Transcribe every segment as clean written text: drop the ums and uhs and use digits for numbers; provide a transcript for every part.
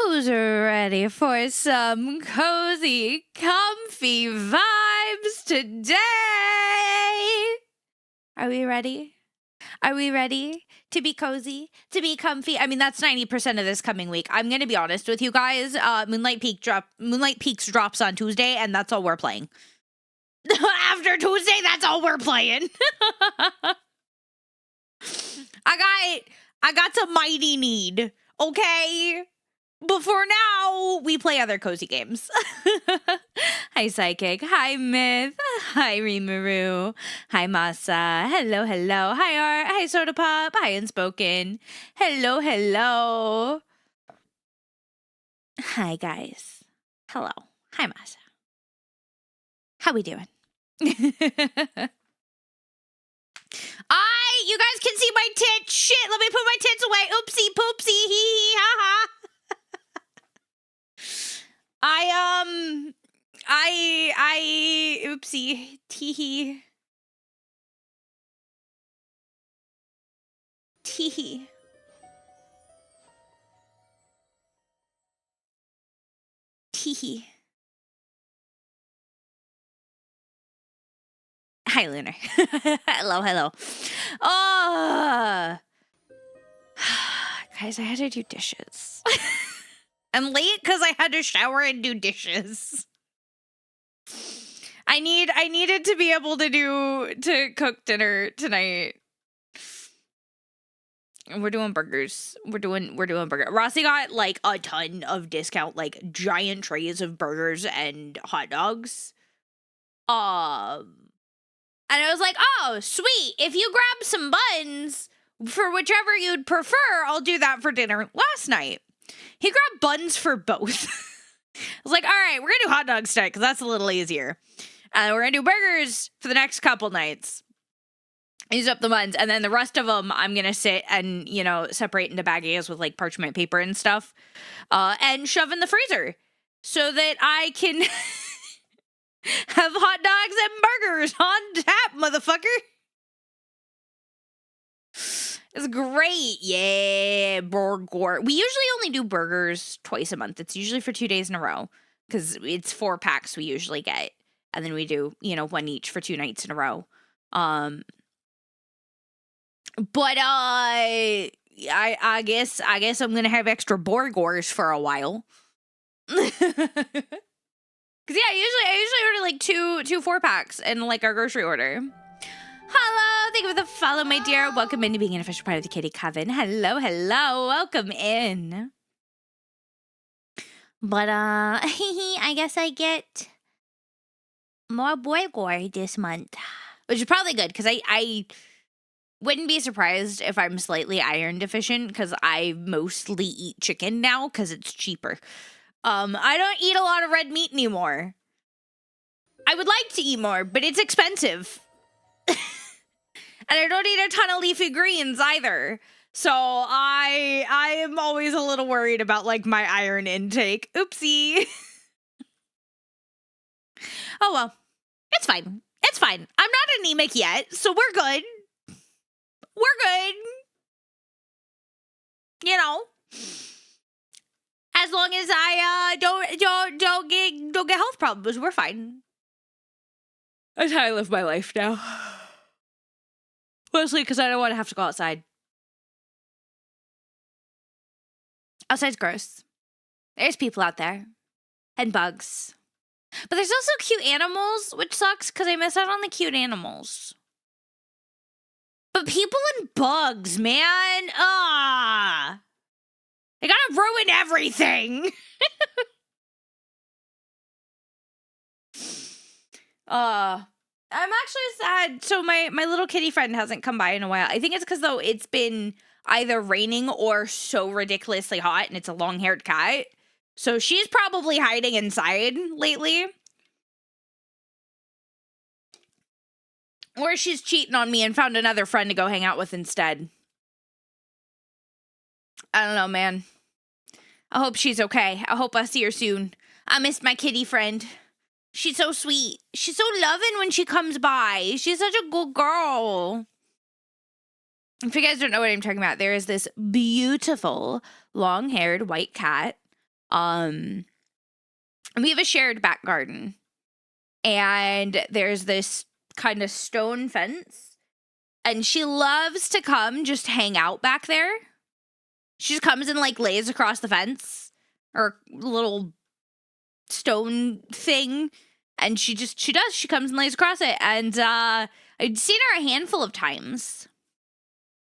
Who's ready for some cozy, comfy vibes today? Are we ready? Are we ready to be cozy, to be comfy? I mean, that's 90% of this coming week. I'm going to be honest with you guys. Moonlight Peaks drops on Tuesday, and that's all we're playing. After Tuesday, that's all we're playing. I got some mighty need, okay? Before now, we play other cozy games. Hi, Psychic. Hi, Myth. Hi, Rimuru. Hi, Masa. Hello, hello. Hi, Art. Hi, Soda Pop. Hi, Unspoken. Hello, hello. Hi, guys. Hello. Hi, Masa. How we doing? You guys can see my tits. Shit, let me put my tits away. Oopsie poopsie, hee hee ha ha. Oopsie, tee-hee. Tee-hee. Tee-hee. Hi, Lunar. Hello, hello. Oh. Guys, I had to do dishes. I'm late because I had to shower and do dishes. I needed to be able to cook dinner tonight. We're doing burgers. We're doing burger. Rossi got like a ton of discount, like giant trays of burgers and hot dogs. And I was like, oh, sweet. If you grab some buns for whichever you'd prefer, I'll do that for dinner. Last night, he grabbed buns for both. I was like, all right, we're going to do hot dogs tonight because that's a little easier. And we're going to do burgers for the next couple nights. Use up the buns. And then the rest of them, I'm going to sit and, separate into baggies with like parchment paper and stuff. And shove in the freezer so that I can have hot dogs and burgers on tap, motherfucker. It's great. Yeah, burger. We usually only do burgers twice a month. It's usually for 2 days in a row because it's 4 packs we usually get. And then we do, one each for 2 nights in a row. But I guess I'm going to have extra burgers for a while. Cause yeah, I usually order like two 4-packs in like our grocery order. Hello, thank you for the follow, my dear. Welcome into being an official part of the Kitty Coven. Hello, welcome in. But I guess I get more burger this month, which is probably good because I wouldn't be surprised if I'm slightly iron deficient because I mostly eat chicken now because it's cheaper. I don't eat a lot of red meat anymore. I would like to eat more, but it's expensive. And I don't eat a ton of leafy greens either. So I am always a little worried about like my iron intake. Oopsie. Oh well. It's fine. It's fine. I'm not anemic yet, so we're good. We're good. As long as I don't get health problems, we're fine. That's how I live my life now. Mostly because I don't want to have to go outside. Outside's gross. There's people out there. And bugs. But there's also cute animals, which sucks because I miss out on the cute animals. But people and bugs, man. They gotta ruin everything. I'm actually sad. So my little kitty friend hasn't come by in a while. I think it's because, though, it's been either raining or so ridiculously hot, and it's a long-haired cat. So she's probably hiding inside lately. Or she's cheating on me and found another friend to go hang out with instead. I don't know, man. I hope she's okay. I hope I see her soon. I miss my kitty friend. She's so sweet. She's so loving when she comes by. She's such a good girl. If you guys don't know what I'm talking about, there is this beautiful long-haired white cat And we have a shared back garden. And there's this kind of stone fence. And she loves to come just hang out back there. She just comes and like lays across the fence or little stone thing. And she comes and lays across it. And I'd seen her a handful of times.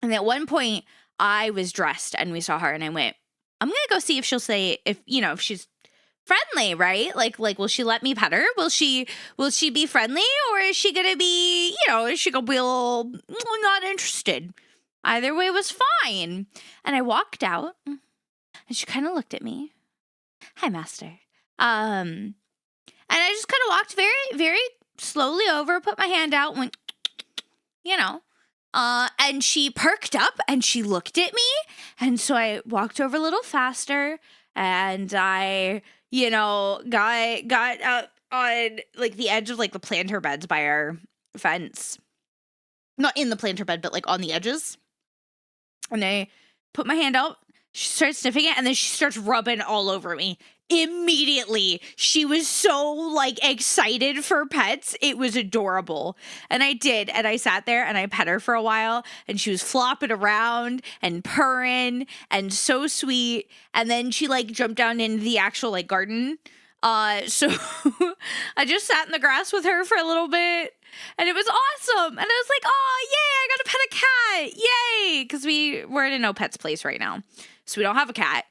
And at one point I was dressed and we saw her and I went, I'm going to go see if she'll say, if she's friendly, right? Like, will she let me pet her? Will she be friendly, or is she gonna be, is she gonna be a little not interested? Either way was fine. And I walked out, and she kind of looked at me. Hi, master. And I just kind of walked very, very slowly over, put my hand out, went, and she perked up and she looked at me, and so I walked over a little faster, and I got out on like the edge of like the planter beds by our fence. Not in the planter bed, but like on the edges. And I put my hand out. She starts sniffing it, and then she starts rubbing all over me. Immediately, she was so like excited for pets. It was adorable. And I did. And I sat there and I pet her for a while, and she was flopping around and purring and so sweet. And then she like jumped down into the actual like garden. So I just sat in the grass with her for a little bit, and it was awesome. And I was like, oh, yay, I got to pet a cat. Yay. Because we're in a no pets place right now. So we don't have a cat.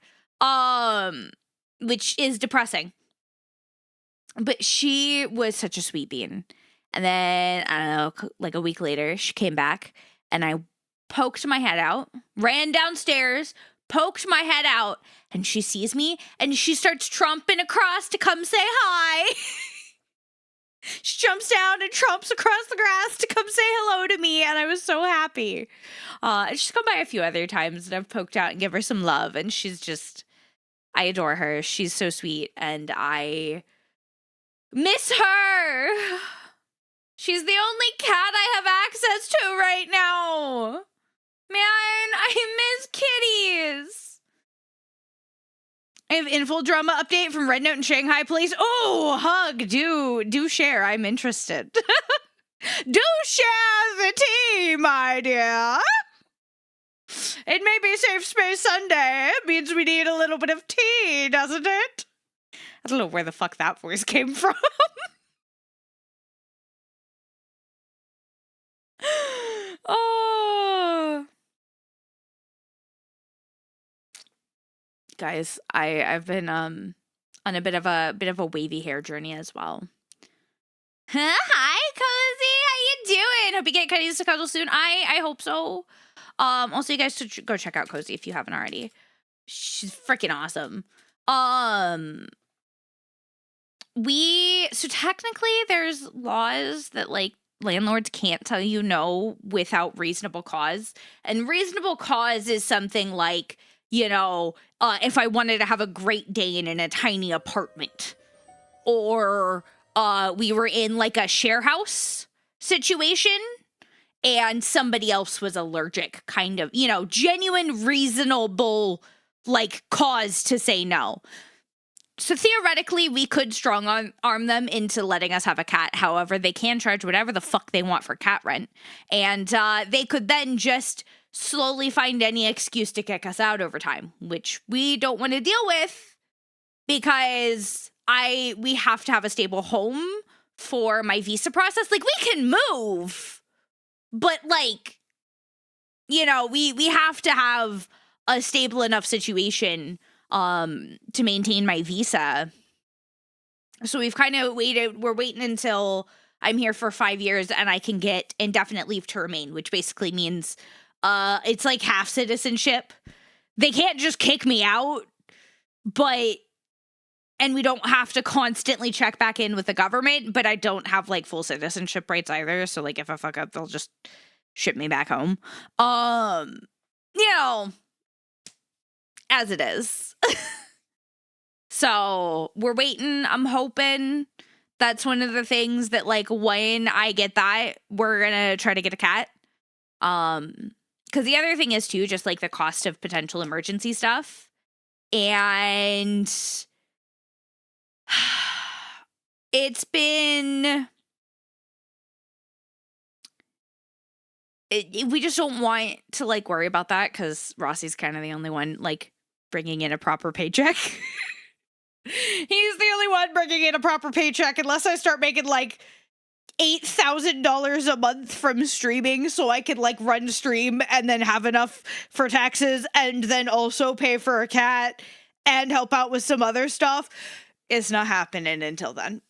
Which is depressing. But she was such a sweet bean. And then, I don't know, like a week later, she came back, and I poked my head out, ran downstairs, poked my head out, and she sees me, and she starts tromping across to come say hi. She jumps down and tromps across the grass to come say hello to me, and I was so happy. She's come by a few other times, and I've poked out and give her some love, and she's just... I adore her. She's so sweet, and I miss her. She's the only cat I have access to right now. Man, I miss kitties. I have info drama update from Red Note and Shanghai Police. Oh, hug. Do share. I'm interested. Do share the tea, my dear. It may be Safe Space Sunday. It means we need a little bit of tea, doesn't it? I don't know where the fuck that voice came from. Oh. Guys, I've been on a bit of a wavy hair journey as well. Hi, Cozy. How you doing? Hope you get Cuddies to cuddle soon. I hope so. Also, you guys should go check out Cozy if you haven't already. She's freaking awesome. So technically there's laws that like landlords can't tell you no without reasonable cause. And reasonable cause is something like, if I wanted to have a Great Dane in a tiny apartment, or we were in like a share house situation and somebody else was allergic, kind of, genuine, reasonable, like, cause to say no. So theoretically, we could strong arm them into letting us have a cat. However, they can charge whatever the fuck they want for cat rent. And they could then just slowly find any excuse to kick us out over time, which we don't want to deal with, because we have to have a stable home for my visa process. Like, we can move, but like, we have to have a stable enough situation to maintain my visa. So we've kind of waited. We're waiting until I'm here for 5 years and I can get indefinite leave to remain, which basically means it's like half citizenship. They can't just kick me out, and we don't have to constantly check back in with the government, but I don't have like full citizenship rights either. So like if I fuck up, they'll just ship me back home. As it is. So we're waiting. I'm hoping that's one of the things that, like, when I get that, we're gonna try to get a cat. Because the other thing is too, just like the cost of potential emergency stuff. And it's been... we just don't want to, like, worry about that because Rossi's kind of the only one, like, bringing in a proper paycheck. He's the only one bringing in a proper paycheck unless I start making, like, $8,000 a month from streaming so I can, like, run stream and then have enough for taxes and then also pay for a cat and help out with some other stuff. It's not happening until then.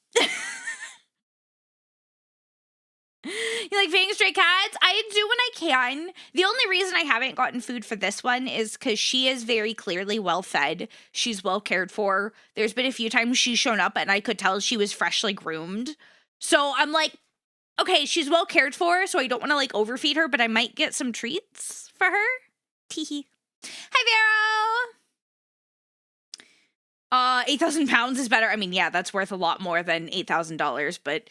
You like feeding stray cats? I do when I can. The only reason I haven't gotten food for this one is because she is very clearly well fed. She's well cared for. There's been a few times she's shown up and I could tell she was freshly groomed. So I'm like, okay, she's well cared for, so I don't want to like overfeed her, but I might get some treats for her. Teehee. Hi, Vero! 8,000 pounds is better. I mean, yeah, that's worth a lot more than $8,000, but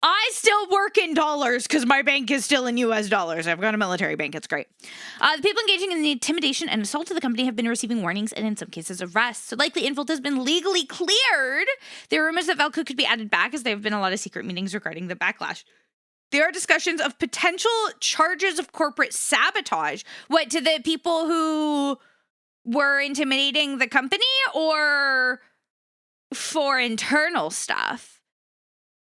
I still work in dollars because my bank is still in US dollars. I've got a military bank. It's great. The people engaging in the intimidation and assault of the company have been receiving warnings and in some cases arrests. So likely Infold has been legally cleared. There are rumors that Valco could be added back as there have been a lot of secret meetings regarding the backlash. There are discussions of potential charges of corporate sabotage. What, to the people who were intimidating the company or for internal stuff?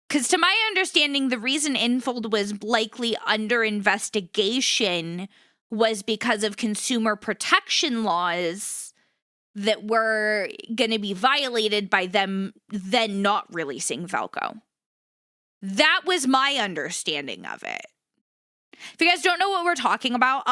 Because to my understanding, the reason Infold was likely under investigation was because of consumer protection laws that were going to be violated by them then not releasing Valco. That was my understanding of it. If you guys don't know what we're talking about,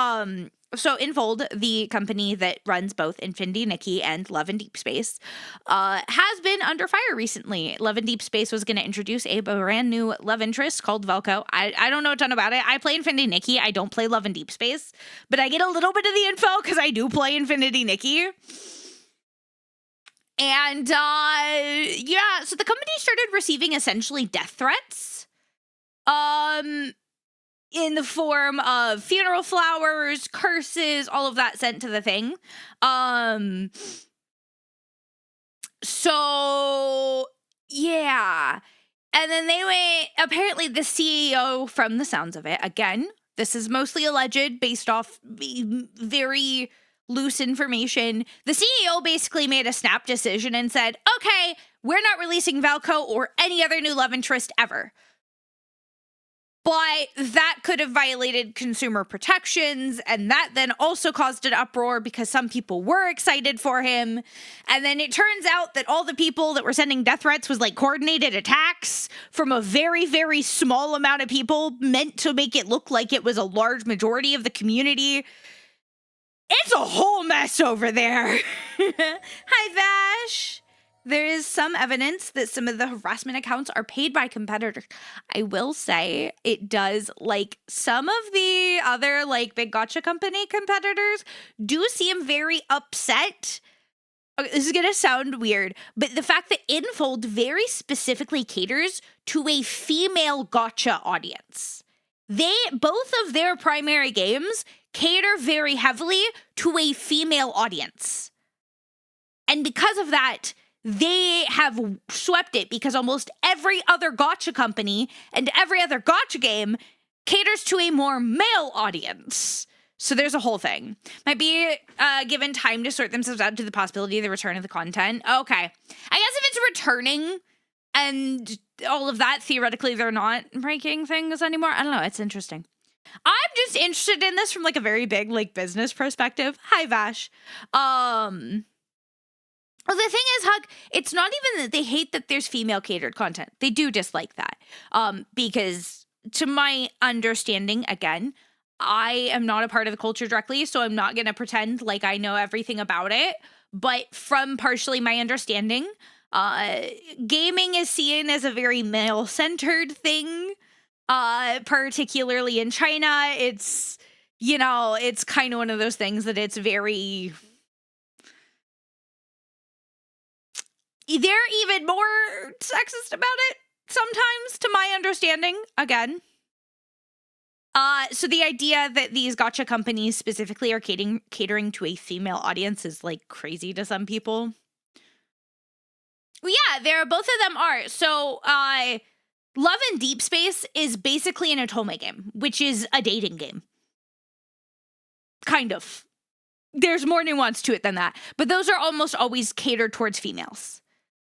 so Infold, the company that runs both Infinity Nikki and Love and Deep Space, has been under fire recently. Love and Deep Space was going to introduce a brand new love interest called Velco. I don't know a ton about it. I play Infinity Nikki. I don't play Love and Deep Space, but I get a little bit of the info because I do play Infinity Nikki. And yeah, so the company started receiving essentially death threats. In the form of funeral flowers, curses, all of that sent to the thing. So, yeah. And then they went, apparently the CEO, from the sounds of it, again, this is mostly alleged based off very loose information. The CEO basically made a snap decision and said, okay, we're not releasing Valco or any other new love interest ever. But that could have violated consumer protections, and that then also caused an uproar because some people were excited for him. And then it turns out that all the people that were sending death threats was like coordinated attacks from a very, very small amount of people meant to make it look like it was a large majority of the community. It's a whole mess over there. Hi, Vash. There is some evidence that some of the harassment accounts are paid by competitors. I will say it does, like, some of the other, like, big gacha company competitors do seem very upset. Okay, this is going to sound weird, but the fact that Infold very specifically caters to a female gacha audience. Both of their primary games cater very heavily to a female audience. And because of that, they have swept it because almost every other gacha company and every other gacha game caters to a more male audience. So there's a whole thing. Might be given time to sort themselves out to the possibility of the return of the content. Okay. I guess if it's returning and all of that, theoretically they're not breaking things anymore. I don't know. It's interesting. I'm just interested in this from like a very big like business perspective. Hi, Vash. Well, the thing is, Hug, it's not even that they hate that there's female catered content. They do dislike that. Because to my understanding, again, I am not a part of the culture directly, so I'm not going to pretend like I know everything about it. But from partially my understanding, gaming is seen as a very male-centered thing, particularly in China. It's, you know, it's kind of one of those things that it's very... They're even more sexist about it sometimes, to my understanding. Again, So the idea that these gacha companies specifically are catering to a female audience is like crazy to some people. Well, yeah, both of them are. So, Love and Deep Space is basically an otome game, which is a dating game. Kind of. There's more nuance to it than that. But those are almost always catered towards females.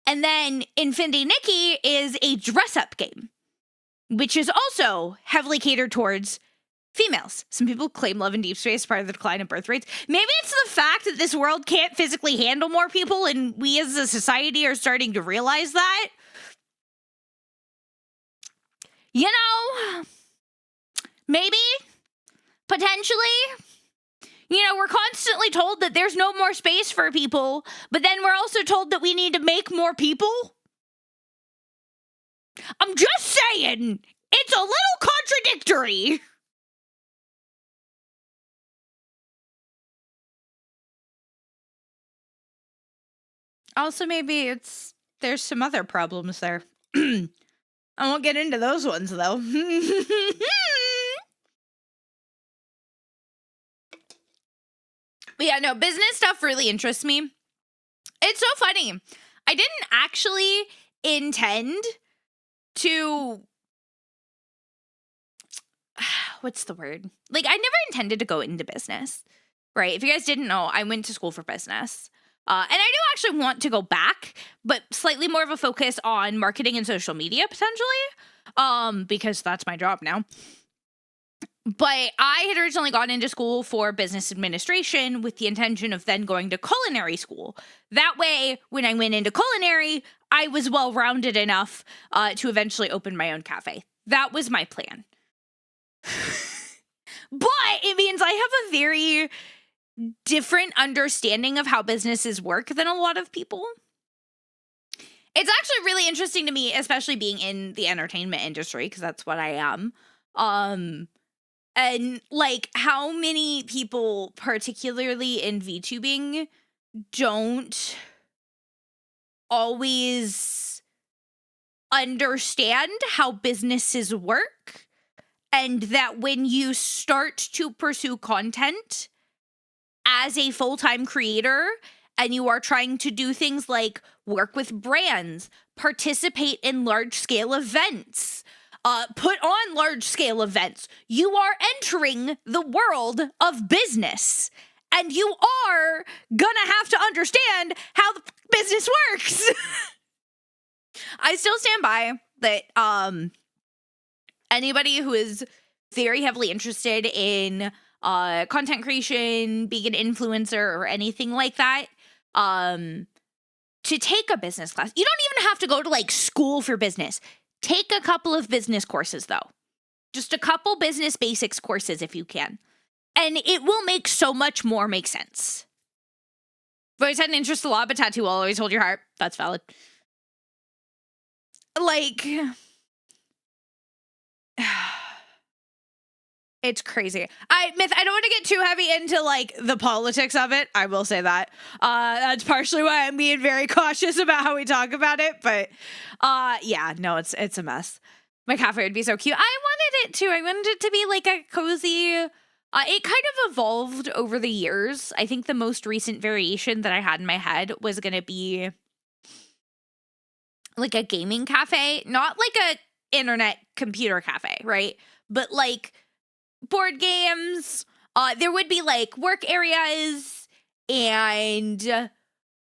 And then Infinity Nikki is a dress-up game, which is also heavily catered towards females. Some people claim Love and Deep Space is part of the decline of birth rates. Maybe it's the fact that this world can't physically handle more people, and we as a society are starting to realize that. You know, maybe, potentially. You know, we're constantly told that there's no more space for people, but then we're also told that we need to make more people. I'm just saying, it's a little contradictory. Also, maybe there's some other problems there. I won't get into those ones, though. But yeah, no, business stuff really interests me. It's so funny. I didn't actually intend to... What's the word? Like, I never intended to go into business, right? If you guys didn't know, I went to school for business. And I do actually want to go back, but slightly more of a focus on marketing and social media, potentially, because that's my job now. But I had originally gone into school for business administration with the intention of then going to culinary school. That way, when I went into culinary, I was well-rounded enough to eventually open my own cafe. That was my plan. But it means I have a very different understanding of how businesses work than a lot of people. It's actually really interesting to me, especially being in the entertainment industry, because that's what I am. And like how many people, particularly in VTubing, don't always understand how businesses work, and that when you start to pursue content as a full-time creator and you are trying to do things like work with brands, participate in large-scale events, put on large-scale events, you are entering the world of business. And you are gonna have to understand how the business works. I still stand by that anybody who is very heavily interested in content creation, being an influencer, or anything like that, to take a business class. You don't even have to go to like school for business. Take a couple of business courses, though. Just a couple business basics courses if you can. And it will make so much more make sense. I've always had an interest in law, but tattoo will always hold your heart. That's valid. Like, it's crazy. I don't want to get too heavy into like the politics of it. I will say that. That's partially why I'm being very cautious about how we talk about it. But yeah, no, it's a mess. My cafe would be so cute. I wanted it to. I wanted it to be like a cozy. It kind of evolved over the years. I think the most recent variation that I had in my head was going to be like a gaming cafe, not like a internet computer cafe, right? But like board games. There would be like work areas and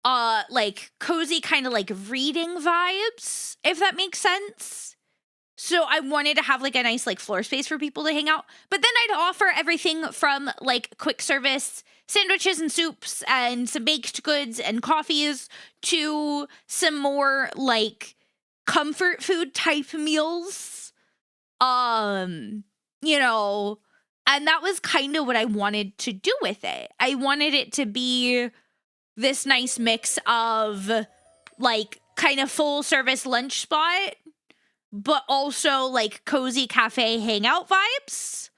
like cozy kind of like reading vibes, if that makes sense. So I wanted to have like a nice like floor space for people to hang out. But then I'd offer everything from like quick service sandwiches and soups and some baked goods and coffees to some more like comfort food type meals. You know, and that was kind of what I wanted to do with it. I wanted it to be this nice mix of like kind of full service lunch spot, but also like cozy cafe hangout vibes.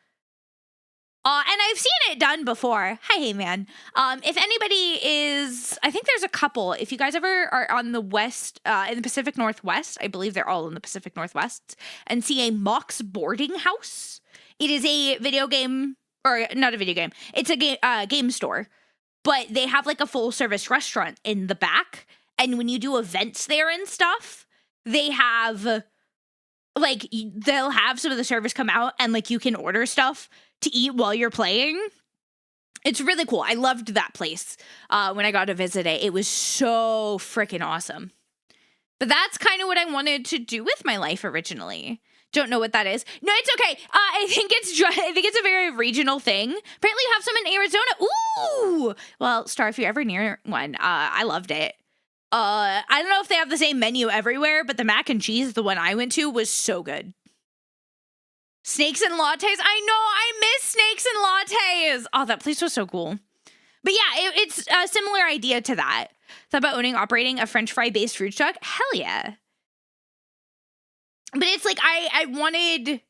And I've seen it done before. Hi, hey man. If anybody is, I think there's a couple. If you guys ever are on the west, in the Pacific Northwest, I believe they're all in the Pacific Northwest, and see a Mox boarding house It is a video game, or not a video game. It's a game store, but they have like a full service restaurant in the back. And when you do events there and stuff, they have like, they'll have some of the servers come out and like you can order stuff to eat while you're playing. It's really cool. I loved that place when I got to visit it. It was so freaking awesome. But that's kind of what I wanted to do with my life originally. Don't know what that is. No, it's okay. I think it's a very regional thing. Apparently you have some in Arizona. Ooh! Well, Star, if you're ever near one, I loved it. I don't know if they have the same menu everywhere, but the mac and cheese, the one I went to, was so good. Snakes and lattes. I know, I miss snakes and lattes. Oh, that place was so cool. But yeah, it's a similar idea to that. Thought about operating a French fry-based food truck? Hell yeah. But it's like, I wanted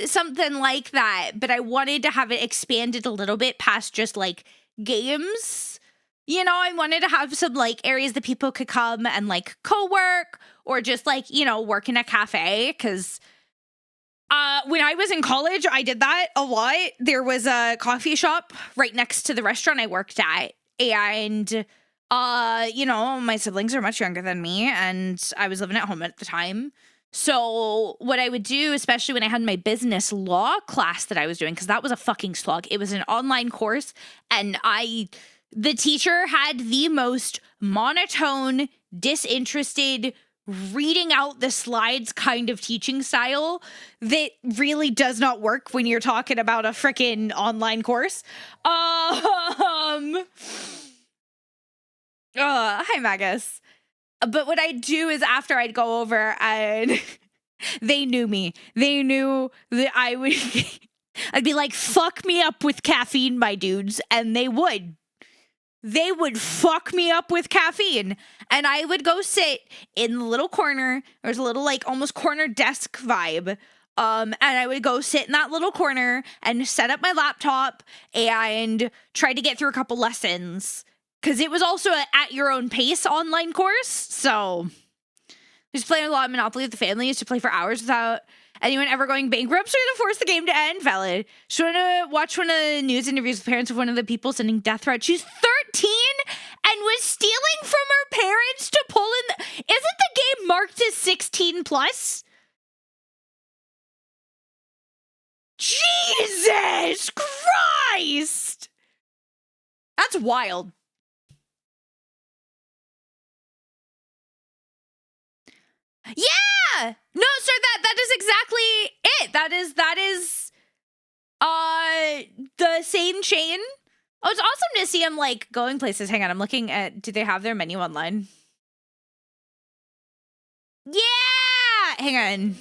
something like that, but I wanted to have it expanded a little bit past just like games. You know, I wanted to have some like areas that people could come and like co-work or just like, you know, work in a cafe. Cause when I was in college, I did that a lot. There was a coffee shop right next to the restaurant I worked at. And, you know, my siblings are much younger than me and I was living at home at the time. So what I would do, especially when I had my business law class that I was doing, because that was a fucking slog. It was an online course and the teacher had the most monotone, disinterested, reading out the slides kind of teaching style that really does not work when you're talking about a freaking online course. Hi, Magus. But what I'd do is after I'd go over and they knew me. They knew that I would, I'd be like, fuck me up with caffeine, my dudes. And they would. They would fuck me up with caffeine. And I would go sit in the little corner. There's a little like almost corner desk vibe. And I would go sit in that little corner and set up my laptop and try to get through a couple lessons. Because it was also a at your own pace online course. So just playing a lot of Monopoly with the family. Used to play for hours without anyone ever going bankrupt, so to force the game to end. Valid. Just want to watch one of the news interviews with parents of one of the people sending death threats. She's 13 and was stealing from her parents to pull in. Isn't the game marked as 16 plus? Jesus Christ! That's wild. Yeah! No, sir, that is exactly it. That is the same chain. Oh, it's awesome to see them like going places. Hang on, I'm looking at, do they have their menu online? Yeah! Hang on.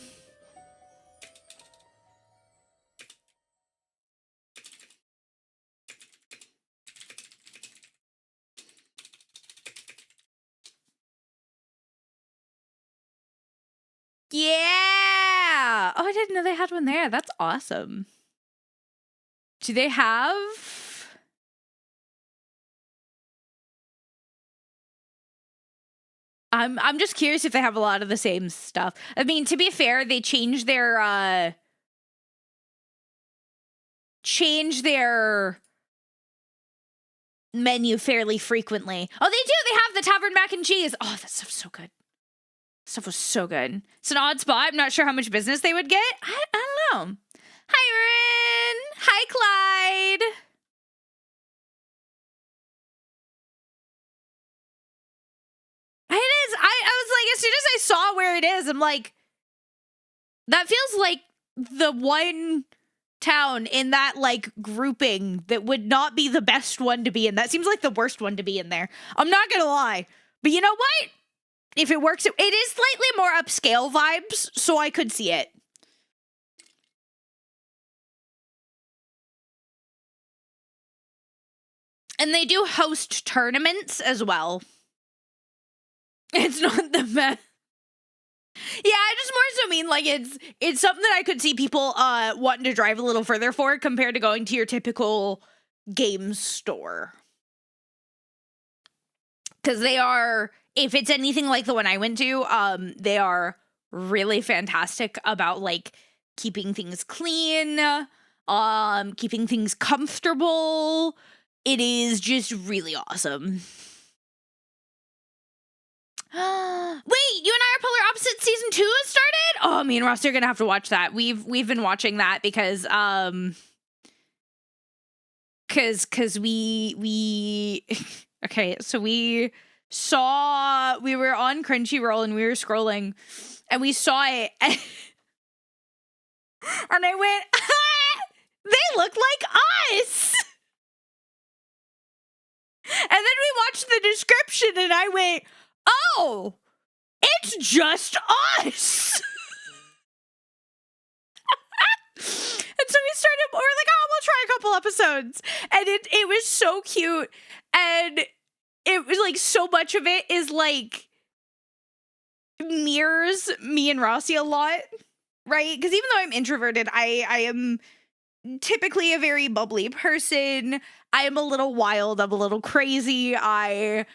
Yeah! Oh, I didn't know they had one there. That's awesome. Do they have... I'm just curious if they have a lot of the same stuff. I mean, to be fair, they change their menu fairly frequently. Oh, they do. They have the Tavern mac and cheese. Oh, that stuff's so good. Stuff was so good. It's an odd spot. I'm not sure how much business they would get. I don't know. Hi, Rin. Hi, Clyde. It is. I was like, as soon as I saw where it is, I'm like, that feels like the one town in that like grouping that would not be the best one to be in. That seems like the worst one to be in there. I'm not gonna lie. But you know what? If it works, it is slightly more upscale vibes, so I could see it. And they do host tournaments as well. It's not the best. Yeah, I just more so mean like it's something that I could see people wanting to drive a little further for compared to going to your typical game store. Because they are, if it's anything like the one I went to, they are really fantastic about like keeping things clean, keeping things comfortable. It is just really awesome. Wait, you and I are polar opposite. Season 2 has started? Oh, me and Rossi are gonna have to watch that. We've been watching that because we okay, so we were on Crunchyroll and we were scrolling and we saw it and I went, they look like us. And then we watched the description and I went, oh, it's just us. And so we're like, oh, we'll try a couple episodes. And it was so cute. And it was like so much of it is like mirrors me and Rossi a lot, right? Because even though I'm introverted, I am typically a very bubbly person. I am a little wild. I'm a little crazy. I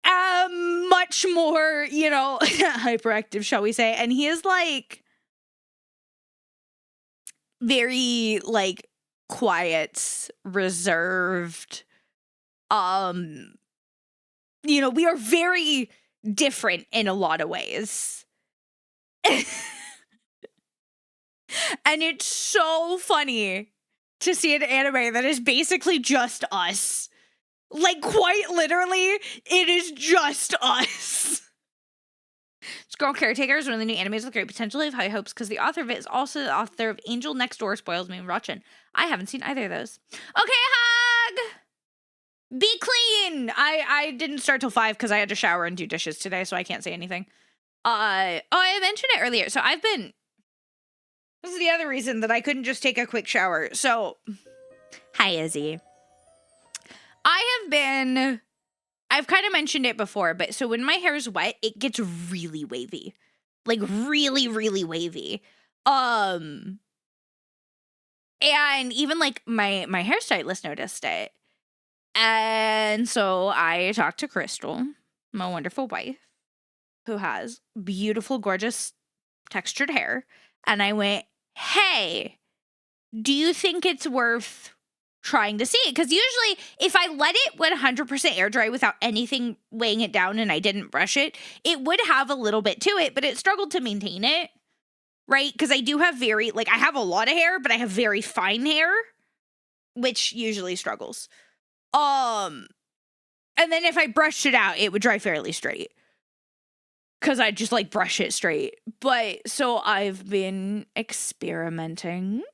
am much more, hyperactive, shall we say. And he is like very like quiet, reserved. We are very different in a lot of ways. And it's so funny to see an anime that is basically just us. Like, quite literally, it is just us. Girl Caretaker is one of the new animes with great potential. I have high hopes because the author of it is also the author of Angel Next Door Spoils Me and Rotchin. I haven't seen either of those. Okay, Hug! Be clean! I didn't start till 5 because I had to shower and do dishes today, so I can't say anything. I mentioned it earlier. So this is the other reason that I couldn't just take a quick shower. So, hi, Izzy. I've kind of mentioned it before, but so when my hair is wet, it gets really wavy. Like really, really wavy. And even like my hairstylist noticed it. And so I talked to Crystal, my wonderful wife, who has beautiful, gorgeous textured hair. And I went, hey, do you think it's worth trying to see it? Because usually if I let it 100% air dry without anything weighing it down and I didn't brush it, it would have a little bit to it, but it struggled to maintain it, right? Because I do have I have a lot of hair, but I have very fine hair, which usually struggles. And then if I brushed it out, it would dry fairly straight. Because I just like brush it straight. But so I've been experimenting.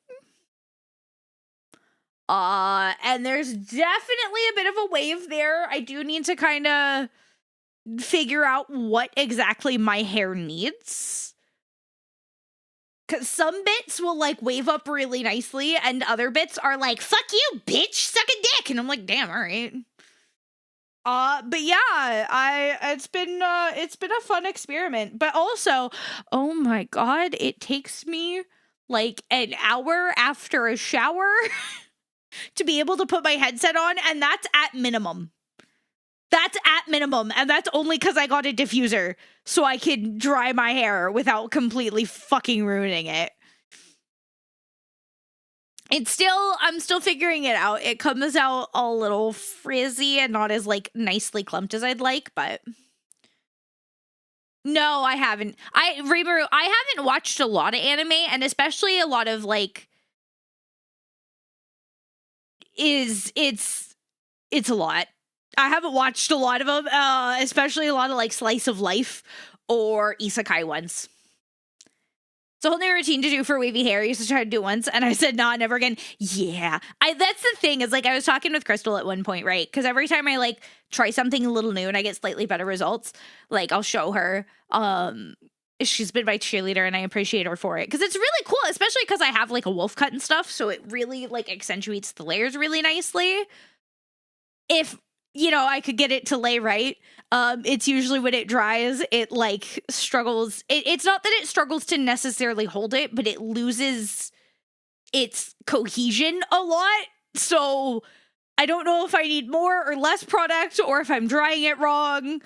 And there's definitely a bit of a wave there. I do need to kind of figure out what exactly my hair needs. Because some bits will like wave up really nicely and other bits are like, fuck you, bitch, suck a dick. And I'm like, damn, all right. But yeah, it's been a fun experiment, but also, oh my God, it takes me like an hour after a shower to be able to put my headset on, and that's at minimum. And that's only because I got a diffuser, so I can dry my hair without completely fucking ruining it. I'm still figuring it out. It comes out a little frizzy and not as like nicely clumped as I'd like, but no, I haven't. I haven't watched a lot of anime, and especially a lot of like it's a lot. I haven't watched a lot of them, especially a lot of like slice of life or isekai ones. It's a whole new routine to do for wavy hair. I used to try to do it once, and I said, nah, never again. Yeah. That's the thing, is like I was talking with Crystal at one point, right? Because every time I like try something a little new and I get slightly better results, like I'll show her. She's been my cheerleader and I appreciate her for it. Because it's really cool, especially because I have like a wolf cut and stuff. So it really like accentuates the layers really nicely. If, I could get it to lay right. It's usually when it dries, it like struggles. It's not that it struggles to necessarily hold it, but it loses its cohesion a lot. So I don't know if I need more or less product or if I'm drying it wrong,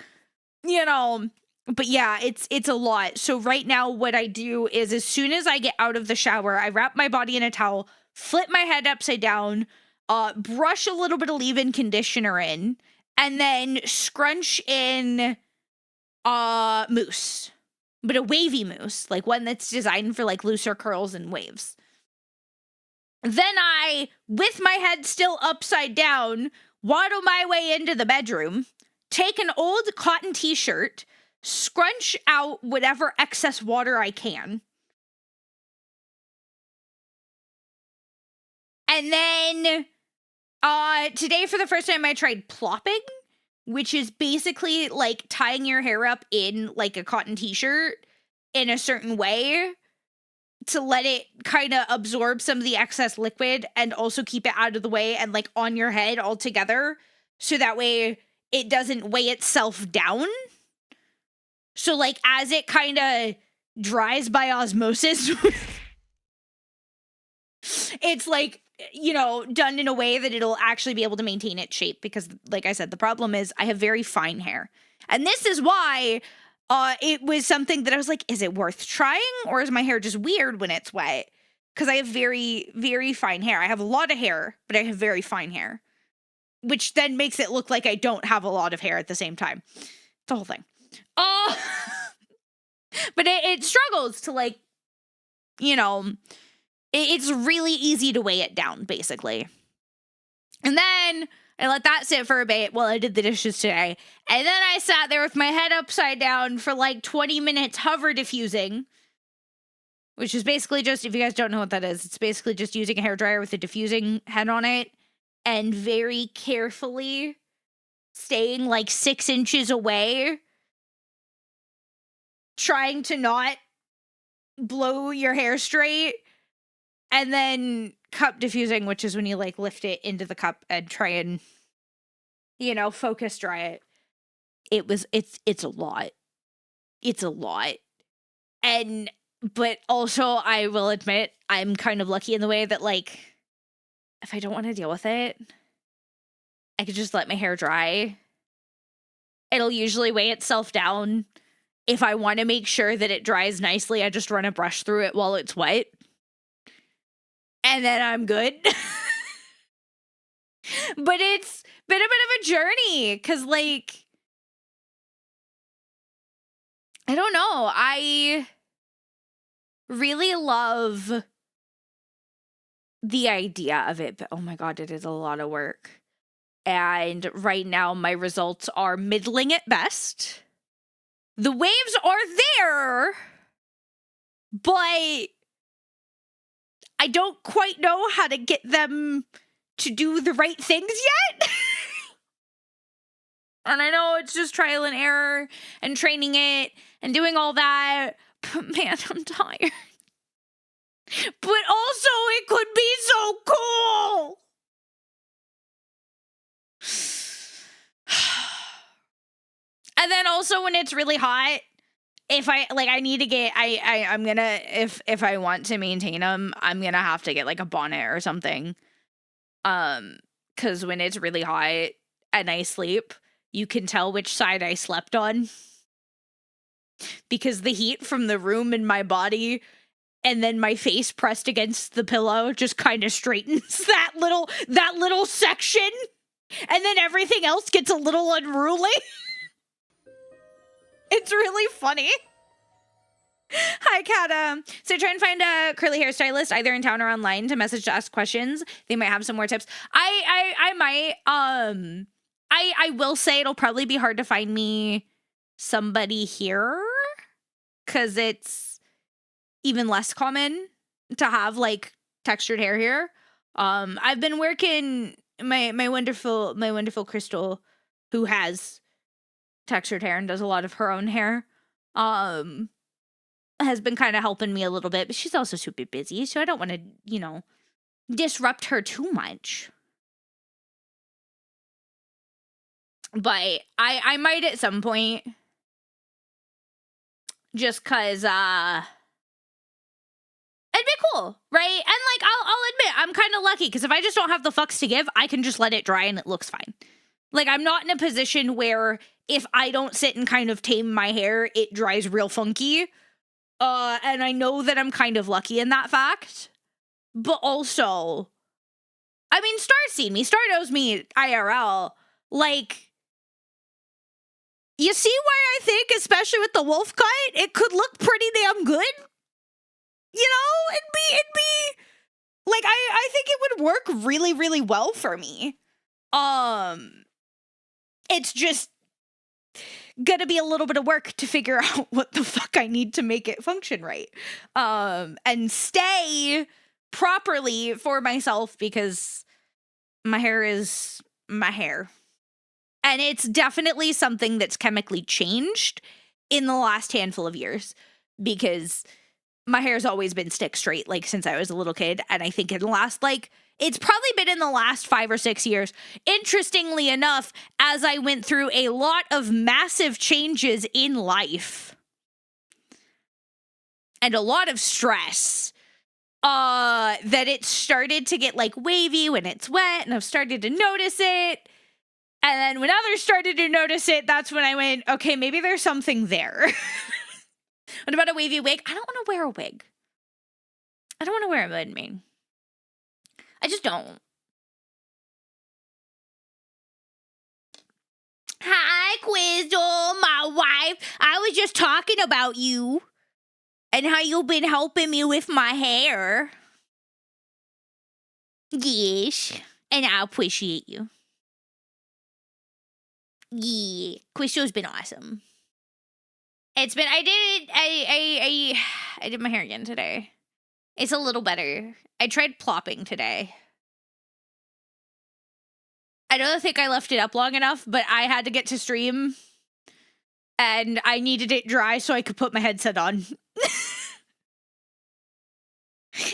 But yeah, it's a lot. So right now what I do is as soon as I get out of the shower, I wrap my body in a towel, flip my head upside down, brush a little bit of leave-in conditioner in, and then scrunch in mousse. But a wavy mousse, like one that's designed for like looser curls and waves. Then I, with my head still upside down, waddle my way into the bedroom, take an old cotton t-shirt, scrunch out whatever excess water I can. And then today for the first time I tried plopping, which is basically like tying your hair up in like a cotton t-shirt in a certain way to let it kind of absorb some of the excess liquid and also keep it out of the way and like on your head altogether. So that way it doesn't weigh itself down. So like as it kind of dries by osmosis, it's like, you know, done in a way that it'll actually be able to maintain its shape. Because like I said, the problem is I have very fine hair. And this is why it was something that I was like, is it worth trying? Or is my hair just weird when it's wet? Because I have very, very fine hair. I have a lot of hair, but I have very fine hair. Which then makes it look like I don't have a lot of hair at the same time. The whole thing. But it struggles to like, you know, it's really easy to weigh it down, basically. And then I let that sit for a bit while I did the dishes today. And then I sat there with my head upside down for like 20 minutes hover diffusing. Which is basically just, if you guys don't know what that is, it's basically just using a hairdryer with a diffusing head on it. And very carefully staying like 6 inches away. Trying to not blow your hair straight. And then cup diffusing, which is when you like lift it into the cup and try and, you know, focus dry it. It's a lot. It's a lot. But also I will admit I'm kind of lucky in the way that like, if I don't want to deal with it, I could just let my hair dry. It'll usually weigh itself down. If I want to make sure that it dries nicely, I just run a brush through it while it's wet. And then I'm good. But it's been a bit of a journey. Because, like, I don't know. I really love the idea of it. But, oh my God, it is a lot of work. And right now, my results are middling at best. The waves are there. But I don't quite know how to get them to do the right things yet. And I know it's just trial and error and training it and doing all that. But man, I'm tired. But also it could be so cool. And then also when it's really hot, if I need to get, I'm gonna, if I want to maintain them, I'm gonna have to get like a bonnet or something. Cause when it's really hot and I sleep, you can tell which side I slept on. Because the heat from the room and my body and then my face pressed against the pillow just kind of straightens that little section. And then everything else gets a little unruly. It's really funny. Hi, Cat-A. So try and find a curly hairstylist either in town or online to message to ask questions. They might have some more tips. I might. I will say it'll probably be hard to find me somebody here because it's even less common to have like textured hair here. I've been working my wonderful Crystal, who has textured hair and does a lot of her own hair, has been kind of helping me a little bit, but she's also super busy, so I don't want to, you know, disrupt her too much. But I might at some point, just cause it'd be cool, right? And like I'll admit I'm kind of lucky because if I just don't have the fucks to give, I can just let it dry and it looks fine. Like, I'm not in a position where if I don't sit and kind of tame my hair, it dries real funky. And I know that I'm kind of lucky in that fact. But also, I mean, Star's seen me. Star knows me IRL. Like, you see why I think, especially with the wolf cut, it could look pretty damn good? You know, it'd be like, I think it would work really, really well for me. It's just gonna be a little bit of work to figure out what the fuck I need to make it function right. And stay properly for myself, because my hair is my hair. And it's definitely something that's chemically changed in the last handful of years, because my hair's always been stick straight, like, since I was a little kid. And I think in the last, like, it's probably been in the last 5 or 6 years, interestingly enough, as I went through a lot of massive changes in life and a lot of stress, that it started to get, like, wavy when it's wet, and I've started to notice it. And then when others started to notice it, that's when I went, okay, maybe there's something there. What about a wavy wig? I don't want to wear a wig. I don't want to wear a mud mane. I just don't. Hi, Quizzle, my wife. I was just talking about you and how you've been helping me with my hair. Yes, and I appreciate you. Yeah, Quizzle's been awesome. It's been, I did my hair again today. It's a little better. I tried plopping today. I don't think I left it up long enough, but I had to get to stream and I needed it dry so I could put my headset on.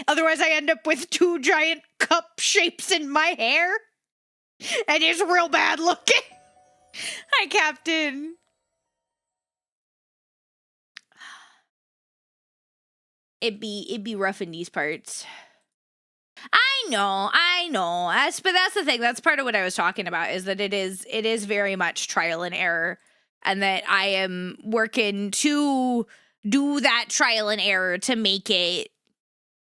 Otherwise, I end up with 2 giant cup shapes in my hair. And it's real bad looking. Hi, Captain. It'd be rough in these parts. I know. But that's the thing. That's part of what I was talking about, is that it is very much trial and error, and that I am working to do that trial and error to make it,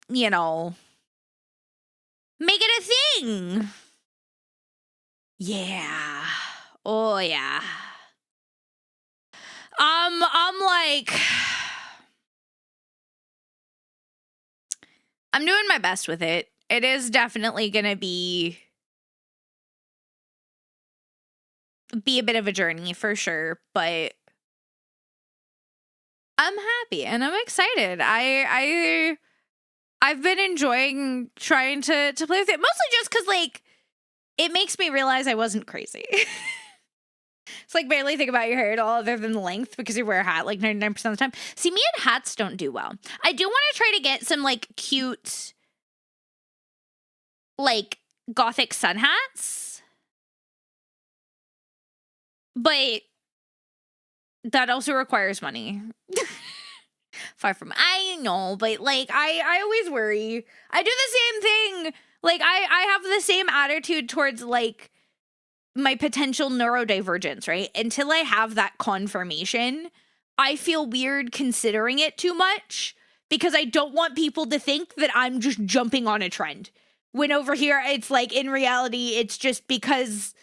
you know, make it a thing. Yeah. Oh, yeah. I'm like, I'm doing my best with it. It is definitely gonna be a bit of a journey for sure, but I'm happy and I'm excited. I've been enjoying trying to play with it, mostly just because, like, it makes me realize I wasn't crazy. It's like, barely think about your hair at all other than the length, because you wear a hat like 99% of the time. See, me and hats don't do well. I do want to try to get some, like, cute, like, gothic sun hats, but that also requires money. Far from, I know, but, like, I always worry. I do the same thing. Like, I have the same attitude towards, like, my potential neurodivergence, right? Until I have that confirmation, I feel weird considering it too much, because I don't want people to think that I'm just jumping on a trend. When over here, it's like, in reality, it's just because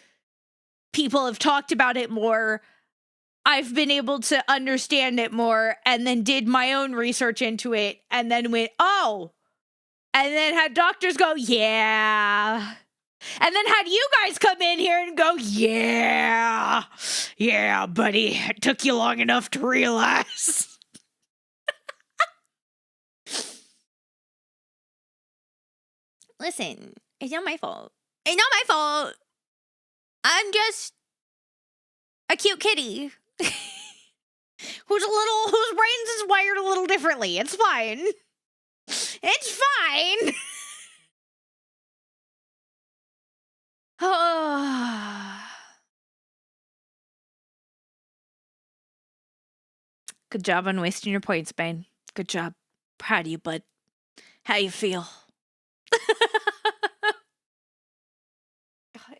people have talked about it more, I've been able to understand it more, and then did my own research into it, and then went, oh, and then had doctors go, yeah. And then had you guys come in here and go, yeah, buddy, it took you long enough to realize. Listen, it's not my fault. It's not my fault. I'm just a cute kitty whose brains is wired a little differently. It's fine. It's fine. Good job on wasting your points, Bane. Good job. Proud of you, bud. How you feel?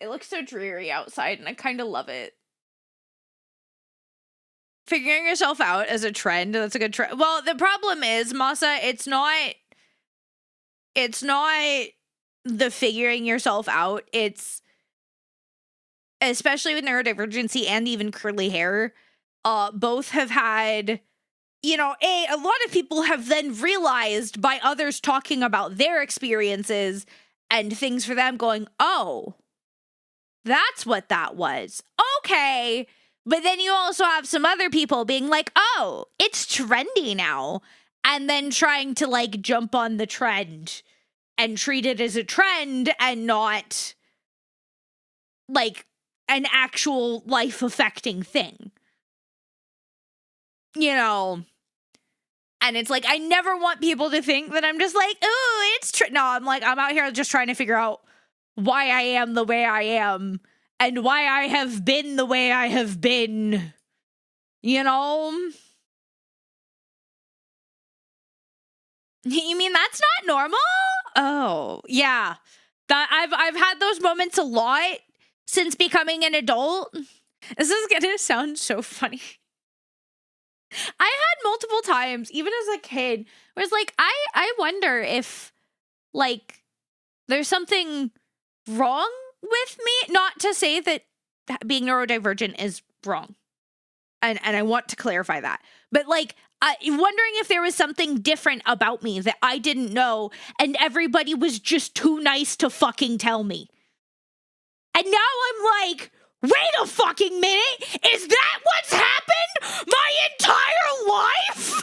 It looks so dreary outside, and I kind of love it. Figuring yourself out as a trend, that's a good trend. Well, the problem is, Masa, it's not the figuring yourself out. It's, especially with neurodivergency and even curly hair, both have had, you know, a lot of people have then realized by others talking about their experiences and things for them going, oh, that's what that was. Okay. But then you also have some other people being like, oh, it's trendy now. And then trying to like jump on the trend and treat it as a trend and not like an actual life affecting thing. You know? And it's like, I never want people to think that I'm just like, oh, it's no, I'm like, I'm out here just trying to figure out why I am the way I am and why I have been the way I have been. You know? You mean that's not normal? Oh, yeah. That I've had those moments a lot since becoming an adult. This is gonna sound so funny. I had multiple times, even as a kid, where it's like, I wonder if, like, there's something wrong with me. Not to say that being neurodivergent is wrong. And I want to clarify that. But, like, wondering if there was something different about me that I didn't know, and everybody was just too nice to fucking tell me. And now I'm like, wait a fucking minute! Is that what's happened my entire life?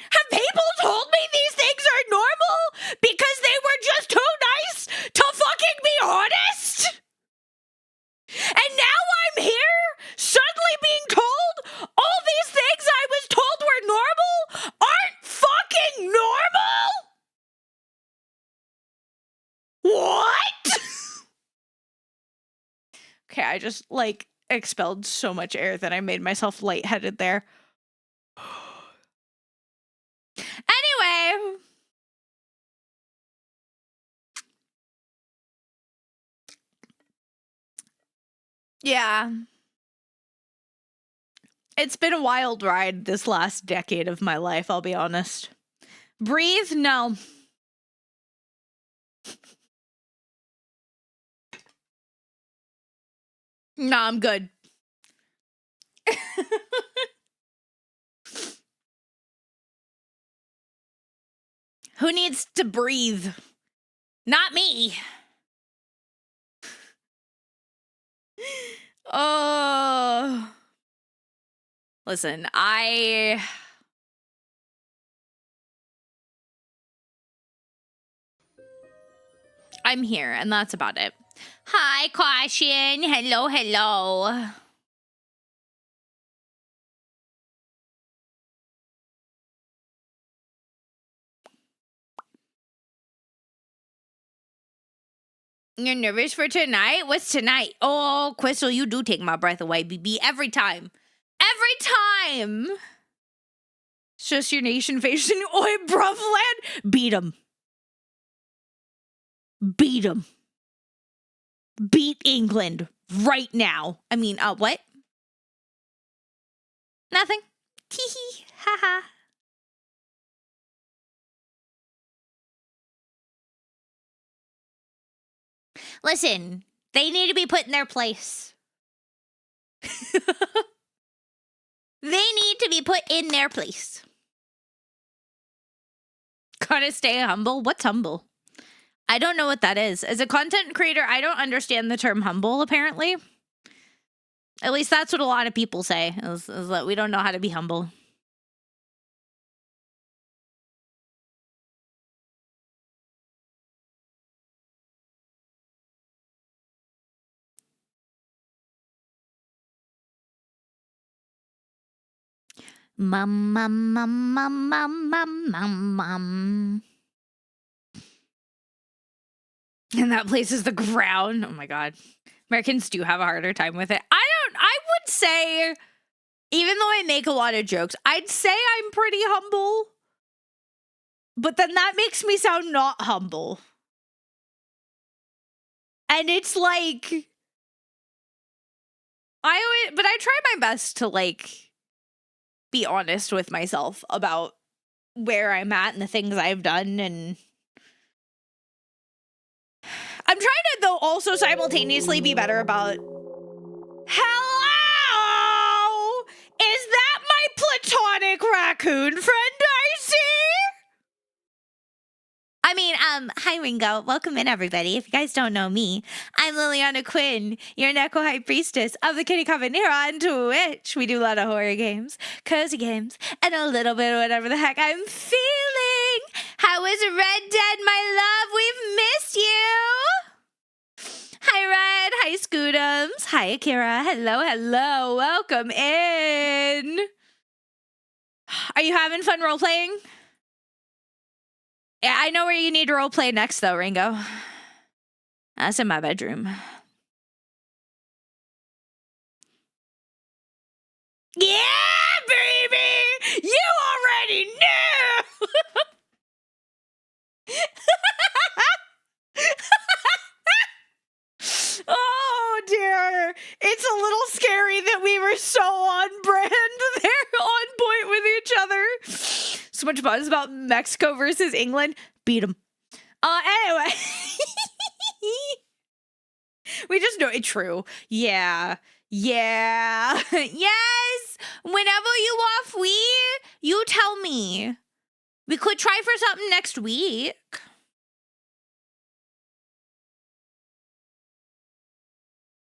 Have people told me these things are normal because they were just too nice to fucking be honest? And now I'm here, suddenly being told all these things I was told were normal aren't fucking normal? What? Okay, I just, like, expelled so much air that I made myself lightheaded there. Anyway. Yeah. It's been a wild ride this last decade of my life, I'll be honest. Breathe? No. No, I'm good. Who needs to breathe? Not me. Oh. Listen, I'm here, and that's about it. Hi, Caution. Hello, hello. You're nervous for tonight? What's tonight? Oh, Crystal, you do take my breath away, BB. Every time. Every time. It's just your nation facing. Oi, Bruv-land. Beat him. Beat him. Beat England right now. I mean, what? Nothing. Tee-hee. Ha-ha. Listen, they need to be put in their place. They need to be put in their place. Gotta stay humble? What's humble? I don't know what that is. As a content creator, I don't understand the term humble, apparently. At least that's what a lot of people say, is that we don't know how to be humble. Mum, mum, mum, mum, mum, mum, mum, mum. And that place is the ground. Oh my God. Americans do have a harder time with it. I would say, even though I make a lot of jokes, I'd say I'm pretty humble. But then that makes me sound not humble. And it's like, but I try my best to like be honest with myself about where I'm at and the things I've done, and I'm trying to though also simultaneously be better about hello! Is that my platonic raccoon friend I see? I mean, hi Ringo. Welcome in everybody. If you guys don't know me, I'm Liliana Quinn, your Neko High Priestess of the Kitty Coven here on Twitch. We do a lot of horror games, cozy games, and a little bit of whatever the heck I'm feeling. How is Red Dead, my love? We've missed you. Hi Red, hi Scootums, hi Akira. Hello, hello. Welcome in. Are you having fun role playing? Yeah, I know where you need to roleplay next, though, Ringo. That's in my bedroom. Yeah, baby! You already knew! Oh, dear. It's a little scary that we were so on brand there, on point with each other. So much buzz about Mexico versus England. Beat them. Anyway. We just know it's true. Yeah. Yeah. Yes. Whenever you are free, you tell me. We could try for something next week.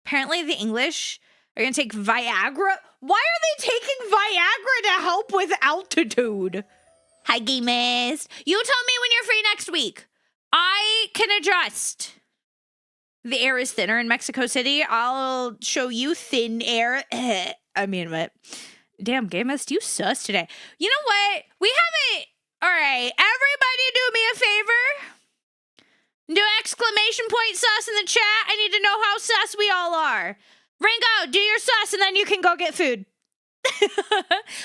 Apparently the English are going to take Viagra. Why are they taking Viagra to help with altitude? Hi, Gamist. You tell me when you're free next week. I can adjust. The air is thinner in Mexico City. I'll show you thin air. I mean, what? Damn, Gamist, you sus today. You know what? We haven't... All right, everybody do me a favor. Do exclamation point sus in the chat. I need to know how sus we all are. Ringo, do your sus and then you can go get food.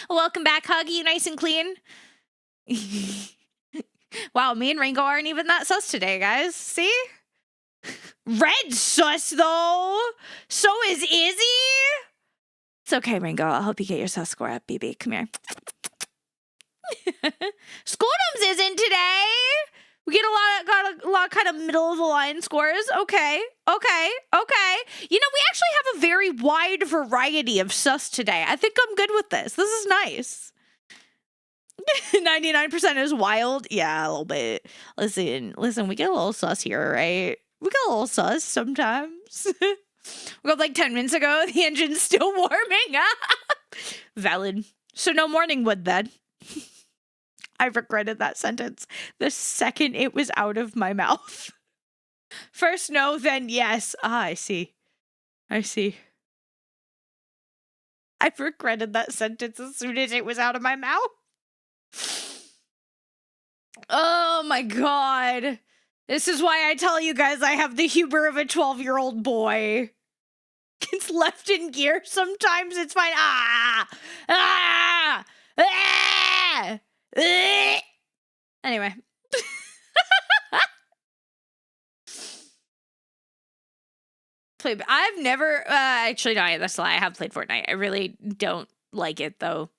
Welcome back, Huggy. Nice and clean. Wow, me and Ringo aren't even that sus today, guys. See? Red sus, though. So is Izzy. It's okay, Ringo. I'll help you get your sus score up, BB. Come here. Scootums isn't today. We get got a lot kind of middle of the line scores. Okay. You know, we actually have a very wide variety of sus today. I think I'm good with this. This is nice. 99% is wild. Yeah, a little bit. Listen, we get a little sus here, right? We get a little sus sometimes. We got like 10 minutes ago. The engine's still warming up. Valid. So no morning wood then. I regretted that sentence the second it was out of my mouth. First no, then yes. I see. I regretted that sentence as soon as it was out of my mouth. Oh my god. This is why I tell you guys I have the humor of a 12-year-old boy. It's left in gear sometimes. It's fine. Anyway. I've never actually no, that's a lie. I have played Fortnite. I really don't like it though.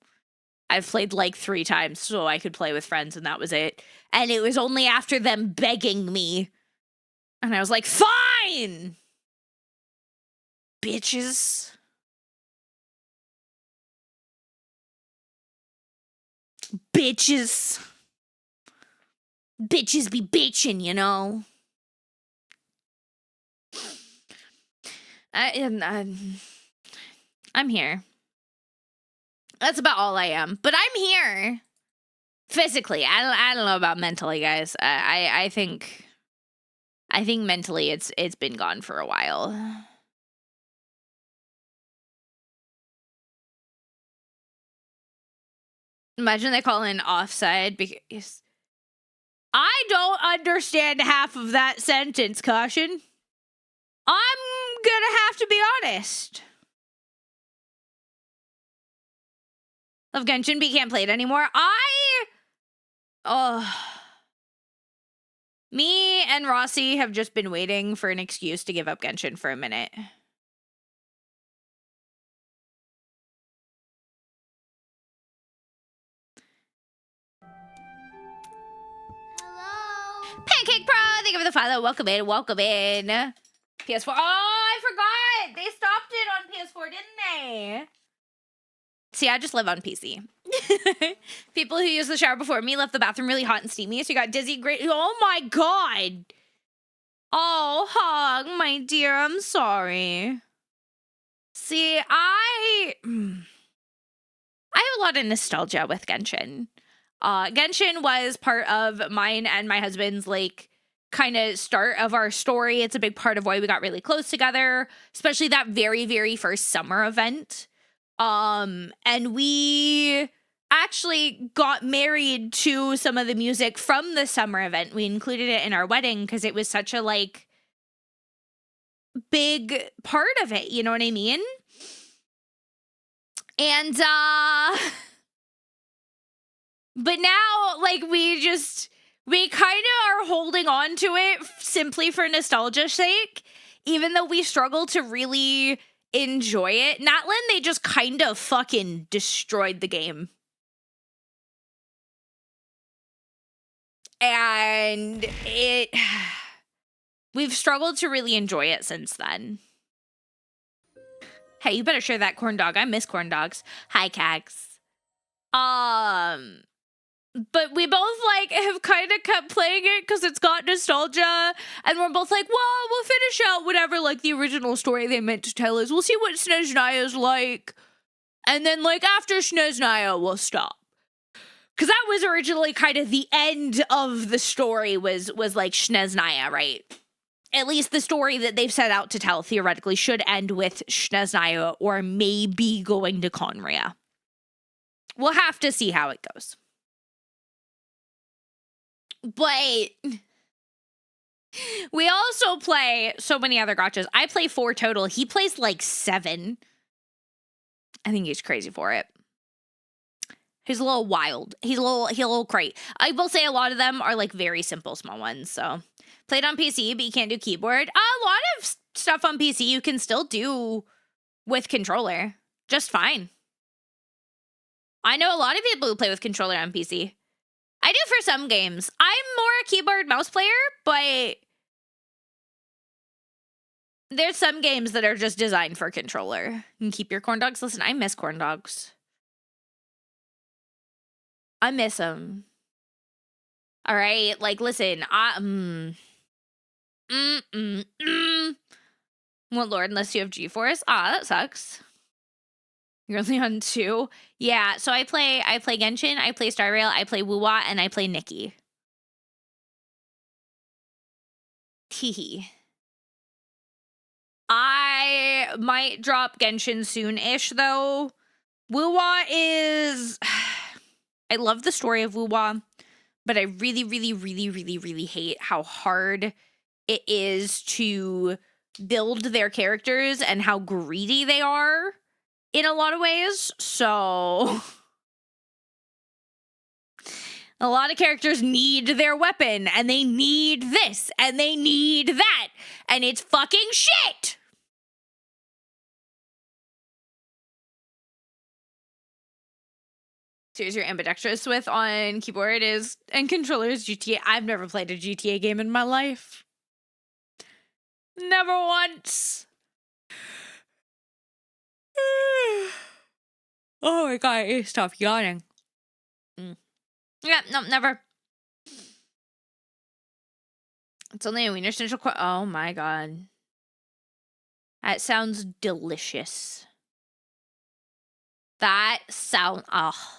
I've played like 3 times so I could play with friends and that was it. And it was only after them begging me. And I was like, fine! Bitches. Bitches be bitchin', you know? I'm here. That's about all I am. But I'm here. Physically. I don't know about mentally, guys. I think mentally it's been gone for a while. Imagine they call in offside because I don't understand half of that sentence, Caution. I'm gonna have to be honest. Love Genshin, but you can't play it anymore. Me and Rossi have just been waiting for an excuse to give up Genshin for a minute. Hello. Pancake Pro, thank you for the follow. Welcome in, welcome in. PS4. Oh, I forgot. They stopped it on PS4, didn't they? See, I just live on PC. People who use the shower before me left the bathroom really hot and steamy, so you got dizzy. Great. Oh my god. Oh, Hog, my dear, I'm sorry. See, I have a lot of nostalgia with Genshin. Genshin was part of mine and my husband's, like, kind of start of our story. It's a big part of why we got really close together, especially that very, very first summer event. And we actually got married to some of the music from the summer event. We included it in our wedding because it was such a, like, big part of it, you know what I mean? And but now, like, we kind of are holding on to it simply for nostalgia's sake, even though we struggle to really enjoy it. Natlin, they just kind of fucking destroyed the game. And we've struggled to really enjoy it since then. Hey, you better share that corn dog. I miss corn dogs. Hi, Cags. But we both, like, have kind of kept playing it because it's got nostalgia. And we're both like, well, we'll finish out whatever, like, the original story they meant to tell us. We'll see what Snezhnaya's like. And then, like, after Snezhnaya, we'll stop. Because that was originally kind of the end of the story was like, Snezhnaya, right? At least the story that they've set out to tell, theoretically, should end with Snezhnaya or maybe going to Conria. We'll have to see how it goes. But we also play so many other gachas. I play 4 total. He plays like 7. I think he's crazy for it. He's a little wild. He's a little crazy. I will say a lot of them are like very simple, small ones. So played on PC, but you can't do keyboard. A lot of stuff on PC you can still do with controller just fine. I know a lot of people who play with controller on PC. I do for some games. I'm more a keyboard mouse player, but there's some games that are just designed for controller. You can keep your corn dogs. Listen, I miss corn dogs. I miss them. All right, like, listen, well, Lord, unless you have GeForce. Ah, that sucks. You're only on 2? Yeah, so I play Genshin, I play Star Rail, I play Wuwa, and I play Nikki. Teehee. I might drop Genshin soon-ish, though. Wuwa is... I love the story of Wuwa, but I really, really, really, really, really hate how hard it is to build their characters and how greedy they are in a lot of ways. So a lot of characters need their weapon, and they need this, and they need that, and it's fucking shit. Here's your ambidextrous with on keyboard is and controllers GTA. I've never played a GTA game in my life. Never once. Oh my god, stop yawning. Yeah, no, never. It's only a wiener schnitzel. Oh my god. That sounds delicious. That sound. Oh.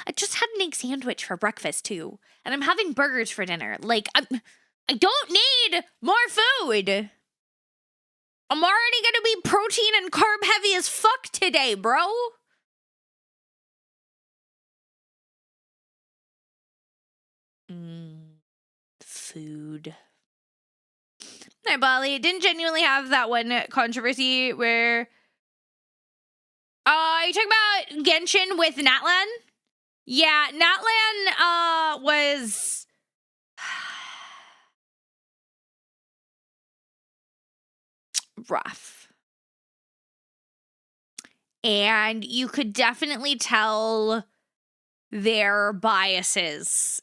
I just had an egg sandwich for breakfast too, and I'm having burgers for dinner. Like, I don't need more food. I'm already gonna be protein and carb heavy as fuck today, bro. Food. Hi, Bali. Didn't genuinely have that one controversy where... you talking about Genshin with Natlan? Yeah, Natlan was... rough. And you could definitely tell their biases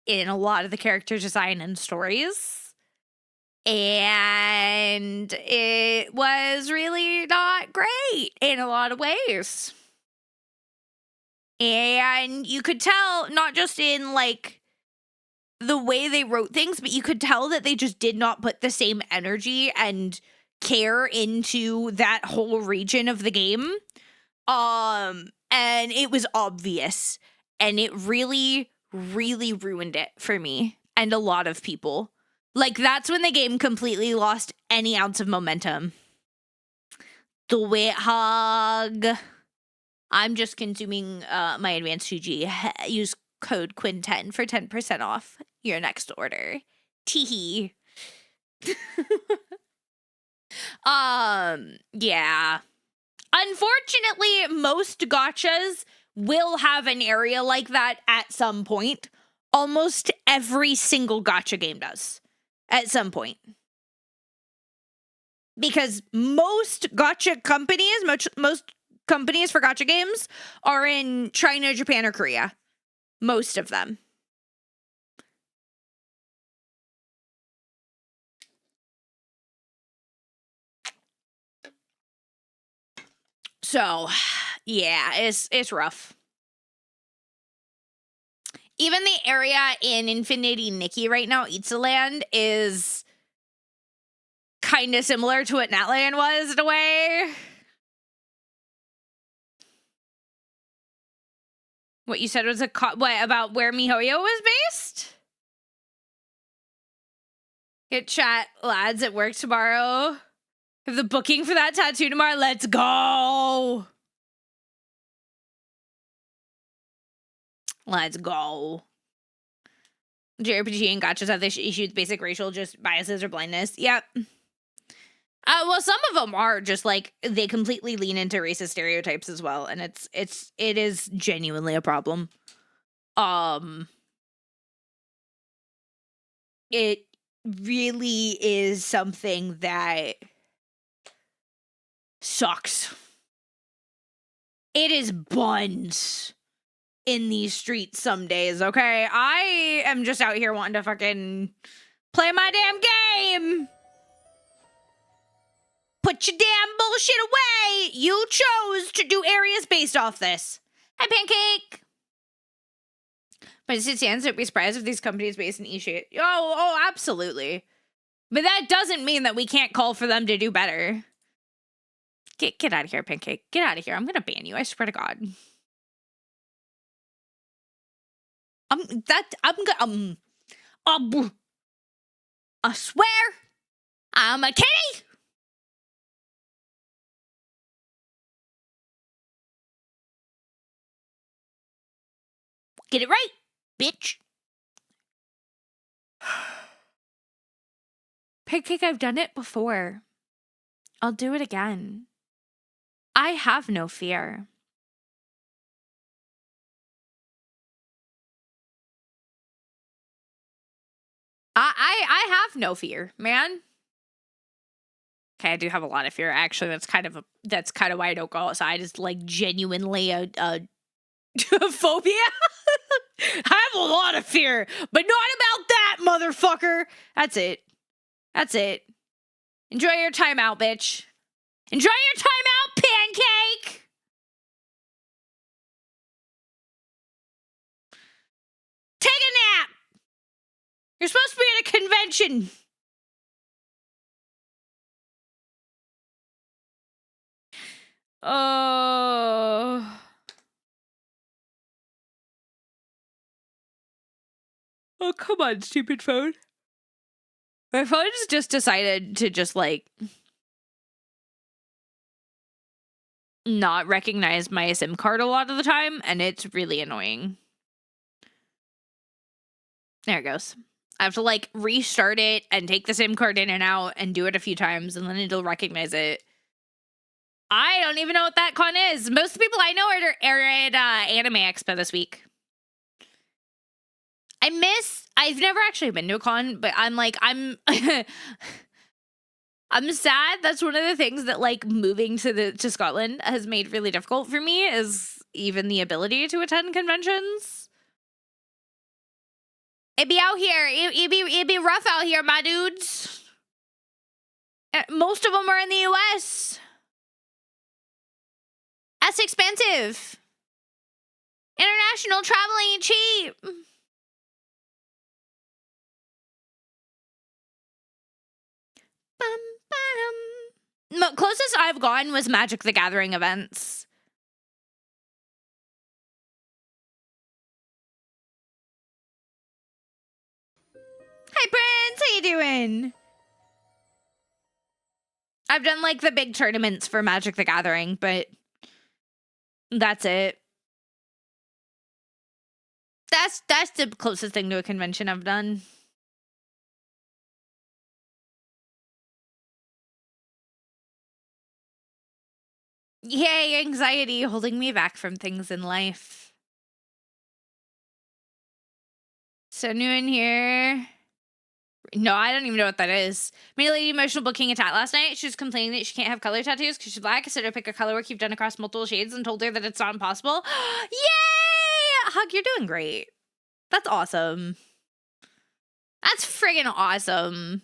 in a lot of the character design and stories. And it was really not great in a lot of ways. And you could tell, not just in like the way they wrote things, but you could tell that they just did not put the same energy and care into that whole region of the game. And it was obvious, and it really, really ruined it for me and a lot of people. Like, that's when the game completely lost any ounce of momentum. Twit hug. I'm just consuming my advanced 2G. Use code Quinn10 for 10% off your next order. Teehee. Yeah. Unfortunately, most gachas will have an area like that at some point. Almost every single gacha game does at some point. Because most gacha companies, most companies for gacha games are in China, Japan, or Korea. Most of them. So, yeah, it's rough. Even the area in Infinity Nikki right now, Itzaland, is kind of similar to what Natland was in a way. What you said was what about where MiHoYo was based? Get chat, lads, at work tomorrow. Have the booking for that tattoo tomorrow. Let's go. Let's go. JRPG and gachas have this issue with basic racial just biases or blindness. Yep. Well, some of them are just like they completely lean into racist stereotypes as well, and it is genuinely a problem. It really is something that sucks. It is buns in these streets some days, okay? I am just out here wanting to fucking play my damn game. Put your damn bullshit away. You chose to do areas based off this. Hi, Pancake. But it stands to be surprised if these companies based in E-shit. Oh, absolutely. But that doesn't mean that we can't call for them to do better. Get out of here, Pancake. Get out of here. I'm gonna ban you. I swear to God. I swear, I'm a kitty. Get it right, bitch. Pancake, I've done it before. I'll do it again. I have no fear. I have no fear, man. Okay, I do have a lot of fear. Actually, that's kind of why I don't go outside. Is like genuinely a phobia. I have a lot of fear, but not about that, motherfucker. That's it. That's it. Enjoy your time out, bitch. Enjoy your time out, Pancake. Take a nap. You're supposed to be at a convention. Oh, come on, stupid phone. My phone just decided to just like not recognize my SIM card a lot of the time, and it's really annoying. There it goes. I have to like restart it and take the SIM card in and out and do it a few times, and then it'll recognize it. I don't even know what that con is. Most people I know are at Anime Expo this week. I've never actually been to a con, but I'm I'm sad. That's one of the things that like moving to Scotland has made really difficult for me, is even the ability to attend conventions. It'd be out here. It'd be rough out here, my dudes. Most of them are in the US. That's expensive. International travel ain't cheap. Closest I've gone was Magic the Gathering events. Hi, Prince. How you doing? I've done like the big tournaments for Magic the Gathering, but that's it. That's the closest thing to a convention I've done. Yay, anxiety holding me back from things in life. So new in here. No, I don't even know what that is. Made a lady emotional booking a tat last night. She was complaining that she can't have color tattoos because she's black. I said to pick a color work you've done across multiple shades and told her that it's not impossible. Yay! Hug, you're doing great. That's awesome. That's friggin' awesome.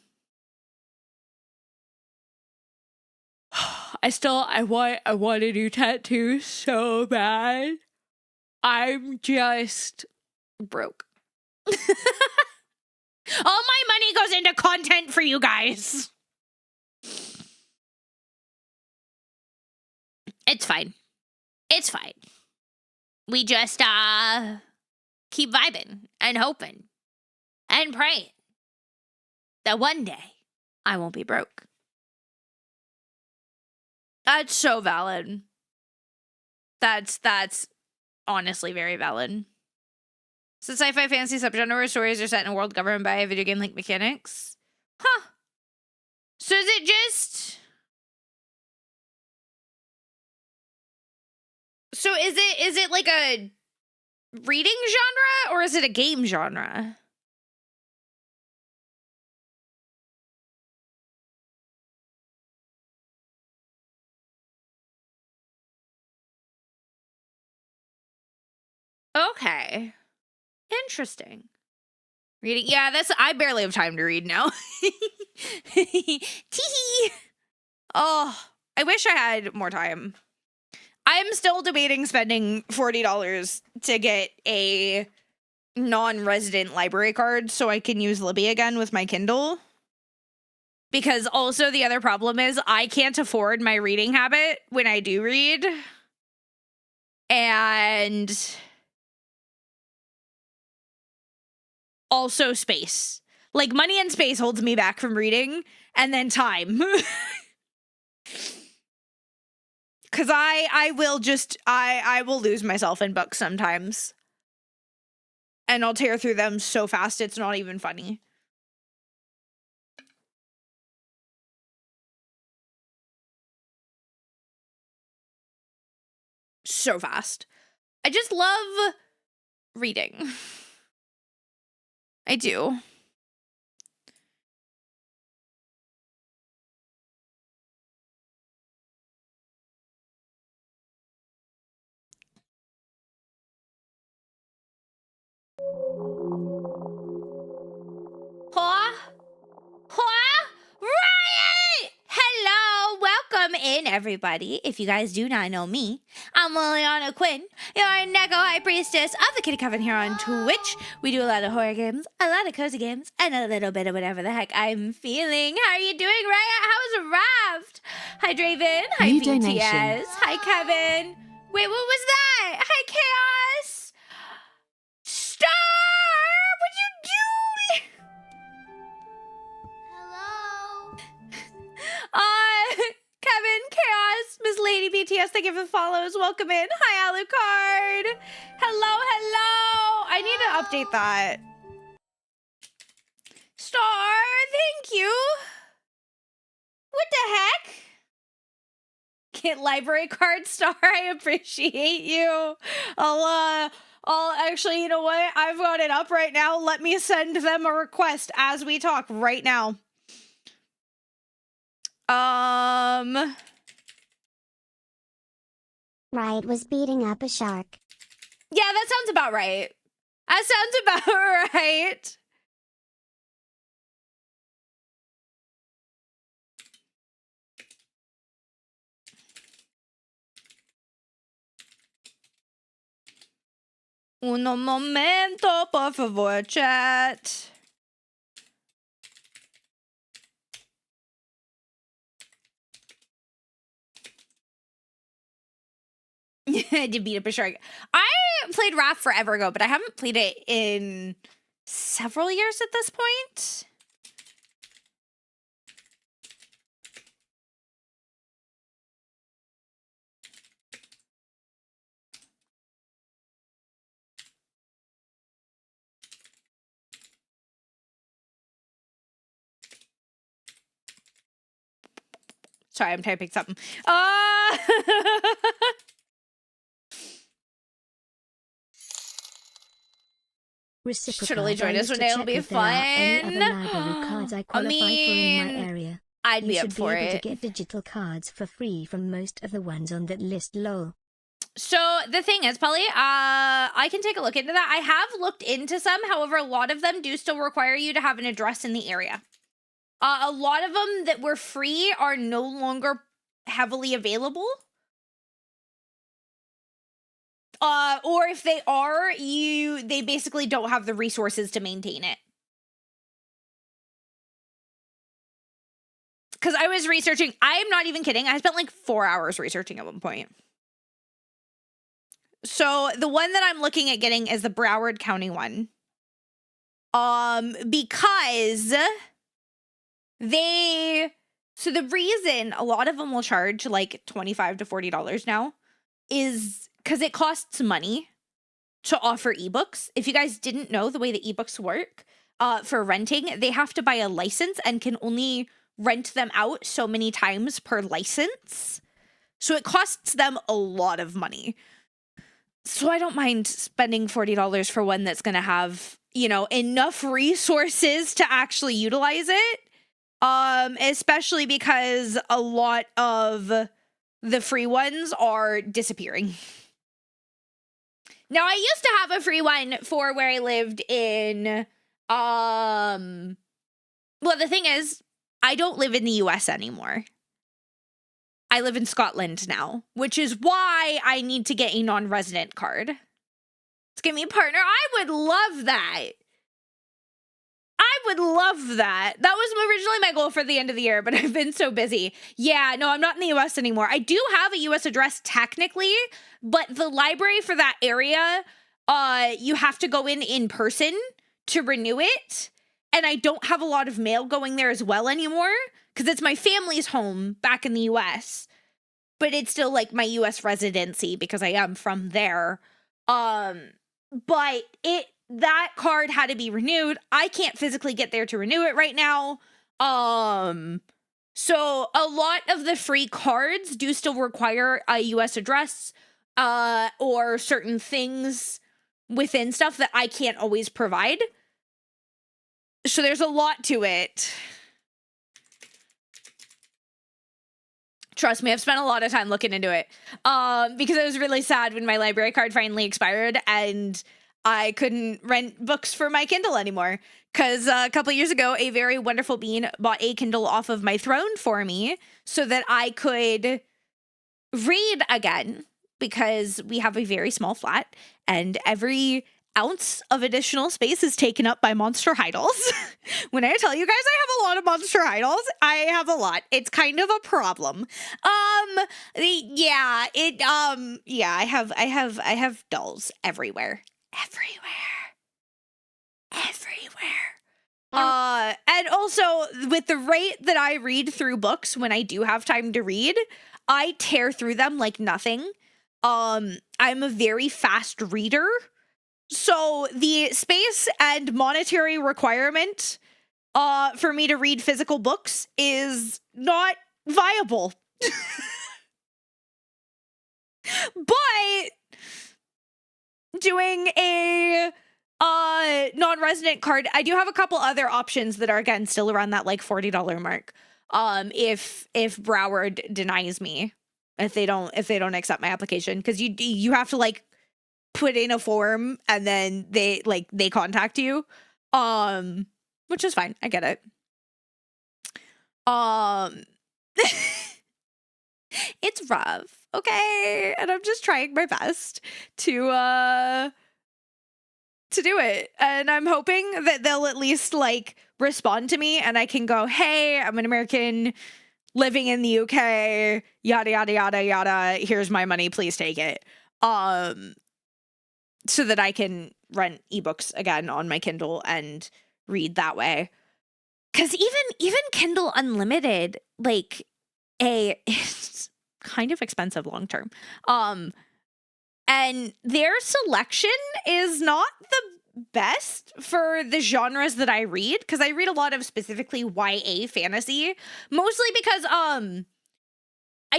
I want a new tattoo so bad. I'm just broke. All my money goes into content for you guys. It's fine. It's fine. We just keep vibing and hoping and praying that one day I won't be broke. That's so valid. That's honestly very valid. So sci-fi fantasy subgenre where stories are set in a world governed by video game like mechanics. Huh. So is it just... So is it like a reading genre or is it a game genre? Okay. Interesting. Reading. Yeah, I barely have time to read now. Tee. Oh, I wish I had more time. I'm still debating spending $40 to get a non-resident library card so I can use Libby again with my Kindle. Because also the other problem is I can't afford my reading habit when I do read. And also space. Like money and space holds me back from reading, and then time. Cause I will lose myself in books sometimes. And I'll tear through them so fast it's not even funny. So fast. I just love reading. I do. Huh? Riot! Hello, welcome in, everybody. If you guys do not know me, I'm Liliana Quinn, your Neko High Priestess of the Kitty Coven here on Twitch. We do a lot of horror games, a lot of cozy games, and a little bit of whatever the heck I'm feeling. How are you doing, Riot? How's Raft? Hi, Draven. Hi, New BTS. donation. Hi, Kevin. Wait, what was that? Hi, Chaos. Star! What'd you do? Kevin, Chaos, Miss Lady BTS, thank you for the follows. Welcome in. Hi, Alucard. Hello. I need to update that. Star, thank you. What the heck? Get library card, Star. I appreciate you. I'll actually, you know what? I've got it up right now. Let me send them a request as we talk right now. Riot was beating up a shark. Yeah, that sounds about right. That sounds about right. Uno momento, por favor, chat. To beat up a shark. I played Wrath forever ago, but I haven't played it in several years at this point. Sorry, I'm typing something. Should only join us one day. It'll be fun. I mean, I'd be up for it. You should be able to get digital cards for free from most of the ones on that list, lol. So the thing is, Polly, I can take a look into that. I have looked into some. However, a lot of them do still require you to have an address in the area. A lot of them that were free are no longer heavily available. Or if they are, they basically don't have the resources to maintain it. Because I was researching, I'm not even kidding, I spent like 4 hours researching at one point. So the one that I'm looking at getting is the Broward County one. Because so the reason a lot of them will charge like $25 to $40 now is because it costs money to offer ebooks. If you guys didn't know the way the ebooks work, for renting, they have to buy a license and can only rent them out so many times per license. So it costs them a lot of money. So I don't mind spending $40 for one that's going to have, you know, enough resources to actually utilize it. Especially because a lot of the free ones are disappearing. Now, I used to have a free one for where I lived in, well, the thing is, I don't live in the US anymore. I live in Scotland now, which is why I need to get a non-resident card. Let's get me a partner. I would love that. I would love that. That was originally my goal for the end of the year, but I've been so busy. Yeah, no, I'm not in the US anymore. I do have a US address technically, but the library for that area, you have to go in person to renew it. And I don't have a lot of mail going there as well anymore because it's my family's home back in the US, but it's still like my US residency because I am from there. But that card had to be renewed. I can't physically get there to renew it right now. So a lot of the free cards do still require a US address, or certain things within stuff that I can't always provide. So there's a lot to it. Trust me, I've spent a lot of time looking into it. Because I was really sad when my library card finally expired and I couldn't rent books for my Kindle anymore. Because a couple years ago, a very wonderful bean bought a Kindle off of my throne for me so that I could read again. Because we have a very small flat and every ounce of additional space is taken up by monster idols. When I tell you guys I have a lot of monster idols, I have a lot. It's kind of a problem. I have dolls everywhere. And also with the rate that I read through books when I do have time to read, I tear through them like nothing. I'm a very fast reader. So the space and monetary requirement for me to read physical books is not viable. But doing a non-resident card, I do have a couple other options that are, again, still around that like $40 mark. if Broward denies me, if they don't accept my application, because you have to like put in a form and then they contact you, which is fine. I get it. It's rough, okay, and I'm just trying my best to do it, and I'm hoping that they'll at least like respond to me and I can go, hey, I'm an American living in the UK, yada yada yada yada, here's my money, please take it, so that I can rent ebooks again on my Kindle and read that way. Because even Kindle Unlimited, like, it's kind of expensive long term. And their selection is not the best for the genres that I read, because I read a lot of specifically YA fantasy, mostly because I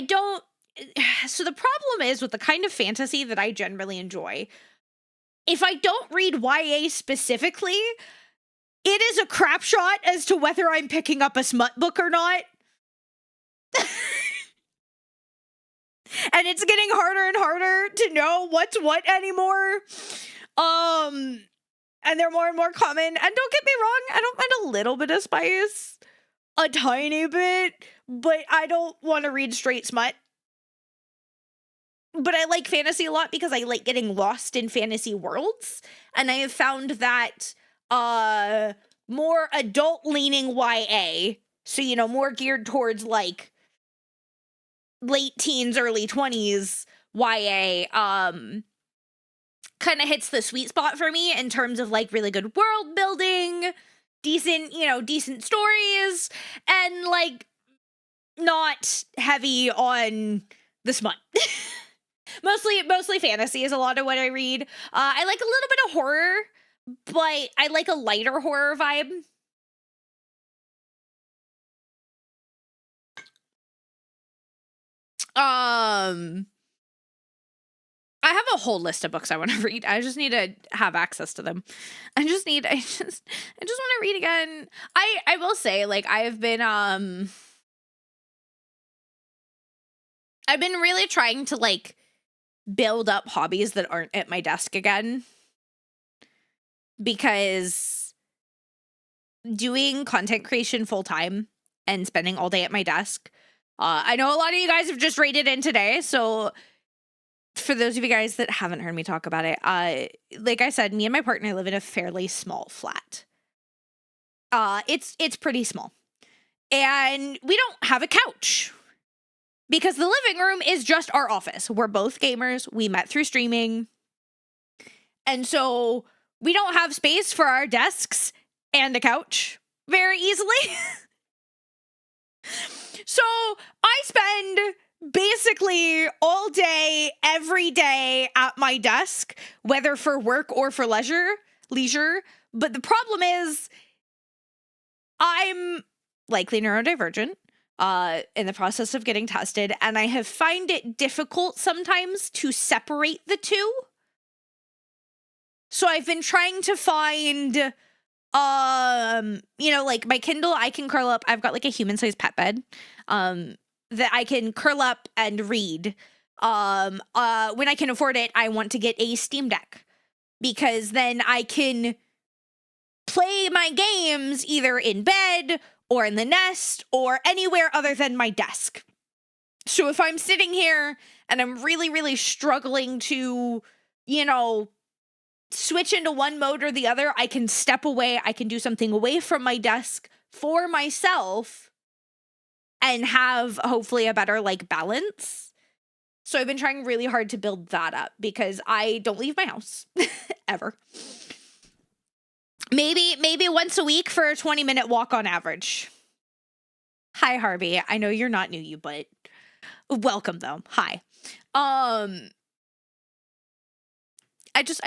don't. So the problem is with the kind of fantasy that I generally enjoy, if I don't read YA specifically, it is a crap shot as to whether I'm picking up a smut book or not. And it's getting harder and harder to know what's what anymore. And they're more and more common. And don't get me wrong, I don't mind a little bit of spice. A tiny bit. But I don't want to read straight smut. But I like fantasy a lot because I like getting lost in fantasy worlds. And I have found that more adult-leaning YA, so, you know, more geared towards, like, late teens, early 20s YA, kind of hits the sweet spot for me in terms of, like, really good world building, decent stories, and, like, not heavy on the smut. Mostly fantasy is a lot of what I read. I like a little bit of horror, but I like a lighter horror vibe. I have a whole list of books I want to read. I just need to have access to them. I just want to read again. I will say, like, I've been really trying to, like, build up hobbies that aren't at my desk again, because doing content creation full time and spending all day at my desk, I know a lot of you guys have just raided in today, so for those of you guys that haven't heard me talk about it, like I said, me and my partner live in a fairly small flat. It's pretty small, and we don't have a couch, because the living room is just our office. We're both gamers. We met through streaming. And so we don't have space for our desks and a couch very easily. So I spend basically all day, every day at my desk, whether for work or for leisure. But the problem is I'm likely neurodivergent. In the process of getting tested, and I have found it difficult sometimes to separate the two. So I've been trying to find, like my Kindle, I can curl up. I've got like a human-sized pet bed, that I can curl up and read. When I can afford it, I want to get a Steam Deck, because then I can play my games either in bed or in the Nest, or anywhere other than my desk. So if I'm sitting here and I'm really, really struggling to, switch into one mode or the other, I can step away, I can do something away from my desk for myself, and have hopefully a better, like, balance. So I've been trying really hard to build that up, because I don't leave my house, ever. Maybe once a week for a 20-minute walk on average. Hi, Harvey. I know you're not new, but welcome, though. Hi. I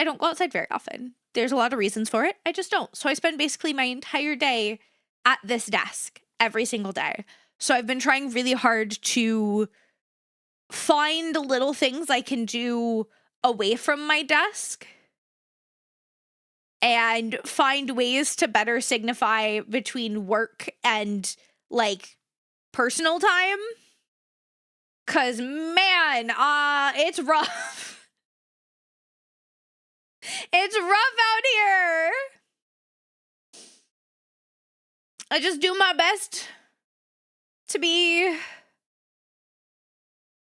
don't go outside very often. There's a lot of reasons for it. I just don't. So I spend basically my entire day at this desk every single day. So I've been trying really hard to find little things I can do away from my desk, and find ways to better signify between work and, like, personal time. 'Cause man, it's rough. It's rough out here. I just do my best to be,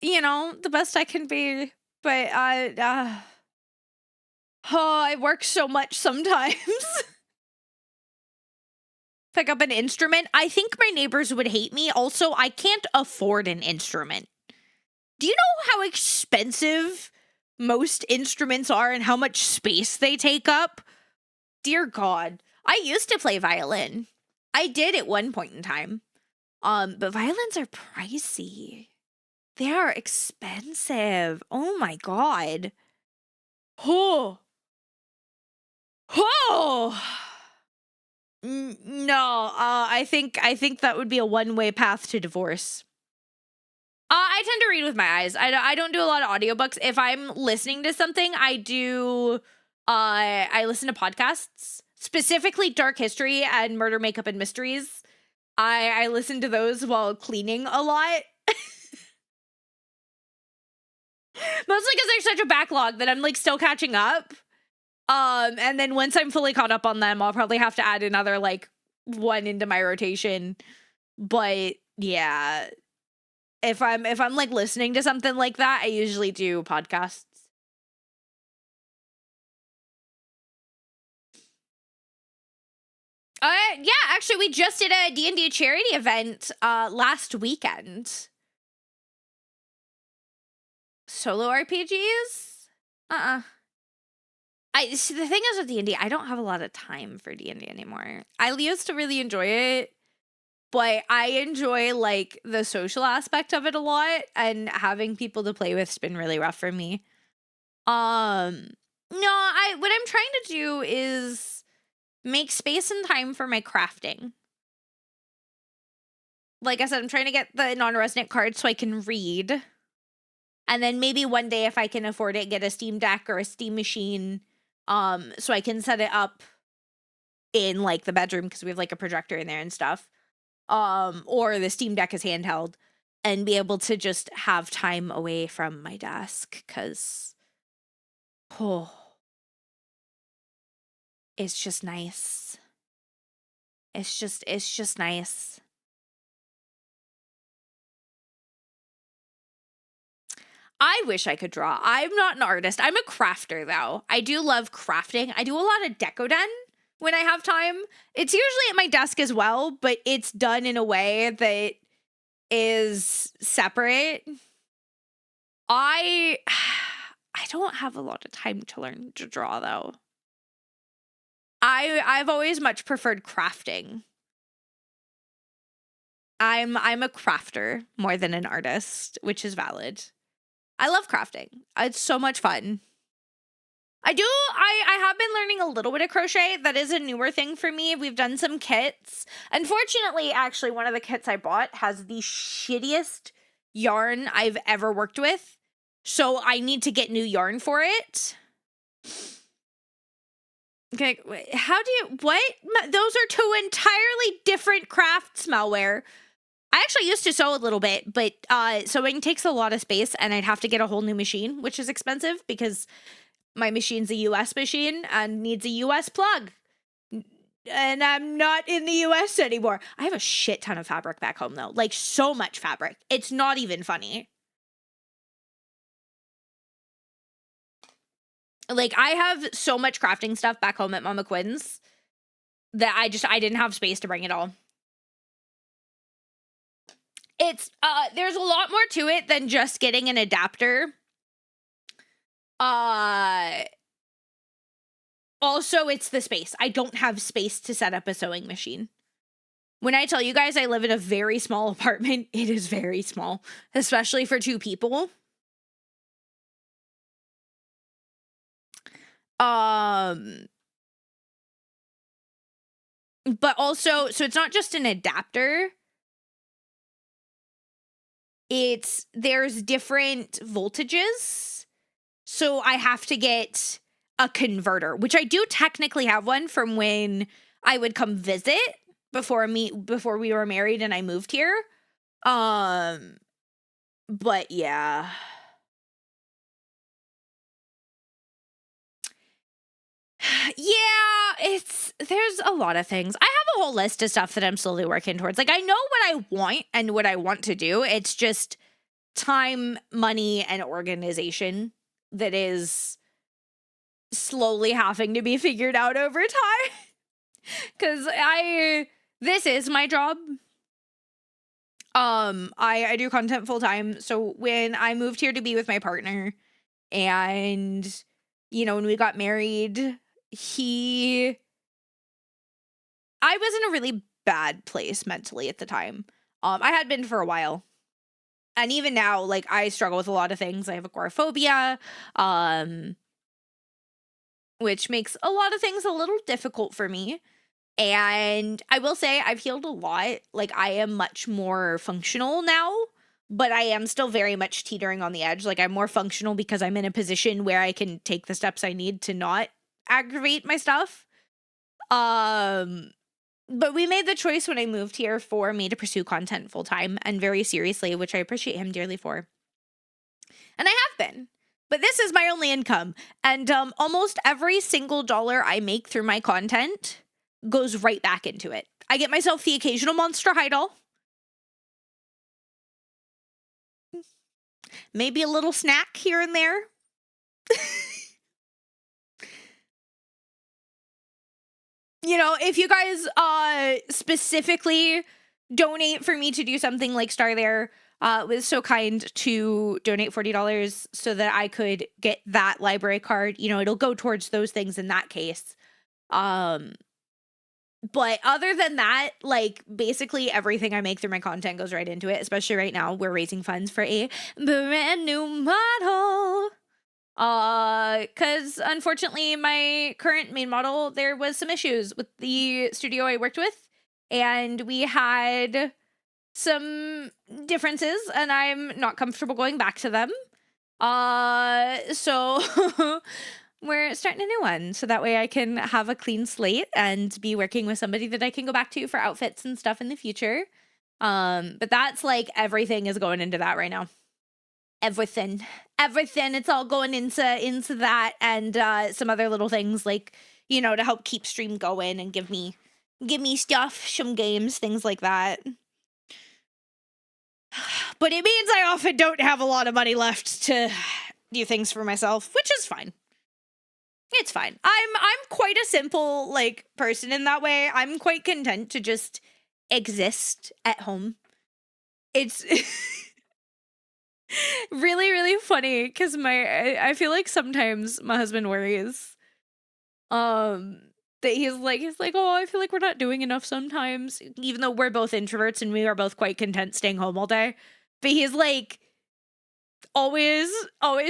you know, the best I can be. But I work so much sometimes. Pick up an instrument. I think my neighbors would hate me. Also, I can't afford an instrument. Do you know how expensive most instruments are and how much space they take up? Dear God. I used to play violin. I did at one point in time. But violins are pricey. They are expensive. Oh my God. Oh. Oh. No, I think that would be a one-way path to divorce. I tend to read with my eyes. I don't do a lot of audiobooks. If I'm listening to something, I do, I listen to podcasts, specifically Dark History and Murder, Makeup, and Mysteries. I listen to those while cleaning a lot. Mostly because there's such a backlog that I'm like still catching up. And then once I'm fully caught up on them, I'll probably have to add another like one into my rotation. But yeah. If I'm like listening to something like that, I usually do podcasts. Yeah, actually we just did a D&D charity event last weekend. Solo RPGs? See, the thing is with D&D, I don't have a lot of time for D&D anymore. I used to really enjoy it. But I enjoy, like, the social aspect of it a lot, and having people to play with's been really rough for me. No, what I'm trying to do is make space and time for my crafting. Like I said, I'm trying to get the non-resident card so I can read. And then maybe one day, if I can afford it, get a Steam Deck or a Steam machine, so I can set it up in, like, the bedroom, because we have, like, a projector in there and stuff. Or the Steam Deck is handheld, and be able to just have time away from my desk, because it's just nice. It's just nice. I wish I could draw. I'm not an artist. I'm a crafter, though. I do love crafting. I do a lot of decoden when I have time. It's usually at my desk as well, but it's done in a way that is separate. I don't have a lot of time to learn to draw, though. I've always much preferred crafting. I'm a crafter more than an artist, which is valid. I love crafting. It's so much fun. I have been learning a little bit of crochet. That is a newer thing for me. We've done some kits. Unfortunately, actually, one of the kits I bought has the shittiest yarn I've ever worked with. So I need to get new yarn for it. Okay, how do you, what? Those are two entirely different crafts, malware. I actually used to sew a little bit, but sewing takes a lot of space, and I'd have to get a whole new machine, which is expensive because my machine's a US machine and needs a US plug. And I'm not in the US anymore. I have a shit ton of fabric back home, though. Like, so much fabric. It's not even funny. Like, I have so much crafting stuff back home at Mama Quinn's that I didn't have space to bring it all. It's, there's a lot more to it than just getting an adapter. Also, it's the space. I don't have space to set up a sewing machine. When I tell you guys I live in a very small apartment, it is very small, especially for two people. But also, so it's not just an adapter. There's different voltages. So I have to get a converter, which I do technically have one from when I would come visit before we were married and I moved here. But yeah. Yeah, there's a lot of things. I have a whole list of stuff that I'm slowly working towards. Like, I know what I want and what I want to do. It's just time, money, and organization that is slowly having to be figured out over time. Because this is my job. I do content full time. So when I moved here to be with my partner, and when we got married, I was in a really bad place mentally at the time. I had been for a while. And even now, like, I struggle with a lot of things. I have agoraphobia, which makes a lot of things a little difficult for me. And I will say I've healed a lot. Like, I am much more functional now, but I am still very much teetering on the edge. Like, I'm more functional because I'm in a position where I can take the steps I need to not aggravate my stuff. But we made the choice when I moved here for me to pursue content full time and very seriously, which I appreciate him dearly for. And I have been. But this is my only income. And almost every single dollar I make through my content goes right back into it. I get myself the occasional Monster High doll. Maybe a little snack here and there. If you guys specifically donate for me to do something, like Star there was so kind to donate $40 so that I could get that library card. It'll go towards those things in that case. But other than that, like, basically everything I make through my content goes right into it, especially right now. We're raising funds for a brand new model. Because unfortunately, my current main model, there was some issues with the studio I worked with, and we had some differences, and I'm not comfortable going back to them. So we're starting a new one, so that way I can have a clean slate and be working with somebody that I can go back to for outfits and stuff in the future. But that's like everything is going into that right now. Everything, it's all going into that, and some other little things, like, to help keep stream going and give me stuff, some games, things like that. But it means I often don't have a lot of money left to do things for myself, which is fine. It's fine. I'm quite a simple, like, person in that way. I'm quite content to just exist at home. It's really, really funny because I feel like sometimes my husband worries that he's like, oh, I feel like we're not doing enough sometimes, even though we're both introverts and we are both quite content staying home all day. But he's like always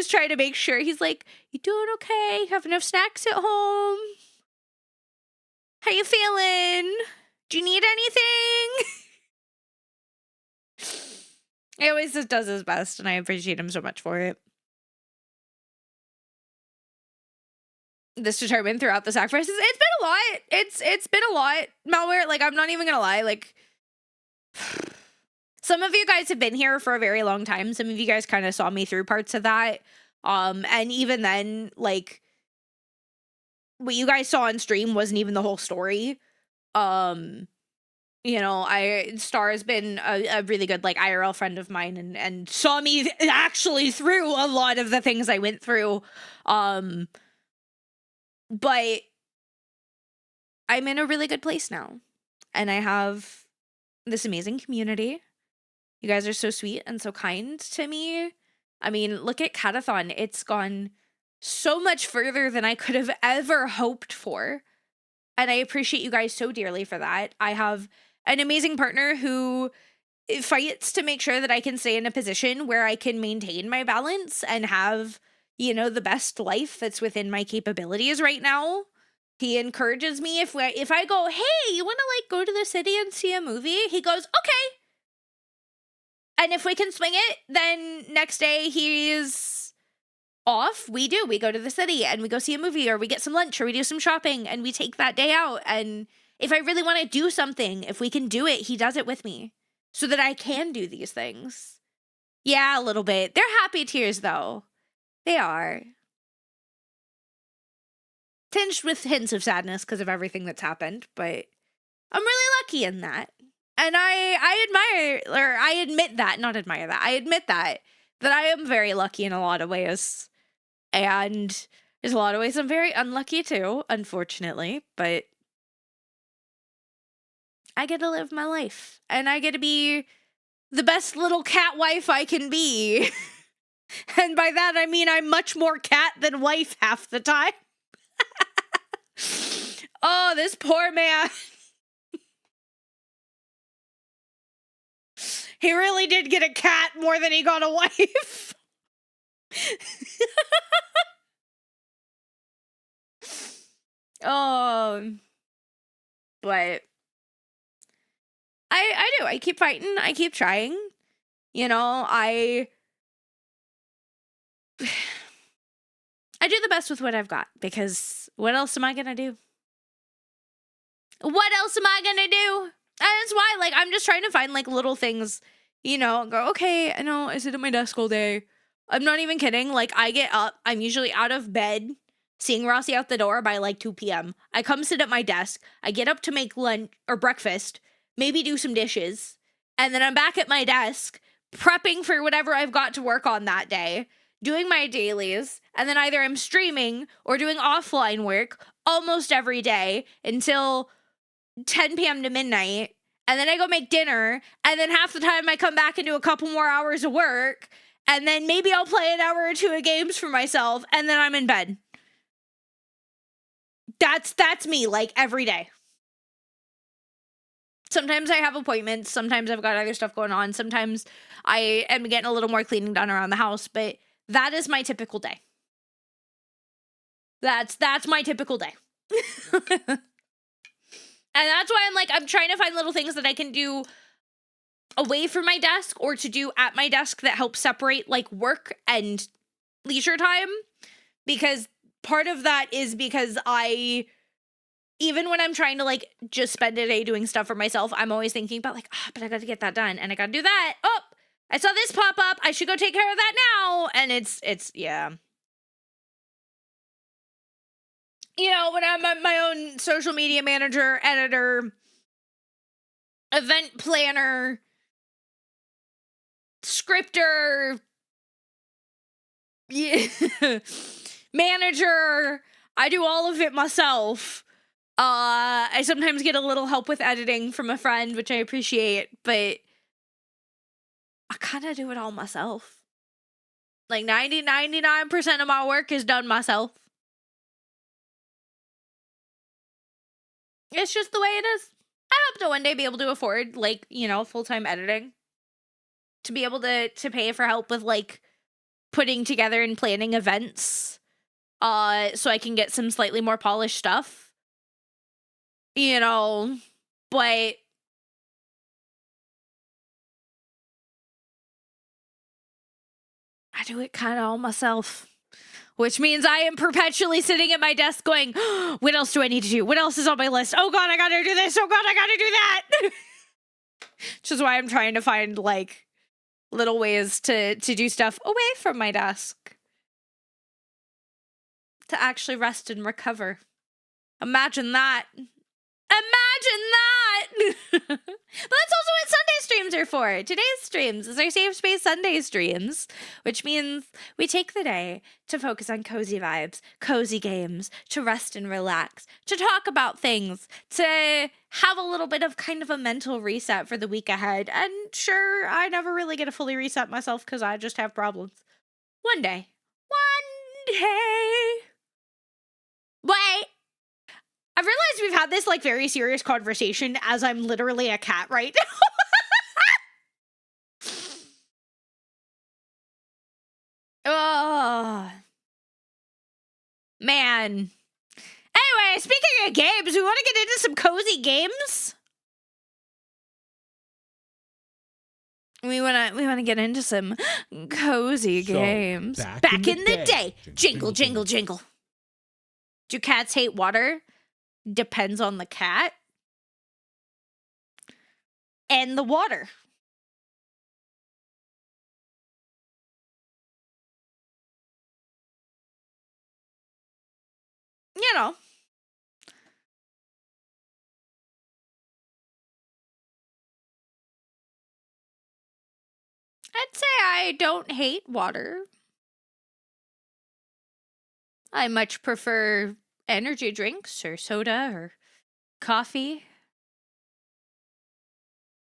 trying to make sure, he's like, you doing okay? You have enough snacks at home? How you feeling? Do you need anything? He always just does his best, and I appreciate him so much for it. This determined throughout the sacrifices. It's been a lot. It's been a lot. Malware, like, I'm not even gonna lie, like, some of you guys have been here for a very long time. Some of you guys kind of saw me through parts of that. And even then, like, what you guys saw on stream wasn't even the whole story. Star has been a really good, like, IRL friend of mine, and saw me actually through a lot of the things I went through. But I'm in a really good place now, and I have this amazing community. You guys are so sweet and so kind to me. I mean, look at Cat-A-Thon. It's gone so much further than I could have ever hoped for. And I appreciate you guys so dearly for that. I have an amazing partner who fights to make sure that I can stay in a position where I can maintain my balance and have, the best life that's within my capabilities right now. He encourages me if I go, hey, you want to, like, go to the city and see a movie? He goes, okay. And if we can swing it, then next day he's off. We go to the city and we go see a movie, or we get some lunch, or we do some shopping, and we take that day out. And if I really want to do something, if we can do it, he does it with me. so that I can do these things. Yeah, a little bit. They're happy tears, though. They are. Tinged with hints of sadness because of everything that's happened, but I'm really lucky in that. And I admit that, not admire that. I admit that I am very lucky in a lot of ways. And there's a lot of ways I'm very unlucky too, unfortunately, but I get to live my life. And I get to be the best little cat wife I can be. And by that I mean I'm much more cat than wife half the time. Oh, this poor man. He really did get a cat more than he got a wife. Oh, but I do. I keep fighting. I keep trying. You know, I do the best with what I've got, because what else am I gonna do? What else am I gonna do? And that's why, like, I'm just trying to find, like, little things, you know, go, okay, I know I sit at my desk all day. I'm not even kidding. Like, I get up, I'm usually out of bed, seeing Rossi out the door by, like, 2 p.m. I come sit at my desk. I get up to make lunch or breakfast, maybe do some dishes, and then I'm back at my desk, prepping for whatever I've got to work on that day, doing my dailies, and then either I'm streaming or doing offline work almost every day until 10 p.m. to midnight, and then I go make dinner, and then half the time I come back and do a couple more hours of work, and then maybe I'll play an hour or two of games for myself, and then I'm in bed. That's me, like, every day. Sometimes I have appointments, sometimes I've got other stuff going on, sometimes I am getting a little more cleaning done around the house, but that is my typical day. That's my typical day. And that's why I'm trying to find little things that I can do away from my desk or to do at my desk that help separate, like, work and leisure time. Because part of that is because even when I'm trying to, like, just spend a day doing stuff for myself, I'm always thinking about, like, but I gotta get that done, and I gotta do that. Oh, I saw this pop up. I should go take care of that now. And it's, yeah. You know, when I'm my own social media manager, editor, event planner, scripter, manager, I do all of it myself. I sometimes get a little help with editing from a friend, which I appreciate, but I kind of do it all myself. Like 99% of my work is done myself. It's just the way it is. I hope to one day be able to afford, like, you know, full-time editing. To be able to pay for help with, like, putting together and planning events. So I can get some slightly more polished stuff. You know, but I do it kind of all myself. Which means I am perpetually sitting at my desk going, what else do I need to do? What else is on my list? Oh God, I gotta do this. Oh God, I gotta do that. Which is why I'm trying to find, like, little ways to do stuff away from my desk. To actually rest and recover. Imagine that. Imagine that! But that's also what Sunday streams are for. Today's streams is our Safe Space Sunday streams, which means we take the day to focus on cozy vibes, cozy games, to rest and relax, to talk about things, to have a little bit of kind of a mental reset for the week ahead. And sure, I never really get to fully reset myself because I just have problems. One day. One day. Wait. I've realized we've had this, like, very serious conversation as I'm literally a cat right now. Oh. Man. Anyway, speaking of games, we want to get into some cozy games. We want to get into some cozy games. Back in the day. Jingle, jingle, jingle. Do cats hate water? Depends on the cat and the water. you know. I'd say I don't hate water. I much prefer energy drinks or soda or coffee.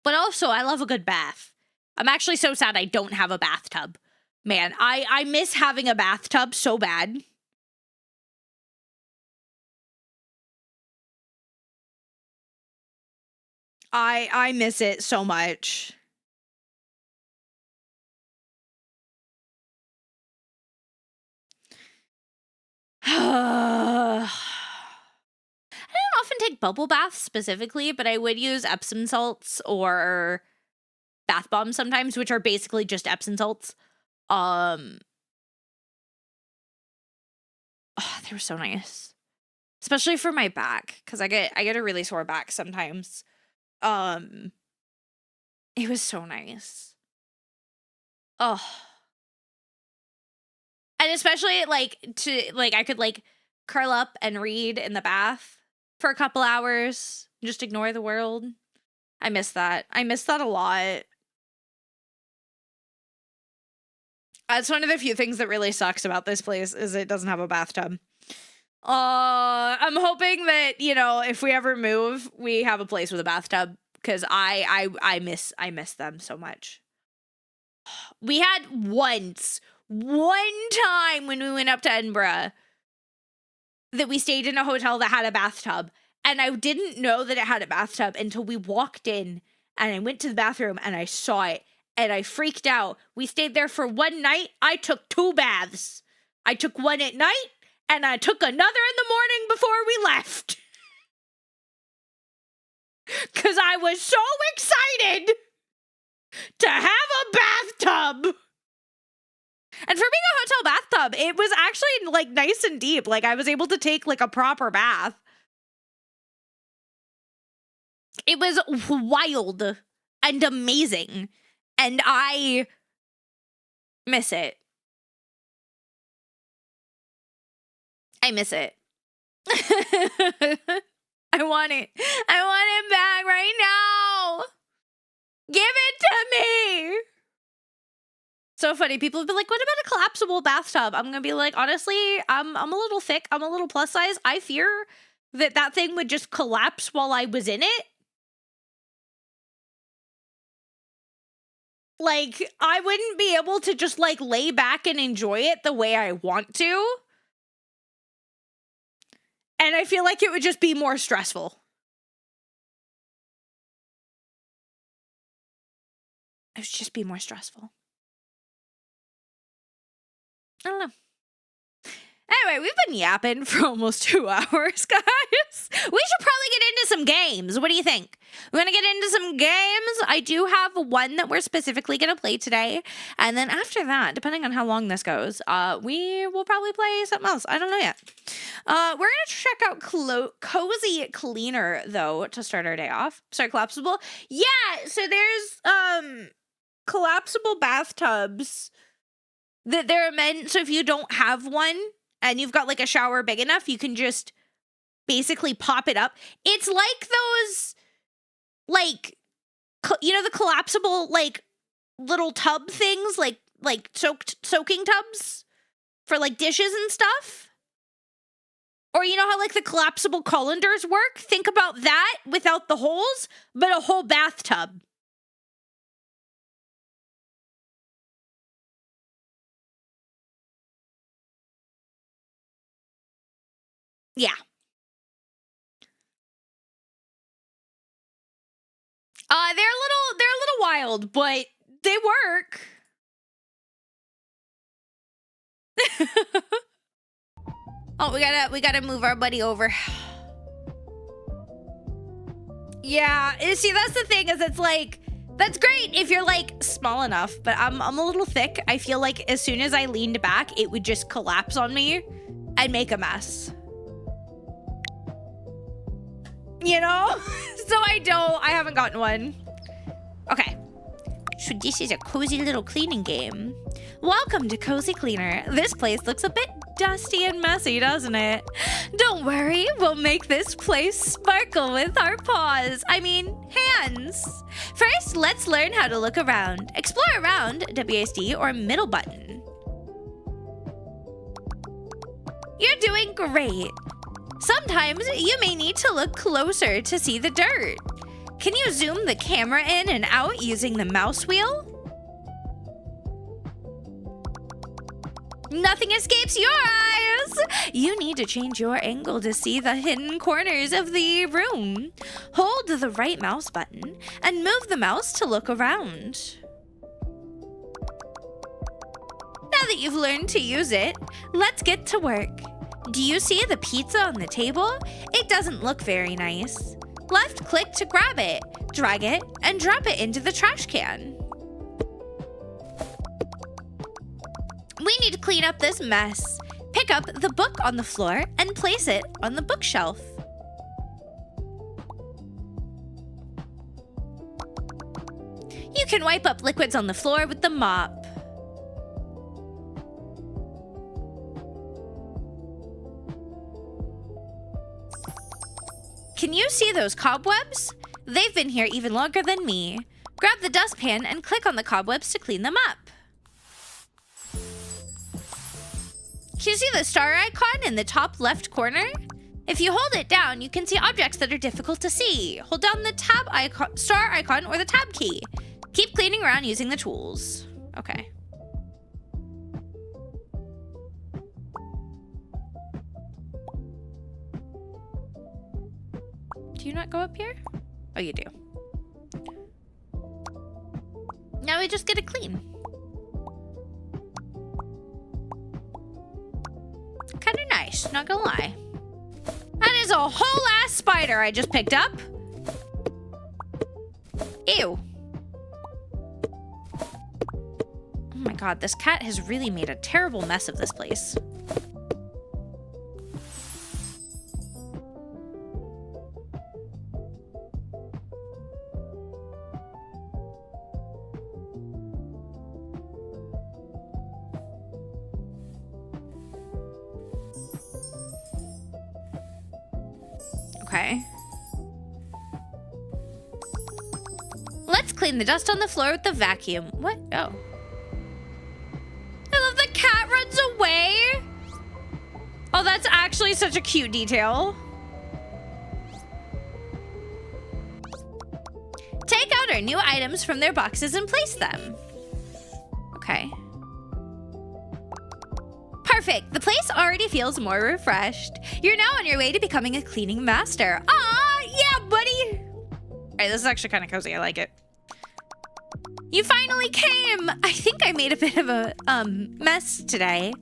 But also, I love a good bath. I'm actually so sad I don't have a bathtub. Man, I miss having a bathtub so bad. I miss it so much. I don't often take bubble baths specifically, but I would use Epsom salts or bath bombs sometimes, which are basically just Epsom salts. Oh, they were so nice. Especially for my back, because I get a really sore back sometimes. It was so nice. Oh. And especially like I could like curl up and read in the bath for a couple hours, just ignore the world. I miss that. I miss that a lot. That's one of the few things that really sucks about this place is it doesn't have a bathtub. I'm hoping that, you know, if we ever move, we have a place with a bathtub because I miss them so much. We had one time when we went up to Edinburgh that we stayed in a hotel that had a bathtub, and I didn't know that it had a bathtub until we walked in and I went to the bathroom and I saw it and I freaked out. We stayed there for one night. I took 2 baths. I took one at night and I took another in the morning before we left. Because I was so excited to have a bathtub. And for being a hotel bathtub, it was actually like nice and deep. Like I was able to take like a proper bath. It was wild and amazing. And I miss it. I miss it. I want it. I want it back right now. Give it to me. So funny. People have been like, what about a collapsible bathtub? I'm going to be like, honestly, I'm a little thick. I'm a little plus size. I fear that thing would just collapse while I was in it. Like, I wouldn't be able to just like lay back and enjoy it the way I want to. And I feel like it would just be more stressful. It would just be more stressful. I don't know. Anyway, we've been yapping for almost 2 hours, guys. We should probably get into some games. What do you think? We're going to get into some games. I do have one that we're specifically going to play today. And then after that, depending on how long this goes, we will probably play something else. I don't know yet. We're going to check out Cozy Cleaner, though, to start our day off. Sorry, collapsible. Yeah, so there's collapsible bathtubs that they're meant, so if you don't have one, and you've got like a shower big enough, you can just basically pop it up. It's like those, like, you know, the collapsible, like, little tub things, like soaking tubs for like dishes and stuff. Or you know how like the collapsible colanders work? Think about that without the holes, but a whole bathtub. Yeah. They're a little wild, but they work. Oh, we gotta move our buddy over. Yeah, see, that's the thing, is it's like, that's great if you're like small enough, but I'm a little thick. I feel like as soon as I leaned back, it would just collapse on me and make a mess. You know? So I haven't gotten one. Okay. So this is a cozy little cleaning game. Welcome to Cozy Cleaner. This place looks a bit dusty and messy, doesn't it? Don't worry, we'll make this place sparkle with our paws. I mean, hands. First, let's learn how to look around. Explore around, WASD or middle button. You're doing great. Sometimes you may need to look closer to see the dirt. Can you zoom the camera in and out using the mouse wheel? Nothing escapes your eyes! You need to change your angle to see the hidden corners of the room. Hold the right mouse button and move the mouse to look around. Now that you've learned to use it, let's get to work. Do you see the pizza on the table? It doesn't look very nice. Left click to grab it, drag it, and drop it into the trash can. We need to clean up this mess. Pick up the book on the floor and place it on the bookshelf. You can wipe up liquids on the floor with the mop. Can you see those cobwebs? They've been here even longer than me. Grab the dustpan and click on the cobwebs to clean them up. Can you see the star icon in the top left corner? If you hold it down, you can see objects that are difficult to see. Hold down the tab icon, star icon or the tab key. Keep cleaning around using the tools. Okay. Do you not go up here? Oh, you do. Now we just get it clean. Kind of nice, not gonna lie. That is a whole ass spider I just picked up. Ew. Oh my god, this cat has really made a terrible mess of this place. Okay. Let's clean the dust on the floor with the vacuum. What? Oh. I love the cat runs away. Oh, that's actually such a cute detail. Take out our new items from their boxes and place them. Okay. Perfect. The place already feels more refreshed. You're now on your way to becoming a cleaning master. Aw, yeah, buddy. All right, this is actually kind of cozy. I like it. You finally came. I think I made a bit of a mess today.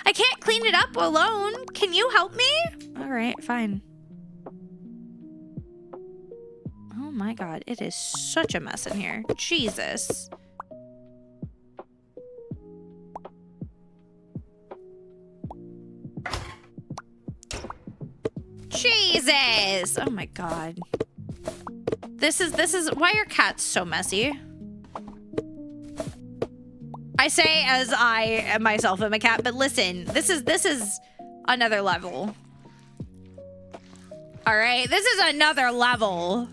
I can't clean it up alone. Can you help me? All right, fine. Oh my god, it is such a mess in here. Jesus. Jesus! Oh my god. This is why are cats so messy? I say as I myself am a cat, but listen, this is another level. All right, this is another level.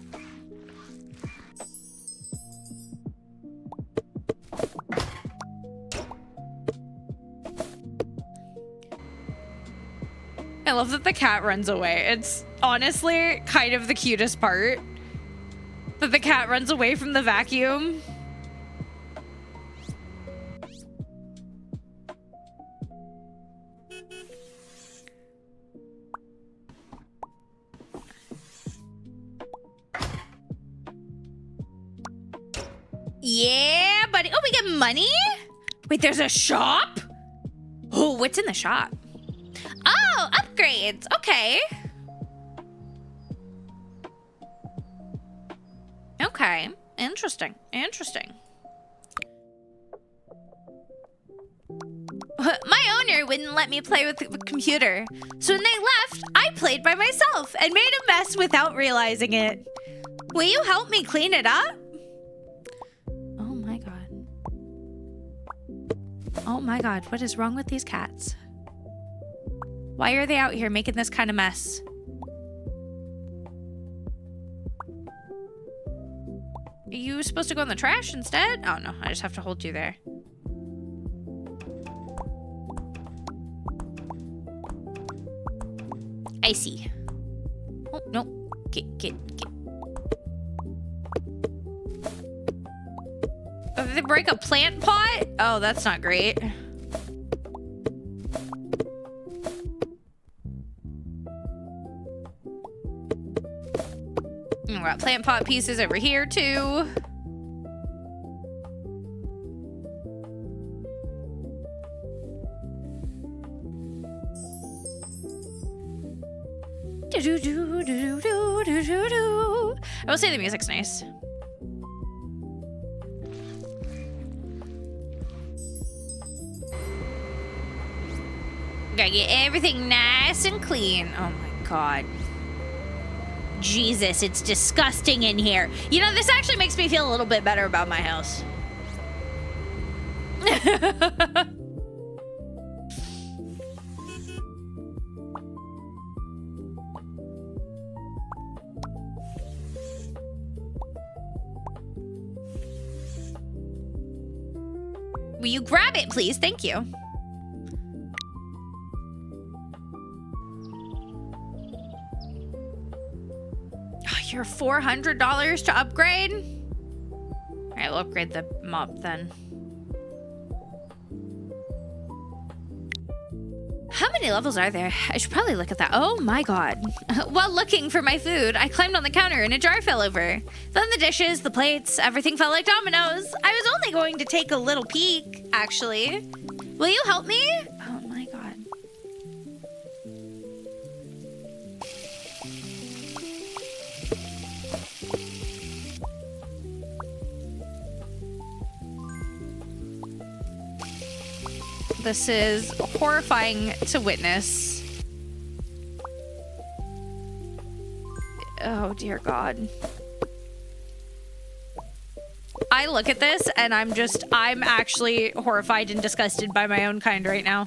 I love that the cat runs away. It's honestly kind of the cutest part. That the cat runs away from the vacuum. Yeah, buddy. Oh, we get money? Wait, there's a shop? Oh, what's in the shop? Oh, upgrades. Okay. Okay. Interesting. Interesting. My owner wouldn't let me play with the computer. So when they left, I played by myself and made a mess without realizing it. Will you help me clean it up? Oh my god. Oh my god, what is wrong with these cats? Why are they out here making this kind of mess? Are you supposed to go in the trash instead? Oh no, I just have to hold you there. I see. Oh, no. Get. Oh, did they break a plant pot? Oh, that's not great. We got plant pot pieces over here too. I will say the music's nice. Gotta get everything nice and clean. Oh my god. Jesus, it's disgusting in here. You know, this actually makes me feel a little bit better about my house. Will you grab it, please? Thank you. Oh, you're $400 to upgrade? All right, we'll upgrade the mop then. How many levels are there? I should probably look at that. Oh my god. While looking for my food, I climbed on the counter and a jar fell over. Then the dishes, the plates, everything fell like dominoes. I was only going to take a little peek, actually. Will you help me? Oh my god. This is horrifying to witness. Oh dear God. I look at this and I'm actually horrified and disgusted by my own kind right now.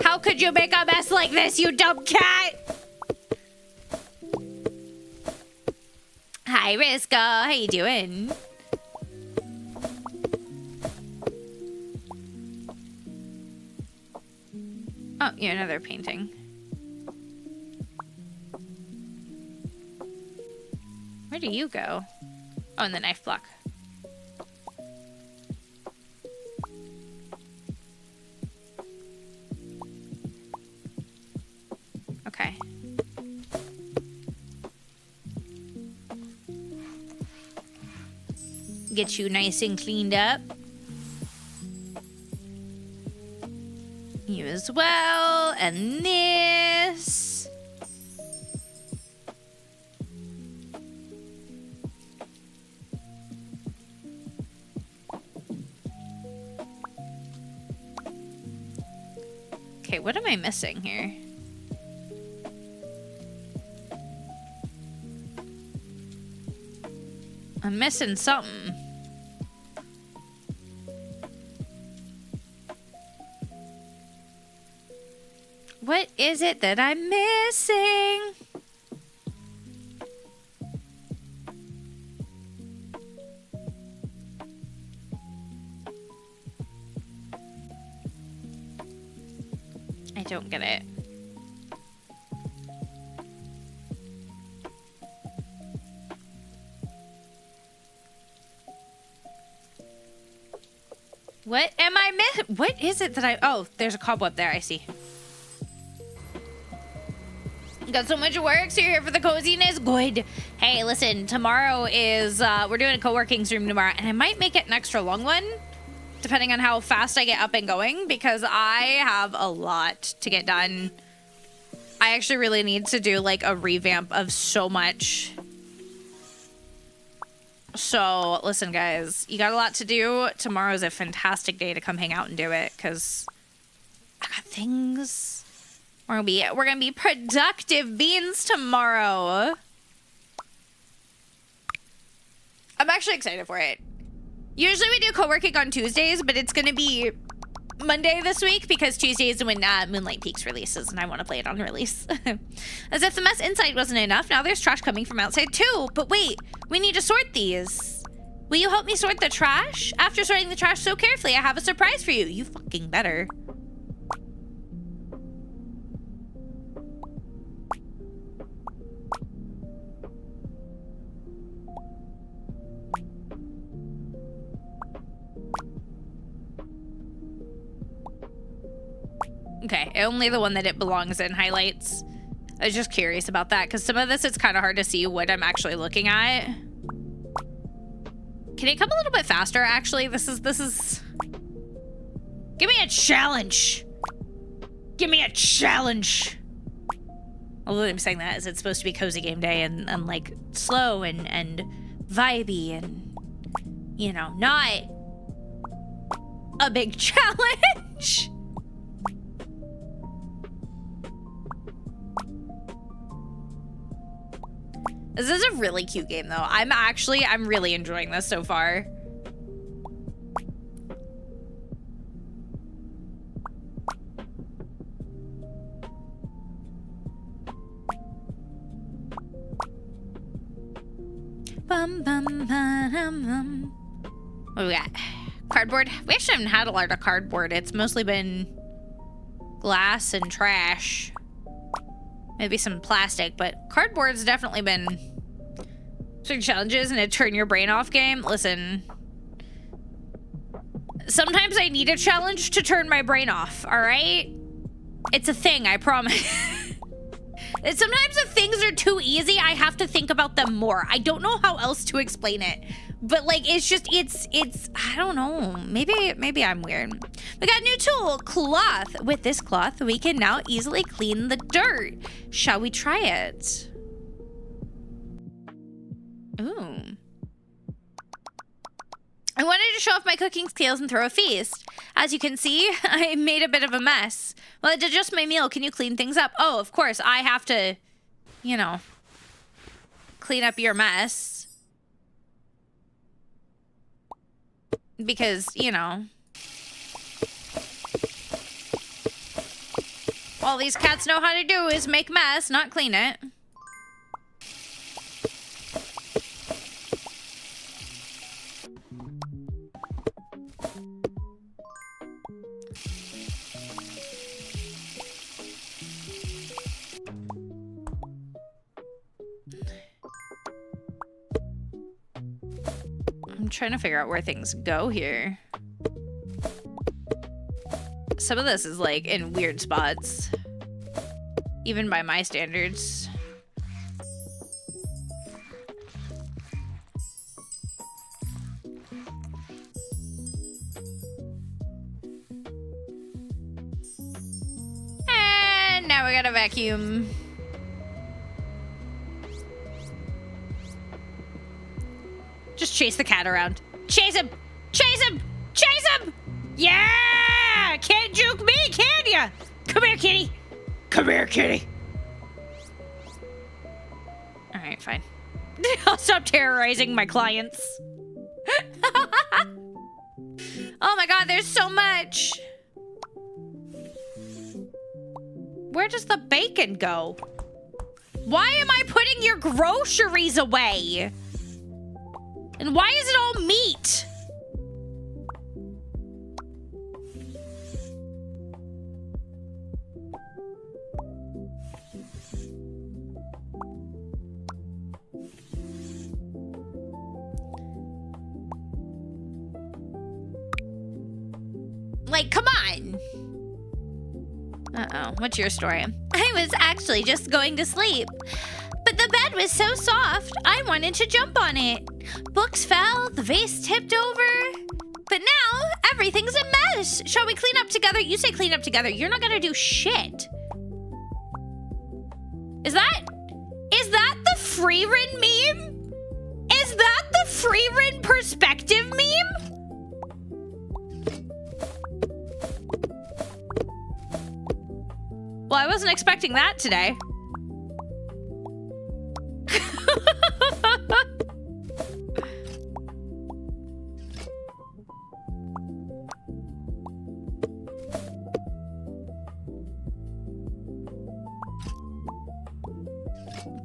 How could you make a mess like this, you dumb cat? Hi, Risco. How you doing? Oh, yeah, another painting. Where do you go? Oh, in the knife block. Okay. Get you nice and cleaned up. You as well, and this. Okay, what am I missing here? I'm missing something. What is it that I'm missing? I don't get it. What am I missing? What is it that oh, there's a cobweb there, I see. Got so much work, so you're here for the coziness? Good. Hey, listen, tomorrow is, we're doing a co-working stream tomorrow, and I might make it an extra long one, depending on how fast I get up and going, because I have a lot to get done. I actually really need to do, like, a revamp of so much. So, listen, guys, you got a lot to do. Tomorrow's a fantastic day to come hang out and do it, because I got things... We're gonna be productive beans tomorrow. I'm actually excited for it. Usually we do co-working on Tuesdays, but it's gonna be Monday this week because Tuesday is when Moonlight Peaks releases and I want to play it on release. As if the mess inside wasn't enough, now there's trash coming from outside too. But wait, we need to sort these. Will you help me sort the trash? After sorting the trash so carefully, I have a surprise for you. You fucking better. Okay, only the one that it belongs in highlights. I was just curious about that because some of this, it's kind of hard to see what I'm actually looking at. Can it come a little bit faster, actually? This is... Give me a challenge! Give me a challenge! Although I'm saying that is it's supposed to be cozy game day and like slow and vibey and, you know, not a big challenge. This is a really cute game, though. I'm really enjoying this so far. Bum, bum, ba-dum, what do we got? Cardboard? We actually haven't had a lot of cardboard. It's mostly been glass and trash. Maybe some plastic, but cardboard's definitely been some challenges in a turn your brain off game. Listen, sometimes I need a challenge to turn my brain off, all right? It's a thing, I promise. Sometimes if things are too easy, I have to think about them more. I don't know how else to explain it. But like, it's I don't know. Maybe I'm weird. We got a new tool, cloth. With this cloth, we can now easily clean the dirt. Shall we try it? Ooh. I wanted to show off my cooking skills and throw a feast. As you can see, I made a bit of a mess. Well, I did just my meal. Can you clean things up? Oh, of course. I have to, you know, clean up your mess. Because, you know, all these cats know how to do is make mess, not clean it. I'm trying to figure out where things go here. Some of this is like in weird spots, even by my standards. And now we gotta vacuum. Just chase the cat around. Chase him! Chase him! Chase him! Yeah! Can't juke me, can ya? Come here, kitty. Come here, kitty. All right, fine. I'll stop terrorizing my clients. Oh my god, there's so much. Where does the bacon go? Why am I putting your groceries away? And why is it all meat? Like, come on. Uh-oh, what's your story? I was actually just going to sleep. But the bed was so soft, I wanted to jump on it. Books fell, the vase tipped over. But now, everything's a mess. Shall we clean up together? You say clean up together. You're not gonna do shit. Is that the FreeRen meme? Is that the FreeRen perspective meme? Well, I wasn't expecting that today.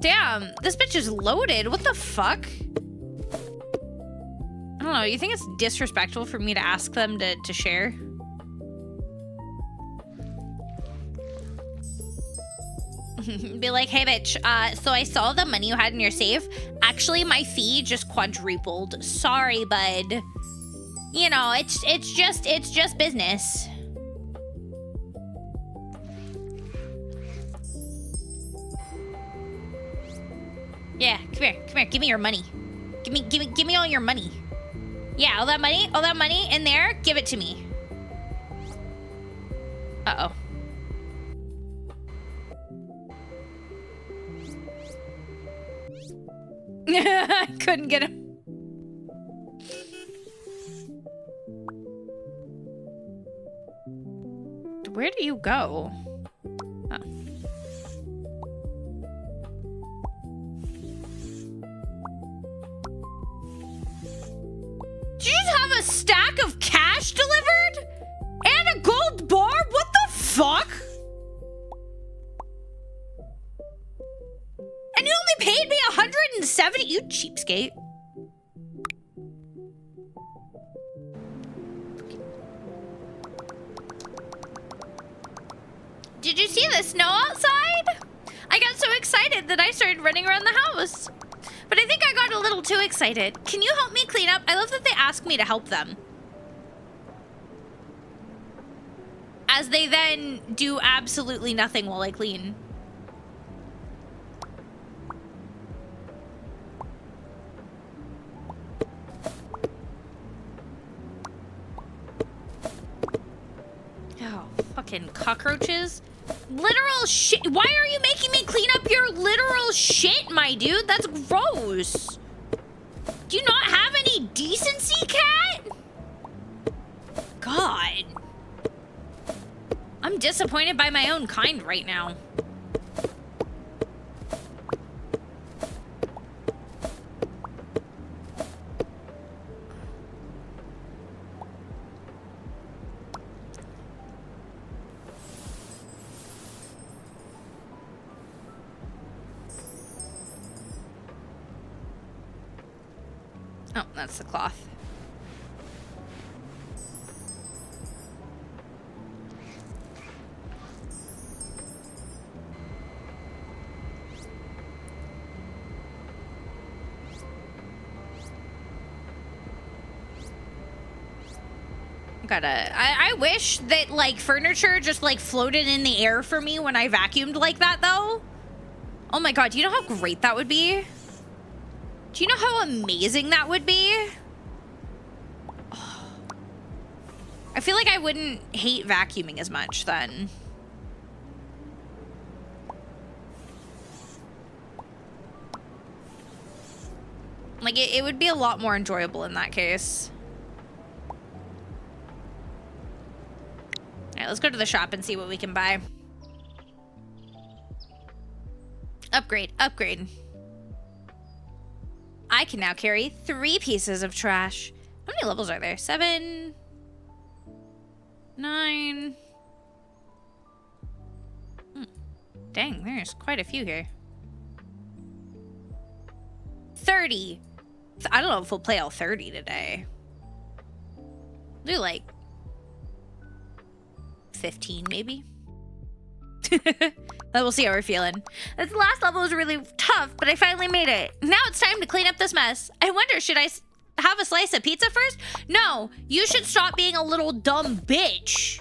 Damn, this bitch is loaded. What the fuck? I don't know. You think it's disrespectful for me to ask them to share? Be like, hey bitch, so I saw the money you had in your safe. Actually, my fee just quadrupled. Sorry, bud. You know, it's just business. Yeah, come here, give me your money. Give me all your money. Yeah, all that money in there, give it to me. Uh-oh. I couldn't get him. Where do you go? Oh. Did you just have a stack of cash delivered? And a gold bar? What the fuck? And you only paid me 170? You cheapskate. Did you see the snow outside? I got so excited that I started running around the house. But I think I got a little too excited. Can you help me clean up? I love that they ask me to help them. As they then do absolutely nothing while I clean. Oh, fucking cockroaches. Literal shit. Why are you making me clean up your literal shit, my dude? That's gross. Do you not have any decency, cat? God. I'm disappointed by my own kind right now. Oh, that's the cloth. I wish that, like, furniture just, like, floated in the air for me when I vacuumed like that, though. Oh my god, do you know how great that would be? Do you know how amazing that would be? Oh. I feel like I wouldn't hate vacuuming as much then. Like, it would be a lot more enjoyable in that case. All right, let's go to the shop and see what we can buy. Upgrade, upgrade. I can now carry 3 pieces of trash. How many levels are there? 7, 9. Dang, there's quite a few here. 30. I don't know if we'll play all 30 today. Do like 15 maybe. But we'll see how we're feeling. This last level was really tough, but I finally made it. Now it's time to clean up this mess. I wonder, should I have a slice of pizza first? No, you should stop being a little dumb bitch.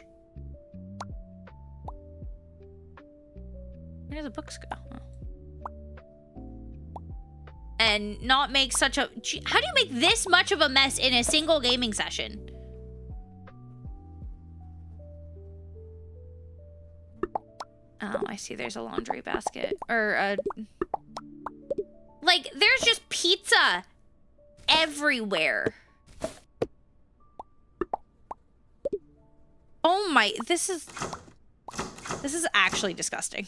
Where do the books go? And not make such a... How do you make this much of a mess in a single gaming session? Oh, I see there's a laundry basket. Or a... Like, there's just pizza everywhere. Oh my... This is actually disgusting.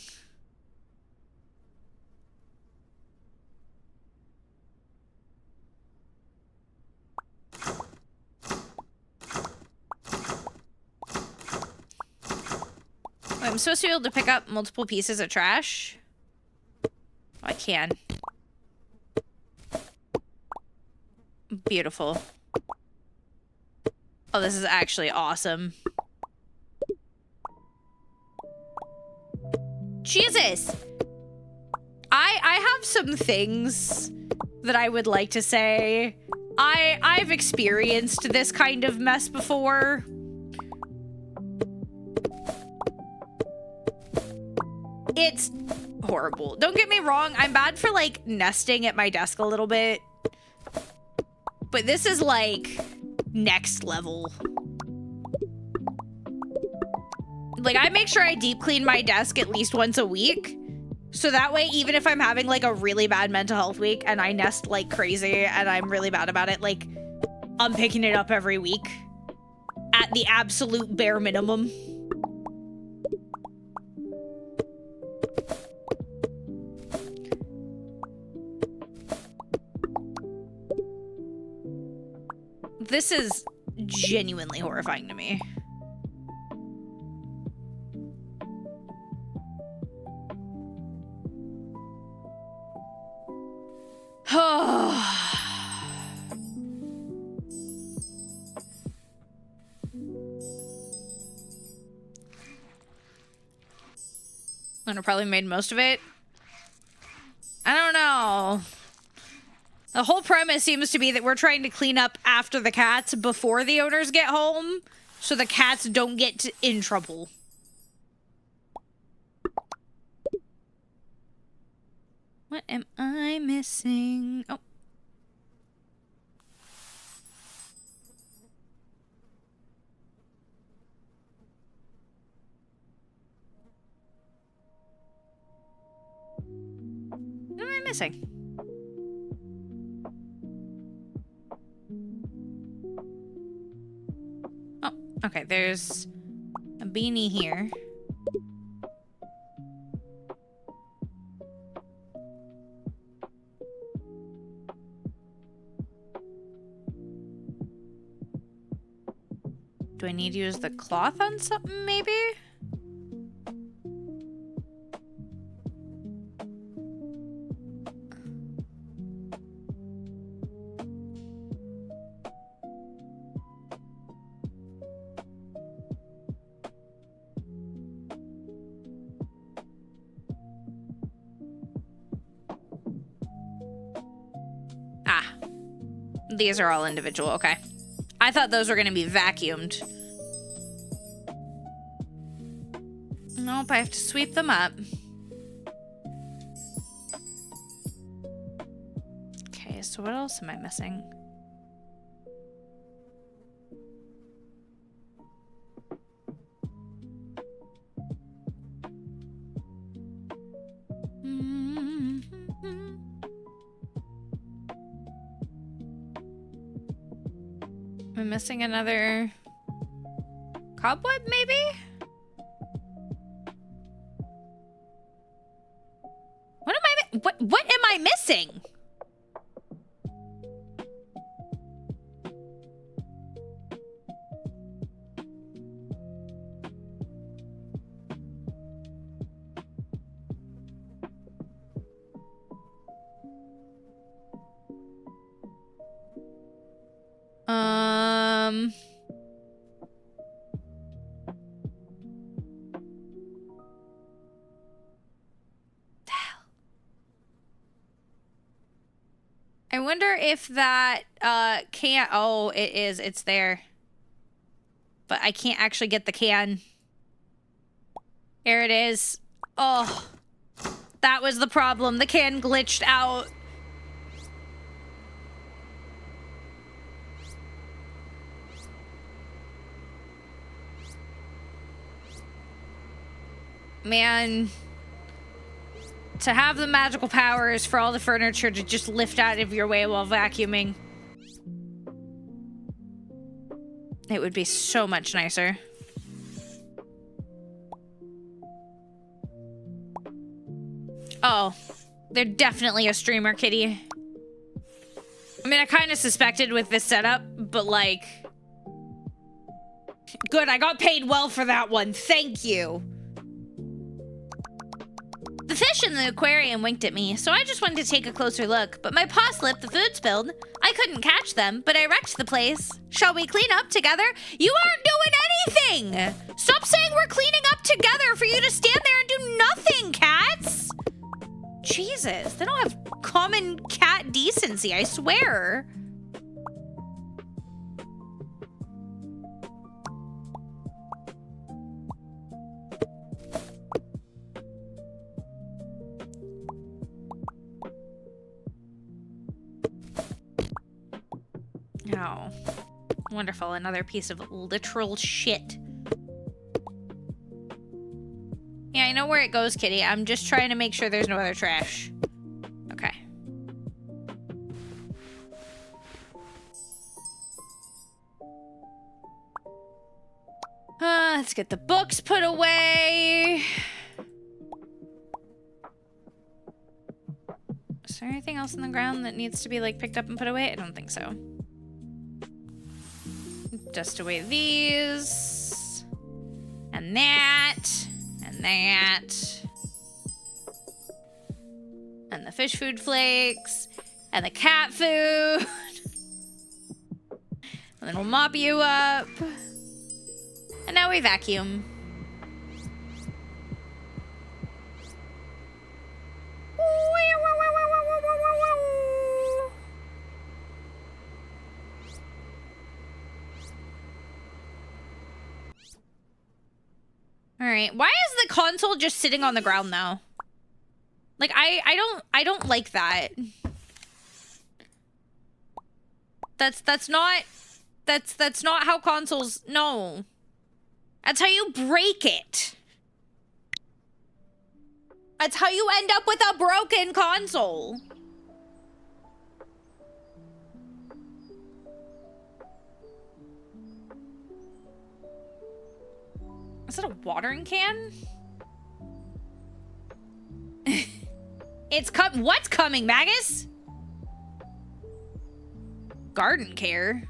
I'm supposed to be able to pick up multiple pieces of trash. I can. Beautiful. Oh, this is actually awesome. Jesus! I have some things that I would like to say. I've experienced this kind of mess before. It's horrible. Don't get me wrong, I'm bad for like nesting at my desk a little bit. But this is like next level. Like, I make sure I deep clean my desk at least once a week. So that way, even if I'm having like a really bad mental health week and I nest like crazy and I'm really bad about it, like I'm picking it up every week at the absolute bare minimum. This is genuinely horrifying to me. And I probably made most of it. I don't know. The whole premise seems to be that we're trying to clean up after the cats before the owners get home, so the cats don't get in trouble. What am I missing? Oh. What am I missing? Oh, okay, there's a beanie here. Do I need to use the cloth on something, maybe? Ah. These are all individual, okay. I thought those were gonna be vacuumed. Nope, I have to sweep them up. Okay, so what else am I missing? Am I missing another cobweb, maybe? What am I missing? I wonder if that can. Oh, it is. It's there. But I can't actually get the can. Here it is. Oh, that was the problem. The can glitched out. Man. To have the magical powers for all the furniture to just lift out of your way while vacuuming. It would be so much nicer. Oh, they're definitely a streamer kitty. I mean, I kind of suspected with this setup, but like... Good, I got paid well for that one. Thank you. The The fish in the aquarium winked at me, so I just wanted to take a closer look, but my paw slipped, the food spilled. I couldn't catch them, but I wrecked the place. Shall we clean up together? You aren't doing anything! Stop saying we're cleaning up together for you to stand there and do nothing, cats! Jesus, they don't have common cat decency, I swear. Oh, wonderful. Another piece of literal shit. Yeah, I know where it goes, kitty. I'm just trying to make sure there's no other trash. Okay. Let's get the books put away. Is there anything else on the ground that needs to be, like, picked up and put away? I don't think so. Dust away these. And that. And that. And the fish food flakes. And the cat food. And then we'll mop you up. And now we vacuum. All right. Why is the console just sitting on the ground though? Like I don't like that. That's not how consoles, no. That's how you break it. That's how you end up with a broken console. Is that a watering can? What's coming, Magus? Garden care.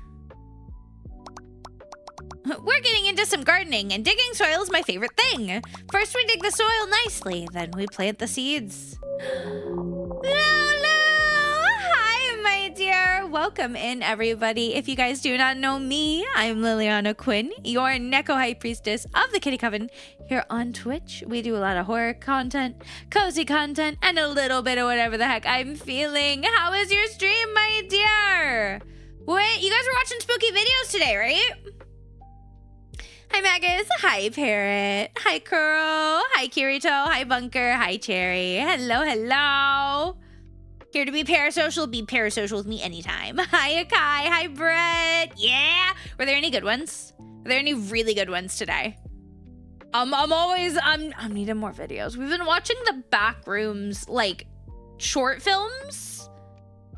We're getting into some gardening, and digging soil is my favorite thing. First we dig the soil nicely, then we plant the seeds. Lulu! Hi, my dear. Welcome in, everybody. If you guys do not know me, I'm Liliana Quinn, your Neko High Priestess of the Kitty Coven. Here on Twitch, we do a lot of horror content, cozy content, and a little bit of whatever the heck I'm feeling. How is your stream, my dear? Wait, you guys were watching spooky videos today, right? Hi, Magus. Hi, Parrot. Hi, Kuro. Hi, Kirito. Hi, Bunker. Hi, Cherry. Hello, hello. Here to be parasocial. Be parasocial with me anytime. Hi, Akai. Hi, Brett. Yeah. Were there any good ones? Were there any really good ones today? I'm needing more videos. We've been watching the back rooms, like, short films.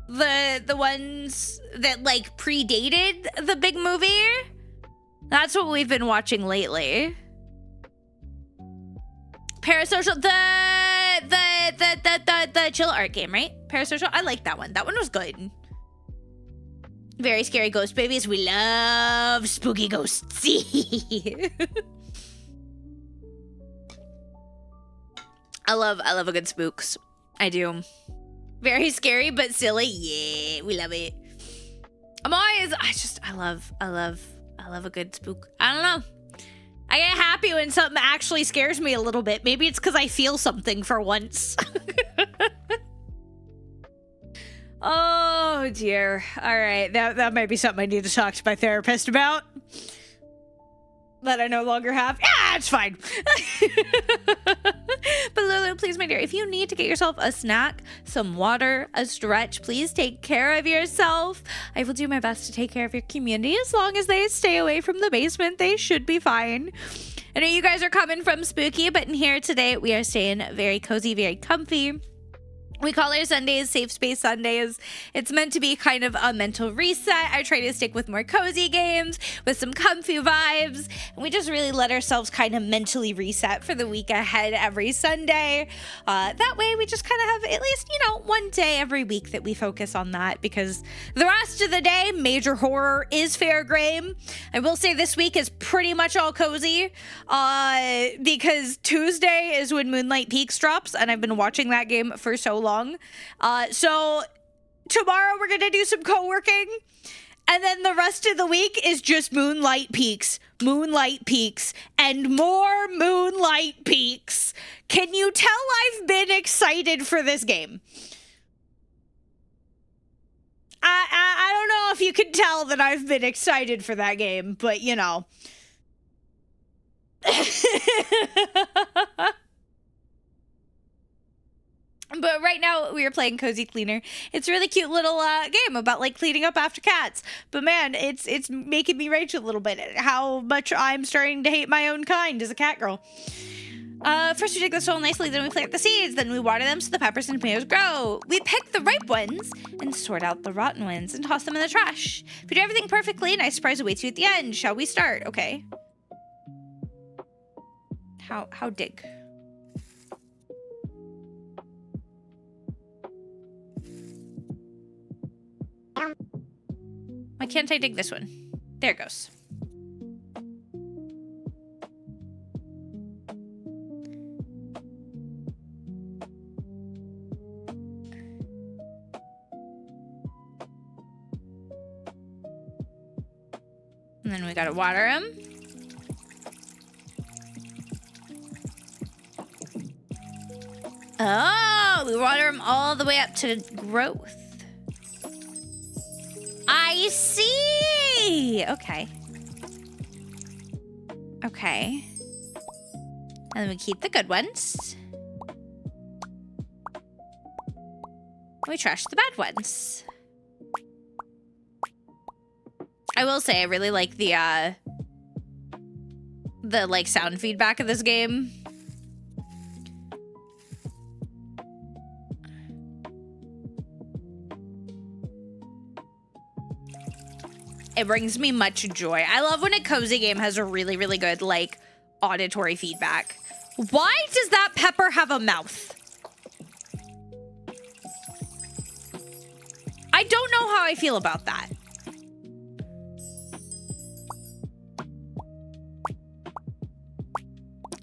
The ones that, like, predated the big movie. That's what we've been watching lately. Parasocial, the chill art game, right? Parasocial, I like that one. That one was good. Very scary ghost babies. We love spooky ghosts. I love a good spooks. I do. Very scary but silly. Yeah, we love it. I love a good spook. I don't know. I get happy when something actually scares me a little bit. Maybe it's because I feel something for once. Oh, dear. All right. That might be something I need to talk to my therapist about. That I no longer have. Yeah, it's fine. But Lulu, please, my dear, if you need to get yourself a snack, some water, a stretch, please take care of yourself. I will do my best to take care of your community. As long as they stay away from the basement, they should be fine. I know you guys are coming from spooky, but in here today, we are staying very cozy, very comfy. We call our Sundays Safe Space Sundays. It's meant to be kind of a mental reset. I try to stick with more cozy games with some comfy vibes. And we just really let ourselves kind of mentally reset for the week ahead every Sunday. That way we just kind of have at least, you know, one day every week that we focus on that, because the rest of the day, major horror is fair game. I will say this week is pretty much all cozy because Tuesday is when Moonlight Peaks drops, and I've been watching that game for so long. So tomorrow we're gonna do some co-working, and then the rest of the week is just Moonlight Peaks, and more Moonlight Peaks. Can you tell I've been excited for this game? I don't know if you can tell that I've been excited for that game, but you know. But right now we are playing Cozy Cleaner. It's a really cute little game about like cleaning up after cats. But man, it's making me rage a little bit at how much I'm starting to hate my own kind as a cat girl. First we dig the soil nicely, then we plant the seeds, then we water them so the peppers and tomatoes grow. We pick the ripe ones and sort out the rotten ones and toss them in the trash. If we do everything perfectly, a nice surprise awaits you at the end. Shall we start? Okay. How dig? Why can't I dig this one? There it goes. And then we gotta water them. Oh, we water them all the way up to growth. I see. Okay. Okay. And then we keep the good ones. We trash the bad ones. I will say I really like the like sound feedback of this game. It brings me much joy. I love when a cozy game has a really, really good, like, auditory feedback. Why does that pepper have a mouth? I don't know how I feel about that.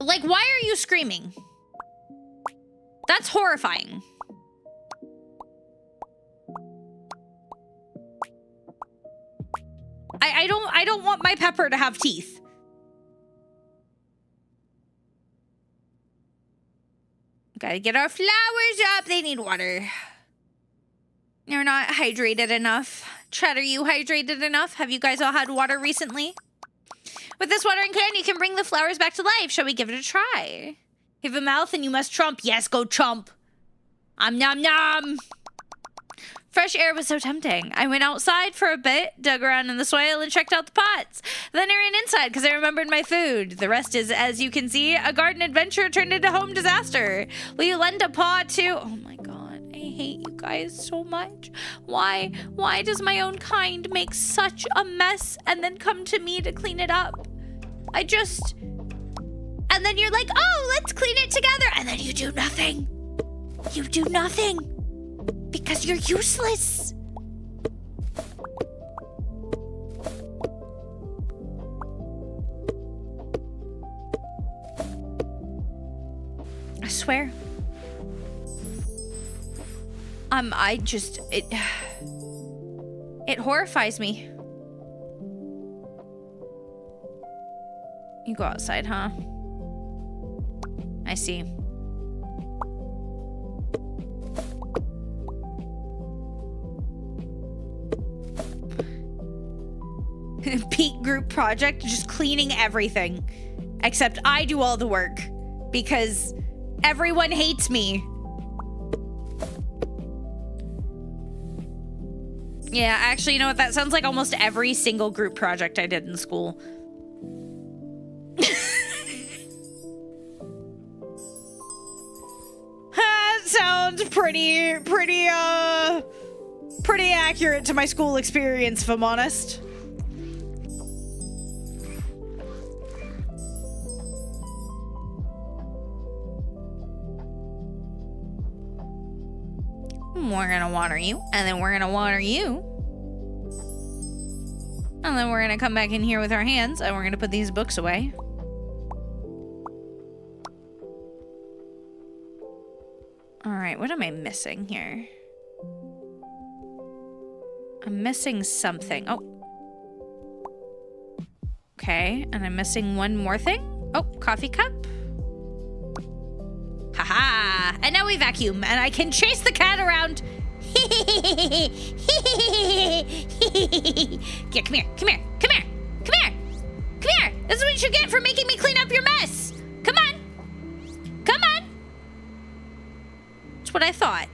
Like, why are you screaming? That's horrifying. I don't want my pepper to have teeth. Gotta get our flowers up. They need water. They're not hydrated enough. Chat, are you hydrated enough? Have you guys all had water recently? With this watering can, you can bring the flowers back to life. Shall we give it a try? You have a mouth and you must trump. Yes, go chomp. Nom nom. Fresh air was so tempting. I went outside for a bit, dug around in the soil, and checked out the pots. Then I ran inside because I remembered my food. The rest is, as you can see, a garden adventure turned into home disaster. Will you lend a paw to... Oh my god, I hate you guys so much. Why does my own kind make such a mess and then come to me to clean it up? And then you're like, oh, let's clean it together. And then you do nothing. You do nothing. Because you're useless. I swear. It horrifies me. You go outside, huh? I see. Peak group project, just cleaning everything. Except I do all the work because everyone hates me. Yeah, actually, you know what? That sounds like almost every single group project I did in school. That sounds pretty accurate to my school experience, if I'm honest. We're gonna water you, and then we're gonna water you. And then we're gonna come back in here with our hands, and we're gonna put these books away. All right, what am I missing here? I'm missing something. Oh. Okay, and I'm missing one more thing. Oh, coffee cup. Haha! And now we vacuum, and I can chase the cat around. Yeah, come here, come here, come here, come here, come here. This is what you should get for making me clean up your mess. Come on, come on. That's what I thought.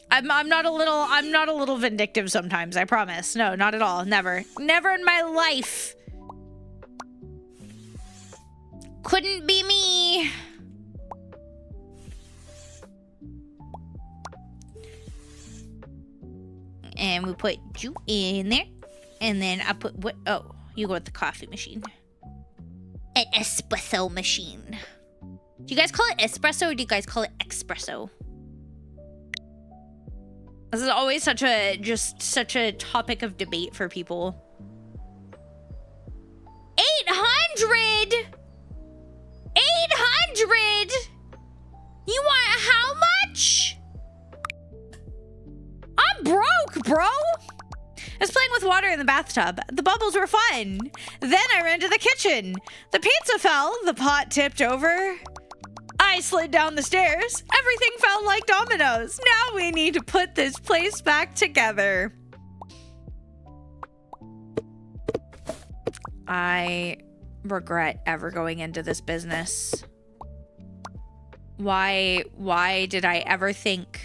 I'm not a little vindictive sometimes, I promise. No, not at all. Never. Never in my life. Couldn't be me. And we put you in there. And then I put what? Oh, you go with the coffee machine. An espresso machine. Do you guys call it espresso or do you guys call it espresso? This is always such a topic of debate for people. 800! 800! You want how much? I'm broke, bro! I was playing with water in the bathtub. The bubbles were fun. Then I ran to the kitchen. The pizza fell. The pot tipped over. I slid down the stairs. Everything felt like dominoes. Now we need to put this place back together. I regret ever going into this business. Why did I ever think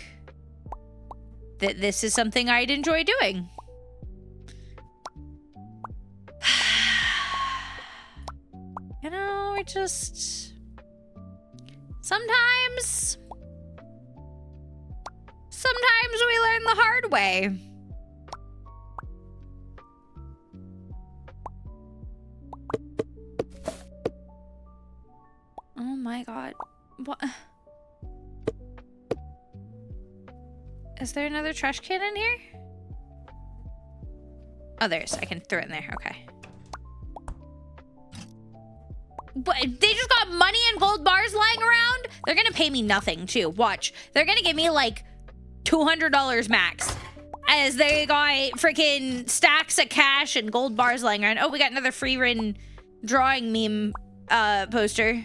that this is something I'd enjoy doing? You know, it just... Sometimes we learn the hard way. Oh my god. What? Is there another trash can in here? Oh, there's. I can throw it in there. Okay. But they just got money and gold bars lying around? They're gonna pay me nothing, too. Watch. They're gonna give me, like, $200 max. As they got freaking stacks of cash and gold bars lying around. Oh, we got another free-written drawing meme poster.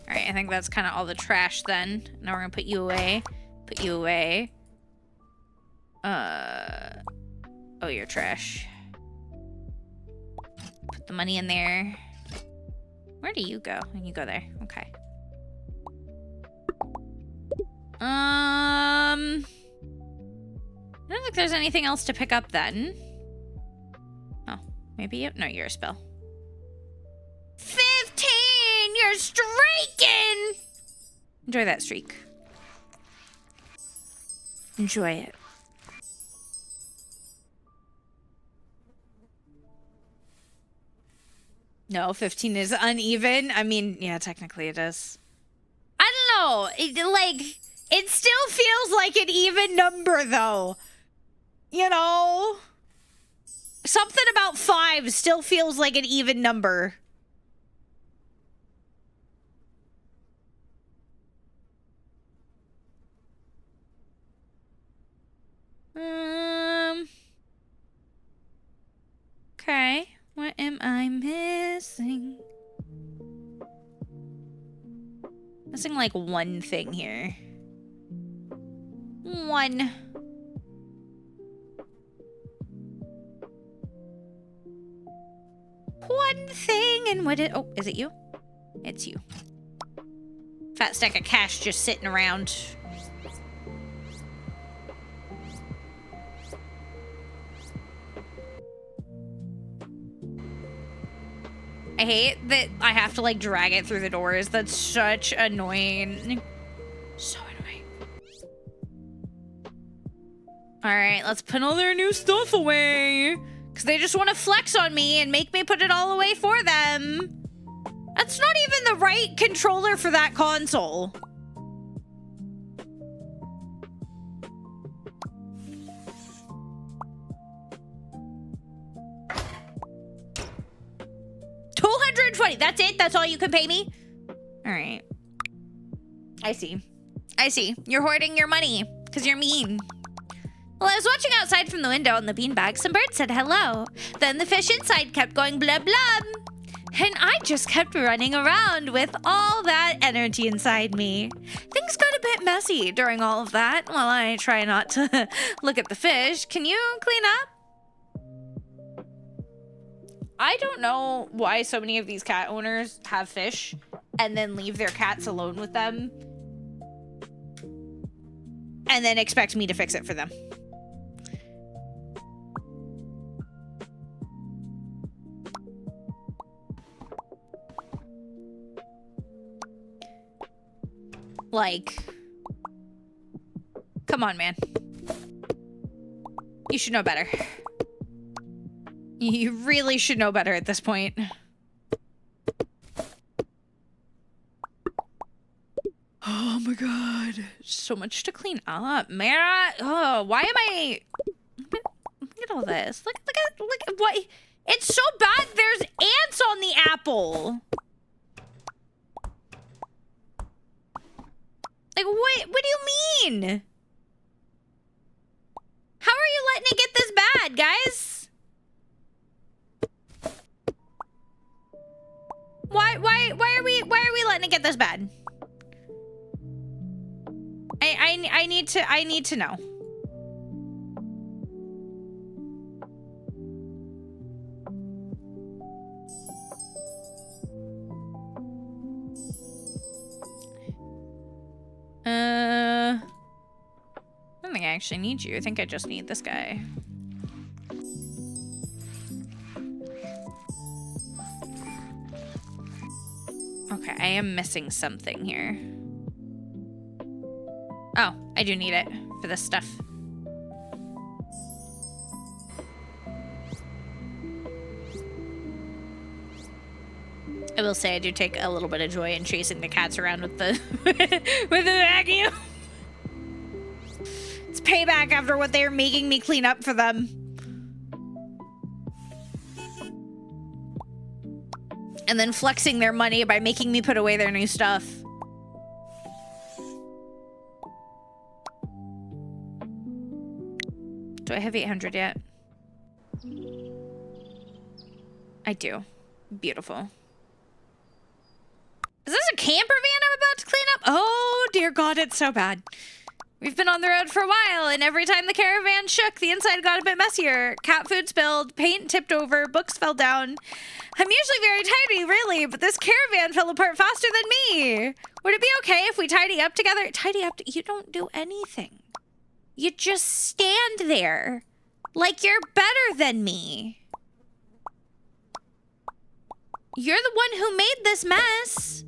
All right, I think that's kind of all the trash then. Now we're gonna put you away. Put you away. Oh, you're trash. Put the money in there. Where do you go? You go there. Okay. I don't think there's anything else to pick up then. Oh, maybe you? No, you're a spell. 15! You're streaking! Enjoy that streak. Enjoy it. No, 15 is uneven. I mean, yeah, technically it is. I don't know. It still feels like an even number, though. You know? Something about 5 still feels like an even number. Okay. What am I missing? Missing like one thing here. One thing, and what it? Oh, is it you? It's you. Fat stack of cash just sitting around. I hate that I have to like drag it through the doors. That's such annoying. So annoying. All right, let's put all their new stuff away. Because they just want to flex on me and make me put it all away for them. That's not even the right controller for that console. $220. That's it? That's all you can pay me? All right. I see. I see. You're hoarding your money because you're mean. Well, I was watching outside from the window on the beanbag. Some birds said hello. Then the fish inside kept going blub blub. And I just kept running around with all that energy inside me. Things got a bit messy during all of that while I try not to look at the fish. Can you clean up? I don't know why so many of these cat owners have fish and then leave their cats alone with them and then expect me to fix it for them. Like, come on, man. You should know better. You really should know better at this point. Oh my god. So much to clean up, man. Oh, why am I... Look at all this. Look at what... It's so bad there's ants on the apple. Like, what do you mean? How are you letting it get this bad, guys? Why are we letting it get this bad? I need to know. I don't think I actually need you. I think I just need this guy. Okay, I am missing something here. Oh, I do need it for this stuff. I will say I do take a little bit of joy in chasing the cats around with the with the vacuum. It's payback after what they're making me clean up for them. And then flexing their money by making me put away their new stuff. Do I have 800 yet? I do. Beautiful. Is this a camper van I'm about to clean up? Oh, dear God, it's so bad. We've been on the road for a while, and every time the caravan shook, the inside got a bit messier. Cat food spilled, paint tipped over, books fell down. I'm usually very tidy, really, but this caravan fell apart faster than me. Would it be okay if we tidy up together? Tidy up? You don't do anything. You just stand there like you're better than me. You're the one who made this mess.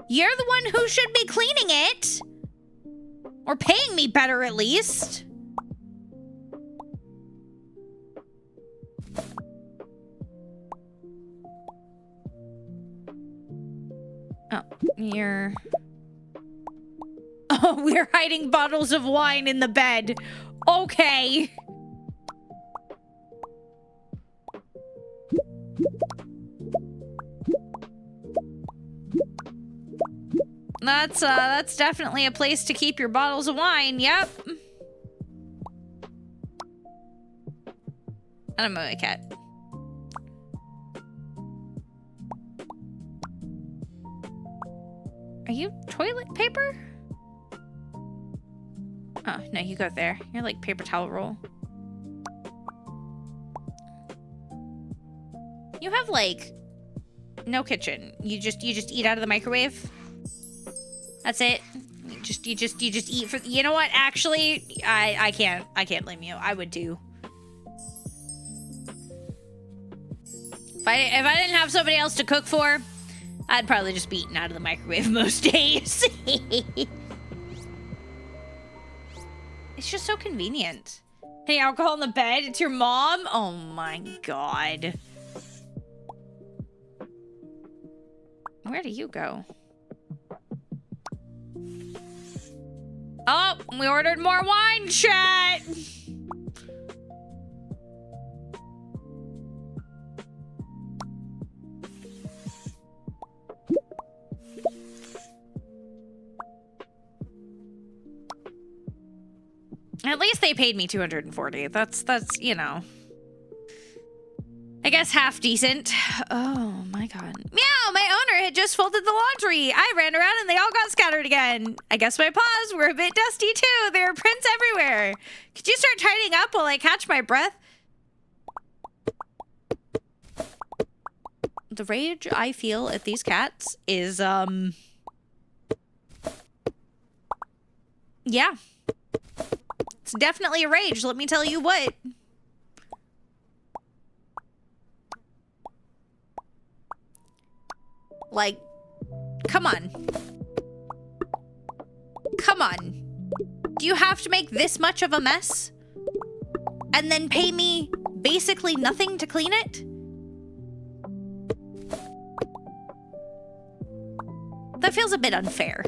You're the one who should be cleaning it. Or paying me better, at least. Oh, you're... Oh, we're hiding bottles of wine in the bed. Okay. That's definitely a place to keep your bottles of wine. Yep. And a movie cat. Are you toilet paper? Oh, no, you go there. You're like paper towel roll. You have like no kitchen. You just eat out of the microwave. That's it. You just eat for. You know what? Actually, I can't blame you. I would too. If I didn't have somebody else to cook for, I'd probably just be eating out of the microwave most days. It's just so convenient. Hey, alcohol in the bed? It's your mom? Oh my god. Where do you go? Oh, we ordered more wine, chat! At least they paid me $240. That's, you know, I guess half decent. Oh my god. Meow, my owner had just folded the laundry. I ran around and they all got scattered again. I guess my paws were a bit dusty too. There are prints everywhere. Could you start tidying up while I catch my breath? The rage I feel at these cats is, yeah. It's definitely a rage, let me tell you what. Like, come on. Come on. Do you have to make this much of a mess? And then pay me basically nothing to clean it? That feels a bit unfair.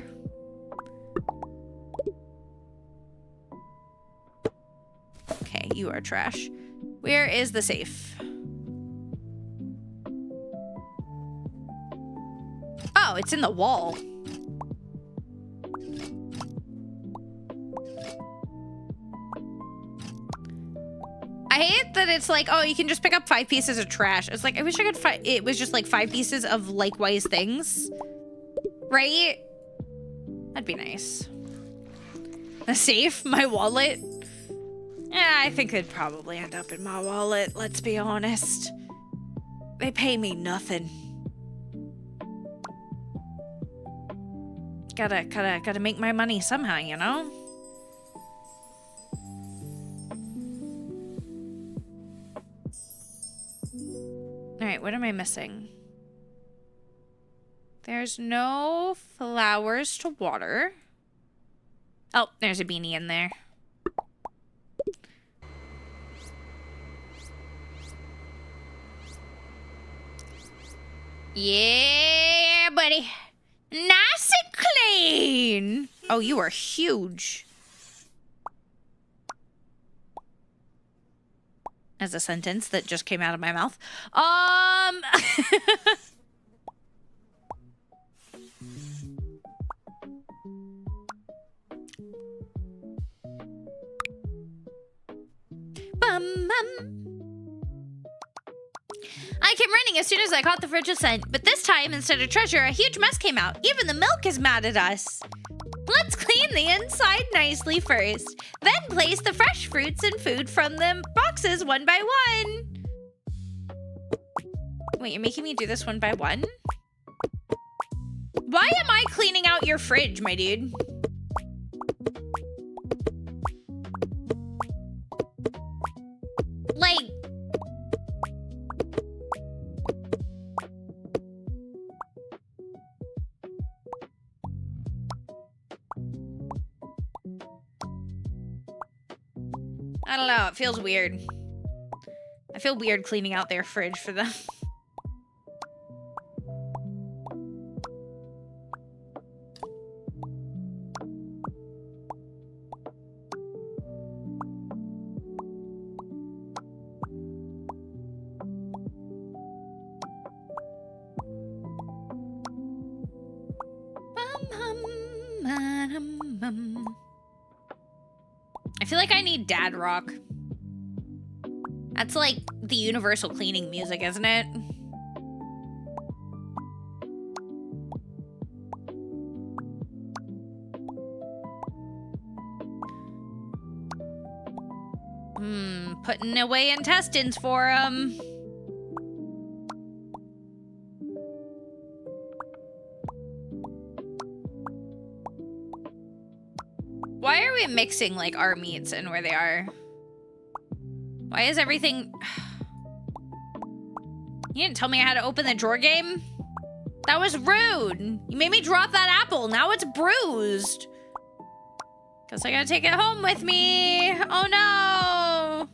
Okay, you are trash. Where is the safe? Oh, it's in the wall. I hate that it's like, oh, you can just pick up 5 pieces of trash. It's like, I wish I could find, it was just like 5 pieces of likewise things. Right? That'd be nice. The safe? My wallet? Yeah, I think it'd probably end up in my wallet, let's be honest. They pay me nothing. Gotta make my money somehow, you know? Alright, what am I missing? There's no flowers to water. Oh, there's a beanie in there. Yeah, buddy. Nice and clean. Oh, you are huge. As a sentence that just came out of my mouth. I came running as soon as I caught the frigid scent, but this time, instead of treasure, a huge mess came out. Even the milk is mad at us. Let's clean the inside nicely first, then place the fresh fruits and food from the boxes one by one. Wait, you're making me do this one by one? Why am I cleaning out your fridge, my dude? Like... I don't know, it feels weird. I feel weird cleaning out their fridge for them. I feel like I need dad rock. That's like the universal cleaning music, isn't it? Putting away intestines for 'em. Why are we mixing like our meats and where they are? Why is everything... You didn't tell me I had to open the drawer game? That was rude. You made me drop that apple. Now it's bruised. Guess I gotta take it home with me. Oh no.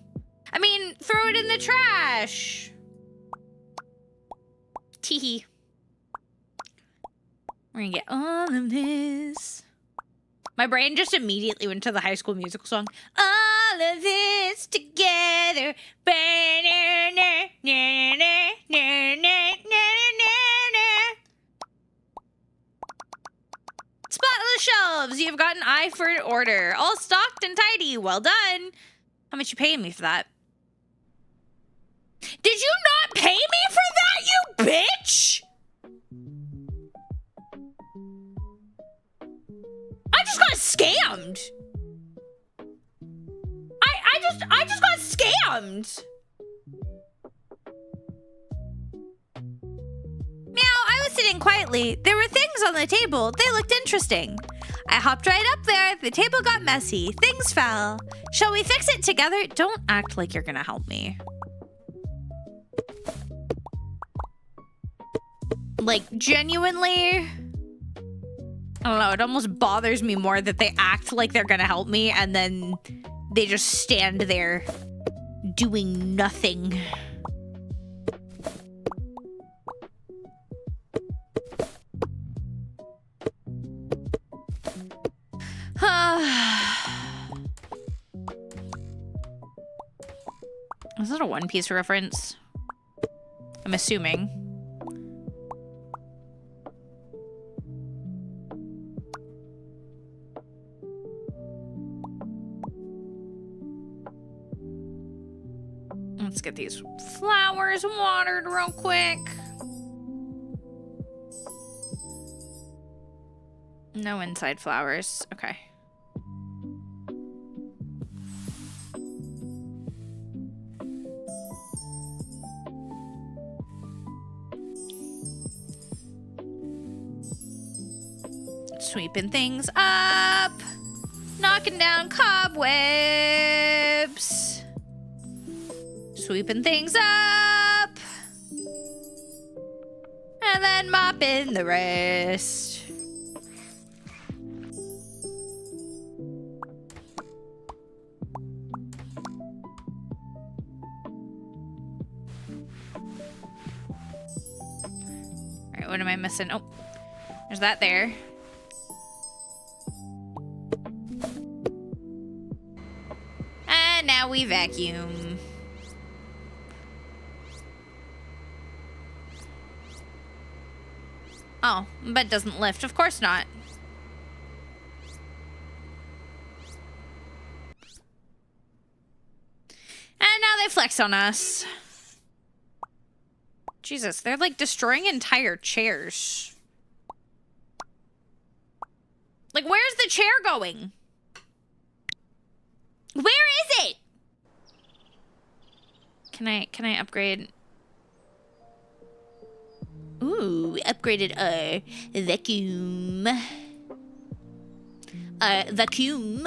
I mean, throw it in the trash. Teehee. We're gonna get all of this. My brain just immediately went to the High School Musical song. All of this together. Spotless shelves. You've got an eye for order. All stocked and tidy. Well done. How much you paying me for that? Did you not pay me for that, you bitch? I just got scammed. I just got scammed. Meow, I was sitting quietly. There were things on the table. They looked interesting. I hopped right up there. The table got messy. Things fell. Shall we fix it together? Don't act like you're gonna help me. Like, genuinely, I don't know, it almost bothers me more that they act like they're gonna help me and then they just stand there doing nothing. Is that a One Piece reference? I'm assuming. Let's get these flowers watered real quick. No inside flowers. Okay. Sweeping things up. Knocking down cobwebs. Sweeping things up. And then mopping the rest. Alright, what am I missing? Oh, there's that there. And now we vacuum. Oh, but it doesn't lift. Of course not. And now they flex on us. Jesus, they're like destroying entire chairs. Like, where's the chair going? Where is it? Can I upgrade? Ooh, we upgraded our vacuum. Vacuum.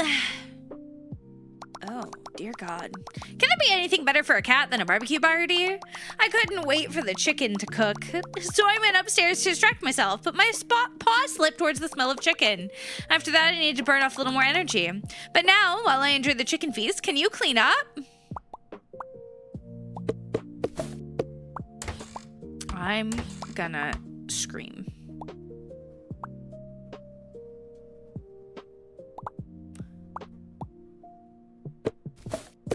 Oh, dear God. Can there be anything better for a cat than a barbecue party? I couldn't wait for the chicken to cook, so I went upstairs to distract myself, but my paw slipped towards the smell of chicken. After that, I needed to burn off a little more energy. But now, while I enjoy the chicken feast, can you clean up? I'm gonna scream.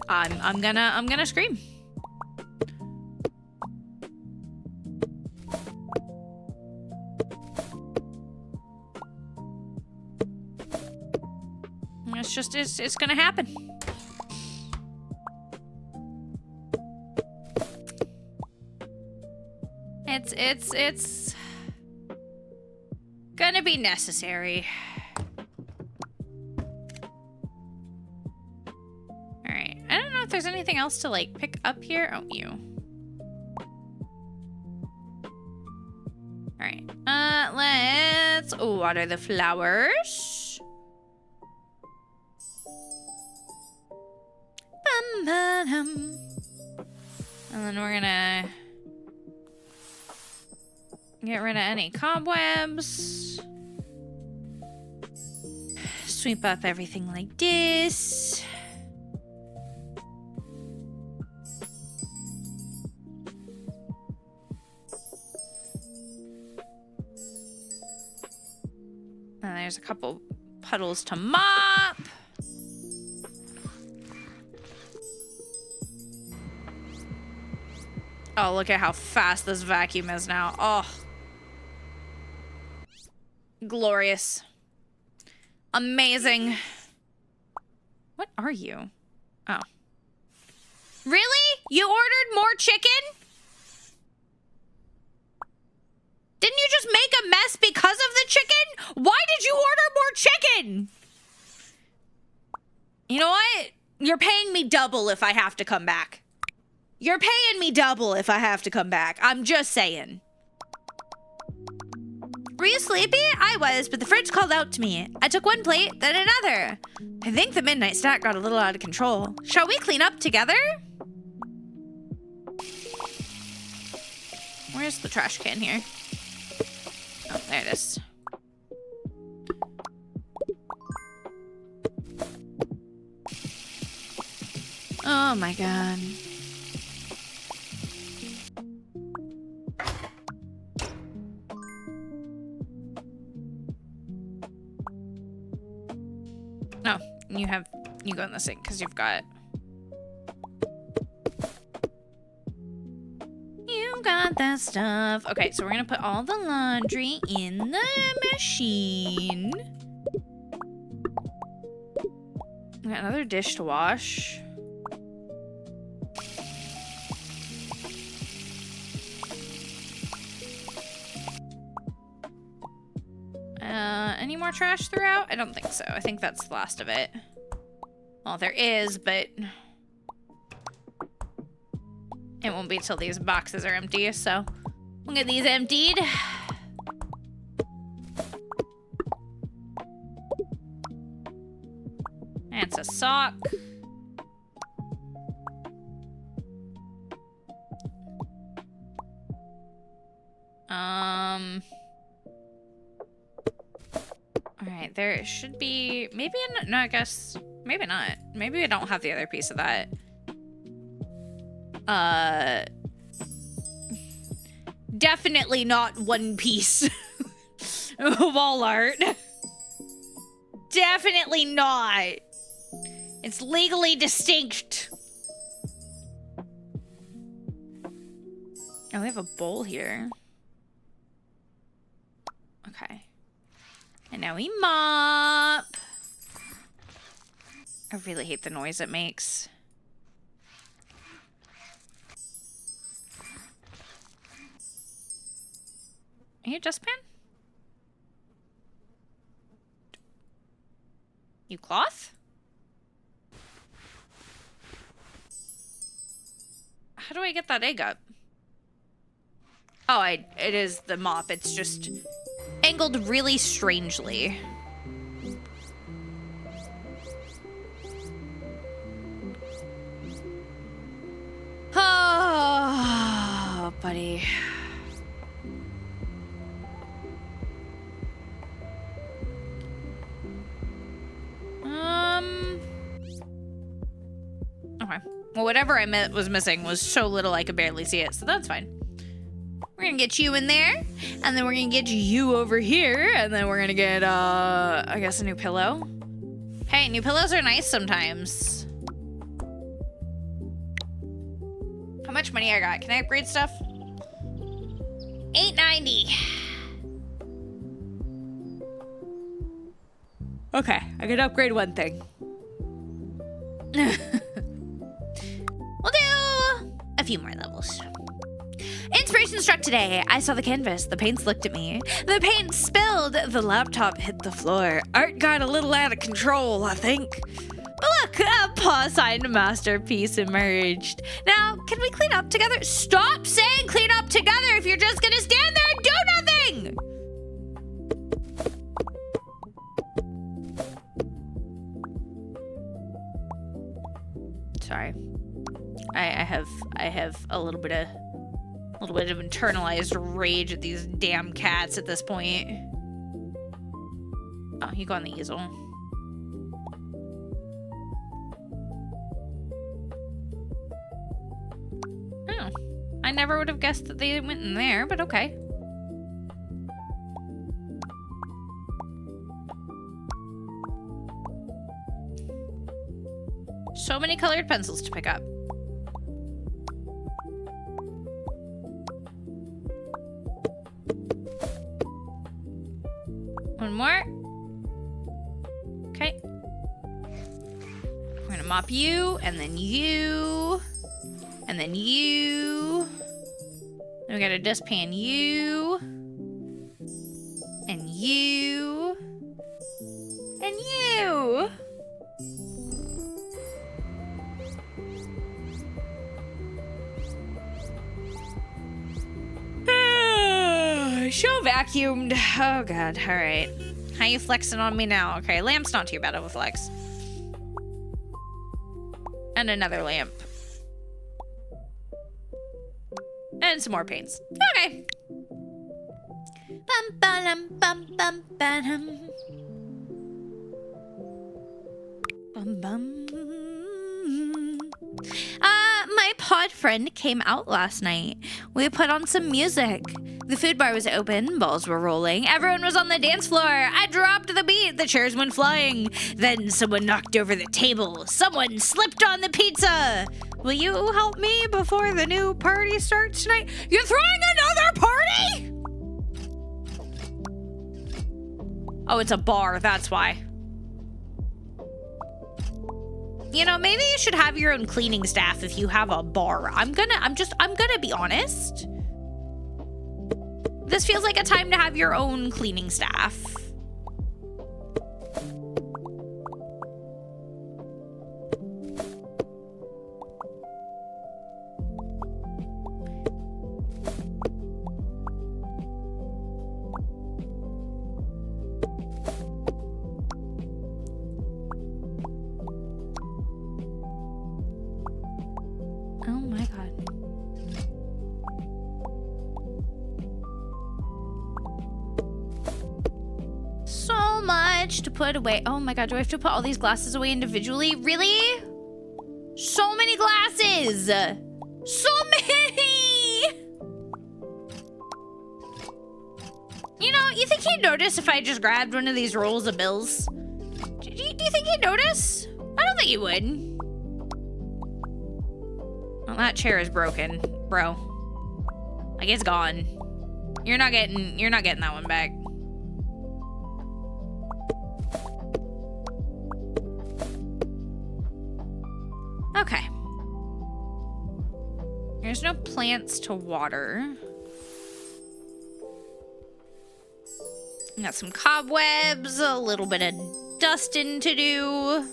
I'm gonna scream. It's gonna happen. It's gonna be necessary. All right. I don't know if there's anything else to like pick up here. Oh, you. All right. Let's water the flowers. And then we're gonna get rid of any cobwebs. Sweep up everything like this. And there's a couple puddles to mop. Oh, look at how fast this vacuum is now. Oh. Glorious. Amazing. What are you? Oh. Really? You ordered more chicken? Didn't you just make a mess because of the chicken? Why did you order more chicken? You know what? You're paying me double if I have to come back. You're paying me double if I have to come back. I'm just saying. Were you sleepy? I was, but the fridge called out to me. I took one plate, then another. I think the midnight snack got a little out of control. Shall we clean up together? Where's the trash can here? Oh, there it is. Oh my god. No, you go in the sink because you've got. You got that stuff. Okay, so we're gonna put all the laundry in the machine. We got another dish to wash. Any more trash throughout? I don't think so. I think that's the last of it. Well, there is, but it won't be till these boxes are empty, so we'll get these emptied. That's a sock. Alright, there should be maybe no, I guess maybe not. Maybe I don't have the other piece of that. Definitely not one piece of wall art. Definitely not. It's legally distinct. Oh, we have a bowl here. Okay. And now we mop. I really hate the noise it makes. Are you a dustpan? You cloth? How do I get that egg up? Oh, it is the mop. It's just angled really strangely. Oh, buddy. Okay. Well, whatever I was missing was so little I could barely see it, so that's fine. We're gonna get you in there, and then we're gonna get you over here, and then we're gonna get, I guess a new pillow. Hey, new pillows are nice sometimes. How much money I got? Can I upgrade stuff? $8.90. Okay, I can upgrade one thing. We'll do a few more levels. Inspiration struck today. I saw the canvas. The paints looked at me. The paint spilled. The laptop hit the floor. Art got a little out of control, I think. But look, a paw-signed masterpiece emerged. Now, can we clean up together? Stop saying clean up together if you're just gonna stand there and do nothing! Sorry. I have a little bit of internalized rage at these damn cats at this point. Oh, you go on the easel. Oh, I never would have guessed that they went in there, but okay. So many colored pencils to pick up. One more. Okay. We're gonna mop you, and then you, and then you. Then we gotta dustpan you, and you, and you. Show vacuumed. Oh god, alright. How you flexing on me now? Okay, lamp's not too bad of a flex. And another lamp. And some more paints. Okay. Bum bum bum bum bum. Bum bum. My pod friend came out last night. We put on some music. The food bar was open, balls were rolling, everyone was on the dance floor. I dropped the beat, the chairs went flying. Then someone knocked over the table. Someone slipped on the pizza. Will you help me before the new party starts tonight? You're throwing another party? Oh, it's a bar, that's why. You know, maybe you should have your own cleaning staff if you have a bar. I'm gonna be honest. This feels like a time to have your own cleaning staff. Oh my god. So much to put away. Oh my god, do I have to put all these glasses away individually? Really? So many glasses! So many! You know, you think he'd notice if I just grabbed one of these rolls of bills? Do you think he'd notice? I don't think he would. Well, that chair is broken, bro. Like, it's gone. You're not getting that one back. Okay. There's no plants to water. Got some cobwebs, a little bit of dusting to do.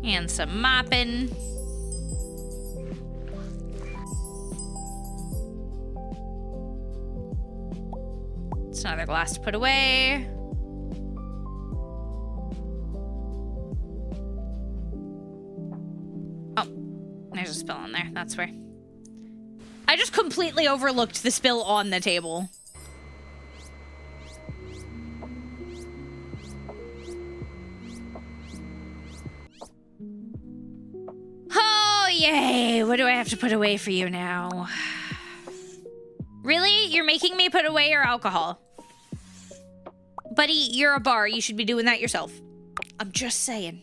And some mopping. It's another glass to put away. Oh, there's a spill on there. That's where. I just completely overlooked the spill on the table. Oh, yay. What do I have to put away for you now? Really? You're making me put away your alcohol? Buddy, you're a bar. You should be doing that yourself. I'm just saying.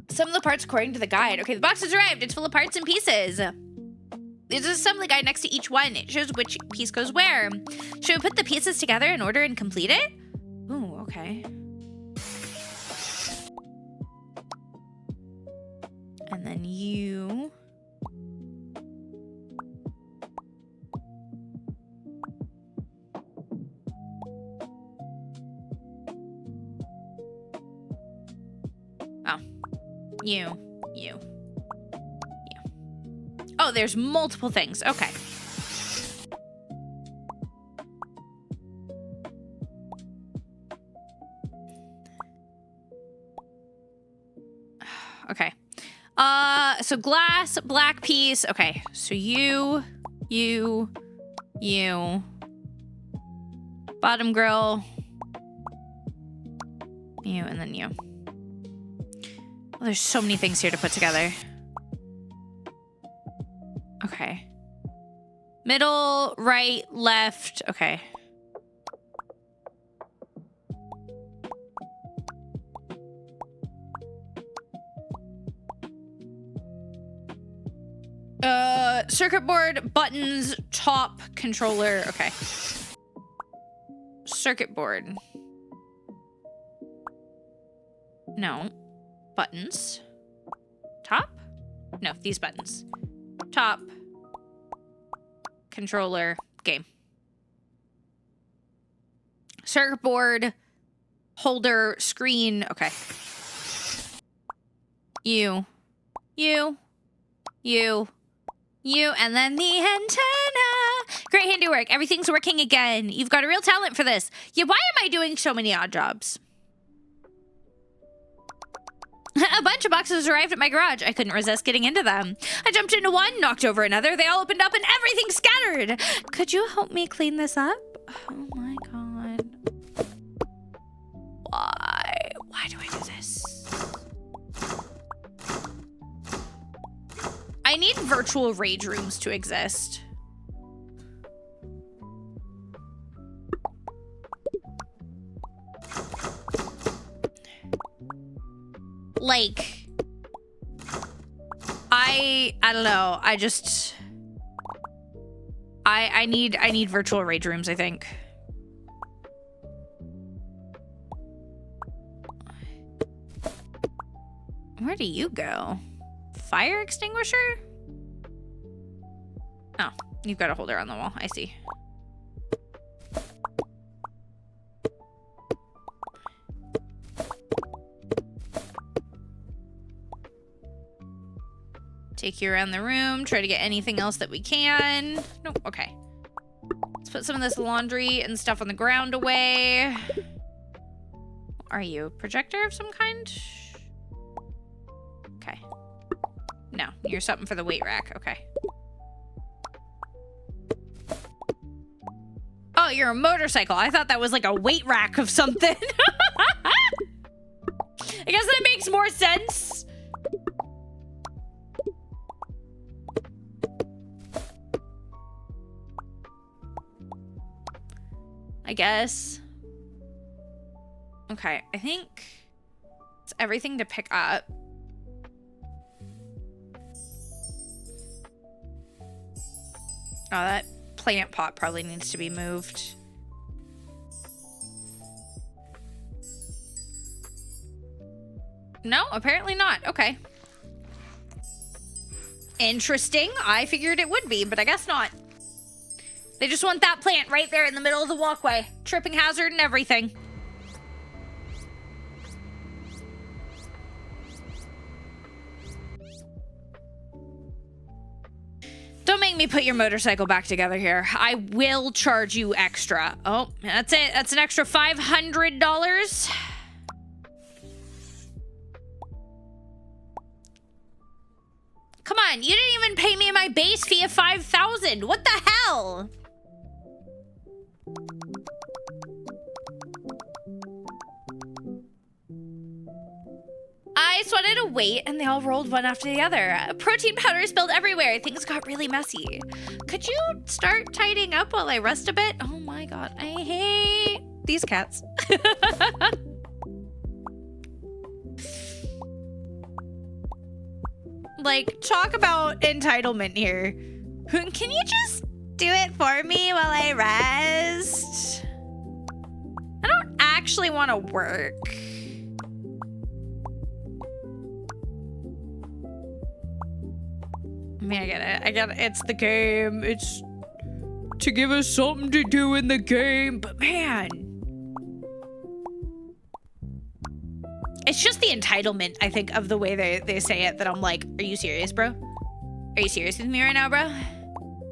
Some of the parts according to the guide. Okay, the box has arrived. It's full of parts and pieces. There's an assembly guide next to each one. It shows which piece goes where. Should we put the pieces together in order and complete it? Ooh, okay. And then you... Oh. You. Oh, there's multiple things. Okay. Okay. So glass, black piece. Okay. So you. Bottom grill. You, and then you. Well, there's so many things here to put together. Okay. Middle, right, left. Okay. Circuit board, buttons, top, controller. Okay. Circuit board. No. Buttons. Top? No, these buttons. Top. Controller. Game. Circuit board. Holder. Screen. Okay. You, and then the antenna. Great handiwork. Everything's working again. You've got a real talent for this. Yeah, why am I doing so many odd jobs? A bunch of boxes arrived at my garage. I couldn't resist getting into them. I jumped into one, knocked over another. They all opened up and everything scattered. Could you help me clean this up? Oh my god. Why? Why do I do this? I need virtual rage rooms to exist. Like, I don't know. I need virtual rage rooms, I think. Where do you go? Fire extinguisher? Oh, you've got a holder on the wall. I see. Take you around the room. Try to get anything else that we can. Nope. Okay. Let's put some of this laundry and stuff on the ground away. What are you? Projector of some kind? Okay. No, you're something for the weight rack. Okay. Oh, you're a motorcycle. I thought that was like a weight rack of something. I guess that makes more sense. I guess. Okay, I think it's everything to pick up. Oh, that plant pot probably needs to be moved. No, apparently not. Okay. Interesting. I figured it would be, but I guess not. They just want that plant right there in the middle of the walkway. Tripping hazard and everything. Don't make me put your motorcycle back together here. I will charge you extra. Oh, that's it. That's an extra $500. Come on, you didn't even pay me my base fee of $5,000. What the hell? I just wanted to wait, and they all rolled one after the other. Protein powder spilled everywhere. Things got really messy. Could you start tidying up while I rest a bit? Oh my god, I hate these cats. Like, talk about entitlement here. Can you just do it for me while I rest? I don't actually want to work. I mean, I get it. I get it. It's the game. It's to give us something to do in the game. But man, it's just the entitlement, I think, of the way they say it that I'm like, are you serious, bro? Are you serious with me right now, bro? Are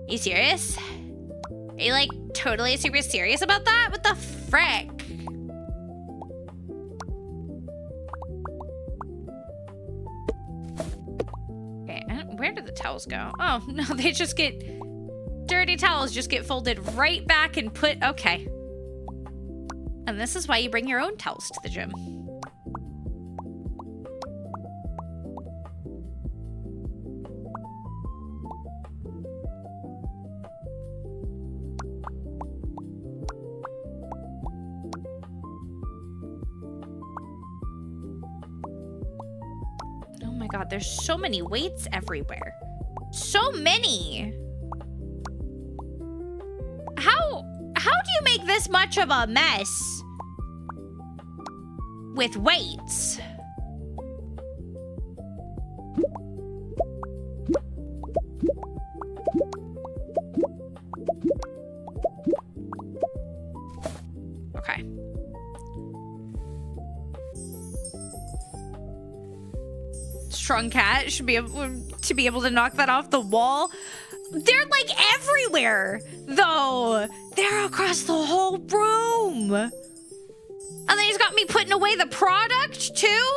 you serious? Are you like totally super serious about that? What the frick? towels go? Oh, no, they just get... Dirty towels just get folded right back and put... Okay. And this is why you bring your own towels to the gym. Oh my god, there's so many weights everywhere. So many! How do you make this much of a mess with weights? Okay. Strong cat should be able to knock that off the wall. They're like everywhere, though. They're across the whole room. And then he's got me putting away the product, too?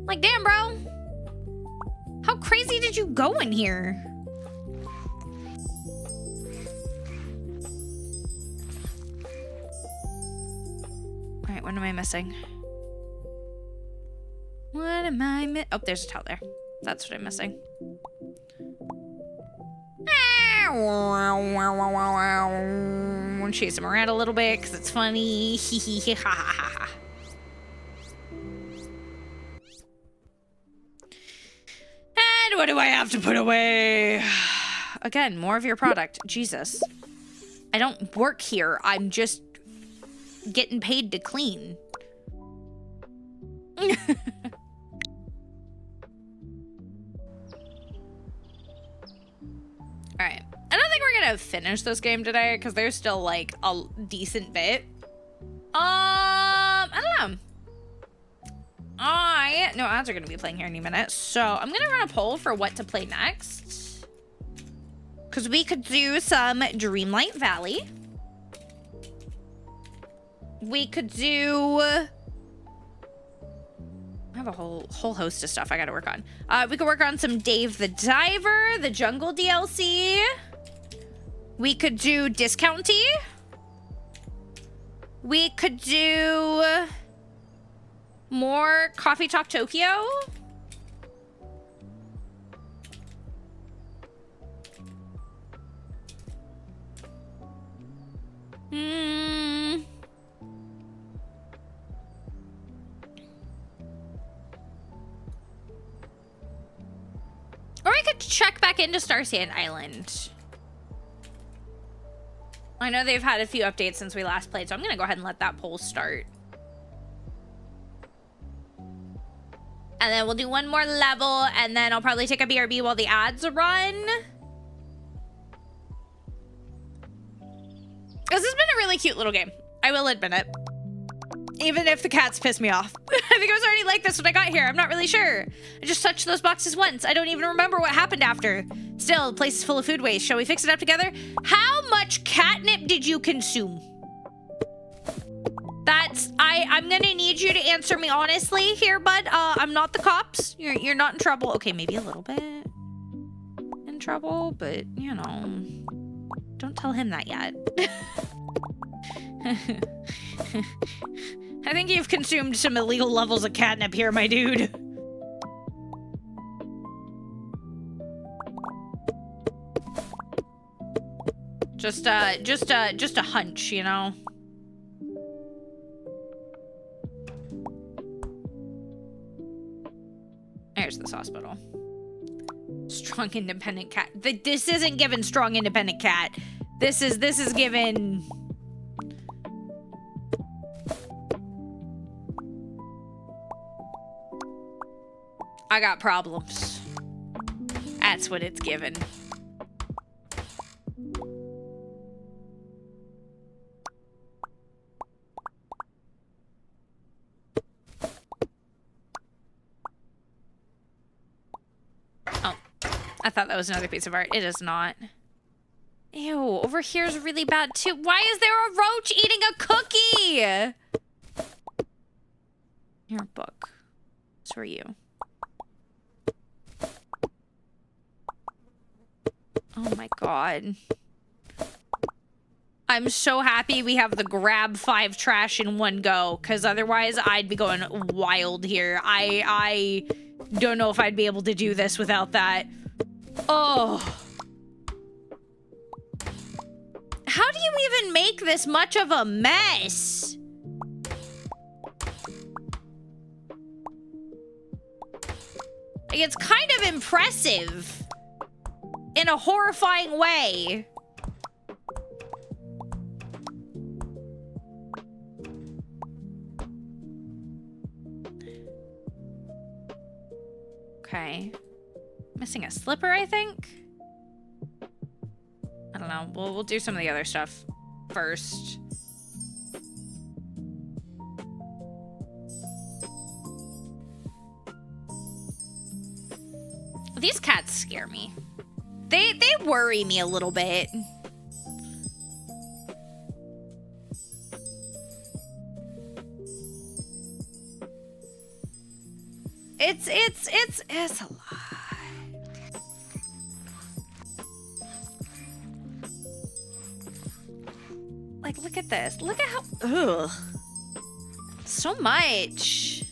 Like, damn, bro. How crazy did you go in here? All right, what am I missing? What am I oh, there's a towel there. That's what I'm missing. Chase him around a little bit because it's funny. And what do I have to put away? Again, more of your product. Jesus. I don't work here. I'm just getting paid to clean. Alright. I don't think we're gonna finish this game today because there's still like a decent bit. I don't know. No, ads are gonna be playing here any minute. So I'm gonna run a poll for what to play next. Because we could do some Dreamlight Valley. We could do... I have a whole host of stuff I gotta work on. We could work on some Dave the Diver, the Jungle DLC. We could do Discounty. We could do more Coffee Talk Tokyo. Or I could check back into Star Sand Island. I know they've had a few updates since we last played, so I'm gonna go ahead and let that poll start. And then we'll do one more level, and then I'll probably take a BRB while the ads run. This has been a really cute little game. I will admit it. Even if the cats piss me off. I think it was already like this when I got here. I'm not really sure. I just touched those boxes once. I don't even remember what happened after. Still, the place is full of food waste. Shall we fix it up together? How much catnip did you consume? I'm gonna need you to answer me honestly here, bud. I'm not the cops. You're not in trouble. Okay, maybe a little bit in trouble, but you know, don't tell him that yet. I think you've consumed some illegal levels of catnip here, my dude. Just a hunch, you know. There's this hospital. Strong independent cat. This isn't given strong independent cat. This is given. I got problems. That's what it's given. Oh, I thought that was another piece of art. It is not. Ew, over here is really bad too. Why is there a roach eating a cookie? Your book. So are you. Oh my god. I'm so happy we have the grab 5 trash in one go, because otherwise I'd be going wild here. I don't know if I'd be able to do this without that. Oh. How do you even make this much of a mess? Like, it's kind of impressive in a horrifying way. Okay. Missing a slipper, I think? I don't know. We'll do some of the other stuff first. These cats scare me. They worry me a little bit. It's a lot. Like, look at this. Look at how, ugh. So much.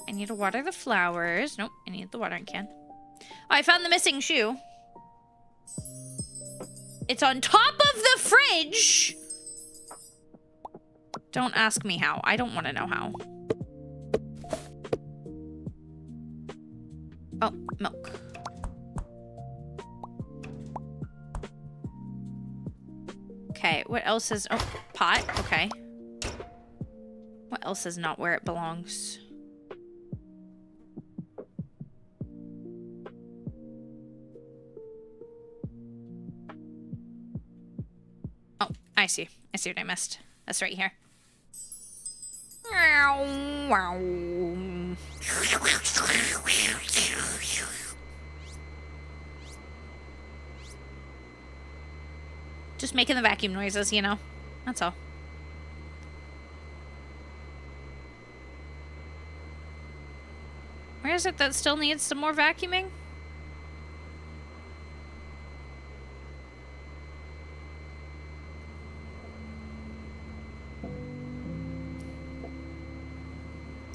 I need to water the flowers. Nope, I need the watering can. Oh, I found the missing shoe. It's on top of the fridge. Don't ask me how. I don't want to know how. Oh, milk. Okay, what else is... Oh, pot. Okay. What else is not where it belongs? Oh, I see. I see what I missed. That's right here. Just making the vacuum noises, you know? That's all. Where is it that still needs some more vacuuming?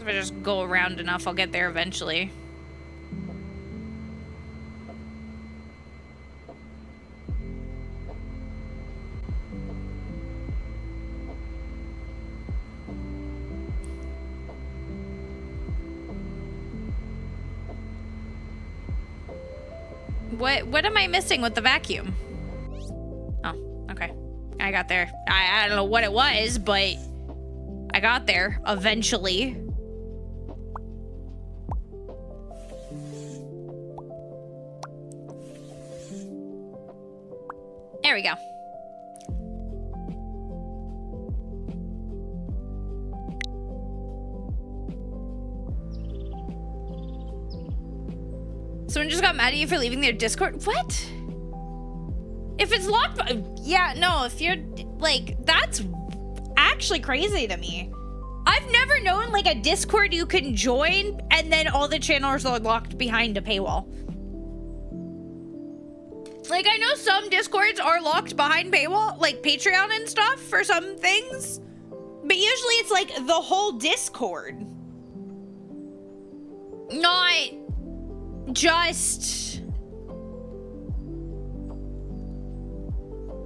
If I just go around enough, I'll get there eventually. What am I missing with the vacuum? Oh, okay. I got there. I don't know what it was, but I got there eventually. There we go. Someone just got mad at you for leaving their Discord? What? If it's locked, yeah, no, if you're, like, that's actually crazy to me. I've never known, like, a Discord you can join and then all the channels are locked behind a paywall. Like, I know some Discords are locked behind paywall, like Patreon and stuff for some things, but usually it's like the whole Discord. Not just...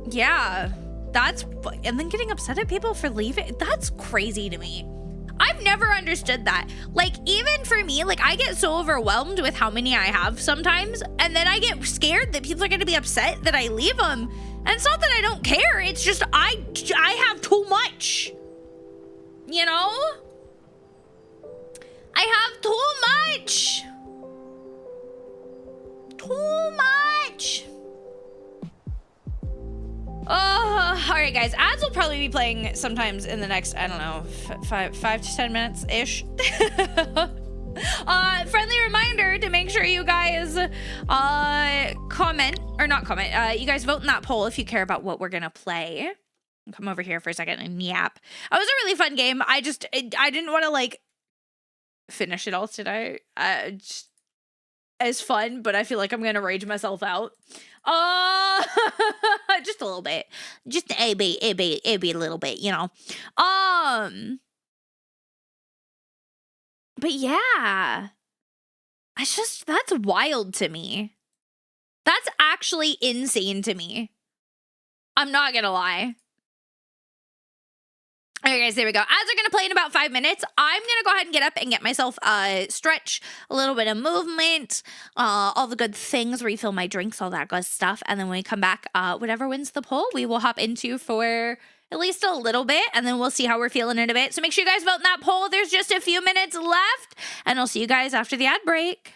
Yeah, that's... And then getting upset at people for leaving, that's crazy to me. I've never understood that. Like, even for me, like, I get so overwhelmed with how many I have sometimes, and then I get scared that people are gonna be upset that I leave them. And it's not that I don't care, it's just I have too much. You know? I have too much. Too much. Oh, all right, guys. Ads will probably be playing sometimes in the next, I don't know, 5 to 10 minutes ish. Friendly reminder to make sure you guys comment, or not comment. You guys vote in that poll if you care about what we're gonna play. Come over here for a second and yap. It was a really fun game. I didn't want to like finish it all today. Just as fun, but I feel like I'm gonna rage myself out. Just a little bit, just a little bit, you know. But yeah, that's wild to me. That's actually insane to me. I'm not gonna lie. Okay, guys, there we go. As we're going to play in about 5 minutes, I'm going to go ahead and get up and get myself a stretch, a little bit of movement, all the good things, refill my drinks, all that good stuff. And then when we come back, whatever wins the poll, we will hop into for at least a little bit, and then we'll see how we're feeling in a bit. So make sure you guys vote in that poll. There's just a few minutes left, and I'll see you guys after the ad break.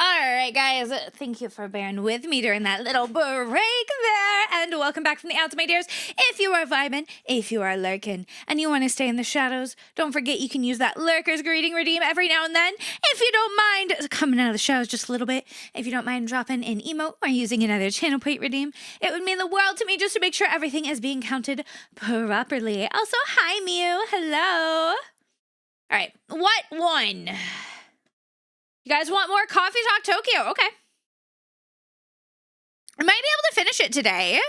All right, guys, thank you for bearing with me during that little break there, and welcome back from the outs, my dears. If you are vibing, if you are lurking, and you want to stay in the shadows, don't forget you can use that lurker's greeting redeem every now and then. If you don't mind coming out of the shadows just a little bit, if you don't mind dropping an emote or using another channel plate redeem, it would mean the world to me just to make sure everything is being counted properly. Also, hi, Mew. Hello. All right, what one? You guys want more Coffee Talk Tokyo? Okay. I might be able to finish it today.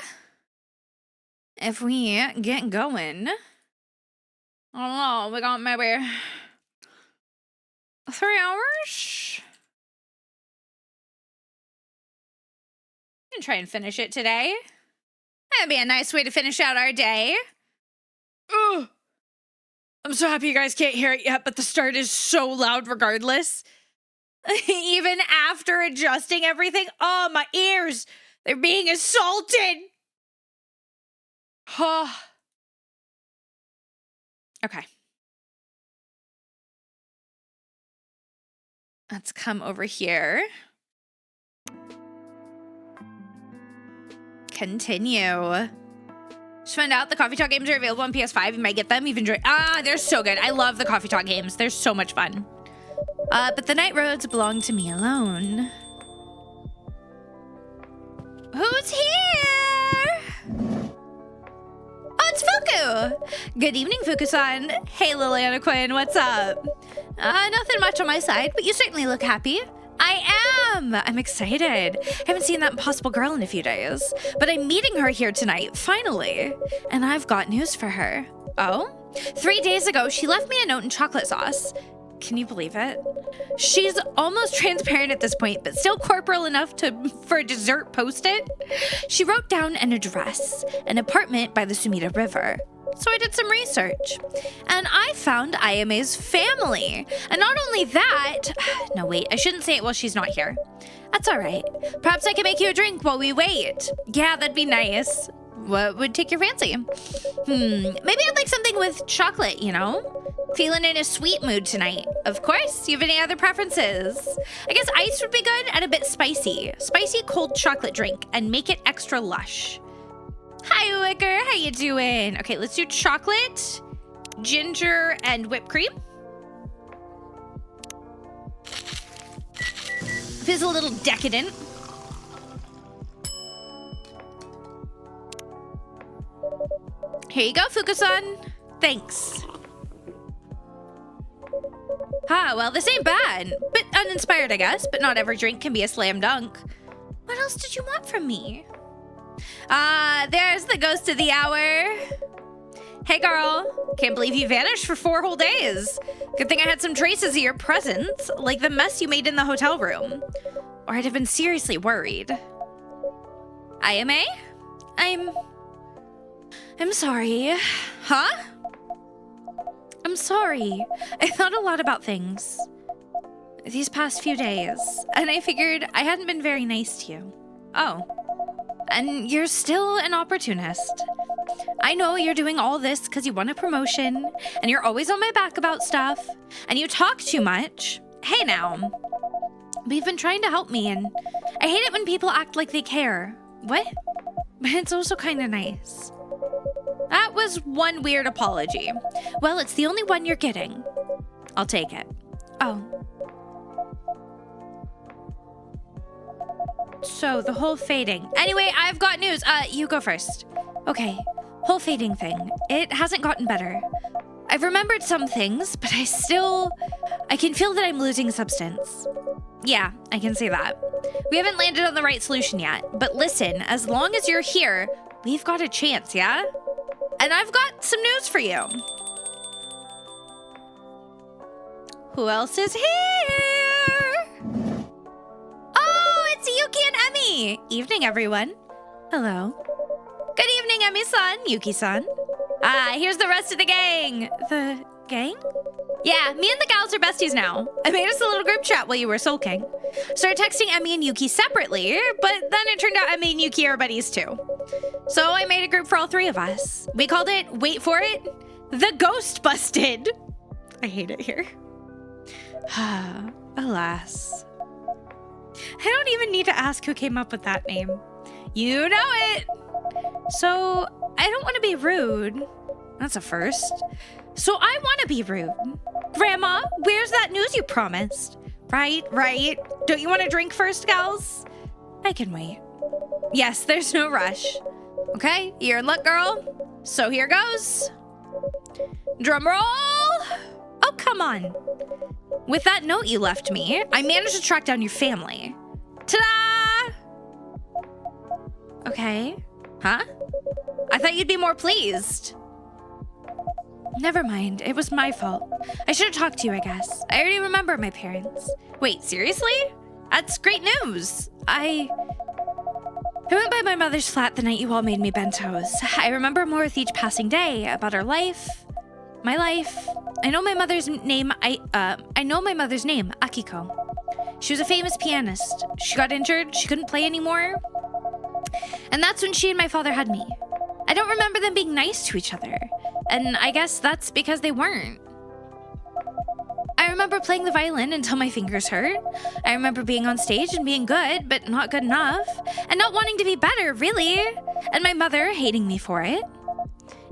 If we get going. I don't know. We got maybe 3 hours. I'm gonna try and finish it today. That'd be a nice way to finish out our day. Ugh. I'm so happy you guys can't hear it yet, but the start is so loud regardless. Even after adjusting everything. Oh, my ears. They're being assaulted. Oh. Okay. Let's come over here. Continue. Just found out the Coffee Talk games are available on PS5. You might get them. You've enjoyed. They're so good. I love the Coffee Talk games. They're so much fun. But the night roads belong to me alone. Who's here? Oh, it's Fuku. Good evening, Fuku-san. Hey, Liliana Quinn, what's up? Nothing much on my side, but you certainly look happy. I am. I'm excited. I haven't seen that impossible girl in a few days, but I'm meeting her here tonight, finally. And I've got news for her. Oh? 3 days ago, she left me a note in chocolate sauce. Can you believe it? She's almost transparent at this point, but still corporal enough for a dessert post-it. She wrote down an address, an apartment by the Sumida River. So I did some research, and I found Ayame's family. And not only that, no wait, I shouldn't say it while she's not here. That's all right. Perhaps I can make you a drink while we wait. Yeah, that'd be nice. What would take your fancy? Maybe I'd like something with chocolate, you know? Feeling in a sweet mood tonight. Of course, you have any other preferences? I guess ice would be good and a bit spicy. Spicy cold chocolate drink and make it extra lush. Hi, Wicker, how you doing? Okay, let's do chocolate, ginger, and whipped cream. Feels a little decadent. Here you go, Fuku-san. Thanks. Well, this ain't bad. Bit uninspired, I guess, but not every drink can be a slam dunk. What else did you want from me? There's the ghost of the hour. Hey, girl. Can't believe you vanished for 4 whole days. Good thing I had some traces of your presence, like the mess you made in the hotel room. Or I'd have been seriously worried. Ayame? I'm sorry. Huh? I'm sorry. I thought a lot about things these past few days, and I figured I hadn't been very nice to you. Oh. And you're still an opportunist. I know you're doing all this because you want a promotion, and you're always on my back about stuff, and you talk too much. Hey now. But you've been trying to help me, and I hate it when people act like they care. What? But it's also kind of nice. That was one weird apology. Well, it's the only one you're getting. I'll take it. Oh. So, the whole fading. Anyway, I've got news. You go first. Okay. Whole fading thing. It hasn't gotten better. I've remembered some things, but I can feel that I'm losing substance. Yeah, I can say that. We haven't landed on the right solution yet, but listen, as long as you're here, we've got a chance, yeah? And I've got some news for you. Who else is here? Oh, it's Yuki and Emmy. Evening, everyone. Hello. Good evening, Emmy-san, Yuki-san. Here's the rest of the gang. The gang? Yeah, me and the gals are besties now. I made us a little group chat while you were sulking. Started texting Emmy and Yuki separately, but then it turned out Emmy and Yuki are buddies too. So I made a group for all 3 of us. We called it, wait for it, the Ghost Busted. I hate it here. Alas. I don't even need to ask who came up with that name. You know it. So, I don't want to be rude. That's a first. So, I want to be rude. Grandma, where's that news you promised? Right. Don't you want a drink first, gals? I can wait. Yes, there's no rush. Okay, you're in luck, girl. So here goes. Drum roll. Oh, come on. With that note you left me, I managed to track down your family. Ta-da! Okay. Huh? I thought you'd be more pleased. Never mind. It was my fault. I should have talked to you, I guess. I already remember my parents. Wait, seriously? That's great news. I went by my mother's flat the night you all made me bentos. I remember more with each passing day about her life, my life. I know my mother's name. I know my mother's name, Akiko. She was a famous pianist. She got injured. She couldn't play anymore. And that's when she and my father had me. I don't remember them being nice to each other. And I guess that's because they weren't. I remember playing the violin until my fingers hurt. I remember being on stage and being good, but not good enough. And not wanting to be better, really. And my mother hating me for it.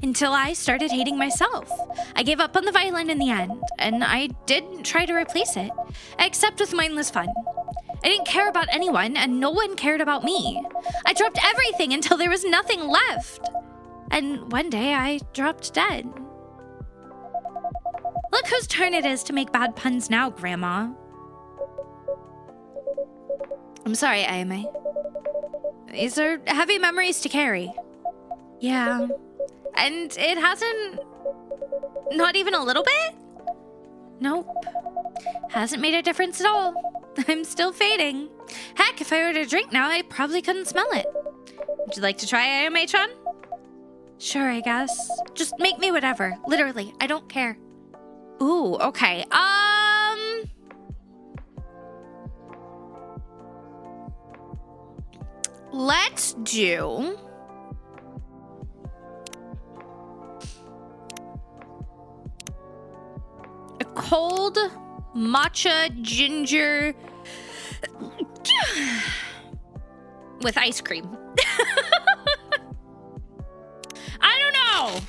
Until I started hating myself. I gave up on the violin in the end, and I didn't try to replace it, except with mindless fun. I didn't care about anyone, and no one cared about me. I dropped everything until there was nothing left. And one day I dropped dead. Look whose turn it is to make bad puns now, Grandma. I'm sorry, Ayame. These are heavy memories to carry. Yeah. And it hasn't... Not even a little bit? Nope. Hasn't made a difference at all. I'm still fading. Heck, if I were to drink now, I probably couldn't smell it. Would you like to try Ayame-chan? Sure, I guess. Just make me whatever. Literally, I don't care. Ooh, okay. Let's do... a cold matcha ginger with ice cream. I don't know.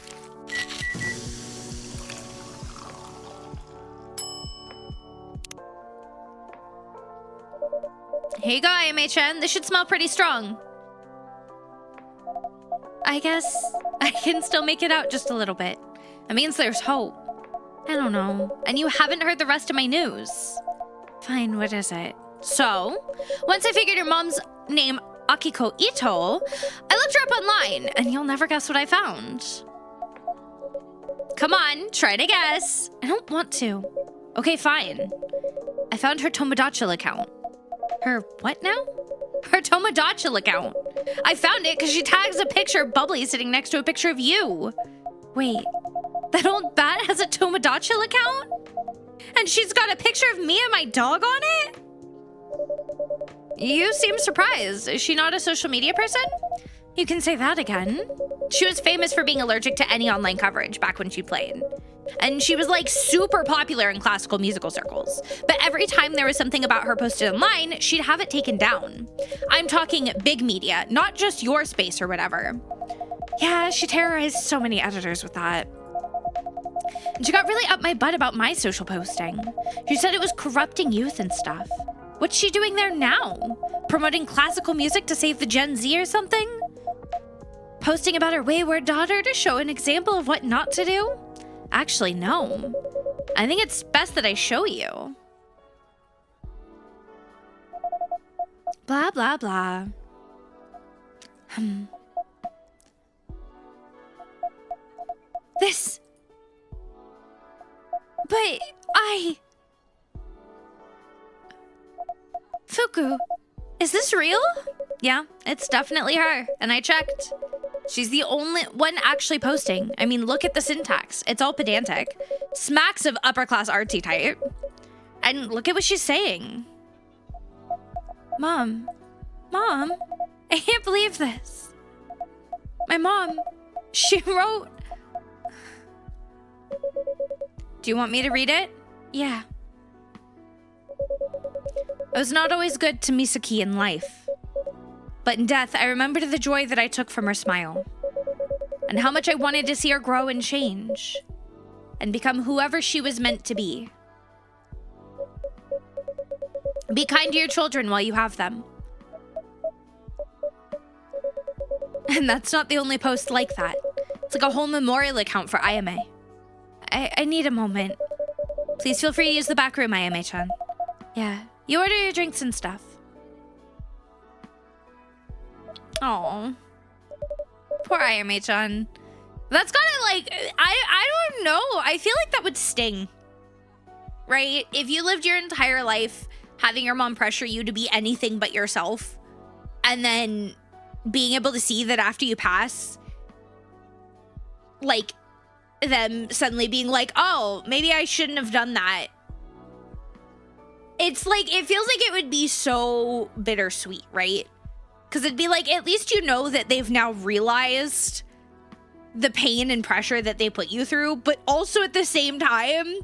Here you go, Ayame-chan. This should smell pretty strong. I guess I can still make it out just a little bit. It means there's hope. I don't know. And you haven't heard the rest of my news. Fine, what is it? So, once I figured your mom's name, Akiko Ito, I looked her up online, and you'll never guess what I found. Come on, try to guess. I don't want to. Okay, fine. I found her Tomodachi account. Her what now? Her Tomodachi account. I found it because she tags a picture of Bubbly sitting next to a picture of you. Wait, that old bat has a Tomodachi account? And she's got a picture of me and my dog on it? You seem surprised. Is she not a social media person? You can say that again. She was famous for being allergic to any online coverage back when she played. And she was like super popular in classical musical circles. But every time there was something about her posted online, she'd have it taken down. I'm talking big media, not just your space or whatever. Yeah, she terrorized so many editors with that. And she got really up my butt about my social posting. She said it was corrupting youth and stuff. What's she doing there now? Promoting classical music to save the Gen Z or something? Posting about her wayward daughter to show an example of what not to do? Actually, no. I think it's best that I show you. Blah, blah, blah. This... But Fuku, is this real? Yeah, it's definitely her, and I checked. She's the only one actually posting. I mean, look at the syntax. It's all pedantic. Smacks of upper-class artsy type. And look at what she's saying. Mom, I can't believe this. My mom, she wrote... Do you want me to read it? Yeah. I was not always good to Misaki in life. But in death, I remembered the joy that I took from her smile. And how much I wanted to see her grow and change. And become whoever she was meant to be. Be kind to your children while you have them. And that's not the only post like that. It's like a whole memorial account for Ayame. I need a moment. Please feel free to use the back room, Ayame-chan. Yeah, you order your drinks and stuff. Oh, poor Ayame-chan. That's gotta, like, I don't know. I feel like that would sting. Right? If you lived your entire life having your mom pressure you to be anything but yourself, and then being able to see that after you pass, like, them suddenly being like, oh, maybe I shouldn't have done that. It's like, it feels like it would be so bittersweet, right? Because it'd be like, at least you know that they've now realized the pain and pressure that they put you through, but also at the same time,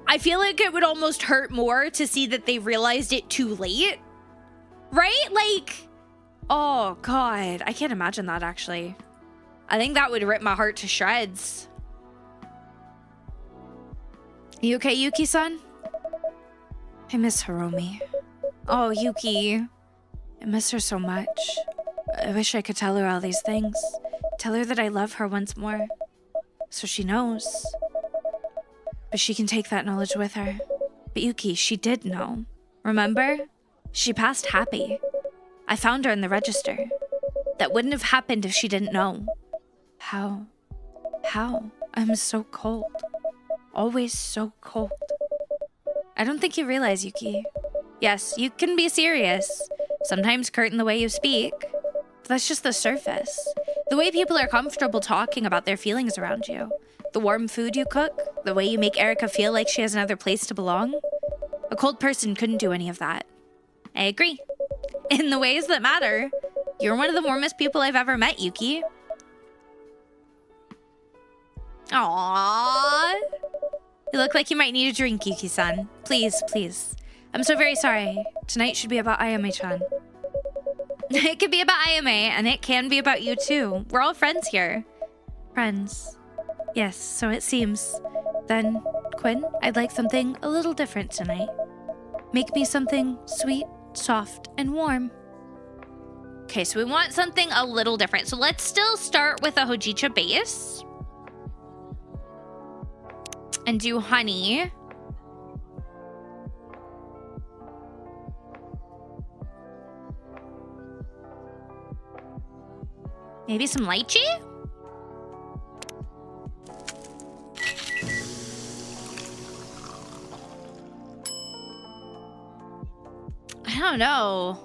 I feel like it would almost hurt more to see that they realized it too late, right? Like, oh God, I can't imagine that actually. I think that would rip my heart to shreds. You okay, Yuki-san? I miss Hiromi. Oh, Yuki. I miss her so much. I wish I could tell her all these things. Tell her that I love her once more. So she knows. But she can take that knowledge with her. But Yuki, she did know. Remember? She passed happy. I found her in the register. That wouldn't have happened if she didn't know. How? How? I'm so cold. Always so cold. I don't think you realize, Yuki. Yes, you can be serious. Sometimes curt in the way you speak. But that's just the surface. The way people are comfortable talking about their feelings around you. The warm food you cook. The way you make Erica feel like she has another place to belong. A cold person couldn't do any of that. I agree. In the ways that matter. You're one of the warmest people I've ever met, Yuki. Aww. You look like you might need a drink, Yuki-san. Please, please. I'm so very sorry. Tonight should be about Ayame-chan. It could be about Ayame, and it can be about you too. We're all friends here. Friends. Yes, so it seems. Then, Quinn, I'd like something a little different tonight. Make me something sweet, soft, and warm. Okay, so we want something a little different. So let's still start with a Hojicha base. And do honey. Maybe some lychee? I don't know.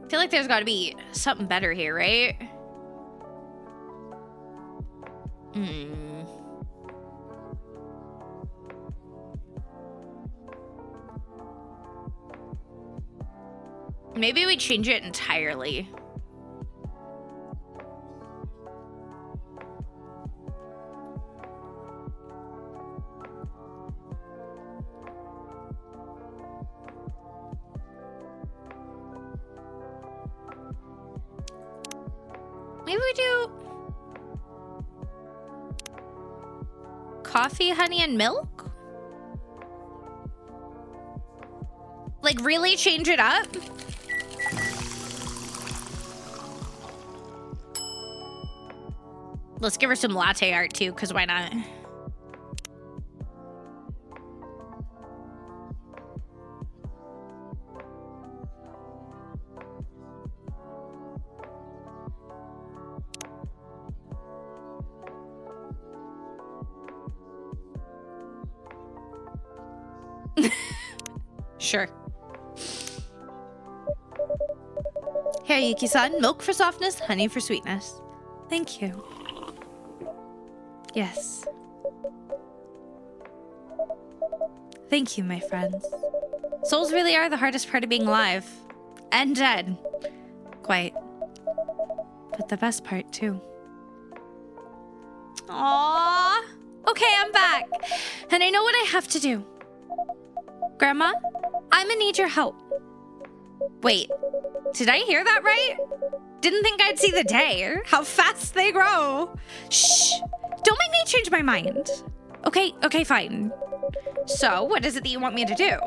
I feel like there's got to be something better here, right? Maybe we change it entirely. Maybe we do coffee, honey, and milk? Like, really change it up? Let's give her some latte art too, because why not? Sure. Here, Yuki-san. Milk for softness, honey for sweetness. Thank you. Yes. Thank you, my friends. Souls really are the hardest part of being alive. And dead. Quite. But the best part, too. Aww. Okay, I'm back. And I know what I have to do. Grandma, I'm gonna need your help. Wait, did I hear that right? Didn't think I'd see the day. How fast they grow. Shh, don't make me change my mind. Okay, fine. So, what is it that you want me to do?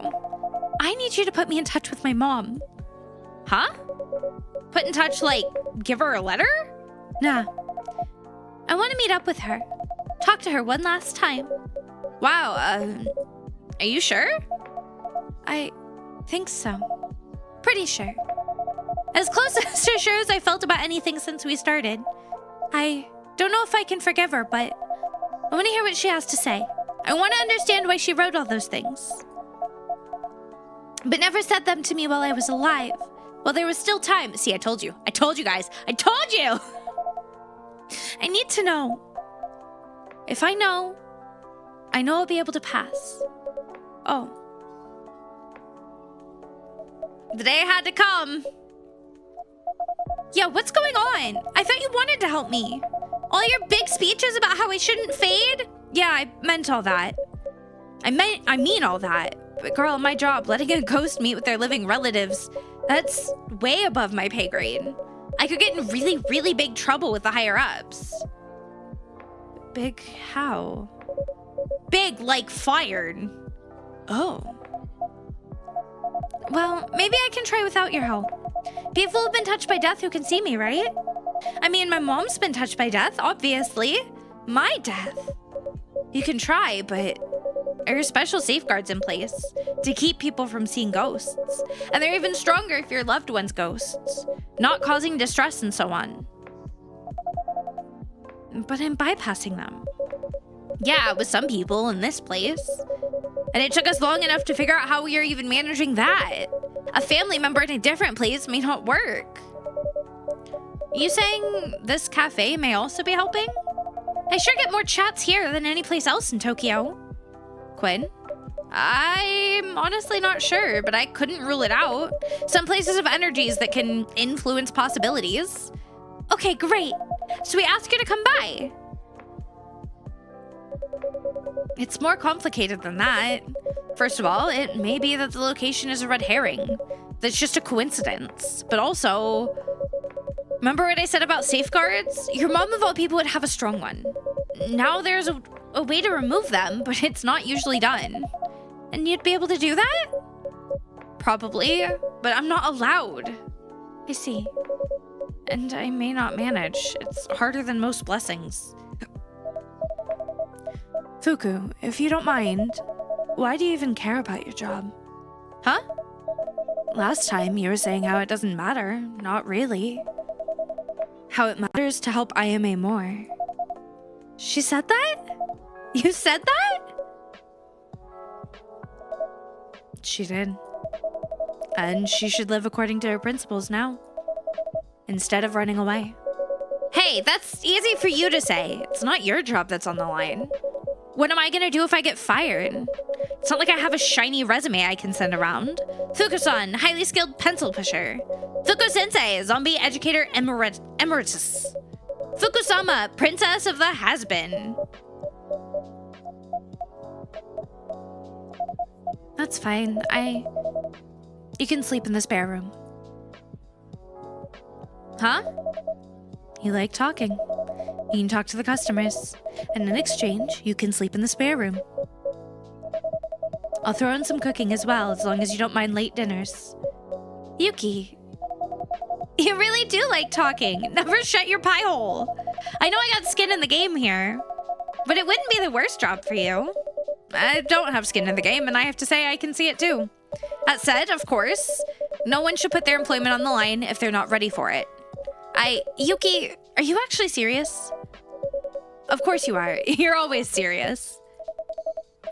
I need you to put me in touch with my mom. Huh? Put in touch, like, give her a letter? Nah. I want to meet up with her. Talk to her one last time. Wow, are you sure? I think so. Pretty sure. As close to sure as I felt about anything since we started. I don't know if I can forgive her, but I want to hear what she has to say. I want to understand why she wrote all those things. But never said them to me while I was alive. While there was still time. See, I told you. I told you guys. I told you! I need to know. If I know I'll be able to pass. Oh. The day had to come. Yeah, what's going on? I thought you wanted to help me. All your big speeches about how I shouldn't fade? Yeah, I meant all that. I mean all that. But girl, my job, letting a ghost meet with their living relatives, that's way above my pay grade. I could get in really, really big trouble with the higher-ups. Big how? Big, like fired. Oh. Well, maybe I can try without your help. People have been touched by death who can see me, right? I mean, my mom's been touched by death, obviously. My death. You can try, but there are special safeguards in place to keep people from seeing ghosts. And they're even stronger if your loved one's ghosts, not causing distress and so on. But I'm bypassing them. Yeah, with some people in this place. And it took us long enough to figure out how we are even managing that. A family member in a different place may not work. You saying this cafe may also be helping? I sure get more chats here than any place else in Tokyo. Quinn? I'm honestly not sure, but I couldn't rule it out. Some places have energies that can influence possibilities. Okay, great. So we ask you to come by. It's more complicated than that. First of all, it may be that the location is a red herring. That's just a coincidence. But also, remember what I said about safeguards? Your mom of all people would have a strong one. Now there's a way to remove them, but it's not usually done. And you'd be able to do that? Probably, but I'm not allowed. I see. And I may not manage. It's harder than most blessings. Fuku, if you don't mind, why do you even care about your job? Huh? Last time you were saying how it doesn't matter. Not really. How it matters to help IMA more. She said that? You said that? She did. And she should live according to her principles now, instead of running away. Hey, that's easy for you to say. It's not your job that's on the line. What am I gonna do if I get fired? It's not like I have a shiny resume I can send around. Fuku-san, highly skilled pencil pusher. Fuku-sensei, zombie educator emeritus. Fuku-sama, princess of the has-been. That's fine. You can sleep in the spare room. Huh? You like talking. You can talk to the customers. And in exchange, you can sleep in the spare room. I'll throw in some cooking as well, as long as you don't mind late dinners. Yuki. You really do like talking. Never shut your pie hole. I know I got skin in the game here, but it wouldn't be the worst job for you. I don't have skin in the game, and I have to say I can see it too. That said, of course, no one should put their employment on the line if they're not ready for it. Yuki, are you actually serious? Of course you are. You're always serious.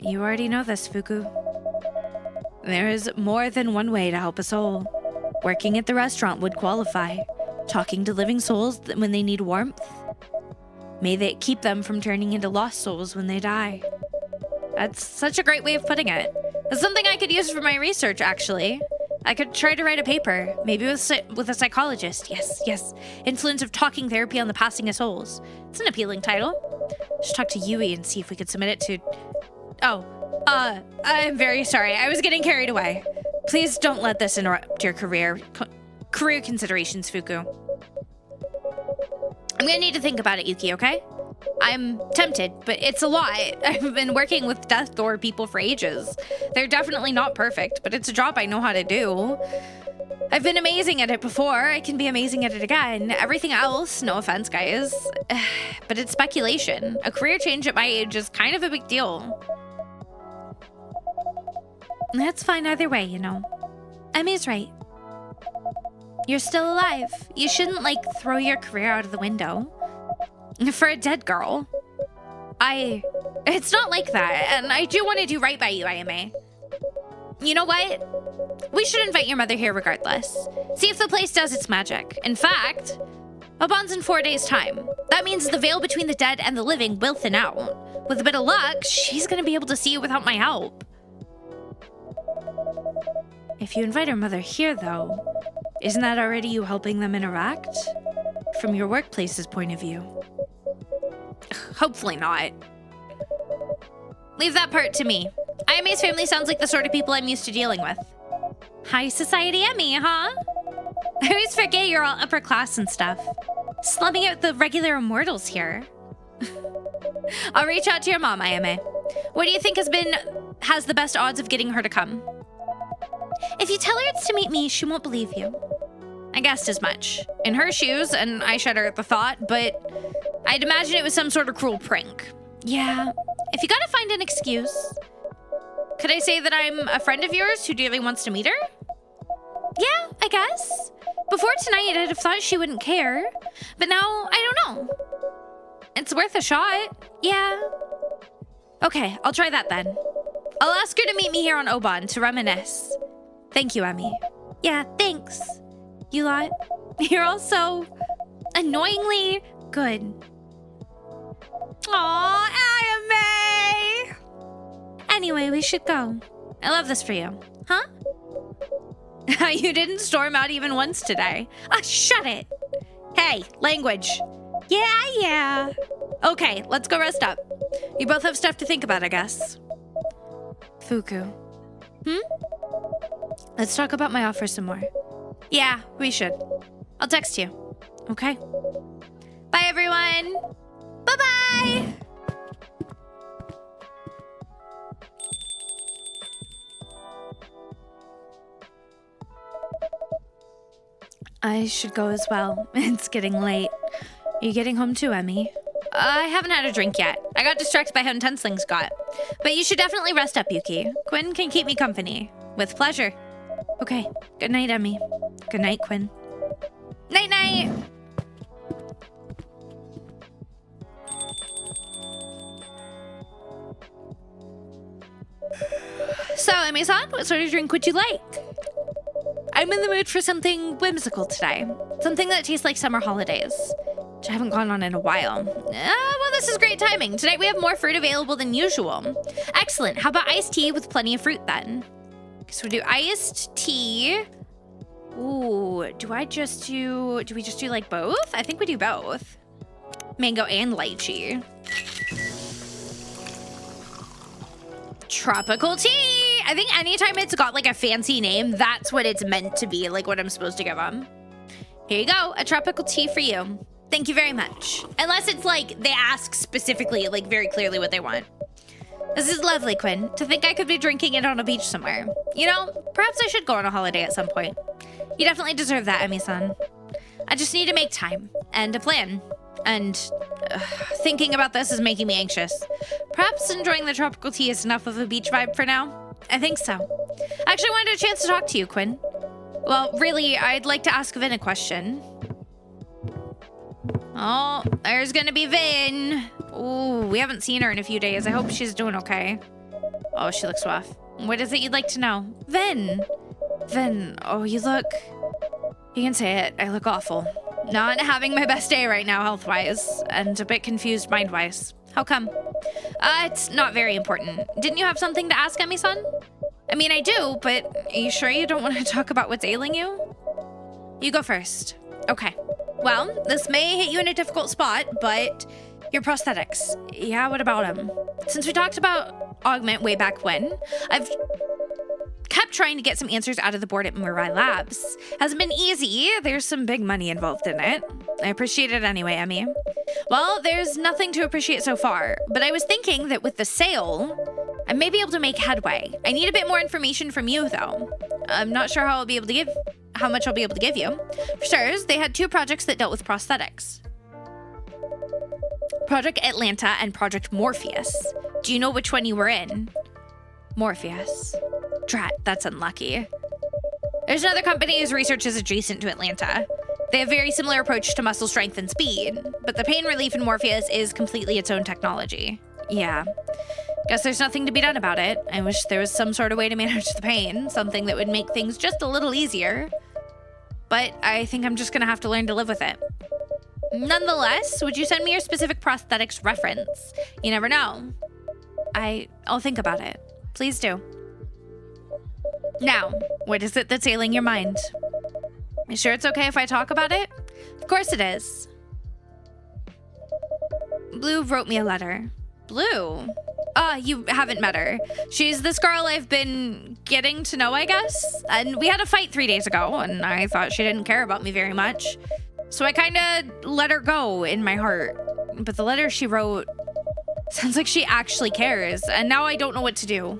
You already know this, Fuku. There is more than one way to help a soul. Working at the restaurant would qualify. Talking to living souls when they need warmth. May they keep them from turning into lost souls when they die. That's such a great way of putting it. It's something I could use for my research, actually. I could try to write a paper, maybe with a psychologist. Yes. Influence of talking therapy on the passing of souls. It's an appealing title. Just talk to Yui and see if we could submit it to... Oh, I'm very sorry. I was getting carried away. Please don't let this interrupt your career considerations, Fuku. I'm gonna need to think about it, Yuki, okay? I'm tempted, but it's a lot. I've been working with Death Door people for ages. They're definitely not perfect, but it's a job I know how to do. I've been amazing at it before. I can be amazing at it again. Everything else, no offense, guys, but it's speculation. A career change at my age is kind of a big deal. That's fine either way, you know. Emmy's right. You're still alive. You shouldn't, like, throw your career out of the window. For a dead girl. It's not like that, and I do want to do right by you, IMA. You know what? We should invite your mother here regardless. See if the place does its magic. In fact, Obon's in 4 days' time. That means the veil between the dead and the living will thin out. With a bit of luck, she's gonna be able to see you without my help. If you invite her mother here, though, isn't that already you helping them interact? From your workplace's point of view. Hopefully not. Leave that part to me. IMA's family sounds like the sort of people I'm used to dealing with. High society Emmy, huh? I always forget you're all upper class and stuff. Slumming out the regular immortals here. I'll reach out to your mom, IMA. What do you think has the best odds of getting her to come? If you tell her it's to meet me, she won't believe you. I guessed as much. In her shoes, and I shudder at the thought, but I'd imagine it was some sort of cruel prank. Yeah, if you gotta find an excuse. Could I say that I'm a friend of yours who dearly wants to meet her? Yeah, I guess. Before tonight, I'd have thought she wouldn't care. But now, I don't know. It's worth a shot. Yeah. Okay, I'll try that then. I'll ask her to meet me here on Obon to reminisce. Thank you, Emmy. Yeah, thanks. You lot, you're all so annoyingly good. Aw, IMA! Anyway, we should go. I love this for you. Huh? You didn't storm out even once today. Shut it. Hey, language. Yeah. Okay, let's go rest up. You both have stuff to think about, I guess. Fuku. Let's talk about my offer some more. Yeah, we should. I'll text you. Okay? Bye, everyone. Bye-bye. I should go as well. It's getting late. Are you getting home too, Emmy? I haven't had a drink yet. I got distracted by how intense things got. But you should definitely rest up, Yuki. Quinn can keep me company. With pleasure. Okay. Good night, Emmy. Good night, Quinn. Night-night! So, Emmy-san, what sort of drink would you like? I'm in the mood for something whimsical today. Something that tastes like summer holidays, which I haven't gone on in a while. Well, this is great timing. Tonight we have more fruit available than usual. Excellent. How about iced tea with plenty of fruit then? So we do iced tea. Ooh, do we just do like both? I think we do both. Mango and lychee. Tropical tea. I think anytime it's got like a fancy name, that's what it's meant to be, like what I'm supposed to give them. Here you go, a tropical tea for you. Thank you very much. Unless it's like they ask specifically, like very clearly what they want. This is lovely, Quinn. To think I could be drinking it on a beach somewhere. You know, perhaps I should go on a holiday at some point. You definitely deserve that, Emmy-san. I just need to make time and a plan. And thinking about this is making me anxious. Perhaps enjoying the tropical tea is enough of a beach vibe for now. I think so. I actually wanted a chance to talk to you, Quinn. Well, really, I'd like to ask Vin a question. Oh, there's gonna be Vin. Ooh, we haven't seen her in a few days. I hope she's doing okay. Oh, she looks rough. What is it you'd like to know? Vin! Vin, oh, you look... You can say it. I look awful. Not having my best day right now, health-wise, and a bit confused mind-wise. How come? It's not very important. Didn't you have something to ask, Emmy-san? I mean, I do, but are you sure you don't want to talk about what's ailing you? You go first. Okay. Well, this may hit you in a difficult spot, but your prosthetics. Yeah, what about them? Since we talked about Augment way back when, I've kept kept trying to get some answers out of the board at Mirai Labs. Hasn't been easy. There's some big money involved in it. I appreciate it anyway, Emmy. Well, there's nothing to appreciate so far, but I was thinking that with the sale, I may be able to make headway. I need a bit more information from you, though. I'm not sure how much I'll be able to give you. For starters, they had 2 projects that dealt with prosthetics. Project Atlanta and Project Morpheus. Do you know which one you were in? Morpheus. Drat, that's unlucky. There's another company whose research is adjacent to Atlanta. They have very similar approach to muscle strength and speed, but the pain relief in Morpheus is completely its own technology. Yeah. Guess there's nothing to be done about it. I wish there was some sort of way to manage the pain, something that would make things just a little easier. But I think I'm just gonna have to learn to live with it. Nonetheless, would you send me your specific prosthetics reference? You never know. I'll think about it. Please do. Now, what is it that's ailing your mind? You sure it's okay if I talk about it? Of course it is. Blue wrote me a letter. Blue? You haven't met her. She's this girl I've been getting to know, I guess. And we had a fight 3 days ago, and I thought she didn't care about me very much. So I kinda let her go in my heart. But the letter she wrote sounds like she actually cares, and now I don't know what to do.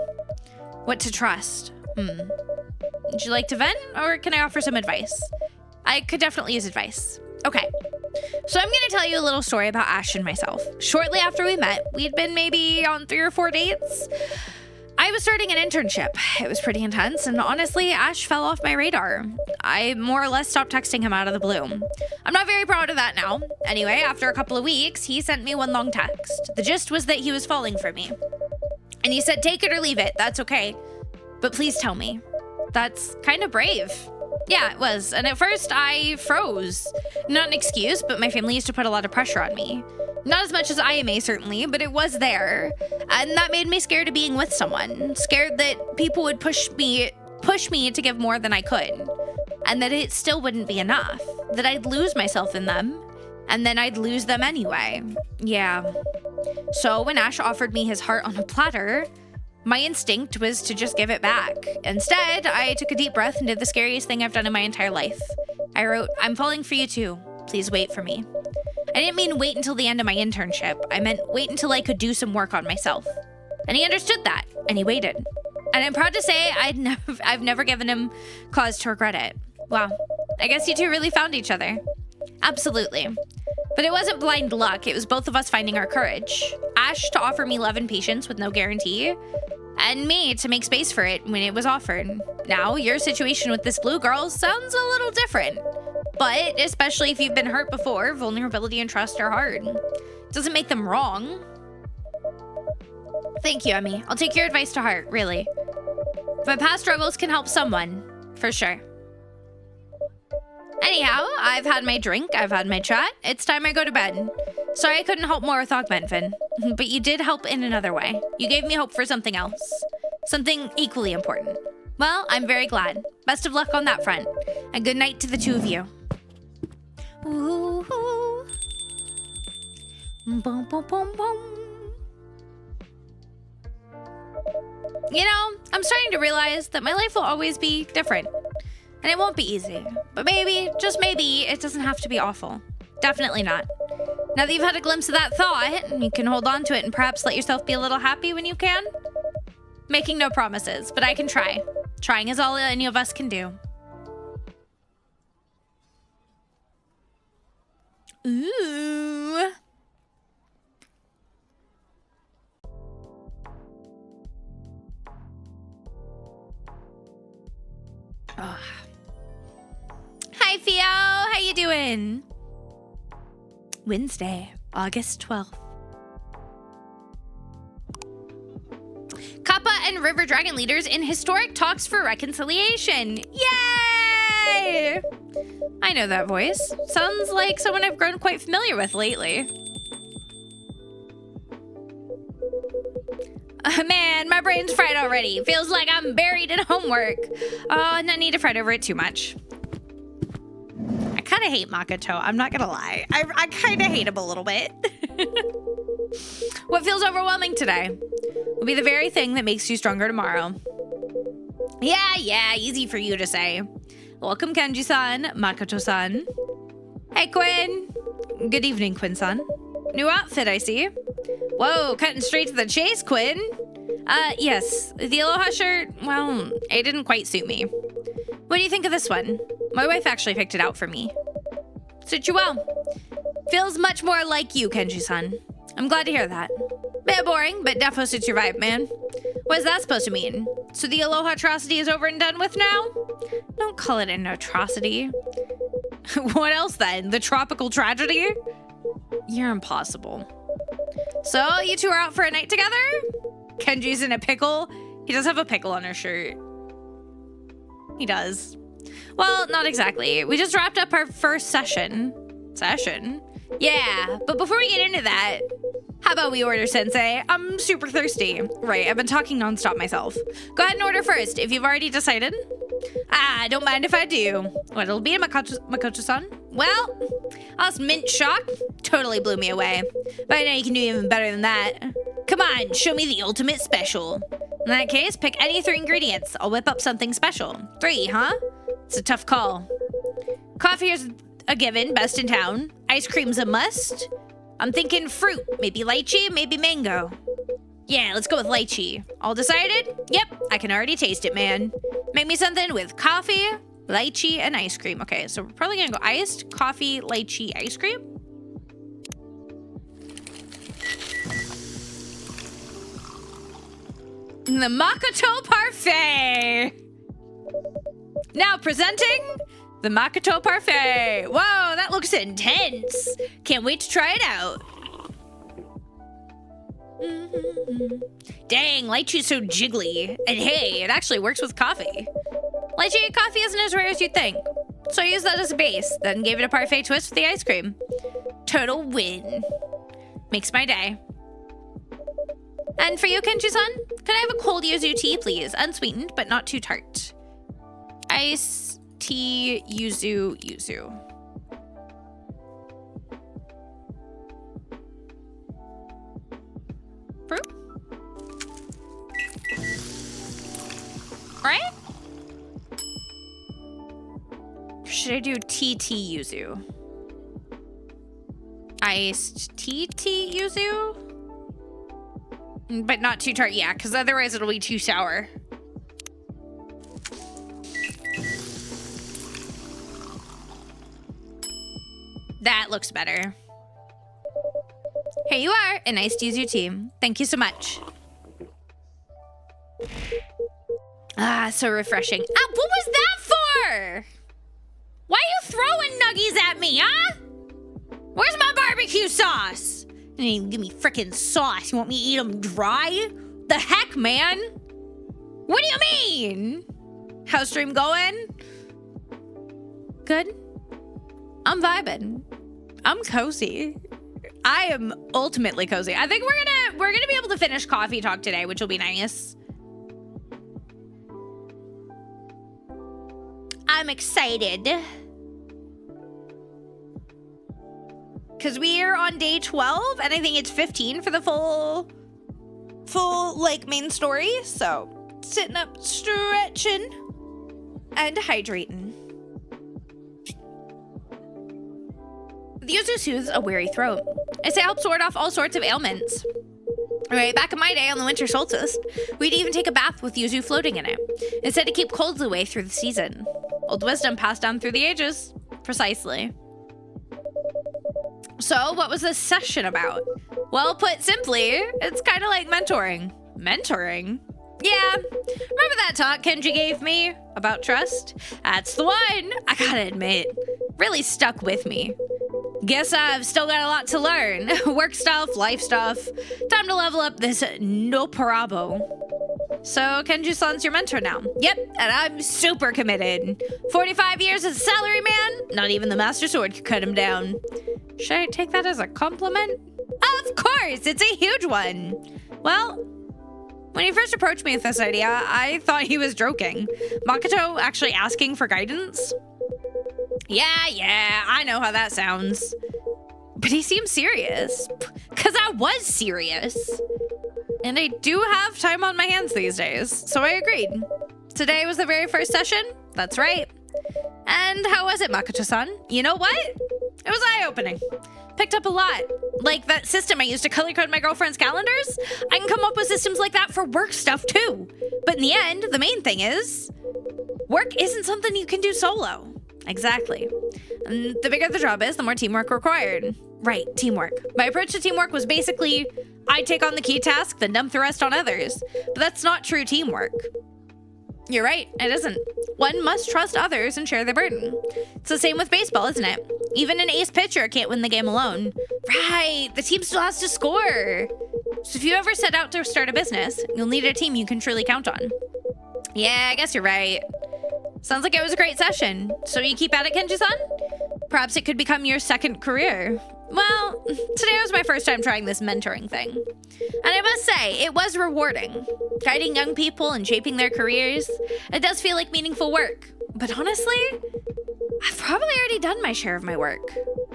What to trust. Would you like to vent, or can I offer some advice? I could definitely use advice. Okay. So I'm gonna tell you a little story about Ash and myself. Shortly after we met, we'd been maybe on 3 or 4 dates. I was starting an internship. It was pretty intense, and honestly, Ash fell off my radar. I more or less stopped texting him out of the blue. I'm not very proud of that now. Anyway, after a couple of weeks, he sent me one long text. The gist was that he was falling for me. And he said, take it or leave it, that's okay. But please tell me. That's kind of brave. Yeah, it was. And at first, I froze. Not an excuse, but my family used to put a lot of pressure on me. Not as much as IMA, certainly, but it was there. And that made me scared of being with someone. Scared that people would push me to give more than I could. And that it still wouldn't be enough. That I'd lose myself in them. And then I'd lose them anyway. Yeah. So when Ash offered me his heart on a platter, my instinct was to just give it back. Instead, I took a deep breath and did the scariest thing I've done in my entire life. I wrote, I'm falling for you too. Please wait for me. I didn't mean wait until the end of my internship. I meant wait until I could do some work on myself. And he understood that, and he waited. And I'm proud to say I've never given him cause to regret it. Wow, I guess you two really found each other. Absolutely. But it wasn't blind luck, it was both of us finding our courage. Ash to offer me love and patience with no guarantee, and me to make space for it when it was offered. Now, your situation with this blue girl sounds a little different. But, especially if you've been hurt before, vulnerability and trust are hard. It doesn't make them wrong. Thank you, Emmy. I'll take your advice to heart, really. If my past struggles can help someone, for sure. Anyhow, I've had my drink, I've had my chat. It's time I go to bed. Sorry I couldn't help more with Augmentvin, but you did help in another way. You gave me hope for something else. Something equally important. Well, I'm very glad. Best of luck on that front. And good night to the two of you. Ooh, ooh. Boom, boom, boom, boom. You know, I'm starting to realize that my life will always be different. And it won't be easy. But maybe, just maybe, it doesn't have to be awful. Definitely not. Now that you've had a glimpse of that thought, you can hold on to it and perhaps let yourself be a little happy when you can. Making no promises, but I can try. Trying is all any of us can do. Ooh. Oh. Hi, Theo. How you doing? Wednesday, August 12th. Kappa and River Dragon leaders in historic talks for reconciliation. Yay! I know that voice. Sounds like someone I've grown quite familiar with lately. Man, my brain's fried already. Feels like I'm buried in homework. Oh, and I need to fret over it too much. I kind of hate Makoto, I'm not gonna lie. I kind of hate him a little bit. What feels overwhelming today will be the very thing that makes you stronger tomorrow. Yeah, easy for you to say. Welcome, Kenji-san, Makoto-san. Hey, Quinn. Good evening, Quinn-san. New outfit, I see. Whoa, cutting straight to the chase, Quinn. Yes, the Aloha shirt, well, it didn't quite suit me. What do you think of this one? My wife actually picked it out for me. Suit you well. Feels much more like you, Kenji-san. I'm glad to hear that. Bit boring, but defo suits your vibe, man. What is that supposed to mean? So the Aloha atrocity is over and done with now? Don't call it an atrocity. What else then? The tropical tragedy? You're impossible. So you two are out for a night together? Kenji's in a pickle. He does have a pickle on his shirt. He does. Well, not exactly. We just wrapped up our first session. Yeah, but before we get into that, how about we order, Sensei? I'm super thirsty. Right, I've been talking nonstop myself. Go ahead and order first, if you've already decided. Don't mind if I do. What, it'll be a Makoto-san? Well, us mint shock totally blew me away. But I know you can do even better than that. Come on, show me the ultimate special. In that case, pick any 3 ingredients. I'll whip up something special. 3, huh? It's a tough call. Coffee is a given, best in town. Ice cream's a must. I'm thinking fruit, maybe lychee, maybe mango. Yeah, let's go with lychee. All decided? Yep, I can already taste it, man. Make me something with coffee, lychee, and ice cream. Okay, so we're probably gonna go iced, coffee, lychee, ice cream. The Makoto Parfait. Now presenting the Makoto Parfait. Whoa, that looks intense. Can't wait to try it out. Dang, lychee's so jiggly. And hey, it actually works with coffee. Lychee coffee isn't as rare as you'd think. So I used that as a base, then gave it a parfait twist with the ice cream. Total win. Makes my day. And for you, Kenji-san, can I have a cold yuzu tea, please? Unsweetened, but not too tart. Ice, tea, yuzu. Fruit? Right? Or should I do TT yuzu? Iced TT yuzu? But not too tart, yeah, because otherwise it'll be too sour. That looks better. Here you are, a nice yuzu tea. Thank you so much. Ah, so refreshing. Ah, what was that for? Why are you throwing nuggies at me, huh? Where's my barbecue sauce? You didn't even give me frickin' sauce. You want me to eat them dry? The heck, man? What do you mean? How's stream going? Good. I'm vibing. I'm cozy. I am ultimately cozy. I think we're gonna be able to finish coffee talk today, which will be nice. I'm excited. Because we are on day 12, and I think it's 15 for the full like main story. So sitting up, stretching, and hydrating. The yuzu soothes a weary throat. It helps ward off all sorts of ailments. Right, back in my day on the winter solstice, we'd even take a bath with yuzu floating in it. It said to keep colds away through the season. Old wisdom passed down through the ages. Precisely. So, what was this session about? Well, put simply, it's kind of like mentoring. Mentoring? Yeah, remember that talk Kenji gave me about trust? That's the one, I gotta admit. Really stuck with me. Guess I've still got a lot to learn. Work stuff, life stuff. Time to level up this no parabo. So, Kenji-san's your mentor now. Yep, and I'm super committed. 45 years as a salaryman? Not even the Master Sword could cut him down. Should I take that as a compliment? Of course, it's a huge one. Well, when he first approached me with this idea, I thought he was joking. Makoto actually asking for guidance? Yeah, I know how that sounds. But he seemed serious. Because I was serious. And I do have time on my hands these days, so I agreed. Today was the very first session. That's right. And how was it, Makoto-san? You know what? It was eye-opening. Picked up a lot. Like that system I used to color code my girlfriend's calendars. I can come up with systems like that for work stuff too. But in the end, the main thing is, work isn't something you can do solo. Exactly. And the bigger the job is, the more teamwork required. Right, teamwork. My approach to teamwork was basically, I take on the key task, then dump the rest on others. But that's not true teamwork. You're right, it isn't. One must trust others and share the burden. It's the same with baseball, isn't it? Even an ace pitcher can't win the game alone. Right, the team still has to score. So if you ever set out to start a business, you'll need a team you can truly count on. Yeah, I guess you're right. Sounds like it was a great session. So you keep at it, Kenji-san? Perhaps it could become your second career. Well, today was my first time trying this mentoring thing. And I must say, it was rewarding. Guiding young people and shaping their careers, it does feel like meaningful work. But honestly, I've probably already done my share of my work.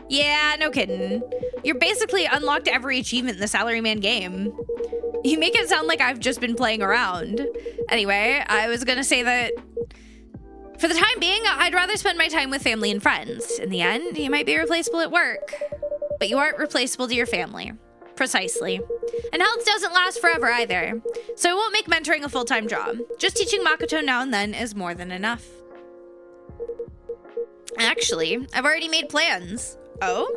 Yeah, no kidding. You're basically unlocked every achievement in the Salaryman game. You make it sound like I've just been playing around. Anyway, I was gonna say that for the time being, I'd rather spend my time with family and friends. In the end, you might be replaceable at work, but you aren't replaceable to your family. Precisely. And health doesn't last forever either, so I won't make mentoring a full-time job. Just teaching Makoto now and then is more than enough. Actually, I've already made plans. Oh?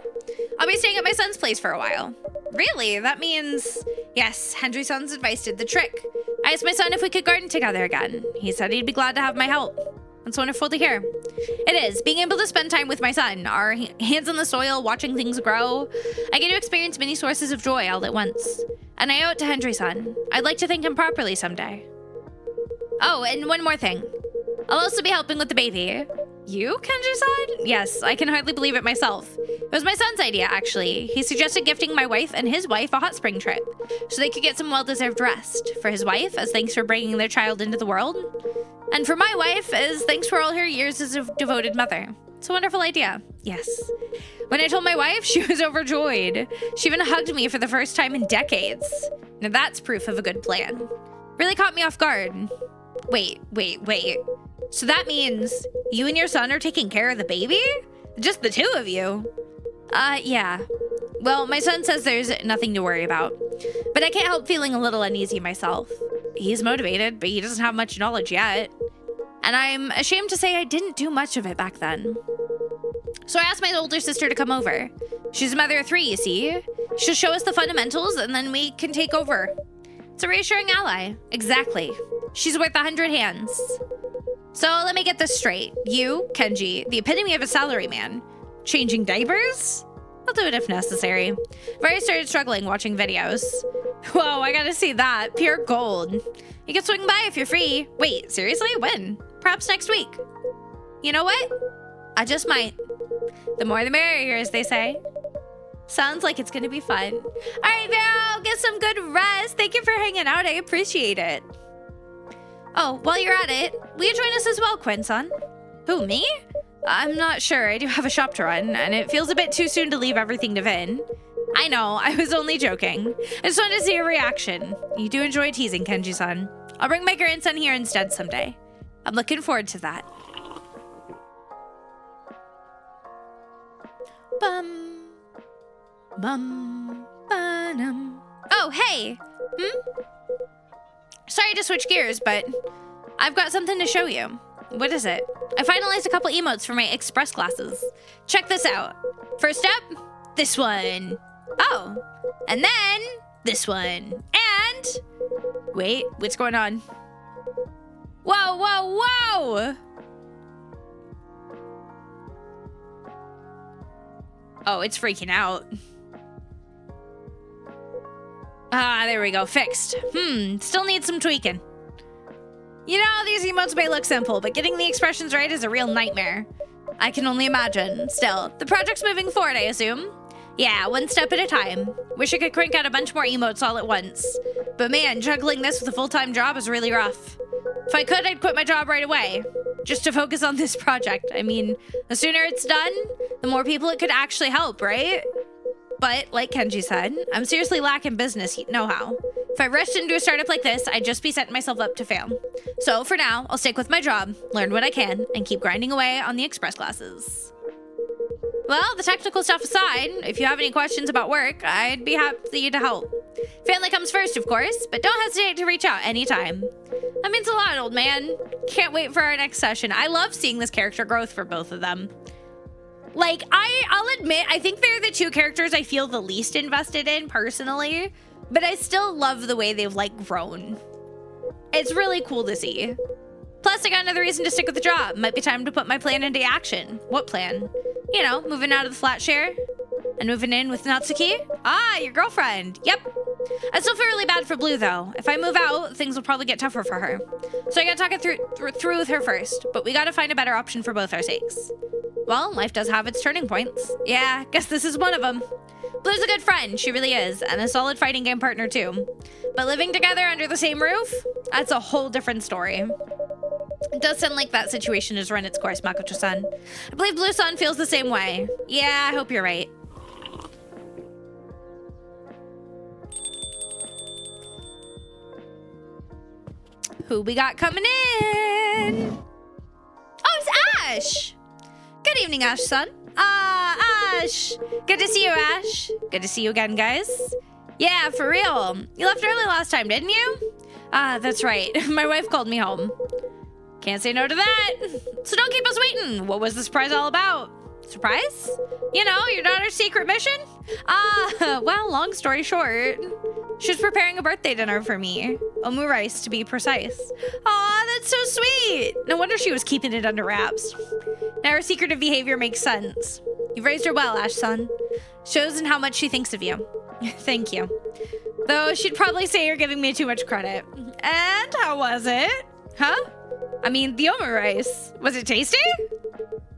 I'll be staying at my son's place for a while. Really? That means... Yes, Henry-san's advice did the trick. I asked my son if we could garden together again. He said he'd be glad to have my help. That's wonderful to hear. It is. Being able to spend time with my son, our hands in the soil, watching things grow. I get to experience many sources of joy all at once. And I owe it to Henry-san. I'd like to thank him properly someday. Oh, and one more thing. I'll also be helping with the baby. You, Kenji-san? Yes, I can hardly believe it myself. It was my son's idea, actually. He suggested gifting my wife and his wife a hot spring trip, so they could get some well-deserved rest. For his wife, as thanks for bringing their child into the world. And for my wife, as thanks for all her years as a devoted mother. It's a wonderful idea. Yes. When I told my wife, she was overjoyed. She even hugged me for the first time in decades. Now that's proof of a good plan. Really caught me off guard. Wait. So that means you and your son are taking care of the baby? Just the two of you? Yeah. Well, my son says there's nothing to worry about. But I can't help feeling a little uneasy myself. He's motivated, but he doesn't have much knowledge yet. And I'm ashamed to say I didn't do much of it back then. So I asked my older sister to come over. She's a mother of 3, you see. She'll show us the fundamentals and then we can take over. It's a reassuring ally. Exactly. She's worth 100 hands. So let me get this straight. You, Kenji, the epitome of a salaryman. Changing diapers? I'll do it if necessary. I've already started struggling watching videos. Whoa, I gotta see that. Pure gold. You can swing by if you're free. Wait, seriously? When? Perhaps next week. You know what? I just might. The more the merrier, as they say. Sounds like it's gonna be fun. All right, Vero, get some good rest. Thank you for hanging out. I appreciate it. Oh, while you're at it, will you join us as well, Quinn-san? Who, me? I'm not sure. I do have a shop to run, and it feels a bit too soon to leave everything to Vin. I know, I was only joking. I just wanted to see your reaction. You do enjoy teasing, Kenji-san. I'll bring my grandson here instead someday. I'm looking forward to that. Bum. Bum. Ba-dum. Oh, hey! Sorry to switch gears, but I've got something to show you. What is it? I finalized a couple emotes for my express classes. Check this out. First up, this one. Oh, and then this one. And wait, what's going on? Whoa, whoa, whoa! Oh, it's freaking out. Ah, there we go, fixed. Still needs some tweaking. You know, these emotes may look simple, but getting the expressions right is a real nightmare. I can only imagine. Still, the project's moving forward, I assume? Yeah, one step at a time. Wish I could crank out a bunch more emotes all at once. But man, juggling this with a full-time job is really rough. If I could, I'd quit my job right away. Just to focus on this project. I mean, the sooner it's done, the more people it could actually help, right? But, like Kenji said, I'm seriously lacking business know-how. If I rushed into a startup like this, I'd just be setting myself up to fail. So for now, I'll stick with my job, learn what I can, and keep grinding away on the express classes. Well, the technical stuff aside, if you have any questions about work, I'd be happy to help. Family comes first, of course, but don't hesitate to reach out anytime. That means a lot, old man. Can't wait for our next session. I love seeing this character growth for both of them. Like, I'll admit, I think they're the two characters I feel the least invested in, personally. But I still love the way they've, like, grown. It's really cool to see. Plus, I got another reason to stick with the job. Might be time to put my plan into action. What plan? You know, moving out of the flat share and moving in with Natsuki. Ah, your girlfriend. Yep. I still feel really bad for Blue, though. If I move out, things will probably get tougher for her. So I gotta talk it through with her first. But we gotta find a better option for both our sakes. Well, life does have its turning points. Yeah, guess this is one of them. Blue's a good friend, she really is, and a solid fighting game partner too. But living together under the same roof? That's a whole different story. It does sound like that situation has run its course, Makoto-san. I believe Blue-san feels the same way. Yeah, I hope you're right. Who we got coming in? Oh, it's Ash! Good evening, Ash-san. Ash! Good to see you, Ash. Good to see you again, guys. Yeah, for real. You left early last time, didn't you? That's right. My wife called me home. Can't say no to that. So don't keep us waiting. What was the surprise all about? Surprise? You know, your daughter's secret mission? Well, long story short, she was preparing a birthday dinner for me. Omu rice, to be precise. Aw, that's so sweet. No wonder she was keeping it under wraps. Now her secretive behavior makes sense. You've raised her well, Ash-san. Shows in how much she thinks of you. Thank you. Though she'd probably say you're giving me too much credit. And how was it? Huh? I mean, the omu rice. Was it tasty?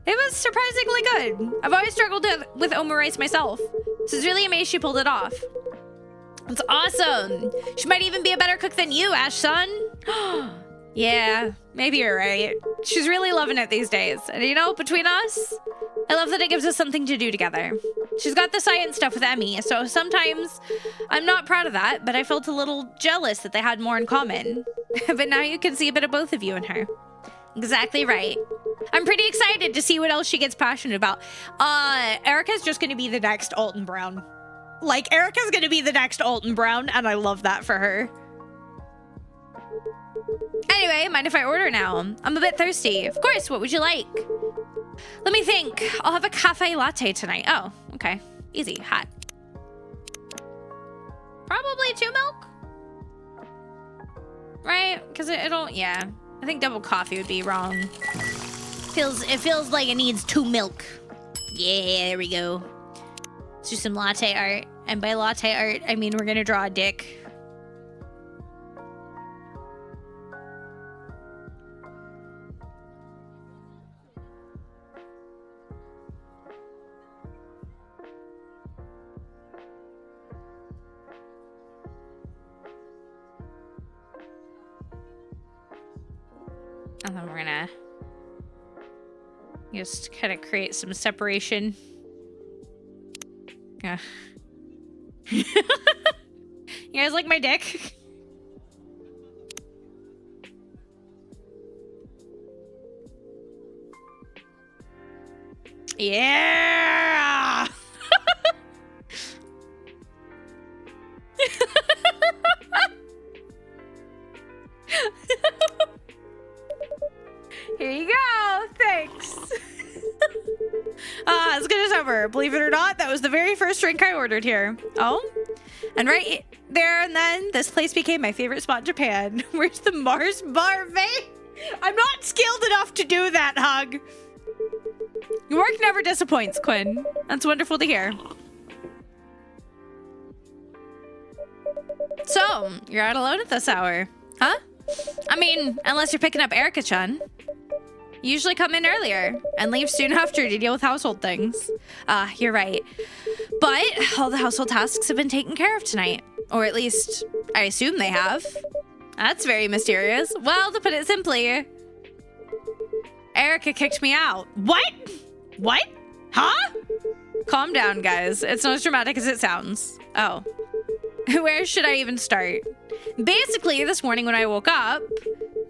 It was surprisingly good. I've always struggled with omu rice myself. So I was really amazed she pulled it off. It's awesome. She might even be a better cook than you, Ash-san. Yeah, maybe you're right. She's really loving it these days. And you know, between us, I love that it gives us something to do together. She's got the science stuff with Emmy, so sometimes I'm not proud of that, but I felt a little jealous that they had more in common. But now you can see a bit of both of you in her. Exactly right. I'm pretty excited to see what else she gets passionate about. Erica's just gonna be the next Alton Brown. Like, Erica's gonna be the next Alton Brown, and I love that for her. Anyway, mind if I order now? I'm a bit thirsty. Of course, what would you like? Let me think. I'll have a cafe latte tonight. Oh, okay. Easy, hot. Probably 2 milk? Right? Because it'll, yeah. I think double coffee would be wrong. It feels like it needs 2 milk. Yeah, there we go. Let's do some latte art. And by latte art, I mean we're gonna draw a dick. And then we're gonna just kind of create some separation. Yeah. You guys like my dick? Yeah. Here you go. Thanks. As good as ever. Believe it or not, that was the very first drink I ordered here. Oh, and right there and then, this place became my favorite spot in Japan. Where's the Mars bar, babe? I'm not skilled enough to do that, hug. Your work never disappoints, Quinn. That's wonderful to hear. So, you're out alone at this hour, huh? I mean, unless you're picking up Erica-chan. You usually come in earlier and leave soon after to deal with household things. You're right. But all the household tasks have been taken care of tonight. Or at least, I assume they have. That's very mysterious. Well, to put it simply, Erica kicked me out. What? What? Huh? Calm down, guys. It's not as dramatic as it sounds. Oh. Where should I even start? Basically, this morning when I woke up,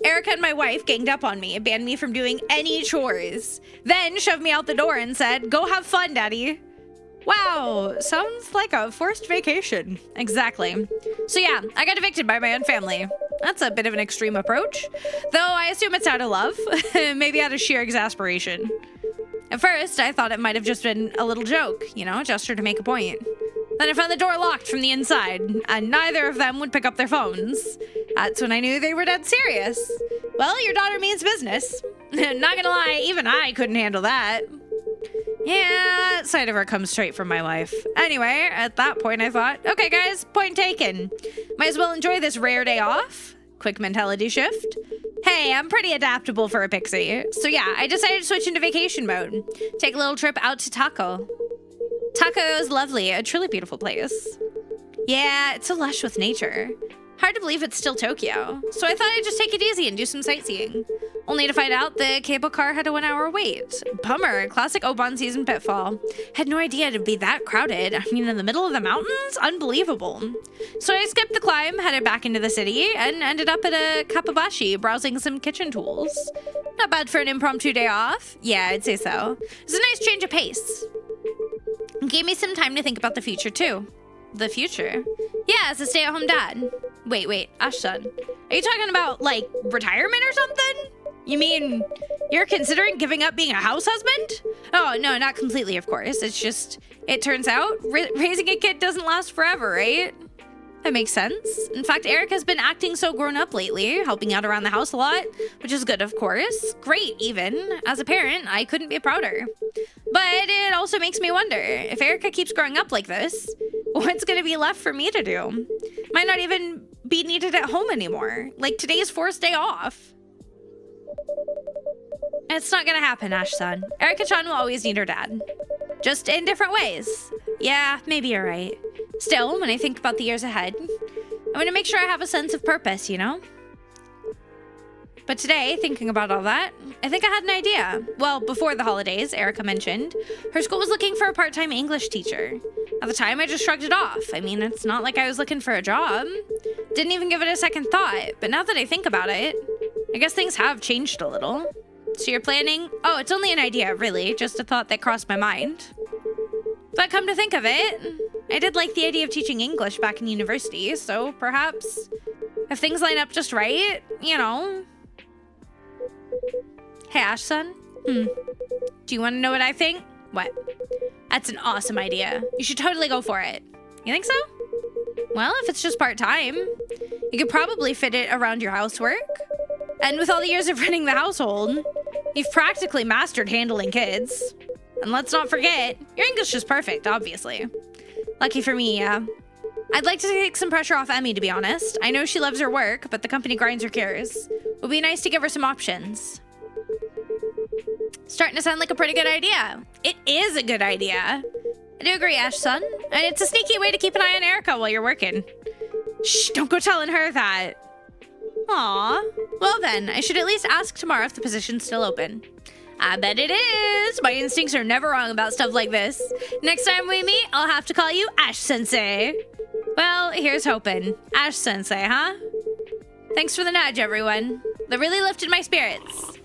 Erica and my wife ganged up on me, banned me from doing any chores, then shoved me out the door and said, "Go have fun, Daddy." Wow, sounds like a forced vacation. Exactly. So yeah, I got evicted by my own family. That's a bit of an extreme approach, though I assume it's out of love, maybe out of sheer exasperation. At first, I thought it might have just been a little joke, you know, a gesture to make a point. Then I found the door locked from the inside, and neither of them would pick up their phones. That's when I knew they were dead serious. Well, your daughter means business. Not gonna lie, even I couldn't handle that. Yeah, that side of her comes straight from my wife. Anyway, at that point I thought, okay guys, point taken. Might as well enjoy this rare day off. Quick mentality shift. Hey, I'm pretty adaptable for a pixie. So yeah, I decided to switch into vacation mode. Take a little trip out to Taco. Taco is lovely, a truly beautiful place. Yeah, it's so lush with nature. Hard to believe it's still Tokyo. So I thought I'd just take it easy and do some sightseeing. Only to find out the cable car had a 1-hour wait. Bummer, classic Obon season pitfall. Had no idea it'd be that crowded. I mean, in the middle of the mountains? Unbelievable. So I skipped the climb, headed back into the city, and ended up at a Kapabashi browsing some kitchen tools. Not bad for an impromptu day off. Yeah, I'd say so. It's a nice change of pace. Gave me some time to think about the future, too. The future? Yeah, as a stay-at-home dad. Wait, Ash-san. Are you talking about, like, retirement or something? You mean you're considering giving up being a house husband? Oh, no, not completely, of course. It's just, it turns out raising a kid doesn't last forever, right? That makes sense. In fact, Erica's been acting so grown up lately, helping out around the house a lot, which is good, of course. Great, even. As a parent, I couldn't be prouder. But it also makes me wonder, if Erica keeps growing up like this, what's going to be left for me to do? Might not even be needed at home anymore. Like today's forced day off. It's not gonna happen, Ash-san. Erica-chan will always need her dad. Just in different ways. Yeah, maybe you're right. Still, when I think about the years ahead, I'm gonna make sure I have a sense of purpose, you know? But today, thinking about all that, I think I had an idea. Well, before the holidays, Erica mentioned, her school was looking for a part-time English teacher. At the time, I just shrugged it off. I mean, it's not like I was looking for a job. Didn't even give it a second thought. But now that I think about it, I guess things have changed a little. So you're planning? Oh, it's only an idea, really. Just a thought that crossed my mind. But come to think of it, I did like the idea of teaching English back in university, so perhaps if things line up just right, you know. Hey, Ash-san. Do you want to know what I think? What? That's an awesome idea. You should totally go for it. You think so? Well, if it's just part-time, you could probably fit it around your housework. And with all the years of running the household, you've practically mastered handling kids. And let's not forget, your English is perfect, obviously. Lucky for me, yeah. I'd like to take some pressure off Emmy, to be honest. I know she loves her work, but the company grinds her gears. It would be nice to give her some options. Starting to sound like a pretty good idea. It is a good idea. I do agree, Ash-san. And it's a sneaky way to keep an eye on Erica while you're working. Shh, don't go telling her that. Aw. Well then, I should at least ask tomorrow if the position's still open. I bet it is. My instincts are never wrong about stuff like this. Next time we meet, I'll have to call you Ash-sensei. Well, here's hoping. Ash-sensei, huh? Thanks for the nudge, everyone. That really lifted my spirits.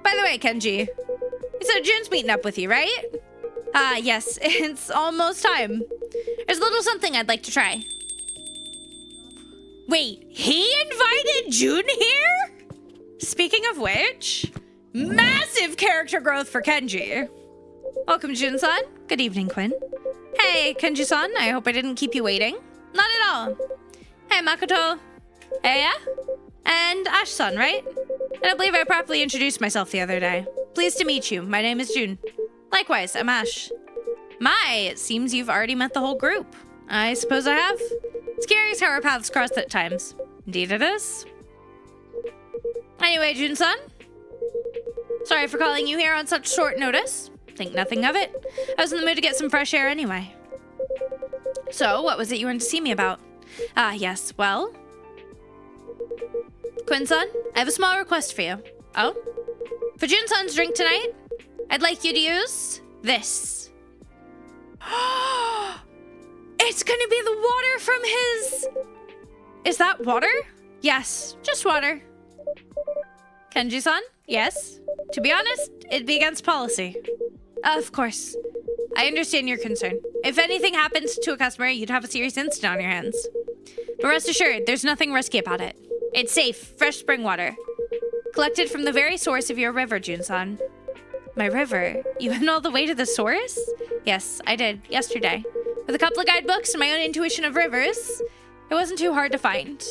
By the way, Kenji, you said Jun's meeting up with you, right? Yes, it's almost time. There's a little something I'd like to try. Wait, he invited Jun here? Speaking of which, massive character growth for Kenji. Welcome, Jun-san. Good evening, Quinn. Hey, Kenji-san, I hope I didn't keep you waiting. Not at all. Hey, Makoto. Hey, yeah? And Ash-san, right? I don't believe I properly introduced myself the other day. Pleased to meet you. My name is Jun. Likewise, I'm Ash. My, it seems you've already met the whole group. I suppose I have. It's curious how our paths crossed at times. Indeed it is. Anyway, Jun-san. Sorry for calling you here on such short notice. Think nothing of it. I was in the mood to get some fresh air anyway. So, what was it you wanted to see me about? Yes, well... Quinn-san, I have a small request for you. Oh? For Jun-san's drink tonight, I'd like you to use this. It's gonna be the water from his... Is that water? Yes, just water. Kenji-san? Yes. To be honest, it'd be against policy. Of course. I understand your concern. If anything happens to a customer, you'd have a serious incident on your hands. But rest assured, there's nothing risky about it. It's safe, fresh spring water. Collected from the very source of your river, Jun-san. My river? You went all the way to the source? Yes, I did, yesterday. With a couple of guidebooks and my own intuition of rivers, it wasn't too hard to find.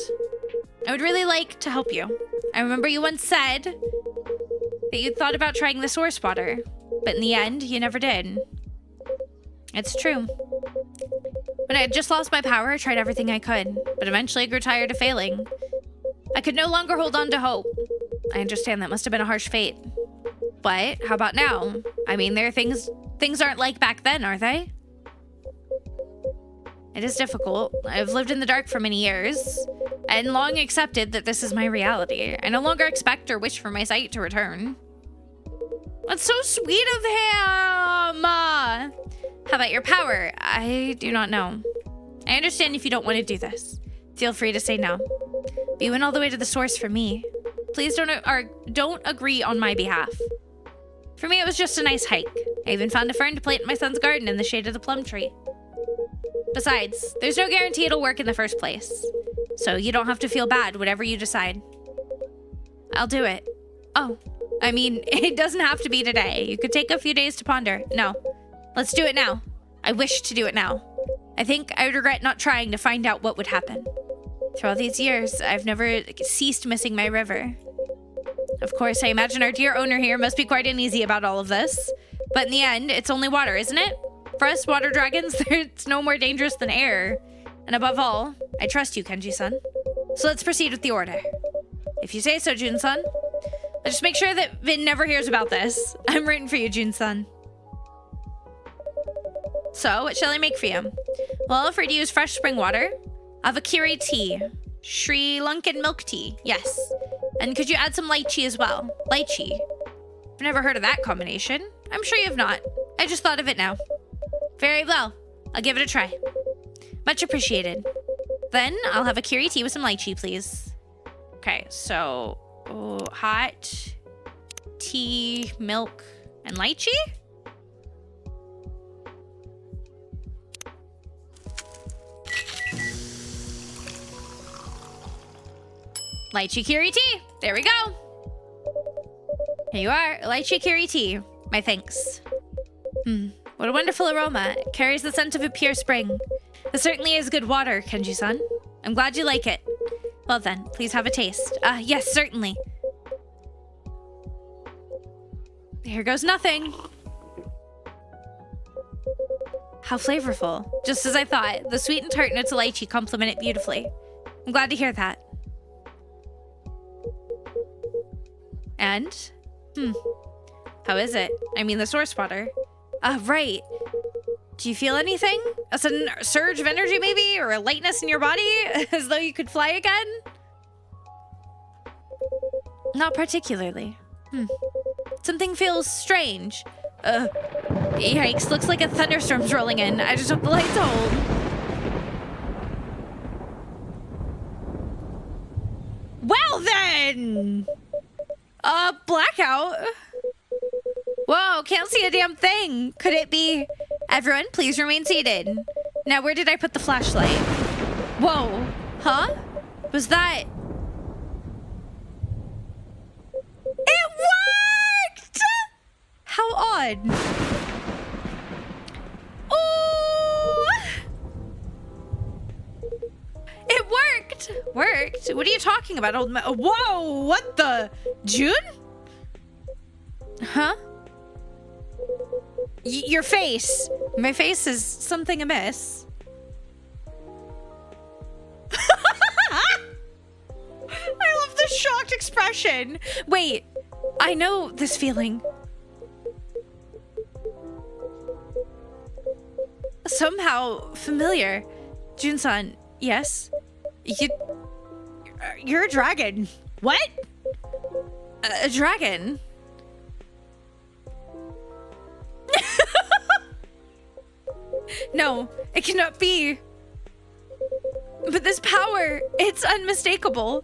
I would really like to help you. I remember you once said that you'd thought about trying the source water, but in the end, you never did. It's true. When I had just lost my power, I tried everything I could, but eventually I grew tired of failing. I could no longer hold on to hope. I understand that must have been a harsh fate. But how about now? I mean, there are things aren't like back then, are they? It is difficult. I've lived in the dark for many years, and long accepted that this is my reality. I no longer expect or wish for my sight to return. That's so sweet of him! How about your power? I do not know. I understand if you don't want to do this. Feel free to say no. But you went all the way to the source for me. Please don't agree on my behalf. For me, it was just a nice hike. I even found a fern to plant in my son's garden in the shade of the plum tree. Besides, there's no guarantee it'll work in the first place. So you don't have to feel bad, whatever you decide. I'll do it. Oh, I mean, it doesn't have to be today. You could take a few days to ponder. No, let's do it now. I wish to do it now. I think I would regret not trying to find out what would happen. Through all these years, I've never ceased missing my river. Of course, I imagine our dear owner here must be quite uneasy about all of this. But in the end, it's only water, isn't it? For us water dragons, it's no more dangerous than air. And above all, I trust you, Kenji-san. So let's proceed with the order. If you say so, Jun-san. Just make sure that Vin never hears about this. I'm rooting for you, Jun-san. So, what shall I make for you? Well, I'll offer to use fresh spring water. Avakiri tea. Sri Lankan milk tea. Yes. And could you add some lychee as well? Lychee. I've never heard of that combination. I'm sure you have not. I just thought of it now. Very well. I'll give it a try. Much appreciated. Then I'll have a kiri tea with some lychee, please. Okay, so hot tea, milk, and lychee? Lychee kiri tea. There we go. Here you are. Lychee kiri tea. My thanks. What a wonderful aroma. It carries the scent of a pure spring. This certainly is good water, Kenji-san. I'm glad you like it. Well then, please have a taste. Yes, certainly. Here goes nothing. How flavorful. Just as I thought. The sweet and tart notes of lychee complement it beautifully. I'm glad to hear that. And? How is it? I mean, the source water. Right. Do you feel anything? A sudden surge of energy, maybe? Or a lightness in your body? As though you could fly again? Not particularly. Something feels strange. Yikes, looks like a thunderstorm's rolling in. I just hope the lights hold. Well then! Blackout? Whoa, can't see a damn thing. Could it be... Everyone, please remain seated. Now, where did I put the flashlight? Whoa. Huh? Was that... It worked! How odd. Ooh! It worked! Worked? What are you talking about, old man? Whoa! What the... June? Huh? Your face. My face is something amiss. I love the shocked expression. Wait, I know this feeling. Somehow familiar. Jun-san, yes? You're a dragon. What? A dragon? No, it cannot be. But this power, it's unmistakable.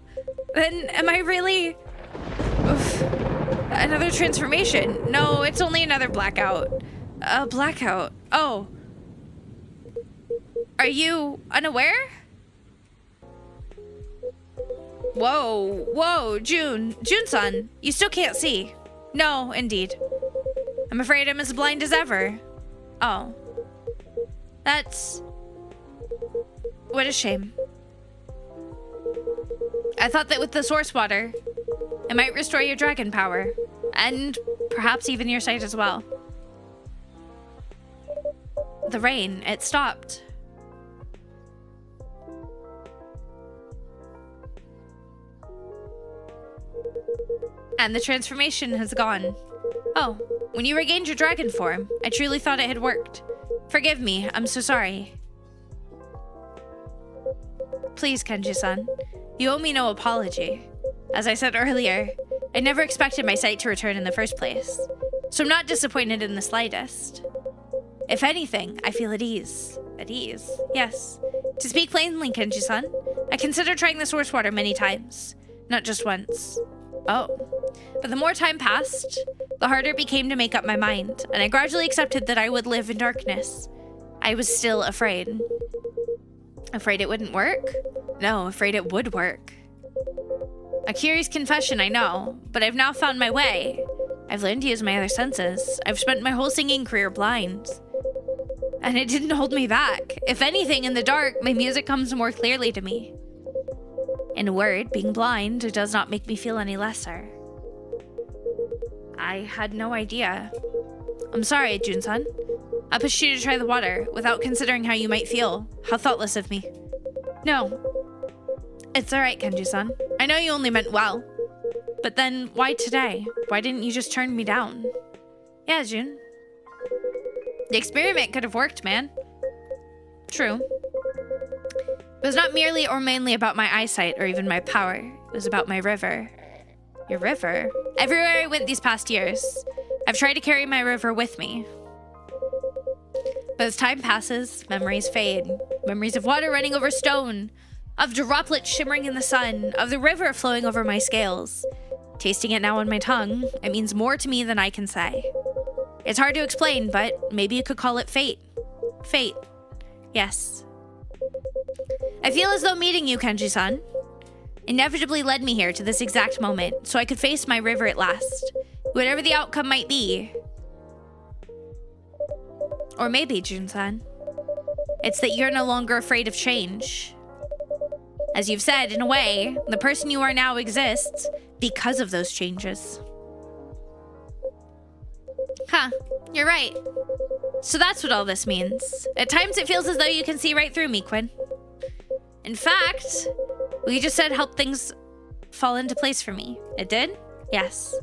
Then am I really... Oof. Another transformation? No, it's only another blackout. A blackout. Oh. Are you unaware? Whoa, whoa, June-san, you still can't see. No, indeed. I'm afraid I'm as blind as ever. Oh. That's... What a shame. I thought that with the source water, it might restore your dragon power, and perhaps even your sight as well. The rain, it stopped. And the transformation has gone. Oh, when you regained your dragon form, I truly thought it had worked. Forgive me, I'm so sorry. Please, Kenji-san, you owe me no apology. As I said earlier, I never expected my sight to return in the first place, so I'm not disappointed in the slightest. If anything, I feel at ease. At ease, yes. To speak plainly, Kenji-san, I considered trying the source water many times, not just once. Oh. But the more time passed, the harder it became to make up my mind, and I gradually accepted that I would live in darkness. I was still afraid. Afraid it wouldn't work? No, afraid it would work. A curious confession, I know, but I've now found my way. I've learned to use my other senses. I've spent my whole singing career blind. And it didn't hold me back. If anything, in the dark, my music comes more clearly to me. In a word, being blind does not make me feel any lesser. I had no idea. I'm sorry, Jun-san. I pushed you to try the water without considering how you might feel. How thoughtless of me. No. It's alright, Kenji-san. I know you only meant well. But then, why today? Why didn't you just turn me down? Yeah, Jun. The experiment could have worked, man. True. It was not merely or mainly about my eyesight or even my power. It was about my river. Your river? Everywhere I went these past years, I've tried to carry my river with me. But as time passes, memories fade. Memories of water running over stone, of droplets shimmering in the sun, of the river flowing over my scales. Tasting it now on my tongue, it means more to me than I can say. It's hard to explain, but maybe you could call it fate. Fate. Yes. I feel as though meeting you, Kenji-san, inevitably led me here to this exact moment, so I could face my river at last, whatever the outcome might be. Or maybe, Jun-san, it's that you're no longer afraid of change. As you've said, in a way, the person you are now exists because of those changes. Huh, you're right. So that's what all this means. At times it feels as though you can see right through me, Quinn. In fact, what you just said helped things fall into place for me. It did? Yes.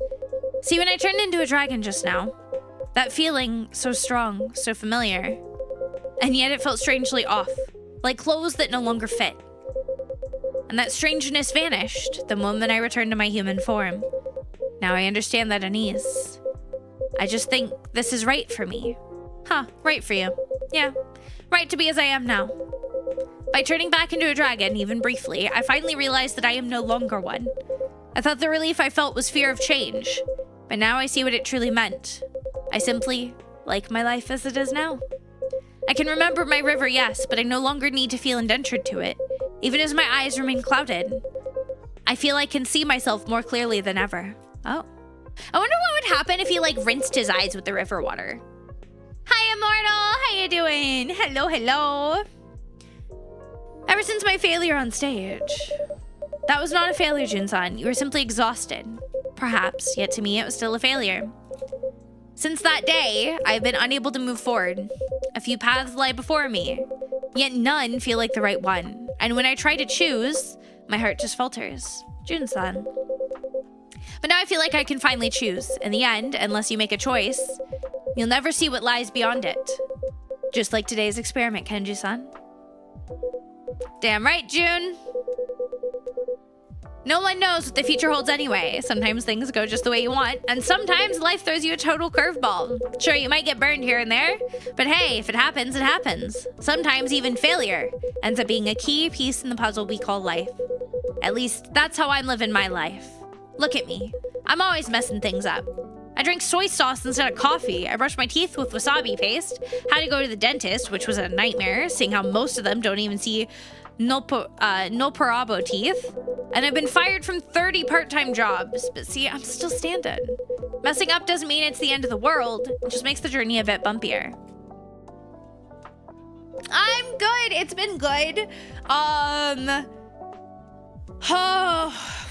See, when I turned into a dragon just now, that feeling so strong, so familiar, and yet it felt strangely off, like clothes that no longer fit. And that strangeness vanished the moment I returned to my human form. Now I understand that unease. I just think this is right for me. Huh, right for you. Yeah, right to be as I am now. By turning back into a dragon, even briefly, I finally realized that I am no longer one. I thought the relief I felt was fear of change, but now I see what it truly meant. I simply like my life as it is now. I can remember my river, yes, but I no longer need to feel indentured to it, even as my eyes remain clouded. I feel I can see myself more clearly than ever. Oh. I wonder what would happen if he, like, rinsed his eyes with the river water. Hi, Immortal! How you doing? Hello, hello. Ever since my failure on stage. That was not a failure, Jun-san. You were simply exhausted. Perhaps, yet to me it was still a failure. Since that day, I've been unable to move forward. A few paths lie before me, yet none feel like the right one. And when I try to choose, my heart just falters. Jun-san. But now I feel like I can finally choose. In the end, unless you make a choice, you'll never see what lies beyond it. Just like today's experiment, Kenji-san. Damn right, June. No one knows what the future holds anyway. Sometimes things go just the way you want, and sometimes life throws you a total curveball. Sure, you might get burned here and there, but hey, if it happens, it happens. Sometimes even failure ends up being a key piece in the puzzle we call life. At least, that's how I'm living my life. Look at me. I'm always messing things up. I drink soy sauce instead of coffee. I brush my teeth with wasabi paste. Had to go to the dentist, which was a nightmare, seeing how most of them don't even see nopperabo teeth. And I've been fired from 30 part-time jobs. But see, I'm still standing. Messing up doesn't mean it's the end of the world. It just makes the journey a bit bumpier. I'm good. It's been good.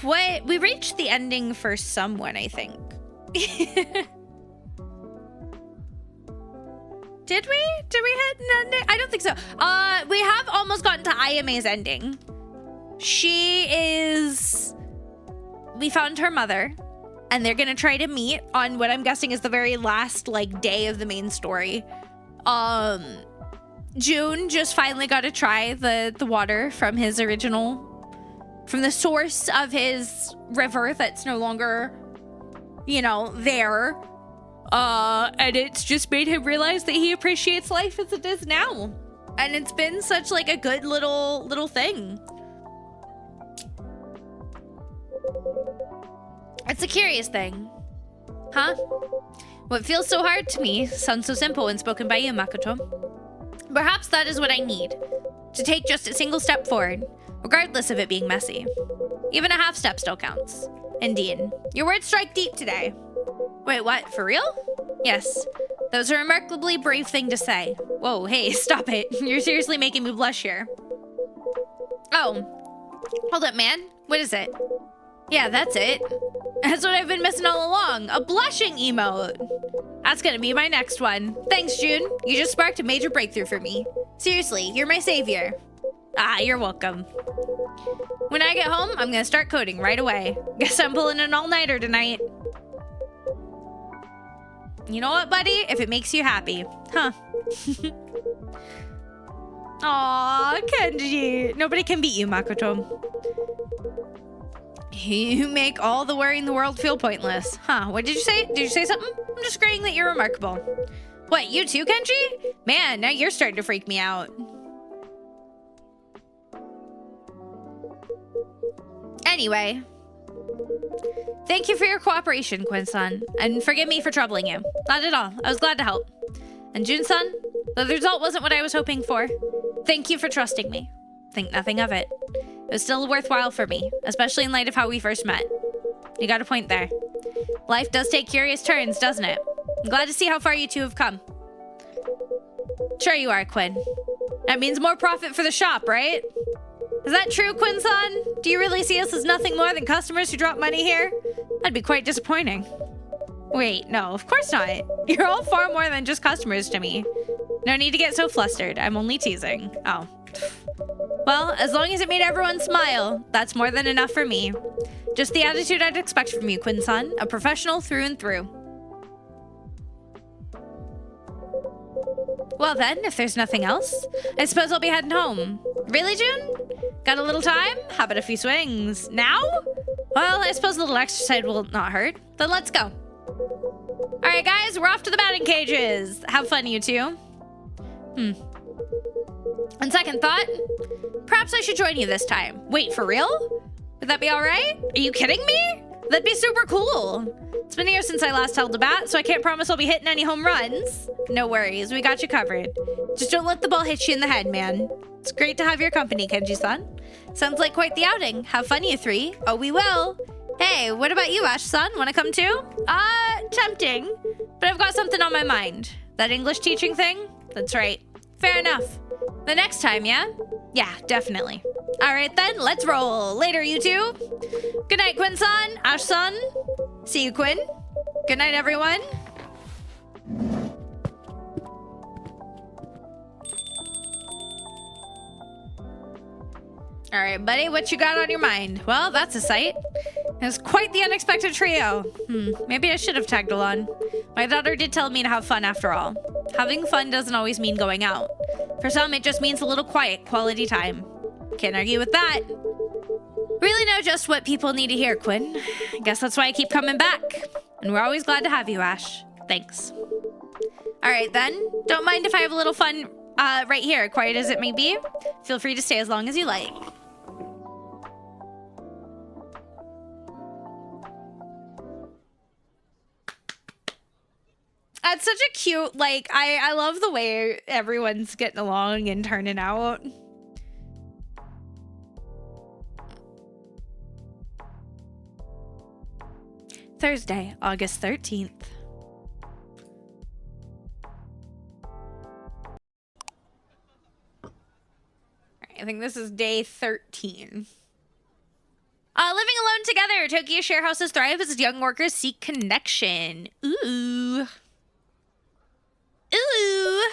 What? We reached the ending for someone, I think. Did we hit an ending? I don't think so. We have almost gotten to IMA's ending. We found her mother, and they're gonna try to meet on what I'm guessing is the very last like day of the main story. June just finally got to try the water from his original, from the source of his river that's no longer, you know, there. And it's just made him realize that he appreciates life as it is now. And it's been such like a good little thing. It's a curious thing. Huh? What feels so hard to me sounds so simple when spoken by you, Makoto. Perhaps that is what I need. To take just a single step forward, regardless of it being messy. Even a half step still counts. Indeed. Your words strike deep today. Wait, what? For real? Yes. That was a remarkably brave thing to say. Whoa, hey, stop it. You're seriously making me blush here. Oh. Hold up, man. What is it? Yeah, that's it. That's what I've been missing all along. A blushing emote. That's gonna be my next one. Thanks, June. You just sparked a major breakthrough for me. Seriously, you're my savior. Ah, you're welcome. When I get home, I'm gonna start coding right away. Guess I'm pulling an all-nighter tonight. You know what, buddy? If it makes you happy. Huh. Aw, Kenji. Nobody can beat you, Makoto. You make all the worry in the world feel pointless. Huh, what did you say? Did you say something? I'm just agreeing that you're remarkable. What, you too, Kenji? Man, now you're starting to freak me out. Anyway. Thank you for your cooperation, Quinn-san. And forgive me for troubling you. Not at all. I was glad to help. And Jun-san, though the result wasn't what I was hoping for, thank you for trusting me. Think nothing of it. It was still worthwhile for me, especially in light of how we first met. You got a point there. Life does take curious turns, doesn't it? I'm glad to see how far you two have come. Sure you are, Quinn. That means more profit for the shop, right? Is that true, Quinn-san? Do you really see us as nothing more than customers who drop money here? That'd be quite disappointing. Wait, no, of course not. You're all far more than just customers to me. No need to get so flustered. I'm only teasing. Oh. Well, as long as it made everyone smile, that's more than enough for me. Just the attitude I'd expect from you, Quinn-san. A professional through and through. Well then, if there's nothing else, I suppose I'll be heading home. Really, June? Got a little time? How about a few swings? Now? Well, I suppose a little exercise will not hurt. Then let's go. Alright guys, we're off to the batting cages. Have fun, you two. On second thought, perhaps I should join you this time. Wait, for real? Would that be alright? Are you kidding me? That'd be super cool. It's been years since I last held a bat, so I can't promise I'll be hitting any home runs. No worries, we got you covered. Just don't let the ball hit you in the head, man. It's great to have your company, Kenji-san. Sounds like quite the outing. Have fun, you three. Oh, we will. Hey, what about you, Ash-san? Want to come too? Tempting. But I've got something on my mind. That English teaching thing? That's right. Fair enough. The next time, yeah? Yeah, definitely. All right, then. Let's roll. Later, you two. Good night, Quinn-san. Ash-san. See you, Quinn. Good night, everyone. All right, buddy, what you got on your mind? Well, that's a sight. It was quite the unexpected trio. Maybe I should have tagged along. My daughter did tell me to have fun after all. Having fun doesn't always mean going out. For some, it just means a little quiet, quality time. Can't argue with that. Really know just what people need to hear, Quinn. I guess that's why I keep coming back. And we're always glad to have you, Ash. Thanks. All right, then. Don't mind if I have a little fun right here, quiet as it may be. Feel free to stay as long as you like. That's such a cute, like, I love the way everyone's getting along and turning out. Thursday, August 13th. I think this is day 13. Living alone together. Tokyo share houses thrive as young workers seek connection. Ooh. Ooh.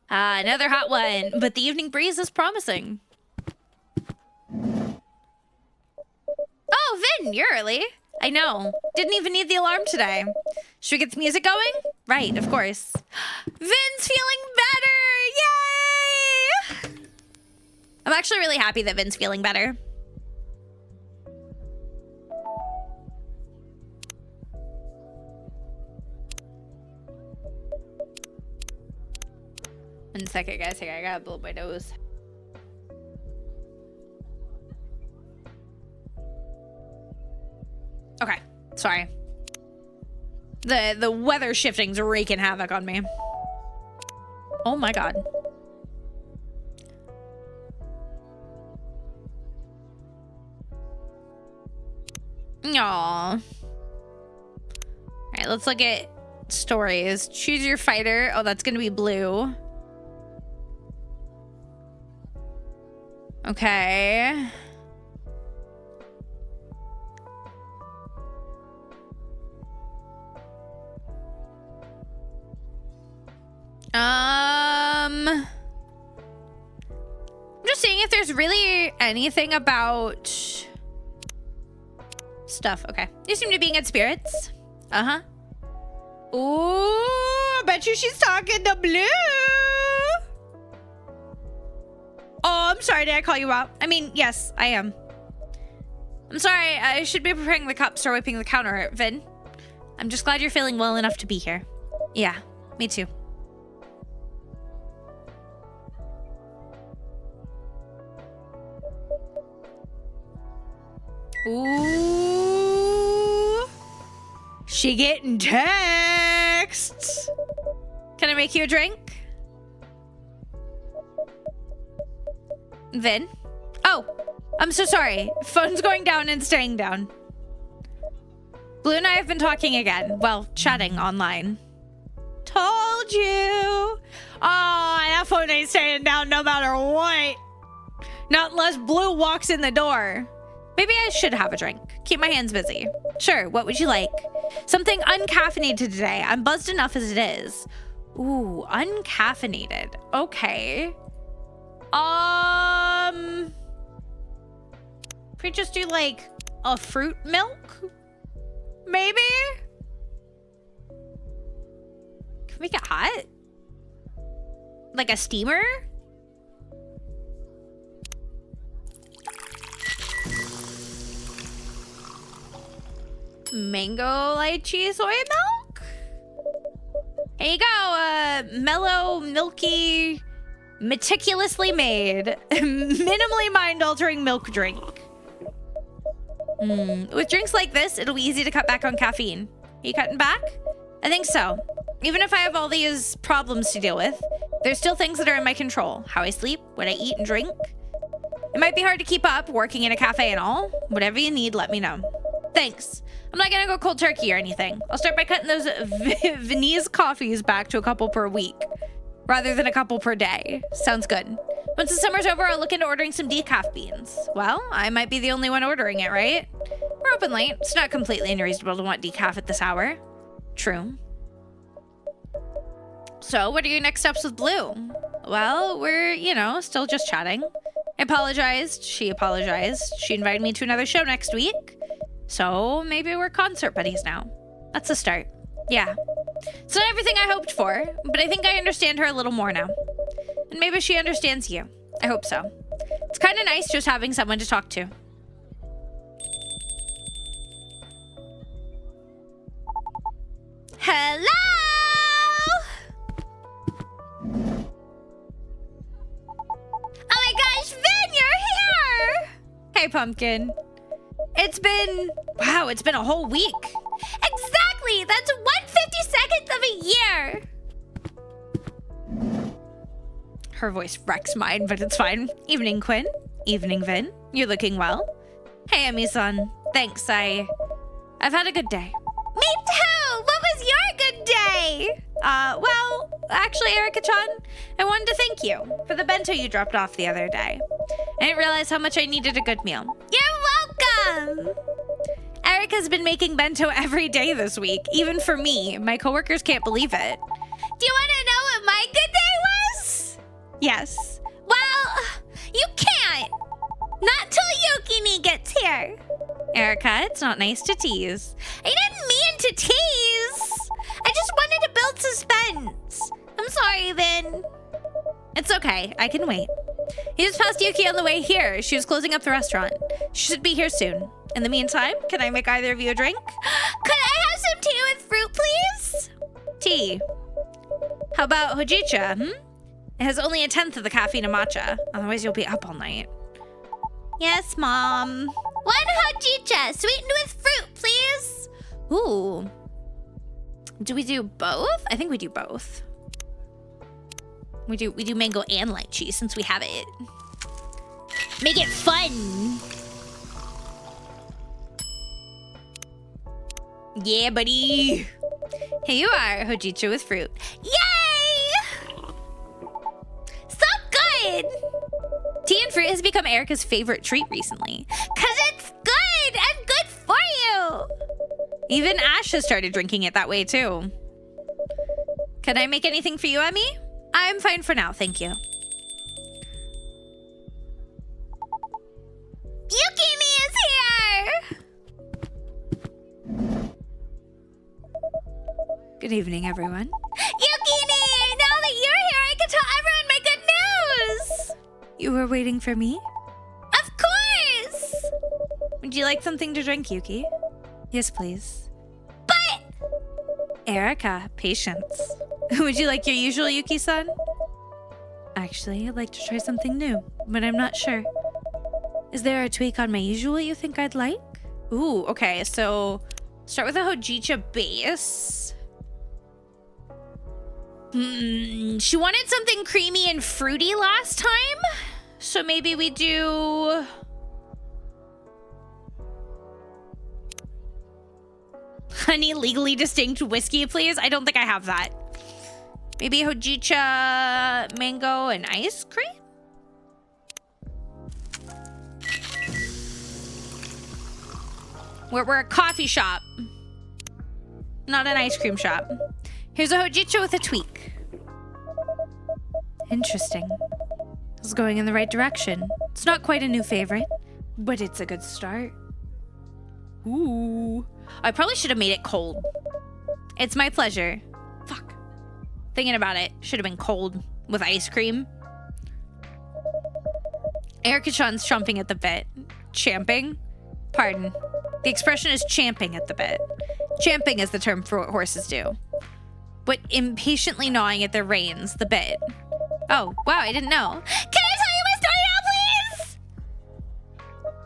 Another hot one, but the evening breeze is promising. Oh, Vin, you're early. I know. Didn't even need the alarm today. Should we get the music going? Right, of course. Vin's feeling better! Yay! I'm actually really happy that Vin's feeling better. One second, guys. Here, I gotta blow my nose. Okay, sorry. The weather shifting's wreaking havoc on me. Oh my god. Aww. Alright, let's look at stories. Choose your fighter. Oh, that's gonna be blue. Okay. I'm just seeing if there's really anything about stuff. Okay. You seem to be in good spirits. Uh-huh. Ooh, I bet you she's talking to Blue. Oh, I'm sorry. Did I call you out? I mean, yes, I am. I'm sorry. I should be preparing the cups or wiping the counter, Vin. I'm just glad you're feeling well enough to be here. Yeah, me too. Ooh. She getting texts. Can I make you a drink? Vin? Oh, I'm so sorry. Phone's going down and staying down. Blue and I have been talking again. Well, chatting online. Told you. Oh, that phone ain't staying down no matter what. Not unless Blue walks in the door. Maybe I should have a drink. Keep my hands busy. Sure, what would you like? Something uncaffeinated today. I'm buzzed enough as it is. Ooh, uncaffeinated. Okay. If we just do like a fruit milk? Maybe? Can we make it hot? Like a steamer? Mango lychee soy milk? Here you go, mellow, milky, meticulously made, minimally mind-altering milk drink. With drinks like this, it'll be easy to cut back on caffeine. Are you cutting back? I think so. Even if I have all these problems to deal with, there's still things that are in my control. How I sleep, what I eat and drink. It might be hard to keep up, working in a cafe and all. Whatever you need, let me know. Thanks. I'm not gonna go cold turkey or anything. I'll start by cutting those Viennese coffees back to a couple per week, rather than a couple per day. Sounds good. Once the summer's over, I'll look into ordering some decaf beans. Well, I might be the only one ordering it, right? We're open late. It's not completely unreasonable to want decaf at this hour. True. So, what are your next steps with Blue? Well, we're, you know, still just chatting. I apologized. She apologized. She invited me to another show next week. So, maybe we're concert buddies now. That's a start. Yeah. It's not everything I hoped for, but I think I understand her a little more now. And maybe she understands you. I hope so. It's kind of nice just having someone to talk to. Hello! Oh my gosh, Vin, you're here! Hey, Pumpkin. It's been a whole week. Exactly! That's 1/52nd of a year! Her voice wrecks mine, but it's fine. Evening, Quinn. Evening, Vin. You're looking well. Hey, Emi-san. Thanks, I've had a good day. Me too! What was your good day? Well, actually, Erica-chan, I wanted to thank you for the bento you dropped off the other day. I didn't realize how much I needed a good meal. You're welcome! Erica's been making bento every day this week, even for me. My coworkers can't believe it. Do you want to know what my good day was? Yes. Well, you can't. Not till Yukini gets here. Erica, it's not nice to tease. I didn't mean to tease. I just wanted to build suspense. I'm sorry, Vin. It's okay. I can wait. He just passed Yuki on the way here. She was closing up the restaurant. She should be here soon. In the meantime, can I make either of you a drink? Could I have some tea with fruit, please? Tea. How about hojicha, It has only 1/10 of the caffeine in matcha. Otherwise, you'll be up all night. Yes, Mom. 1 hojicha, sweetened with fruit, please. Ooh. Do we do both? I think we do both. We do mango and lychee since we have it. Make it fun. Yeah, buddy. Here you are, hojicha with fruit. Yay! So good! Tea and fruit has become Erica's favorite treat recently. Cause it's good and good for you. Even Ash has started drinking it that way too. Can I make anything for you, Emmy? I'm fine for now, thank you. Yukini is here! Good evening, everyone. Yukini! Now that you're here, I can tell everyone my good news! You were waiting for me? Of course! Would you like something to drink, Yuki? Yes, please. But... Erica, patience. Would you like your usual, Yuki-san? Actually, I'd like to try something new, but I'm not sure. Is there a tweak on my usual you think I'd like? Ooh, okay, so start with a hojicha base. She wanted something creamy and fruity last time, so maybe we do... honey legally distinct whiskey, please? I don't think I have that. Maybe hojicha, mango, and ice cream? We're a coffee shop, not an ice cream shop. Here's a hojicha with a tweak. Interesting. It's going in the right direction. It's not quite a new favorite, but it's a good start. Ooh. I probably should have made it cold. It's my pleasure. Fuck. Thinking about it, should have been cold with ice cream. Erica-chan's chomping at the bit. Champing? Pardon. The expression is champing at the bit. Champing is the term for what horses do. But impatiently gnawing at their reins, the bit. Oh, wow, I didn't know. Can I tell you my story now, please?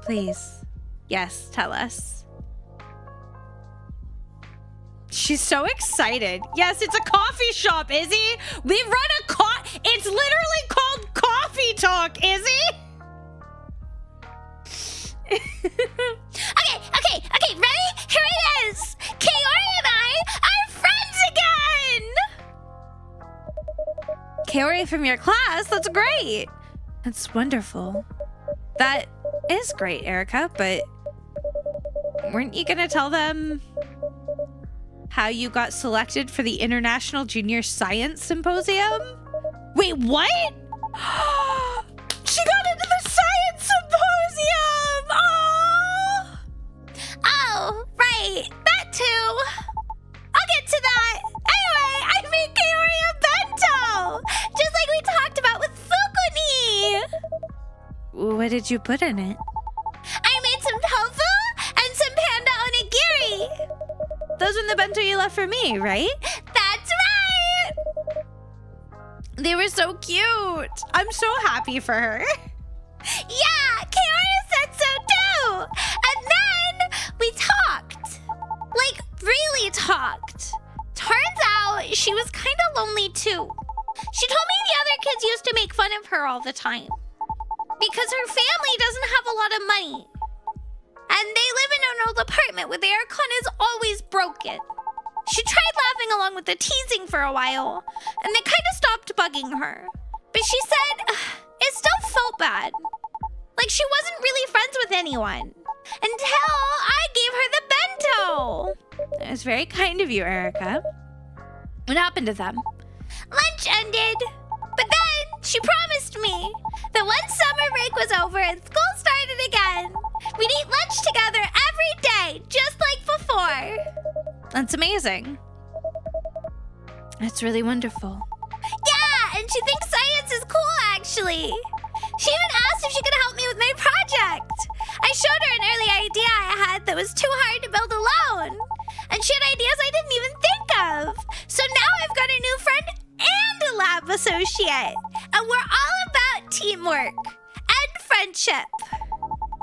Please. Yes, tell us. She's so excited. Yes, it's a coffee shop, Izzy. We run a it's literally called Coffee Talk, Izzy. Okay, ready? Here it is. Kaori and I are friends again. Kaori from your class? That's great. That's wonderful. That is great, Erica, but weren't you gonna tell them how you got selected for the International Junior Science Symposium? Wait, what? She got into the Science Symposium! Oh, right. That too. I'll get to that. Anyway, I made Kaori a bento! Just like we talked about with Fukuni! What did you put in it? I made some tofu and some panda onigiri. Those were the bento you left for me, right? That's right! They were so cute. I'm so happy for her. Yeah, Kiara said so too! And then we talked. Like, really talked. Turns out she was kind of lonely too. She told me the other kids used to make fun of her all the time. Because her family doesn't have a lot of money. And they live in an old apartment where the aircon is always broken. She tried laughing along with the teasing for a while, and they kind of stopped bugging her. But she said it still felt bad. Like she wasn't really friends with anyone. Until I gave her the bento. It was very kind of you, Erica. What happened to them? Lunch ended. But then she promised me that once summer break was over and school started again, we'd eat lunch together every day, just like before. That's amazing. That's really wonderful. Yeah, and she thinks science is cool, actually. She even asked if she could help me with my project. I showed her an early idea I had that was too hard to build alone. And she had ideas I didn't even think of. So now I've got a new friend and a lab associate. And we're all about teamwork and friendship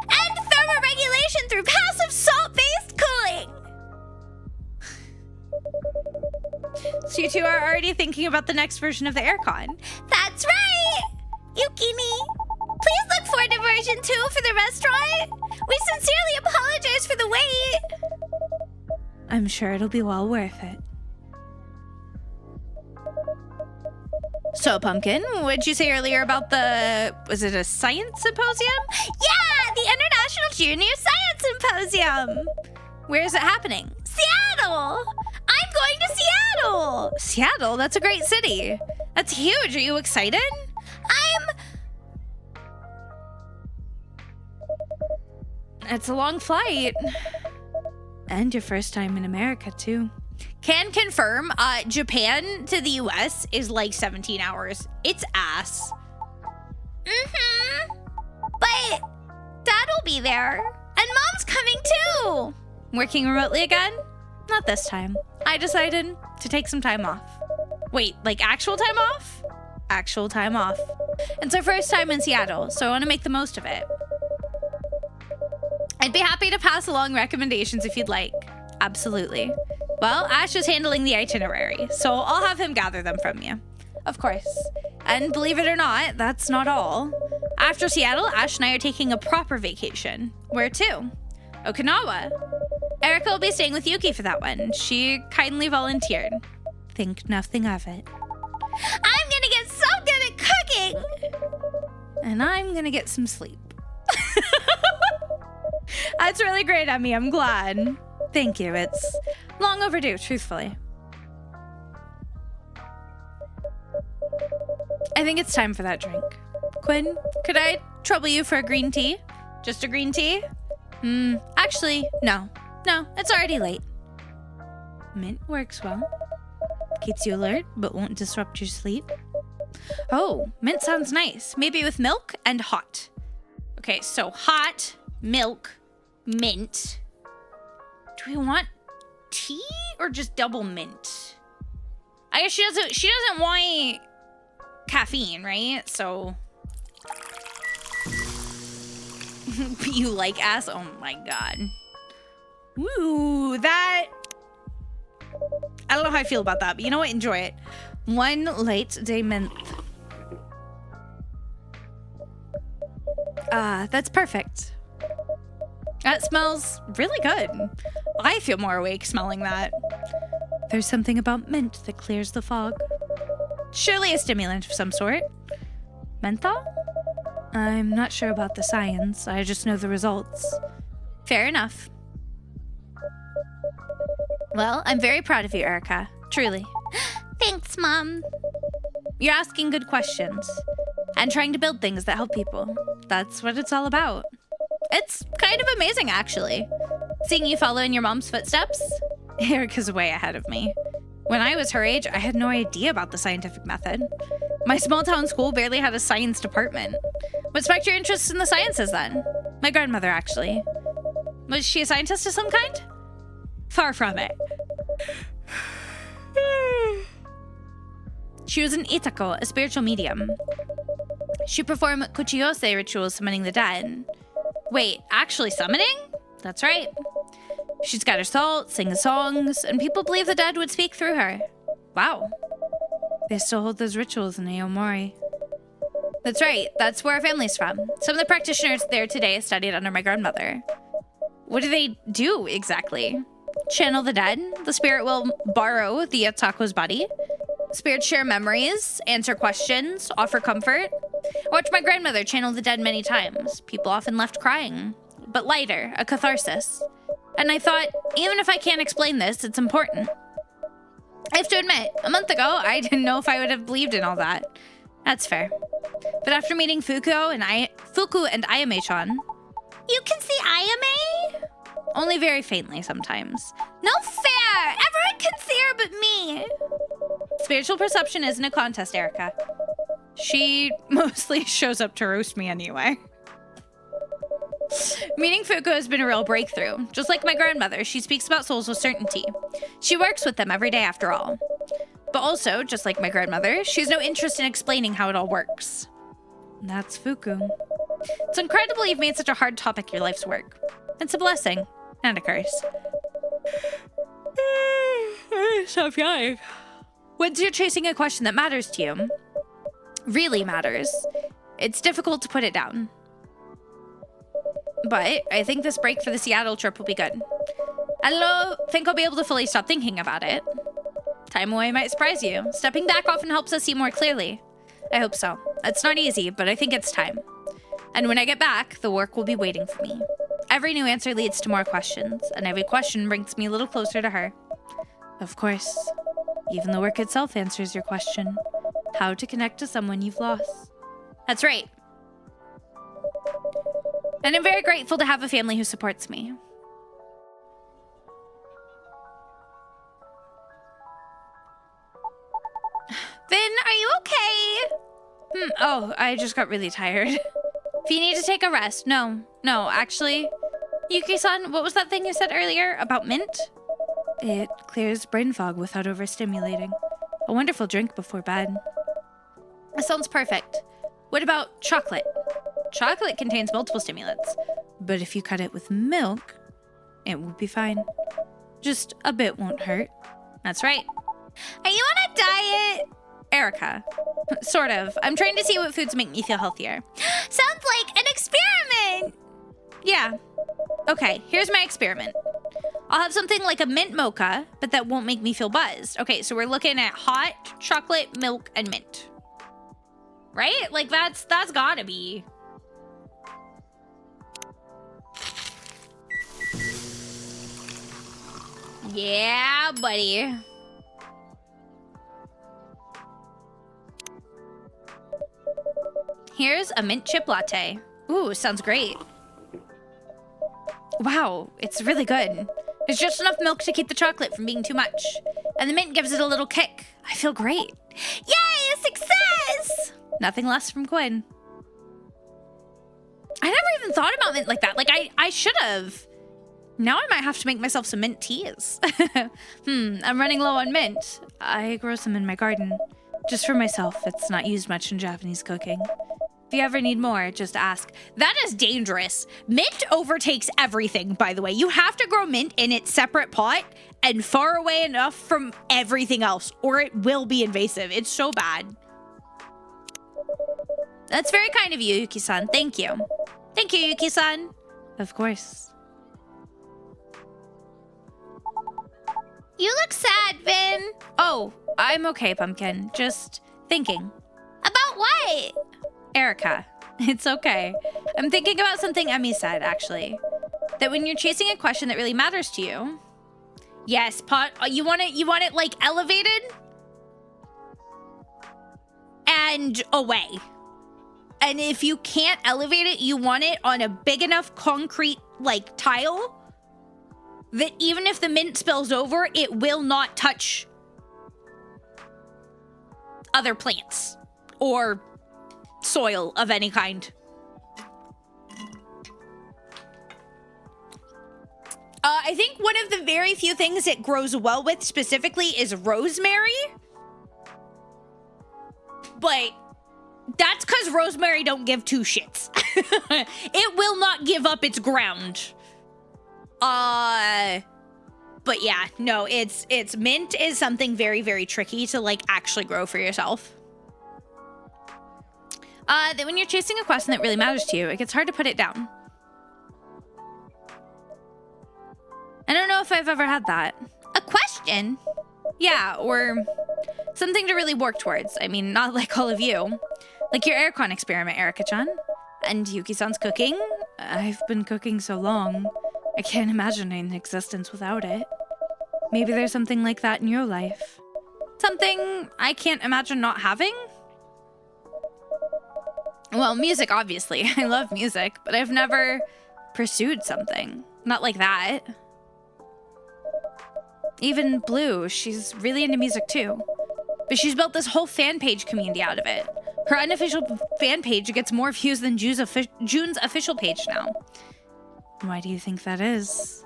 and thermoregulation through passive salt-based cooling. So you two are already thinking about the next version of the aircon. That's right! Yukini, please look forward to version 2 for the restaurant. We sincerely apologize for the wait. I'm sure it'll be well worth it. So, Pumpkin, what'd you say earlier about was it a science symposium? Yeah, the International Junior Science Symposium. Where is it happening? Seattle! I'm going to Seattle! Seattle? That's a great city. That's huge. Are you excited? It's a long flight. And your first time in America, too. Can confirm, Japan to the US is like 17 hours. It's ass. Mm-hmm. But Dad'll be there. And Mom's coming too. Working remotely again? Not this time. I decided to take some time off. Wait, like actual time off? Actual time off. It's our first time in Seattle, so I want to make the most of it. I'd be happy to pass along recommendations if you'd like. Absolutely. Well, Ash is handling the itinerary, so I'll have him gather them from you. Of course. And believe it or not, that's not all. After Seattle, Ash and I are taking a proper vacation. Where to? Okinawa. Erica will be staying with Yuki for that one. She kindly volunteered. Think nothing of it. I'm gonna get so good at cooking! And I'm gonna get some sleep. That's really great, Emmy. I'm glad. Thank you. It's long overdue, truthfully. I think it's time for that drink. Quinn, could I trouble you for a green tea? Just a green tea? Actually, no. No, it's already late. Mint works well. Keeps you alert, but won't disrupt your sleep. Oh, mint sounds nice. Maybe with milk and hot. Okay, so hot, milk, mint. Do we want tea or just double mint? I guess she doesn't want caffeine, right? So you like ass? Oh my god. Ooh, that I don't know how I feel about that, but you know what? Enjoy it. One late day mint. That's perfect. That smells really good. I feel more awake smelling that. There's something about mint that clears the fog. Surely a stimulant of some sort. Menthol? I'm not sure about the science. I just know the results. Fair enough. Well, I'm very proud of you, Erica. Truly. Thanks, Mom. You're asking good questions and trying to build things that help people. That's what it's all about. It's kind of amazing, actually. Seeing you follow in your mom's footsteps. Erica's way ahead of me. When I was her age, I had no idea about the scientific method. My small town school barely had a science department. What sparked your interest in the sciences then? My grandmother, actually. Was she a scientist of some kind? Far from it. She was an Itako, a spiritual medium. She performed Kuchiyose rituals summoning the dead. Wait, actually summoning? That's right. She scatters salt, sings songs, and people believe the dead would speak through her. Wow. They still hold those rituals in Aomori. That's right, that's where our family's from. Some of the practitioners there today studied under my grandmother. What do they do, exactly? Channel the dead. The spirit will borrow the Atako's body. Spirits share memories, answer questions, offer comfort. I watched my grandmother channel the dead many times. People often left crying, but lighter, a catharsis. And I thought, even if I can't explain this, it's important. I have to admit, a month ago, I didn't know if I would have believed in all that. That's fair. But after meeting Fuku and Ayame-chan... You can see Ayame? Only very faintly sometimes. No fair! Everyone can see her but me! Spiritual perception isn't a contest, Erica. She mostly shows up to roast me anyway. Meeting Fuku has been a real breakthrough. Just like my grandmother, she speaks about souls with certainty. She works with them every day after all. But also, just like my grandmother, she has no interest in explaining how it all works. That's Fuku. It's incredible you've made such a hard topic your life's work. It's a blessing, and a curse. Stop yawning. Once you're chasing a question that matters to you, really matters, it's difficult to put it down. But I think this break for the Seattle trip will be good. I don't think I'll be able to fully stop thinking about it. Time away might surprise you. Stepping back often helps us see more clearly. I hope so. It's not easy, but I think it's time. And when I get back, the work will be waiting for me. Every new answer leads to more questions, and every question brings me a little closer to her. Of course, even the work itself answers your question. How to connect to someone you've lost. That's right. And I'm very grateful to have a family who supports me. Vin, are you okay? Oh, I just got really tired. If you need to take a rest, no, actually. Yuki-san, what was that thing you said earlier about mint? It clears brain fog without overstimulating. A wonderful drink before bed. That sounds perfect. What about chocolate? Chocolate contains multiple stimulants, but if you cut it with milk, it will be fine. Just a bit won't hurt. That's right. Are you on a diet? Erica. Sort of. I'm trying to see what foods make me feel healthier. Sounds like an experiment! Yeah. Okay, here's my experiment. I'll have something like a mint mocha, but that won't make me feel buzzed. Okay, so we're looking at hot chocolate, milk, and mint. Right? Like that's gotta be. Yeah, buddy. Here's a mint chip latte. Ooh, sounds great. Wow, it's really good. There's just enough milk to keep the chocolate from being too much. And the mint gives it a little kick. I feel great. Yay, success! Nothing less from Quinn. I never even thought about mint like that. Like, I should have. Now I might have to make myself some mint teas. I'm running low on mint. I grow some in my garden. Just for myself, it's not used much in Japanese cooking. If you ever need more, just ask. That is dangerous. Mint overtakes everything, by the way. You have to grow mint in its separate pot and far away enough from everything else, or it will be invasive. It's so bad. That's very kind of you, Yuki-san. Thank you. Thank you, Yuki-san. Of course. You look sad, Vin. Oh, I'm okay, Pumpkin. Just thinking. About what? Erica, it's okay. I'm thinking about something Emmy said, actually. That when you're chasing a question that really matters to you... Yes, Pot, you want it like elevated? And away. And if you can't elevate it, you want it on a big enough concrete, like, tile that even if the mint spills over, it will not touch other plants or soil of any kind. I think one of the very few things it grows well with specifically is rosemary. But that's because rosemary don't give two shits. It will not give up its ground. But yeah, no, it's mint is something very, very tricky to like actually grow for yourself. That when you're chasing a question that really matters to you, it gets hard to put it down. I don't know if I've ever had that. A question? Yeah, or something to really work towards. I mean, not like all of you. Like your aircon experiment, Erica-chan. And Yuki-san's cooking. I've been cooking so long. I can't imagine an existence without it. Maybe there's something like that in your life. Something I can't imagine not having? Well, music, obviously. I love music, but I've never pursued something. Not like that. Even Blue, she's really into music too. But she's built this whole fan page community out of it. Her unofficial fan page gets more views than June's official page now. Why do you think that is?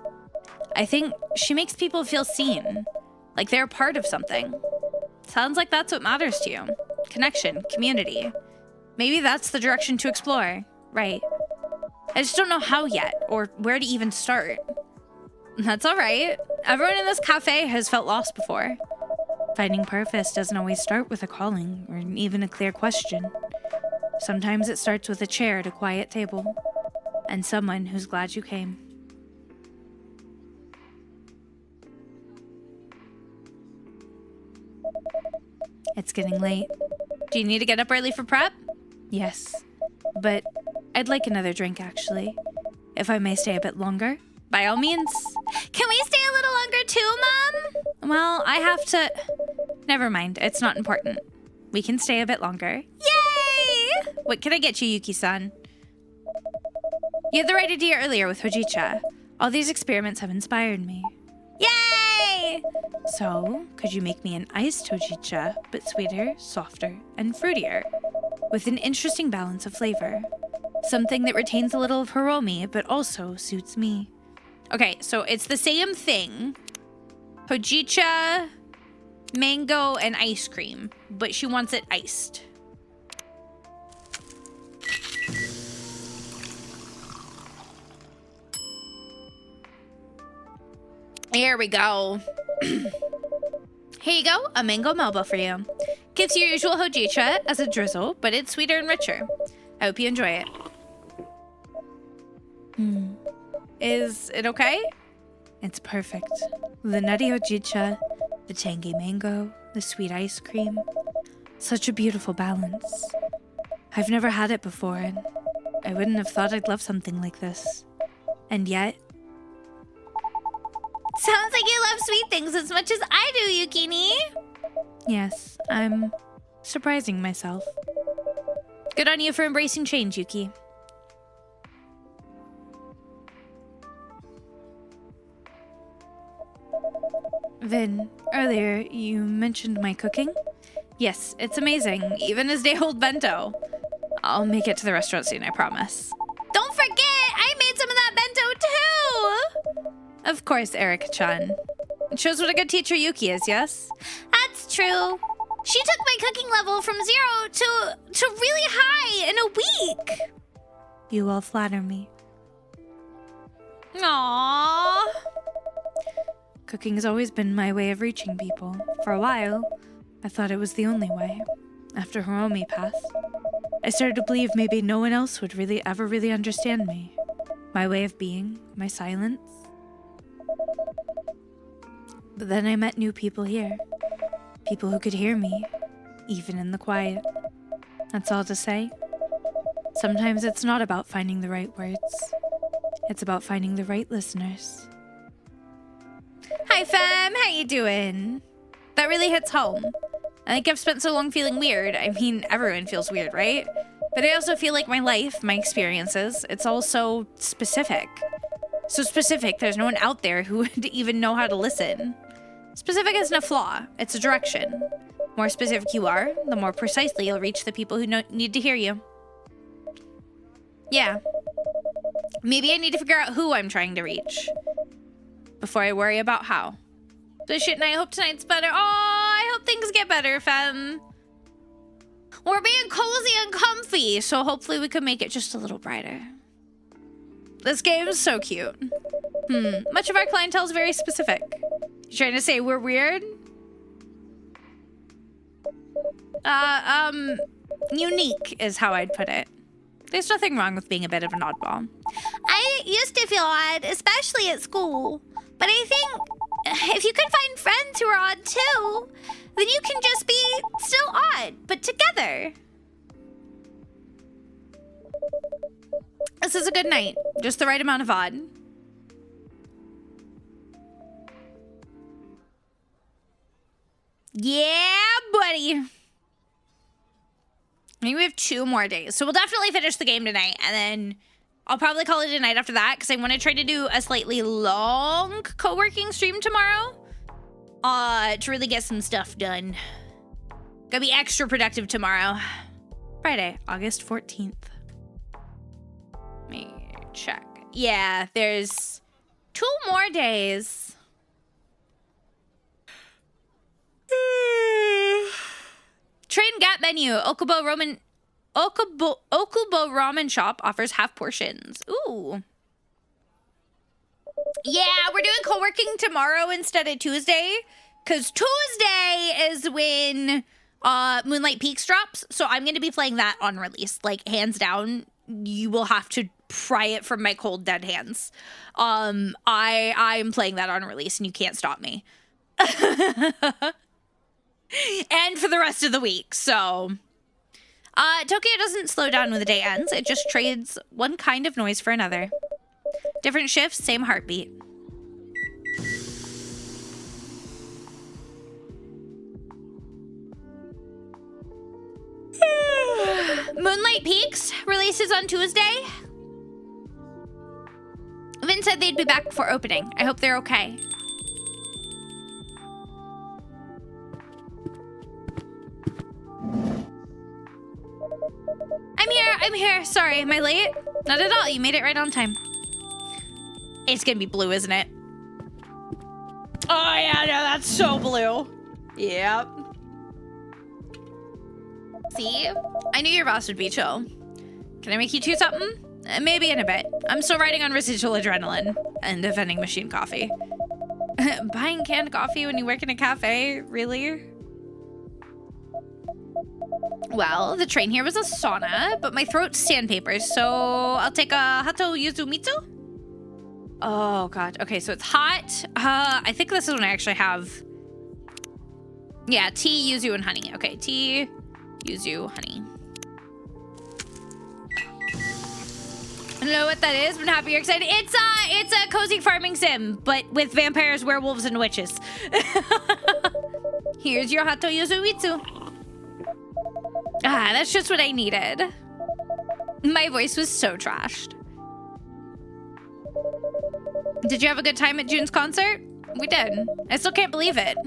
I think she makes people feel seen, like they're part of something. Sounds like that's what matters to you. Connection, community. Maybe that's the direction to explore, right? I just don't know how yet, or where to even start. That's all right. Everyone in this cafe has felt lost before. Finding purpose doesn't always start with a calling, or even a clear question. Sometimes it starts with a chair at a quiet table, and someone who's glad you came. It's getting late. Do you need to get up early for prep? Yes, but I'd like another drink, actually. If I may stay a bit longer, by all means. Can we stay a little longer too, Mom? Well, I have to... Never mind, it's not important. We can stay a bit longer. Yay! What can I get you, Yuki-san? You had the right idea earlier with Hojicha. All these experiments have inspired me. Yay! So, could you make me an iced Hojicha, but sweeter, softer, and fruitier, with an interesting balance of flavor? Something that retains a little of Hiromi, but also suits me. Okay, so it's the same thing. Hojicha, mango, and ice cream, but she wants it iced. Here we go. Here you go, a mango melba for you. Gives your usual hojicha as a drizzle, but it's sweeter and richer. I hope you enjoy it. Is it okay? It's perfect. The nutty hojicha, the tangy mango, the sweet ice cream. Such a beautiful balance. I've never had it before, and I wouldn't have thought I'd love something like this. And yet... Sounds like you love sweet things as much as I do, Yukini. Yes, I'm surprising myself. Good on you for embracing change, Yuki. Vin, earlier you mentioned my cooking? Yes, it's amazing, even as day-old bento. I'll make it to the restaurant soon, I promise. Don't forget, I made some of that bento too! Of course, Erica-chan. It shows what a good teacher Yuki is, yes? That's true. She took my cooking level from 0 to really high in a week. You all flatter me. Aww. Cooking has always been my way of reaching people. For a while, I thought it was the only way. After Hiromi passed, I started to believe maybe no one else would ever really understand me. My way of being, my silence. But then I met new people here. People who could hear me, even in the quiet. That's all to say. Sometimes it's not about finding the right words. It's about finding the right listeners. Hi fam, how you doing? That really hits home. I think I've spent so long feeling weird. I mean, everyone feels weird, right? But I also feel like my life, my experiences, it's all so specific. So specific, there's no one out there who would even know how to listen. Specific isn't a flaw, it's a direction. The more specific you are, the more precisely you'll reach the people who need to hear you. Yeah. Maybe I need to figure out who I'm trying to reach. before I worry about how. So shit, and I hope tonight's better. Oh, I hope things get better, fam. We're being cozy and comfy, so hopefully we can make it just a little brighter. This game is so cute. Much of our clientele is very specific. You trying to say we're weird? Unique is how I'd put it. There's nothing wrong with being a bit of an oddball. I used to feel odd, especially at school. But I think if you can find friends who are odd too, then you can just be still odd, but together. This is a good night. Just the right amount of odd. Yeah, buddy. I think we have 2 more days. So we'll definitely finish the game tonight. And then I'll probably call it a night after that. Because I want to try to do a slightly long co-working stream tomorrow. To really get some stuff done. Gonna be extra productive tomorrow. Friday, August 14th. Let me check. Yeah, there's 2 more days. Train Gap menu. Okubo Ramen Shop offers half portions. Ooh. Yeah, we're doing co-working tomorrow instead of Tuesday. Because Tuesday is when Moonlight Peaks drops. So I'm going to be playing that on release. Like, hands down, you will have to pry it from my cold, dead hands. I'm playing that on release and you can't stop me. And for the rest of the week, so... Tokyo doesn't slow down when the day ends. It just trades one kind of noise for another. Different shifts, same heartbeat. Moonlight Peaks releases on Tuesday. Vin said they'd be back before opening. I hope they're okay. I'm here. Sorry, am I late? Not at all. You made it right on time. It's gonna be blue, isn't it? Oh, yeah, no, that's so blue. Yep. See? I knew your boss would be chill. Can I make you 2 something? Maybe in a bit. I'm still riding on residual adrenaline and vending machine coffee. Buying canned coffee when you work in a cafe? Really? Well, the train here was a sauna, but my throat's sandpaper, so I'll take a Hato Yuzumitsu. Oh, God. Okay, so it's hot. I think this is when I actually have... Yeah, tea, yuzu, and honey. Okay, tea, yuzu, honey. I don't know what that is, but I'm happy you're excited. It's a cozy farming sim, but with vampires, werewolves, and witches. Here's your Hato Yuzumitsu. Ah, that's just what I needed. My voice was so trashed. Did you have a good time at June's concert? We did. I still can't believe it.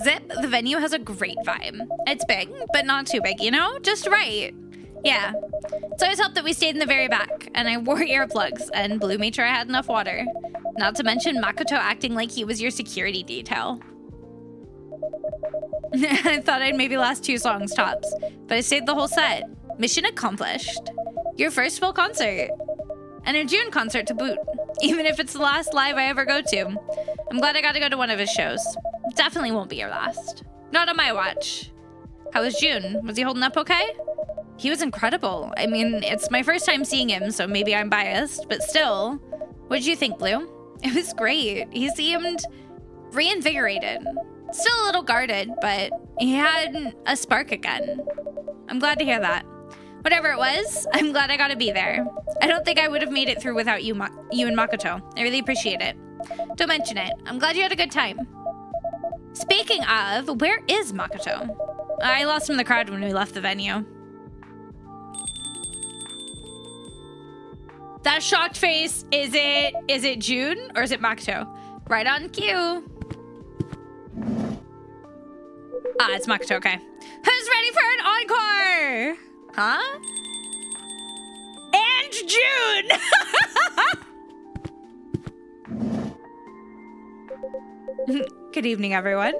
Zip, the venue has a great vibe. It's big, but not too big, you know? Just right. Yeah. It's always helped that we stayed in the very back, and I wore earplugs, and Blue made sure I had enough water. Not to mention Makoto acting like he was your security detail. I thought I'd maybe last 2 songs tops, but I stayed the whole set. Mission accomplished. Your first full concert. And a June concert to boot, even if it's the last live I ever go to. I'm glad I got to go to one of his shows. Definitely won't be your last. Not on my watch. How was June? Was he holding up okay? He was incredible. I mean, it's my first time seeing him, so maybe I'm biased, but still. What did you think, Blue? It was great. He seemed reinvigorated. Still a little guarded, but he had a spark again. I'm glad to hear that. Whatever it was, I'm glad I got to be there. I don't think I would have made it through without you and Makoto. I really appreciate it. Don't mention it. I'm glad you had a good time. Speaking of, where is Makoto? I lost him in the crowd when we left the venue. That shocked face, is it June or is it Makoto? Right on cue. Ah, it's Makoto, okay. Who's ready for an encore? Huh? And June! Good evening, everyone.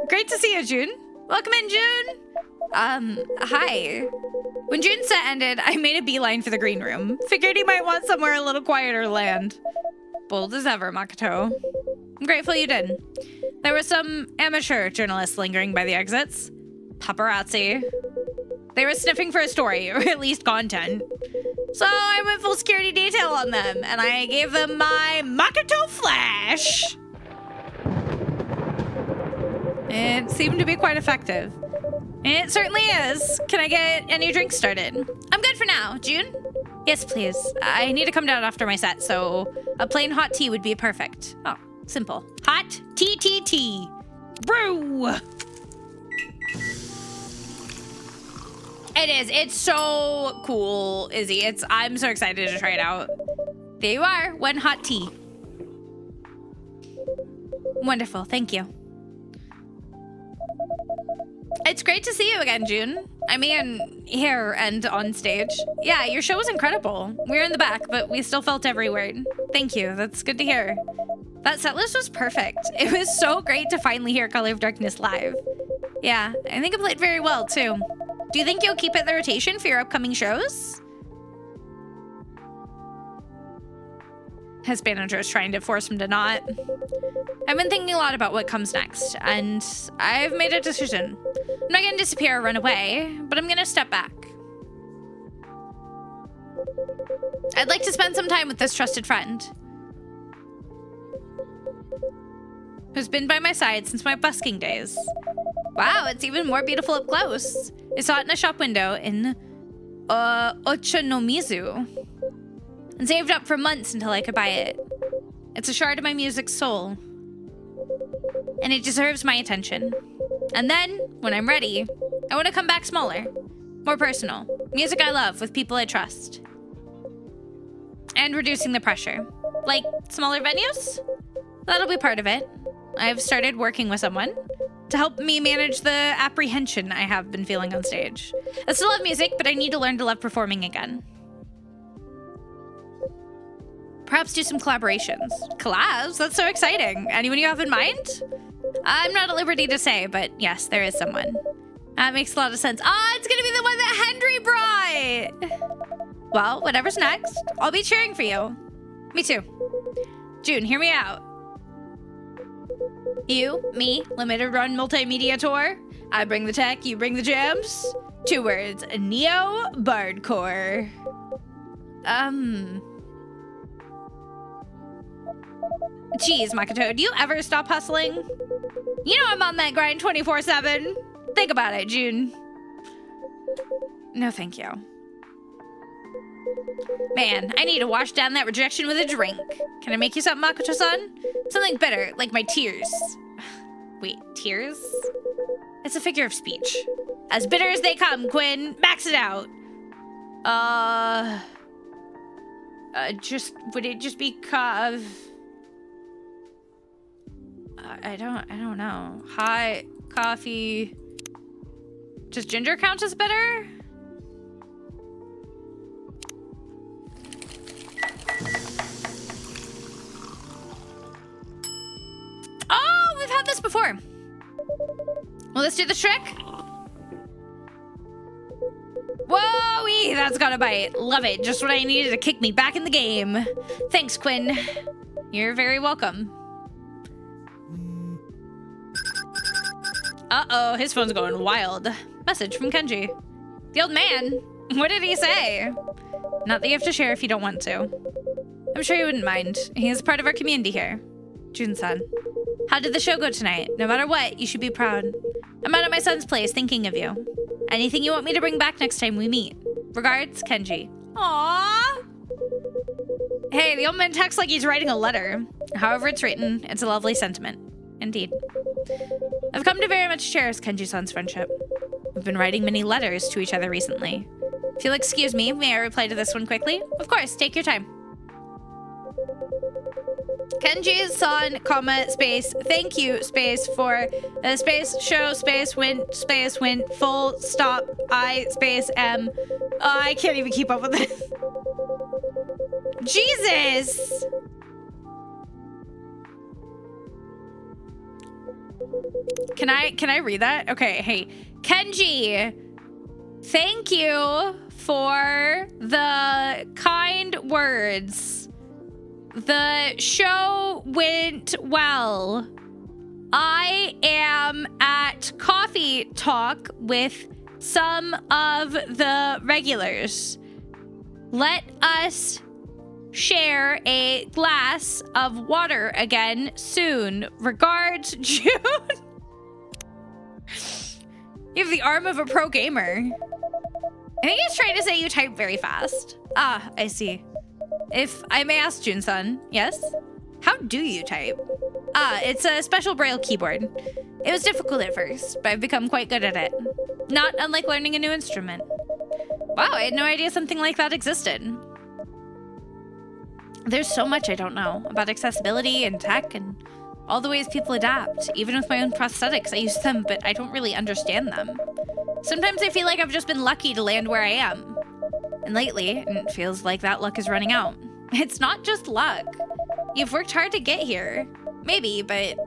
Great to see you, June. Welcome in, June. Hi. When June's set ended, I made a beeline for the green room. Figured he might want somewhere a little quieter to land. Bold as ever, Makoto. I'm grateful you did. There were some amateur journalists lingering by the exits. Paparazzi. They were sniffing for a story, or at least content. So I went full security detail on them, and I gave them my Makoto flash. It seemed to be quite effective. It certainly is. Can I get any drinks started? I'm good for now. June? Yes, please. I need to come down after my set, so a plain hot tea would be perfect. Oh, simple. Hot tea. Brew! It is. It's so cool, Izzy. I'm so excited to try it out. There you are. One hot tea. Wonderful. Thank you. It's great to see you again, June. I mean, here and on stage. Yeah, your show was incredible. We were in the back, but we still felt every word. Thank you. That's good to hear. That setlist was perfect. It was so great to finally hear Color of Darkness live. Yeah, I think it played very well, too. Do you think you'll keep it the rotation for your upcoming shows? His manager is trying to force him to not. I've been thinking a lot about what comes next, and I've made a decision. I'm not gonna disappear or run away, but I'm gonna step back. I'd like to spend some time with this trusted friend, who's been by my side since my busking days. Wow, it's even more beautiful up close. I saw it in a shop window in Ochanomizu, and saved up for months until I could buy it. It's a shard of my music's soul, and it deserves my attention. And then, when I'm ready, I want to come back smaller, more personal. Music I love with people I trust. And reducing the pressure. Like smaller venues? That'll be part of it. I've started working with someone to help me manage the apprehension I have been feeling on stage. I still love music, but I need to learn to love performing again. Perhaps do some collaborations. Collabs? That's so exciting. Anyone you have in mind? I'm not at liberty to say, but yes, there is someone. That makes a lot of sense. Ah, it's gonna be the one that Henry brought! Well, whatever's next, I'll be cheering for you. Me too. June, hear me out. You, me, limited run multimedia tour. I bring the tech, you bring the jams. 2 words, Neo Bardcore. Geez, Makoto, do you ever stop hustling? You know I'm on that grind 24/7. Think about it, June. No, thank you. Man, I need to wash down that rejection with a drink. Can I make you something, Makoto-san? Something better, like my tears. Wait, tears? It's a figure of speech. As bitter as they come, Quinn. Max it out. Would it just be I don't know. Hot coffee. Does ginger count as bitter? Oh, we've had this before. Well, let's do the trick. Whoa, that's got a bite. Love it. Just what I needed to kick me back in the game. Thanks, Quinn. You're very welcome. Uh-oh, his phone's going wild. Message from Kenji. The old man. What did he say? Not that you have to share if you don't want to. I'm sure you wouldn't mind. He is part of our community here. Jun-san. How did the show go tonight? No matter what, you should be proud. I'm out at my son's place thinking of you. Anything you want me to bring back next time we meet. Regards, Kenji. Aww. Hey, the old man texts like he's writing a letter. However it's written, it's a lovely sentiment. Indeed. I've come to very much cherish Kenji-san's friendship. We've been writing many letters to each other recently. If you'll excuse me, may I reply to this one quickly? Of course, take your time. Kenji-san, comma, space, thank you, space, for, space, show, space, win, full stop, I, space, M. Oh, I can't even keep up with this. Jesus! Can I read that? Okay, hey. Kenji, thank you for the kind words. The show went well. I am at coffee talk with some of the regulars. Let us share a glass of water again soon. Regards, June. You have the arm of a pro gamer. I think he's trying to say you type very fast. Ah, I see. If I may ask, Jun-san, yes? How do you type? Ah, it's a special braille keyboard. It was difficult at first, but I've become quite good at it. Not unlike learning a new instrument. Wow, I had no idea something like that existed. There's so much I don't know about accessibility and tech and all the ways people adapt. Even with my own prosthetics, I use them, but I don't really understand them. Sometimes I feel like I've just been lucky to land where I am. And lately, it feels like that luck is running out. It's not just luck. You've worked hard to get here. Maybe, but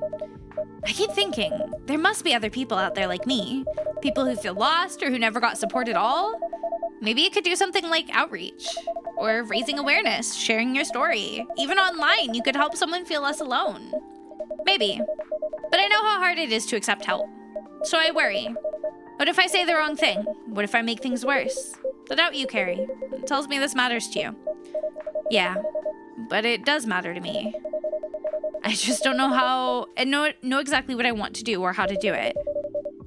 I keep thinking, there must be other people out there like me. People who feel lost or who never got support at all. Maybe you could do something like outreach or raising awareness, sharing your story. Even online, you could help someone feel less alone. Maybe, but I know how hard it is to accept help. So I worry. What if I say the wrong thing? What if I make things worse? The doubt you carry. It tells me this matters to you. Yeah, but it does matter to me. I just don't know how, and know exactly what I want to do or how to do it.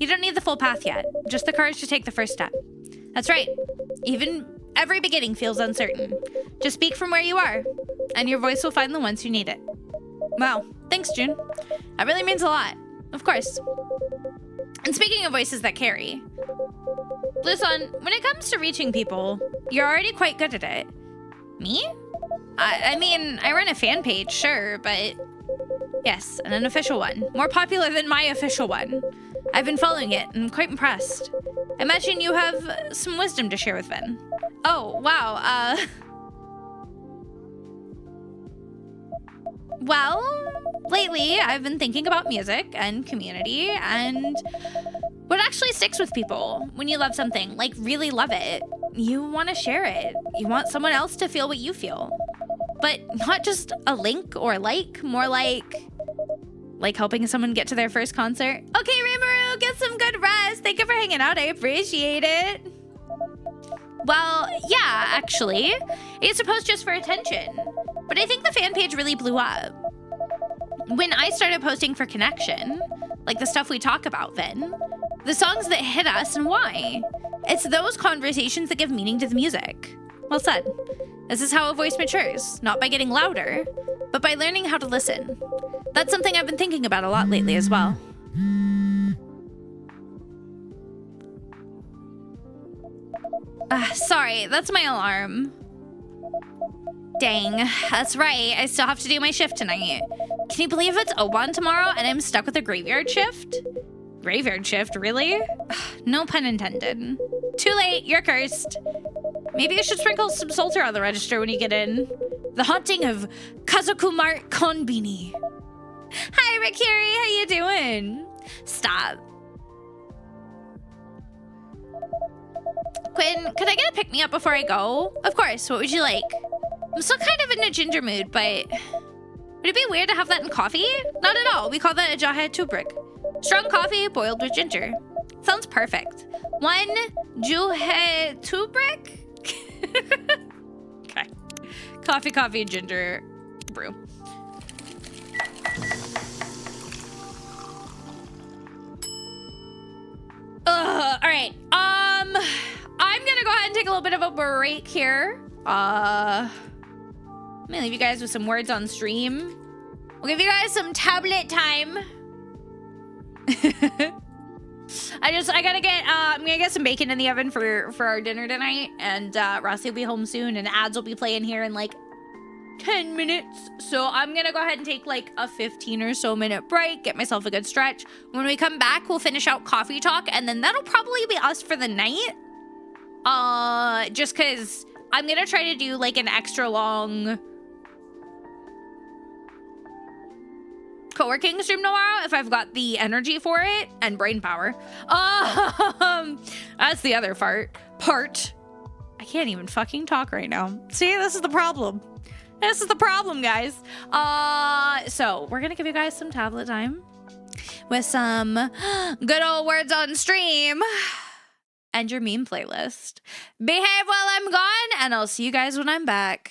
You don't need the full path yet, just the courage to take the first step. That's right. Even every beginning feels uncertain. Just speak from where you are, and your voice will find the ones who need it. Wow, thanks, June. That really means a lot. Of course. And speaking of voices that carry, Blueson, when it comes to reaching people, you're already quite good at it. Me? I mean, I run a fan page, sure, but yes, and an official one. More popular than my official one. I've been following it and I'm quite impressed. I imagine you have some wisdom to share with Ben. Oh, wow, well, lately I've been thinking about music and community and what actually sticks with people when you love something, like really love it. You want to share it. You want someone else to feel what you feel. But not just a link or a like, more like helping someone get to their first concert. Okay, Rimuru, get some good rest. Thank you for hanging out. I appreciate it. Well, yeah, actually. It's supposed just for attention. But I think the fan page really blew up. When I started posting for connection, like the stuff we talk about then, the songs that hit us and why. It's those conversations that give meaning to the music. Well said. This is how a voice matures, not by getting louder, but by learning how to listen. That's something I've been thinking about a lot lately as well. Sorry, that's my alarm. Dang, that's right. I still have to do my shift tonight. Can you believe it's Oban tomorrow and I'm stuck with a graveyard shift? Graveyard shift, really? No pun intended. Too late, you're cursed. Maybe I should sprinkle some salt on the register when you get in. The haunting of Kazukumar Konbini. Hi, Rikiri, how you doing? Stop. Quinn, could I get a pick-me-up before I go? Of course, what would you like? I'm still kind of in a ginger mood, but would it be weird to have that in coffee? Not at all, we call that a jahe tubrik. Strong coffee boiled with ginger. Sounds perfect. One juhe tubrik? Okay. Coffee, ginger brew. All right. I'm gonna go ahead and take a little bit of a break here. I'm gonna leave you guys with some words on stream. We'll give you guys some tablet time. I'm gonna get some bacon in the oven for our dinner tonight, and Rossi will be home soon, and ads will be playing here in like 10 minutes. So I'm gonna go ahead and take like a 15 or so minute break, get myself a good stretch. When we come back, we'll finish out coffee talk, and then that'll probably be us for the night. Just cause I'm gonna try to do like an extra long co-working stream tomorrow if I've got the energy for it and brain power. That's the other part. I can't even fucking talk right now. See, this is the problem. This is the problem, guys. So we're gonna give you guys some tablet time with some good old words on stream and your meme playlist. Behave while I'm gone, and I'll see you guys when I'm back.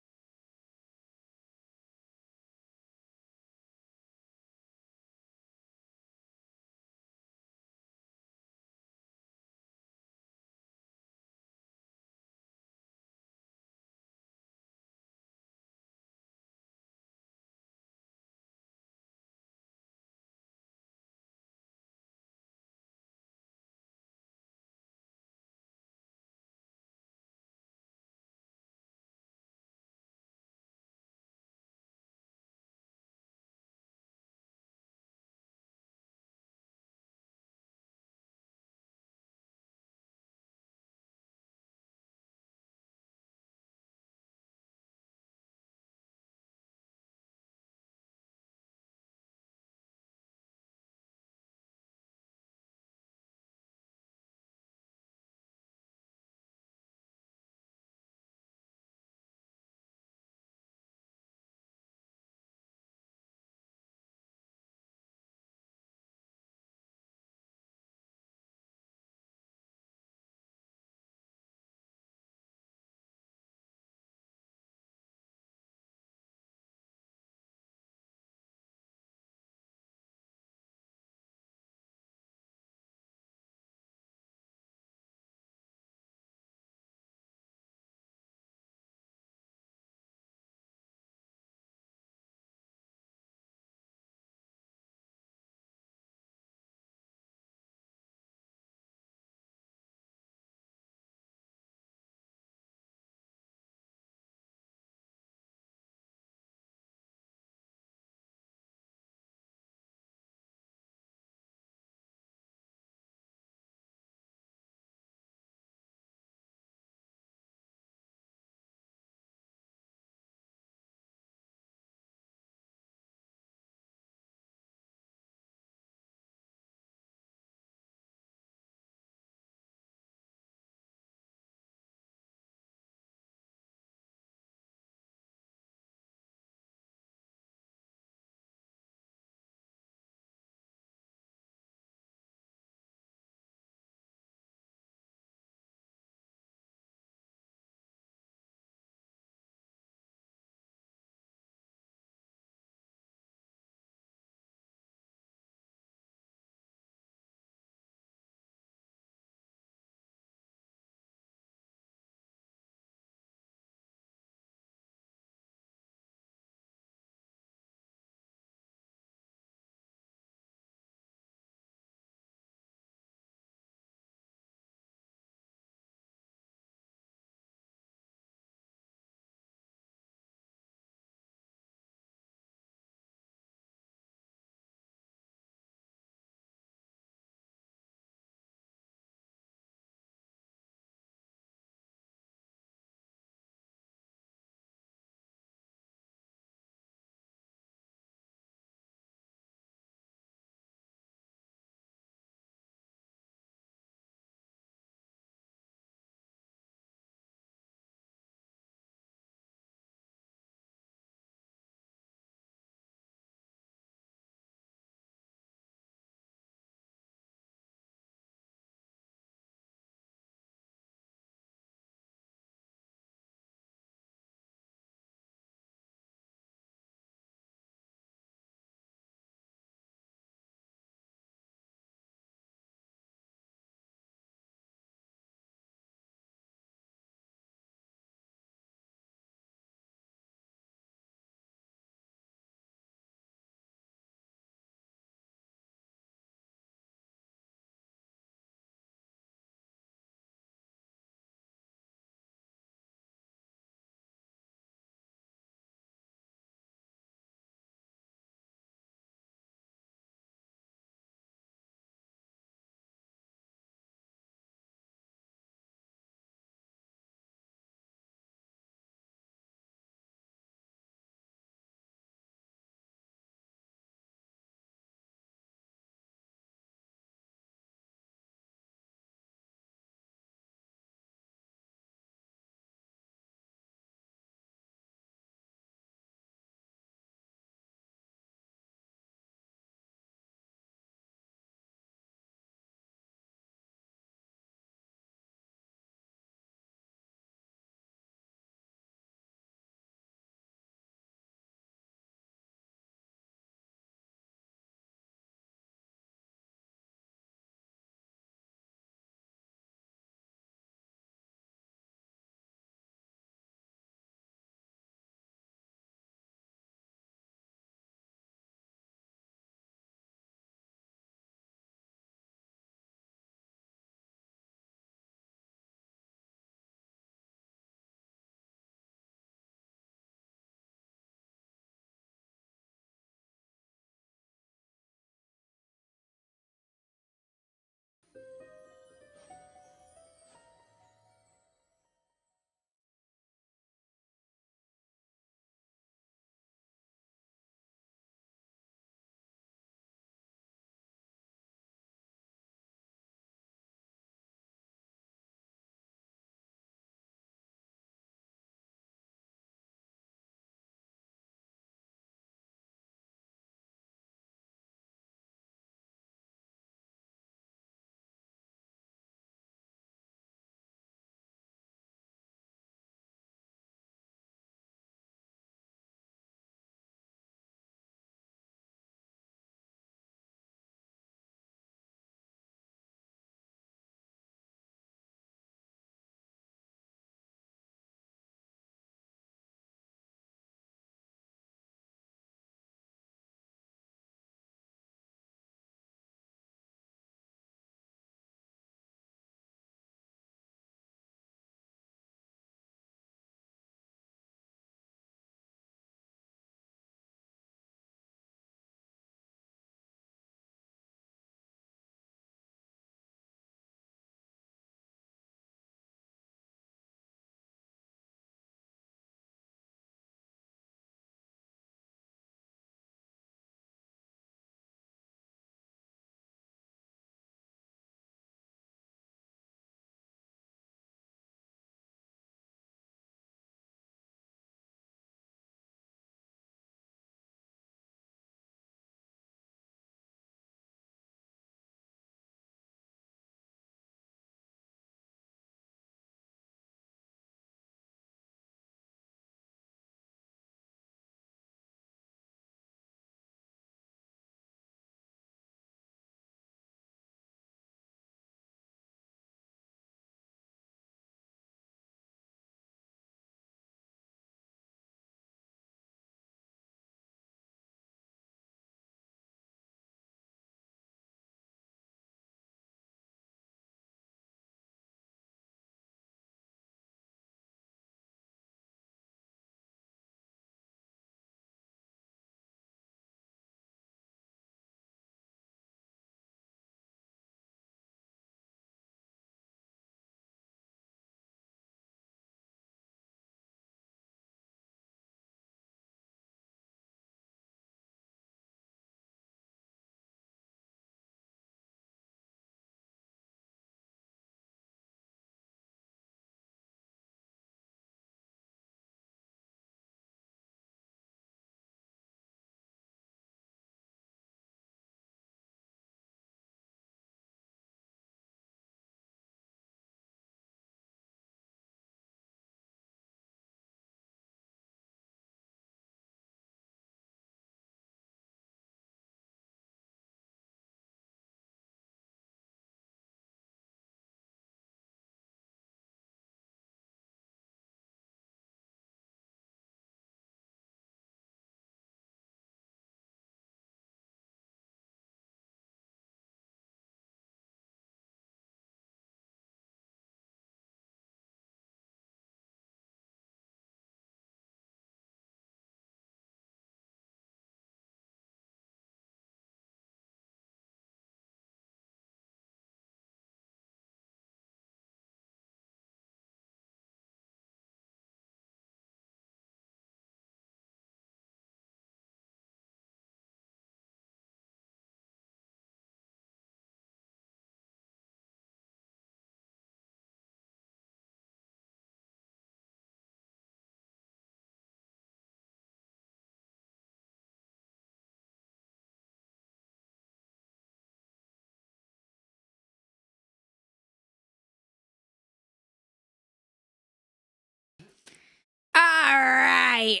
right.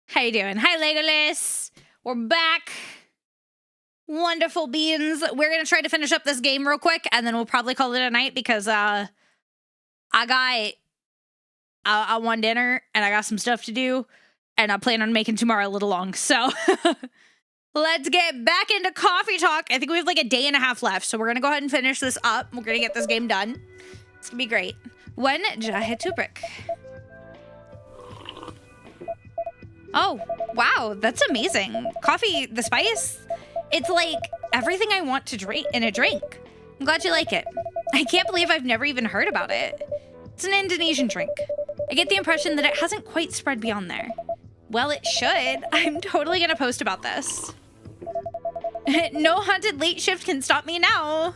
How you doing? Hi, Legolas. We're back. Wonderful beans. We're going to try to finish up this game real quick, and then we'll probably call it a night because I want dinner, and I got some stuff to do, and I plan on making tomorrow a little long. So let's get back into coffee talk. I think we have like a day and a half left, so we're going to go ahead and finish this up. We're going to get this game done. It's going to be great. When did I hit Tubrick? Oh, wow, that's amazing. Coffee, the spice, it's like everything I want to drink in a drink. I'm glad you like it. I can't believe I've never even heard about it. It's an Indonesian drink. I get the impression that it hasn't quite spread beyond there. Well, it should. I'm totally gonna post about this. No haunted late shift can stop me now.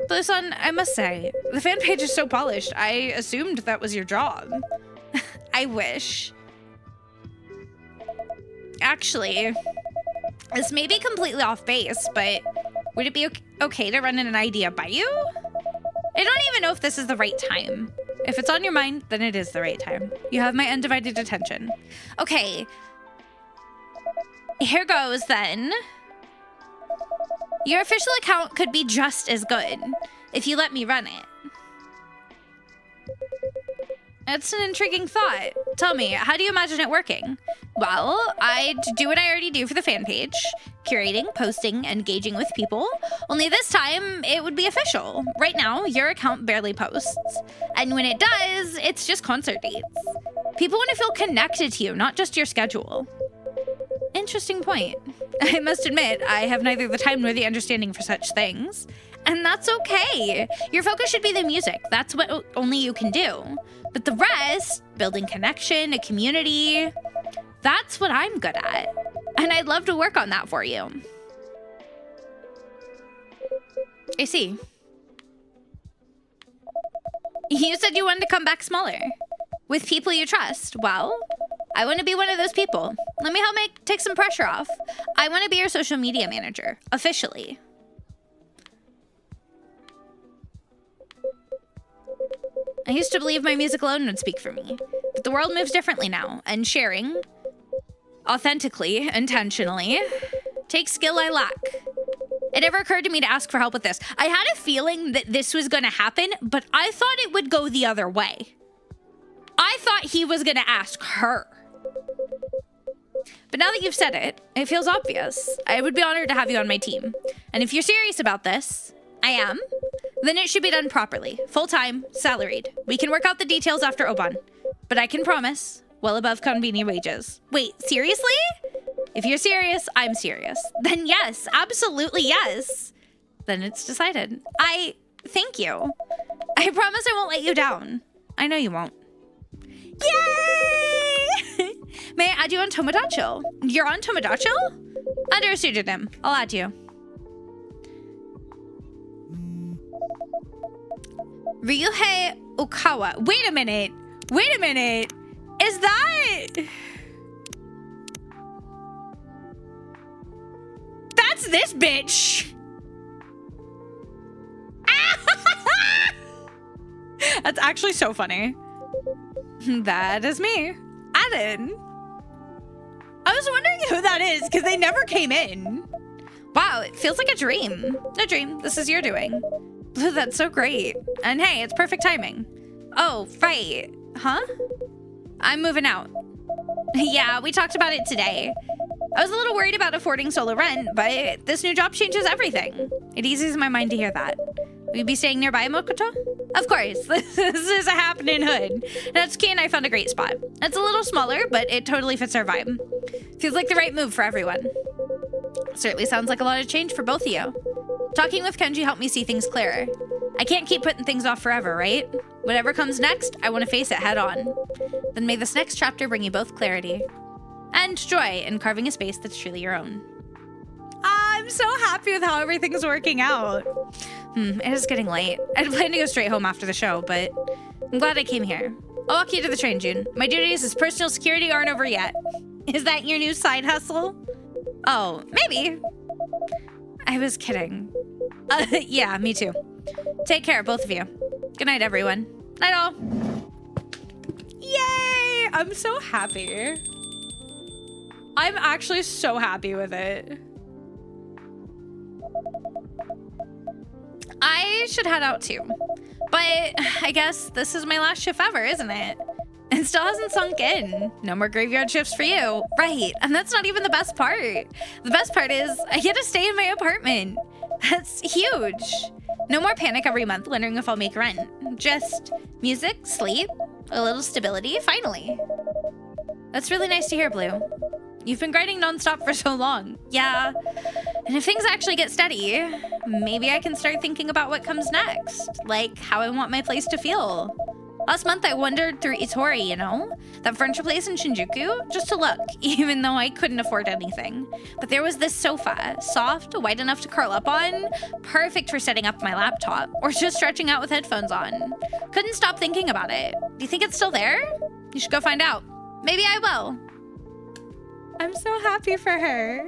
Blue Sun, I must say, the fan page is so polished. I assumed that was your job. I wish. Actually, this may be completely off base, but would it be okay to run an idea by you? I don't even know if this is the right time. If it's on your mind, then it is the right time. You have my undivided attention. Okay. Here goes then. Your official account could be just as good if you let me run it. That's an intriguing thought. Tell me, how do you imagine it working? Well, I'd do what I already do for the fan page. Curating, posting, engaging with people. Only this time, it would be official. Right now, your account barely posts. And when it does, it's just concert dates. People want to feel connected to you, not just your schedule. Interesting point. I must admit, I have neither the time nor the understanding for such things. And that's okay. Your focus should be the music. That's what only you can do. But the rest, building connection, a community, that's what I'm good at. And I'd love to work on that for you. I see. You said you wanted to come back smaller. With people you trust. Well, I want to be one of those people. Let me help take some pressure off. I want to be your social media manager. Officially. I used to believe my music alone would speak for me, but the world moves differently now, and sharing, authentically, intentionally, takes skill I lack. It never occurred to me to ask for help with this. I had a feeling that this was going to happen, but I thought it would go the other way. I thought he was going to ask her. But now that you've said it, it feels obvious. I would be honored to have you on my team. And if you're serious about this, I am. Then it should be done properly. Full-time, salaried. We can work out the details after Oban. But I can promise, well above convenient wages. Wait, seriously? If you're serious, I'm serious. Then yes, absolutely yes. Then it's decided. Thank you. I promise I won't let you down. I know you won't. Yay! May I add you on Tomodachi? You're on Tomodachi? Under a pseudonym. I'll add you. Ryuhei Okawa. Wait a minute. Wait a minute. Is that... That's this bitch. That's actually so funny. That is me. Added. I was wondering who that is because they never came in. Wow, it feels like a dream. No dream. This is your doing. That's so great. And hey, it's perfect timing. Oh, right. Huh? I'm moving out. Yeah, we talked about it today. I was a little worried about affording solo rent, but this new job changes everything. It eases my mind to hear that. Will you be staying nearby, Mokoto? Of course. This is a happening hood. Natsuki and I found a great spot. It's a little smaller, but it totally fits our vibe. Feels like the right move for everyone. Certainly sounds like a lot of change for both of you. Talking with Kenji helped me see things clearer. I can't keep putting things off forever, right? Whatever comes next, I want to face it head on. Then may this next chapter bring you both clarity and joy in carving a space that's truly your own. I'm so happy with how everything's working out. It is getting late. I'd planned to go straight home after the show, but I'm glad I came here. I'll walk you to the train, June. My duties as personal security aren't over yet. Is that your new side hustle? Oh, maybe. I was kidding. Yeah, me too. Take care, both of you. Good night, everyone. Night all. Yay! I'm so happy. I'm actually so happy with it. I should head out too. But I guess this is my last shift ever, isn't it? It still hasn't sunk in. No more graveyard shifts for you. Right, and that's not even the best part. The best part is I get to stay in my apartment. That's huge. No more panic every month wondering if I'll make rent. Just music, sleep, a little stability, finally. That's really nice to hear, Blue. You've been grinding nonstop for so long. Yeah, and if things actually get steady, maybe I can start thinking about what comes next. Like how I want my place to feel. Last month I wandered through Itori, you know? That furniture place in Shinjuku, just to look, even though I couldn't afford anything. But there was this sofa, soft, wide enough to curl up on, perfect for setting up my laptop, or just stretching out with headphones on. Couldn't stop thinking about it. Do you think it's still there? You should go find out. Maybe I will. I'm so happy for her.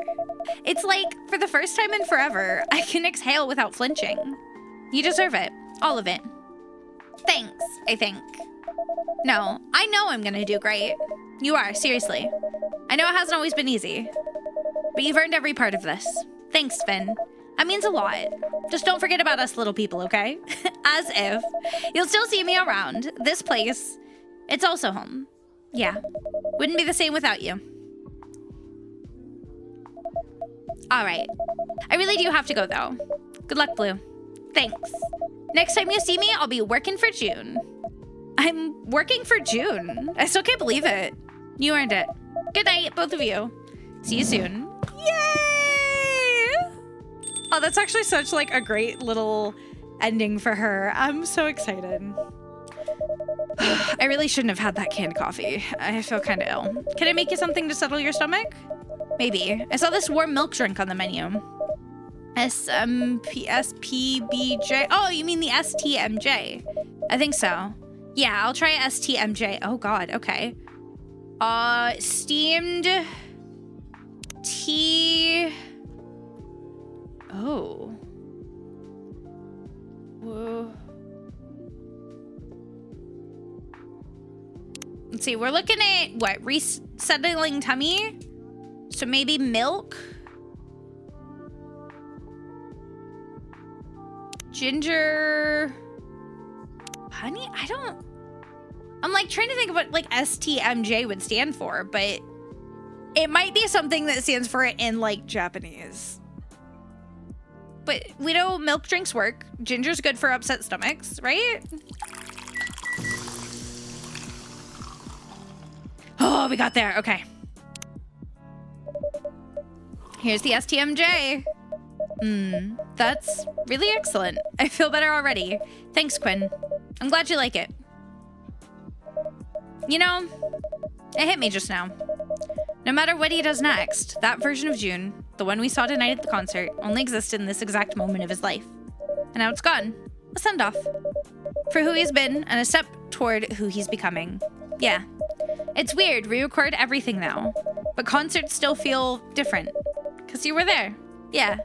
It's like, for the first time in forever, I can exhale without flinching. You deserve it. All of it. Thanks, I think. No, I know I'm gonna do great. You are, seriously. I know it hasn't always been easy, but you've earned every part of this. Thanks, Finn. That means a lot. Just don't forget about us little people, okay? As if. You'll still see me around. This place, it's also home. Yeah, wouldn't be the same without you. All right. I really do have to go, though. Good luck, Blue. Thanks. Next time you see me, I'll be working for June. I'm working for June. I still can't believe it. You earned it. Good night, both of you. See you soon. Yay! Oh, that's actually such like a great little ending for her. I'm so excited. I really shouldn't have had that canned coffee. I feel kind of ill. Can I make you something to settle your stomach? Maybe. I saw this warm milk drink on the menu. SPBJ. Oh, you mean the STMJ? I think so. Yeah, I'll try STMJ. Oh God, okay. Steamed tea. Oh. Whoa. Let's see, we're looking at what? Resettling tummy? So maybe milk? Ginger, honey? I'm like trying to think of what like STMJ would stand for, but it might be something that stands for it in like Japanese. But we know milk drinks work. Ginger's good for upset stomachs, right? Oh, we got there, okay. Here's the STMJ. That's really excellent. I feel better already. Thanks, Quinn. I'm glad you like it. You know, it hit me just now. No matter what he does next, that version of June, the one we saw tonight at the concert, only existed in this exact moment of his life. And now it's gone. A send-off. For who he's been, and a step toward who he's becoming. Yeah. It's weird, we record everything now. But concerts still feel different. Because you were there. Yeah.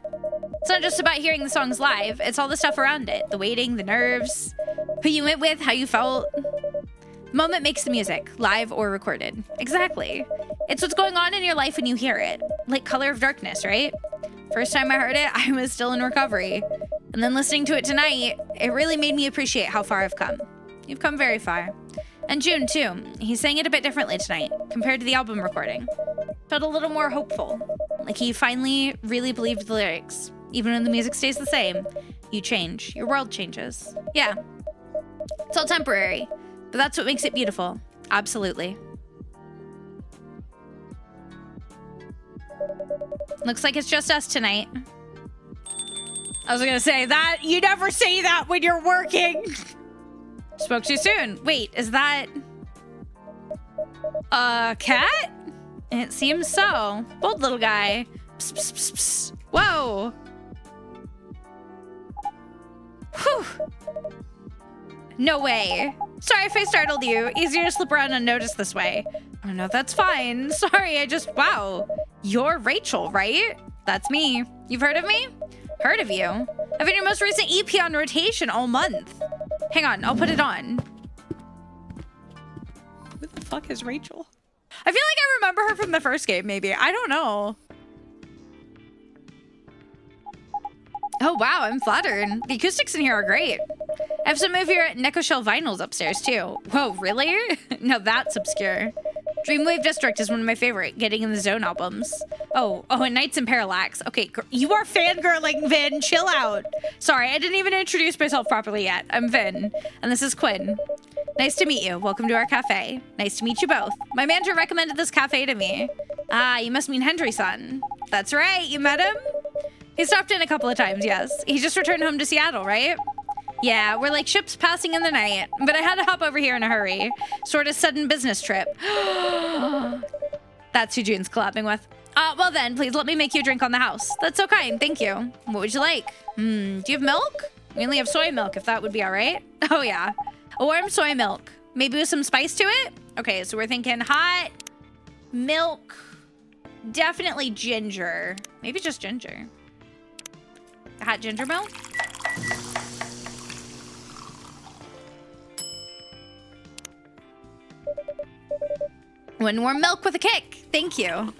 It's not just about hearing the songs live, it's all the stuff around it. The waiting, the nerves, who you went with, how you felt. The moment makes the music, live or recorded. Exactly. It's what's going on in your life when you hear it. Like Color of Darkness, right? First time I heard it, I was still in recovery. And then listening to it tonight, it really made me appreciate how far I've come. You've come very far. And June, too. He sang it a bit differently tonight, compared to the album recording. Felt a little more hopeful. Like he finally really believed the lyrics. Even when the music stays the same, you change. Your world changes. Yeah. It's all temporary, but that's what makes it beautiful. Absolutely. Looks like it's just us tonight. I was gonna say that. You never say that when you're working. Spoke too soon. Wait, is that a cat? It seems so. Bold little guy. Psst, psst, psst, psst. Whoa. Whew. No way. Sorry if I startled you. Easier to slip around unnoticed this way. Oh no, that's fine. Sorry, wow. You're Rachel, right? That's me. You've heard of me? Heard of you? I've been your most recent EP on rotation all month. Hang on, I'll put it on. Who the fuck is Rachel? I feel like I remember her from the first game, maybe. I don't know. Oh, wow, I'm flattered. The acoustics in here are great. I have some of your Neko Shell vinyls upstairs, too. Whoa, really? No, that's obscure. Dreamwave District is one of my favorite Getting in the Zone albums. Oh, and Nights in Parallax. Okay, you are fangirling, Vin. Chill out. Sorry, I didn't even introduce myself properly yet. I'm Vin, and this is Quinn. Nice to meet you. Welcome to our cafe. Nice to meet you both. My manager recommended this cafe to me. Ah, you must mean Hendry-san. That's right, you met him? He stopped in a couple of times, yes. He just returned home to Seattle, right? Yeah, we're like ships passing in the night, but I had to hop over here in a hurry. Sort of sudden business trip. That's who June's collabing with. Well then, please let me make you a drink on the house. That's so kind, thank you. What would you like? Do you have milk? We only have soy milk, if that would be all right. Oh yeah, a warm soy milk. Maybe with some spice to it? Okay, so we're thinking hot milk, definitely ginger. Maybe just ginger. Hot ginger milk? One warm milk with a kick. Thank you.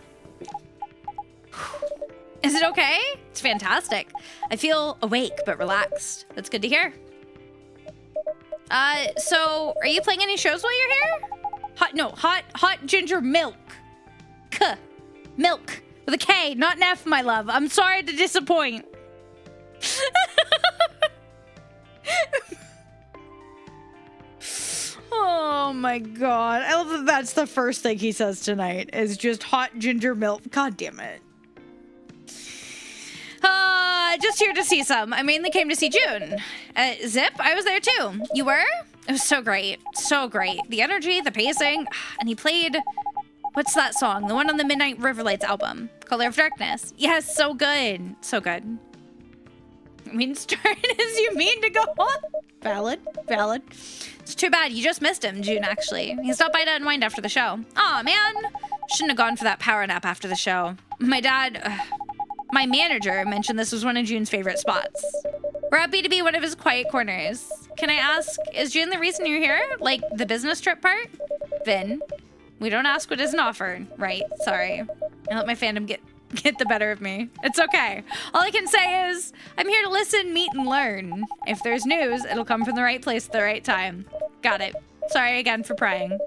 Is it okay? It's fantastic. I feel awake but relaxed. That's good to hear. So are you playing any shows while you're here? Hot ginger milk. Milk with a K, not an F, my love. I'm sorry to disappoint. Oh my god. I love that that's the first thing he says tonight is just hot ginger milk. God damn it. Just here to see some. I mainly came to see June. Zip, I was there too. You were? It was so great. So great. The energy, the pacing, and he played... What's that song? The one on the Midnight Riverlights album. Color of Darkness. Yes, so good. So good. I mean, start as you mean to go on. Valid. It's too bad you just missed him, June, actually. He stopped by to unwind after the show. Aw, man. Shouldn't have gone for that power nap after the show. My manager mentioned this was one of June's favorite spots. We're happy to be one of his quiet corners. Can I ask, is June the reason you're here? Like, the business trip part? Vin, we don't ask what isn't offered, right? Sorry. I let my fandom get the better of me. It's okay. All I can say is, I'm here to listen, meet, and learn. If there's news, it'll come from the right place at the right time. Got it. Sorry again for prying.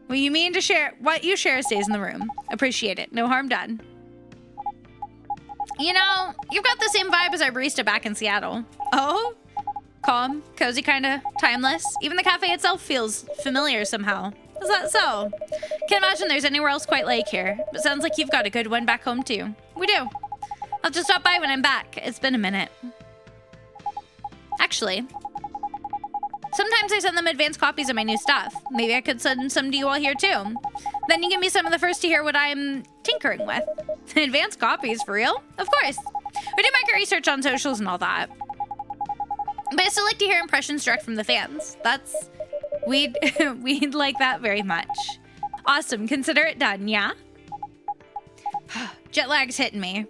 What you mean to share, what you share stays in the room. Appreciate it. No harm done. You know, you've got the same vibe as our barista back in Seattle. Oh? Calm, cozy, kinda timeless. Even the cafe itself feels familiar somehow. Is that so? Can't imagine there's anywhere else quite like here. But sounds like you've got a good one back home too. We do. I'll just stop by when I'm back. It's been a minute. Actually, sometimes I send them advanced copies of my new stuff. Maybe I could send some to you all here too. Then you can be some of the first to hear what I'm tinkering with. Advanced copies, for real? Of course. We do market research on socials and all that. But I still like to hear impressions direct from the fans. We'd like that very much. Awesome, consider it done, yeah? Jet lag's hitting me.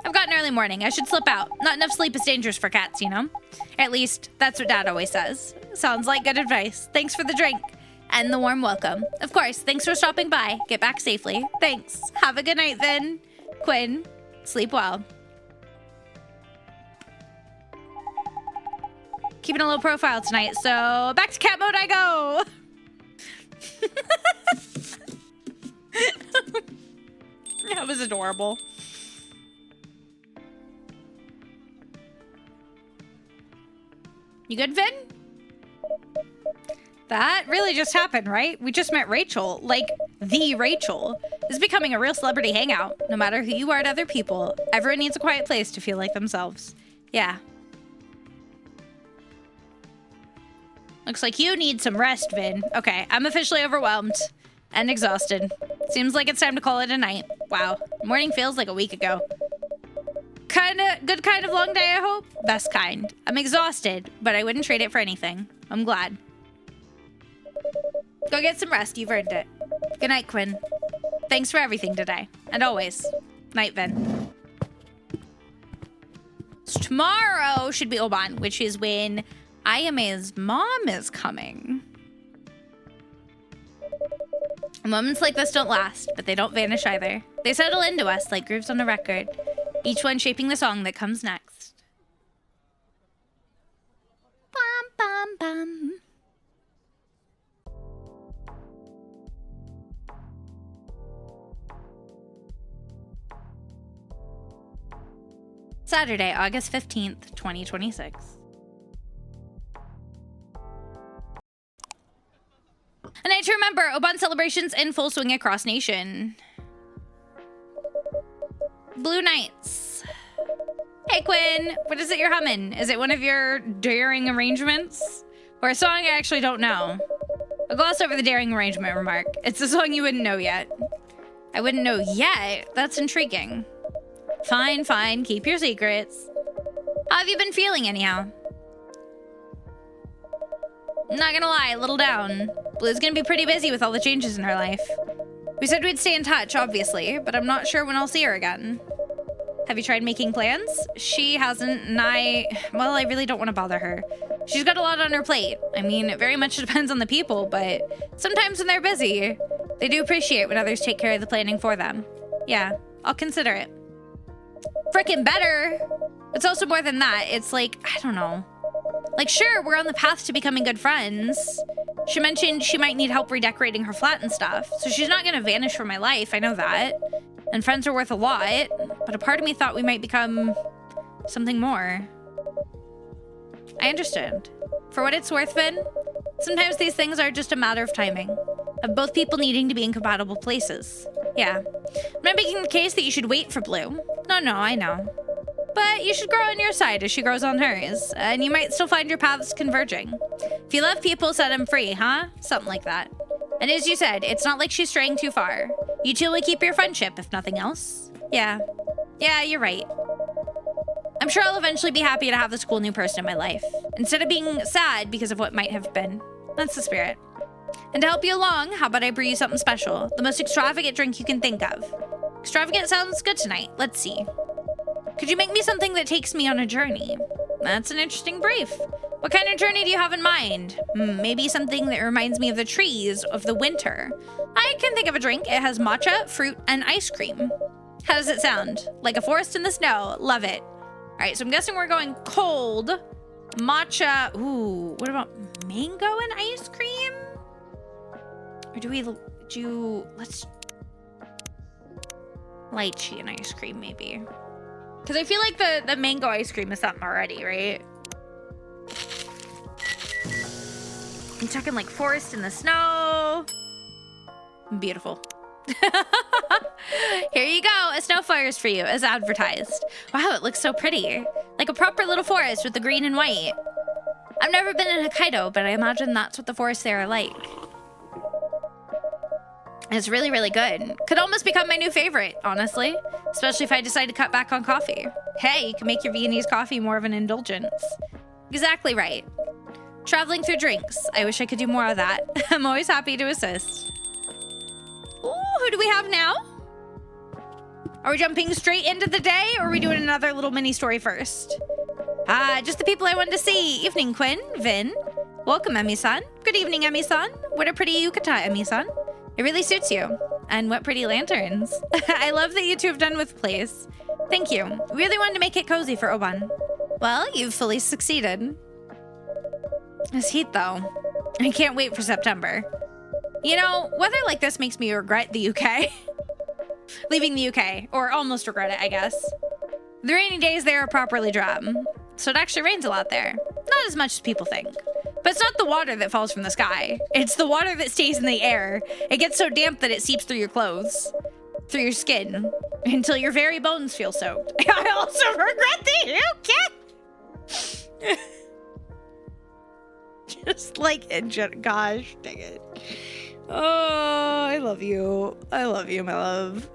I've got an early morning. I should slip out. Not enough sleep is dangerous for cats, you know? At least, that's what Dad always says. Sounds like good advice. Thanks for the drink. And the warm welcome. Of course, thanks for stopping by. Get back safely. Thanks. Have a good night, then. Quinn, sleep well. Keeping a low profile tonight, so back to cat mode I go. That was adorable. You good, Vin? That really just happened, right? We just met Rachel, like the Rachel. This is becoming a real celebrity hangout. No matter who you are to other people, everyone needs a quiet place to feel like themselves. Yeah. Looks like you need some rest, Vin. Okay, I'm officially overwhelmed and exhausted. Seems like it's time to call it a night. Wow, morning feels like a week ago. Good kind of long day, I hope? Best kind. I'm exhausted, but I wouldn't trade it for anything. I'm glad. Go get some rest, you've earned it. Good night, Quinn. Thanks for everything today. And always. Night, Vin. So tomorrow should be Oban, which is when Ayame's mom is coming. Moments like this don't last, but they don't vanish either. They settle into us like grooves on a record, each one shaping the song that comes next. Bum, bum, bum. Saturday, August 15th, 2026. A night to remember, Oban celebrations in full swing across nation. Blue Nights. Hey Quinn, what is it you're humming? Is it one of your daring arrangements? Or a song I actually don't know? I'll gloss over the daring arrangement remark. It's a song you wouldn't know yet. I wouldn't know yet? That's intriguing. Fine, fine, keep your secrets. How have you been feeling anyhow? Not gonna lie, a little down. Blue's gonna be pretty busy with all the changes in her life. We said we'd stay in touch, obviously, but I'm not sure when I'll see her again. Have you tried making plans? She hasn't, and I really don't want to bother her. She's got a lot on her plate. I mean, it very much depends on the people, but sometimes when they're busy, they do appreciate when others take care of the planning for them. Yeah, I'll consider it. Frickin' better! It's also more than that. It's like, I don't know. Like, sure, we're on the path to becoming good friends. She mentioned she might need help redecorating her flat and stuff, so she's not gonna vanish from my life, I know that. And friends are worth a lot, but a part of me thought we might become something more. I understand. For what it's worth, Vin, sometimes these things are just a matter of timing, of both people needing to be in compatible places. Yeah. I'm not making the case that you should wait for Blue. No, I know. But you should grow on your side as she grows on hers, and you might still find your paths converging. If you love people, set them free, huh? Something like that. And as you said, it's not like she's straying too far. You two will keep your friendship, if nothing else. Yeah, you're right. I'm sure I'll eventually be happy to have this cool new person in my life, instead of being sad because of what might have been. That's the spirit. And to help you along, how about I brew you something special? The most extravagant drink you can think of. Extravagant sounds good tonight. Let's see. Could you make me something that takes me on a journey? That's an interesting brief. What kind of journey do you have in mind? Maybe something that reminds me of the trees of the winter. I can think of a drink. It has matcha, fruit, and ice cream. How does it sound? Like a forest in the snow. Love it. All right, so I'm guessing we're going cold. Matcha. Ooh, what about mango and ice cream? Or do we do, let's, lychee and ice cream maybe. Because I feel like the mango ice cream is something already, right? I'm talking like forest in the snow. Beautiful. Here you go. A snow forest for you as advertised. Wow, it looks so pretty. Like a proper little forest with the green and white. I've never been in Hokkaido, but I imagine that's what the forests there are like. It's really, really good. Could almost become my new favorite, honestly. Especially if I decide to cut back on coffee. Hey, you can make your Viennese coffee more of an indulgence. Exactly right. Traveling through drinks. I wish I could do more of that. I'm always happy to assist. Ooh, who do we have now? Are we jumping straight into the day, or are we doing another little mini story first? Just the people I wanted to see. Evening, Quinn, Vin. Welcome, Emi-san. Good evening, Emi-san. What a pretty yukata, Emi-san. It really suits you. And what pretty lanterns. I love that you two have done with place. Thank you. Really wanted to make it cozy for Oban. Well, you've fully succeeded. This heat, though. I can't wait for September. You know, weather like this makes me regret the UK. Leaving the UK. Or almost regret it, I guess. The rainy days there are properly drab. So it actually rains a lot there. Not as much as people think. But it's not the water that falls from the sky. It's the water that stays in the air. It gets so damp that it seeps through your clothes, through your skin, until your very bones feel soaked. I also regret the UK. Just like, gosh, dang it. Oh, I love you. I love you, my love.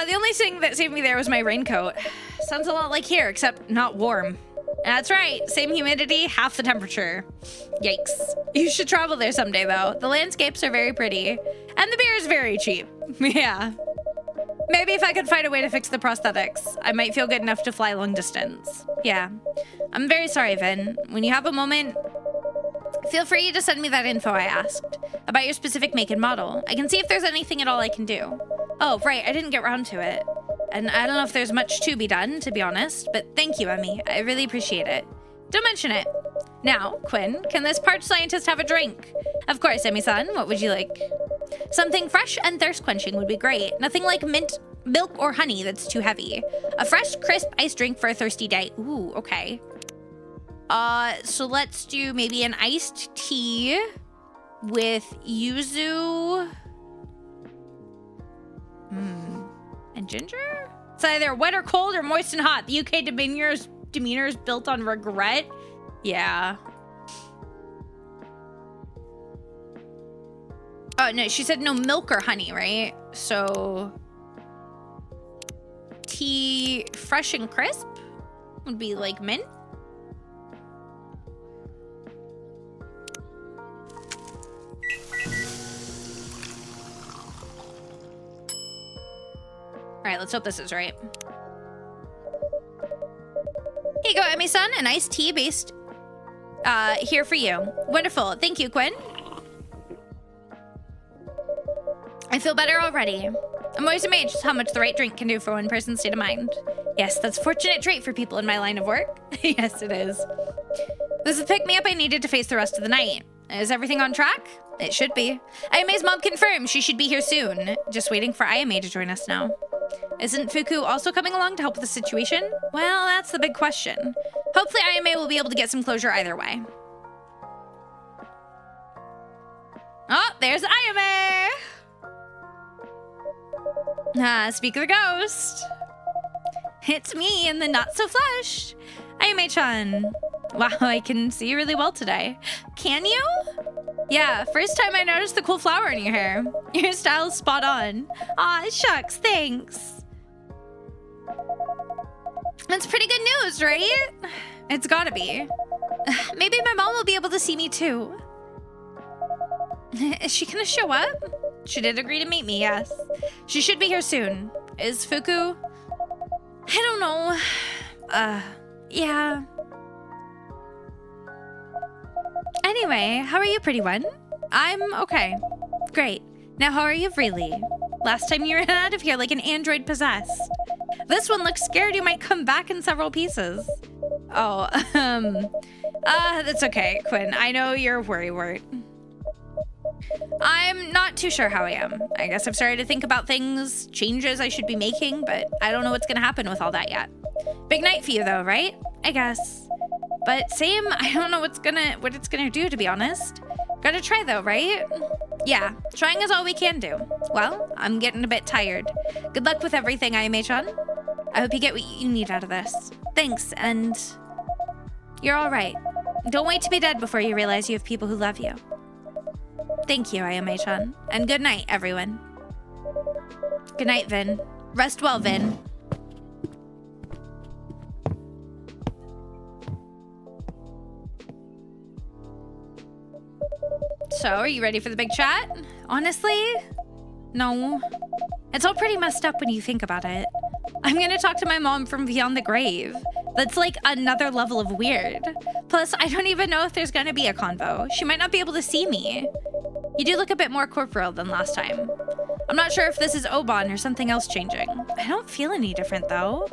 The only thing that saved me there was my raincoat. Sounds a lot like here, except not warm. That's right, same humidity, half the temperature. Yikes. You should travel there someday, though. The landscapes are very pretty, and the beer is very cheap. Yeah. Maybe if I could find a way to fix the prosthetics, I might feel good enough to fly long distance. Yeah. I'm very sorry, Vin. When you have a moment, feel free to send me that info I asked about your specific make and model. I can see if there's anything at all I can do. Oh, right, I didn't get around to it. And I don't know if there's much to be done, to be honest, but thank you, Emmy. I really appreciate it. Don't mention it. Now, Quinn, can this parched scientist have a drink? Of course, Emmy-san. What would you like? Something fresh and thirst-quenching would be great. Nothing like mint, milk, or honey that's too heavy. A fresh, crisp iced drink for a thirsty day. Ooh, okay. So let's do maybe an iced tea with yuzu. And ginger? It's either wet or cold or moist and hot. The UK demeanor is built on regret. Yeah. Oh, no, she said no milk or honey, right? So tea fresh and crisp would be like mint. All right, let's hope this is right. Here you go, Emmy-san. An iced tea based here for you. Wonderful. Thank you, Quinn. I feel better already. I'm always amazed how much the right drink can do for one person's state of mind. Yes, that's a fortunate trait for people in my line of work. Yes, it is. This is pick-me-up I needed to face the rest of the night. Is everything on track? It should be. Ayume's mom confirmed she should be here soon. Just waiting for Ayume to join us now. Isn't Fuku also coming along to help with the situation? Well, that's the big question. Hopefully Ayume will be able to get some closure either way. Oh, there's Ayume! Speak of the ghost. It's me in the not-so-flesh. Ayume-chan. Wow, I can see you really well today. Can you? Yeah, first time I noticed the cool flower in your hair. Your style's spot on. Aw, shucks, thanks. That's pretty good news, right? It's gotta be. Maybe my mom will be able to see me too. Is she gonna show up? She did agree to meet me, yes. She should be here soon. Is Fuku? I don't know. Yeah. Anyway, how are you, pretty one? I'm okay. Great. Now, how are you really? Last time you ran out of here like an android possessed. This one looks scared you might come back in several pieces. Oh, that's okay, Quinn. I know you're worrywart. I'm not too sure how I am. I guess I've started to think about things, changes I should be making, but I don't know what's gonna happen with all that yet. Big night for you though, right? I guess. But same, I don't know what it's gonna do, to be honest. Gotta try though, right? Yeah, trying is all we can do. Well, I'm getting a bit tired. Good luck with everything, Ayume-chan. I hope you get what you need out of this. Thanks, and you're all right. Don't wait to be dead before you realize you have people who love you. Thank you, Ayume-chan. And good night, everyone. Good night, Vin. Rest well, Vin. So, are you ready for the big chat? Honestly, no. It's all pretty messed up when you think about it. I'm gonna talk to my mom from beyond the grave. That's like another level of weird. Plus, I don't even know if there's gonna be a convo. She might not be able to see me. You do look a bit more corporeal than last time. I'm not sure if this is Oban or something else changing. I don't feel any different though.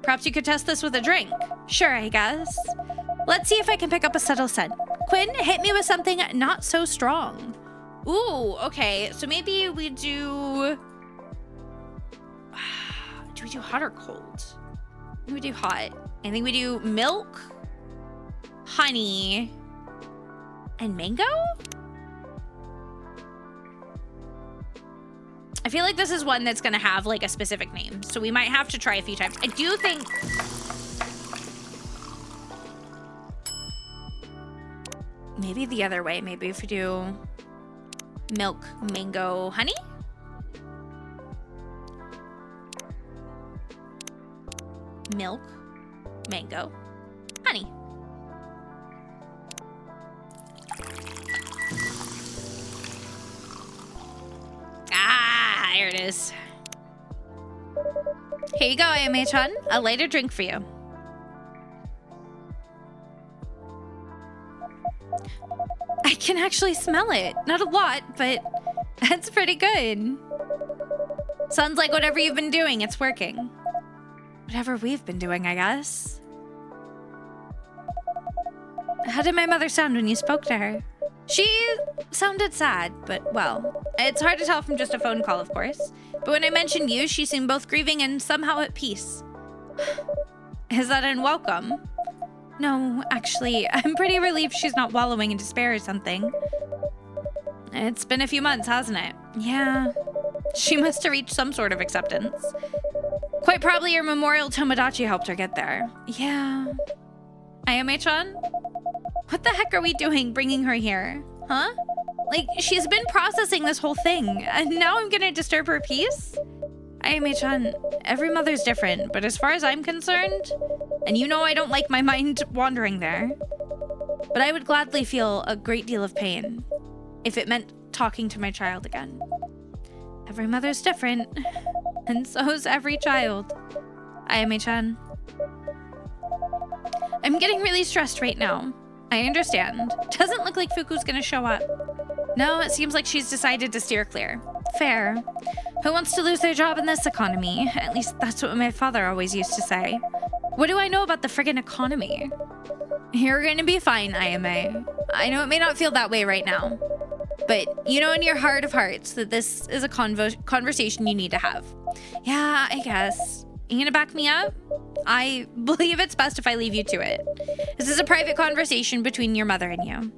Perhaps you could test this with a drink. Sure, I guess. Let's see if I can pick up a subtle scent. Quinn, hit me with something not so strong. Ooh, okay. So maybe we do... Do we do hot or cold? We do hot. I think we do milk, honey, and mango? I feel like this is one that's gonna have like a specific name. So we might have to try a few times. I do think... Maybe the other way. Maybe if we do milk, mango, honey? Milk, mango, honey. Ah, here it is. Here you go, Ayume-chan. A lighter drink for you. I can actually smell it. Not a lot, but that's pretty good. Sounds like whatever you've been doing, it's working. Whatever we've been doing, I guess. How did my mother sound when you spoke to her? She sounded sad, but well, it's hard to tell from just a phone call, of course. But when I mentioned you, she seemed both grieving and somehow at peace. Is that unwelcome? No, actually, I'm pretty relieved she's not wallowing in despair or something. It's been a few months, hasn't it? Yeah. She must have reached some sort of acceptance. Quite probably your memorial Tomodachi helped her get there. Yeah. Ayame-chan? What the heck are we doing bringing her here? Huh? Like, she's been processing this whole thing, and now I'm gonna disturb her peace? Ayame-chan, every mother's different, but as far as I'm concerned, and you know I don't like my mind wandering there, but I would gladly feel a great deal of pain if it meant talking to my child again. Every mother's different, and so's every child. Ayame-chan. I'm getting really stressed right now. I understand. Doesn't look like Fuku's gonna show up. No, it seems like she's decided to steer clear. Fair. Who wants to lose their job in this economy? At least that's what my father always used to say. What do I know about the friggin' economy? You're gonna be fine, Ayame. I know it may not feel that way right now, but you know in your heart of hearts that this is a conversation you need to have. Yeah, I guess. You gonna back me up? I believe it's best if I leave you to it. This is a private conversation between your mother and you.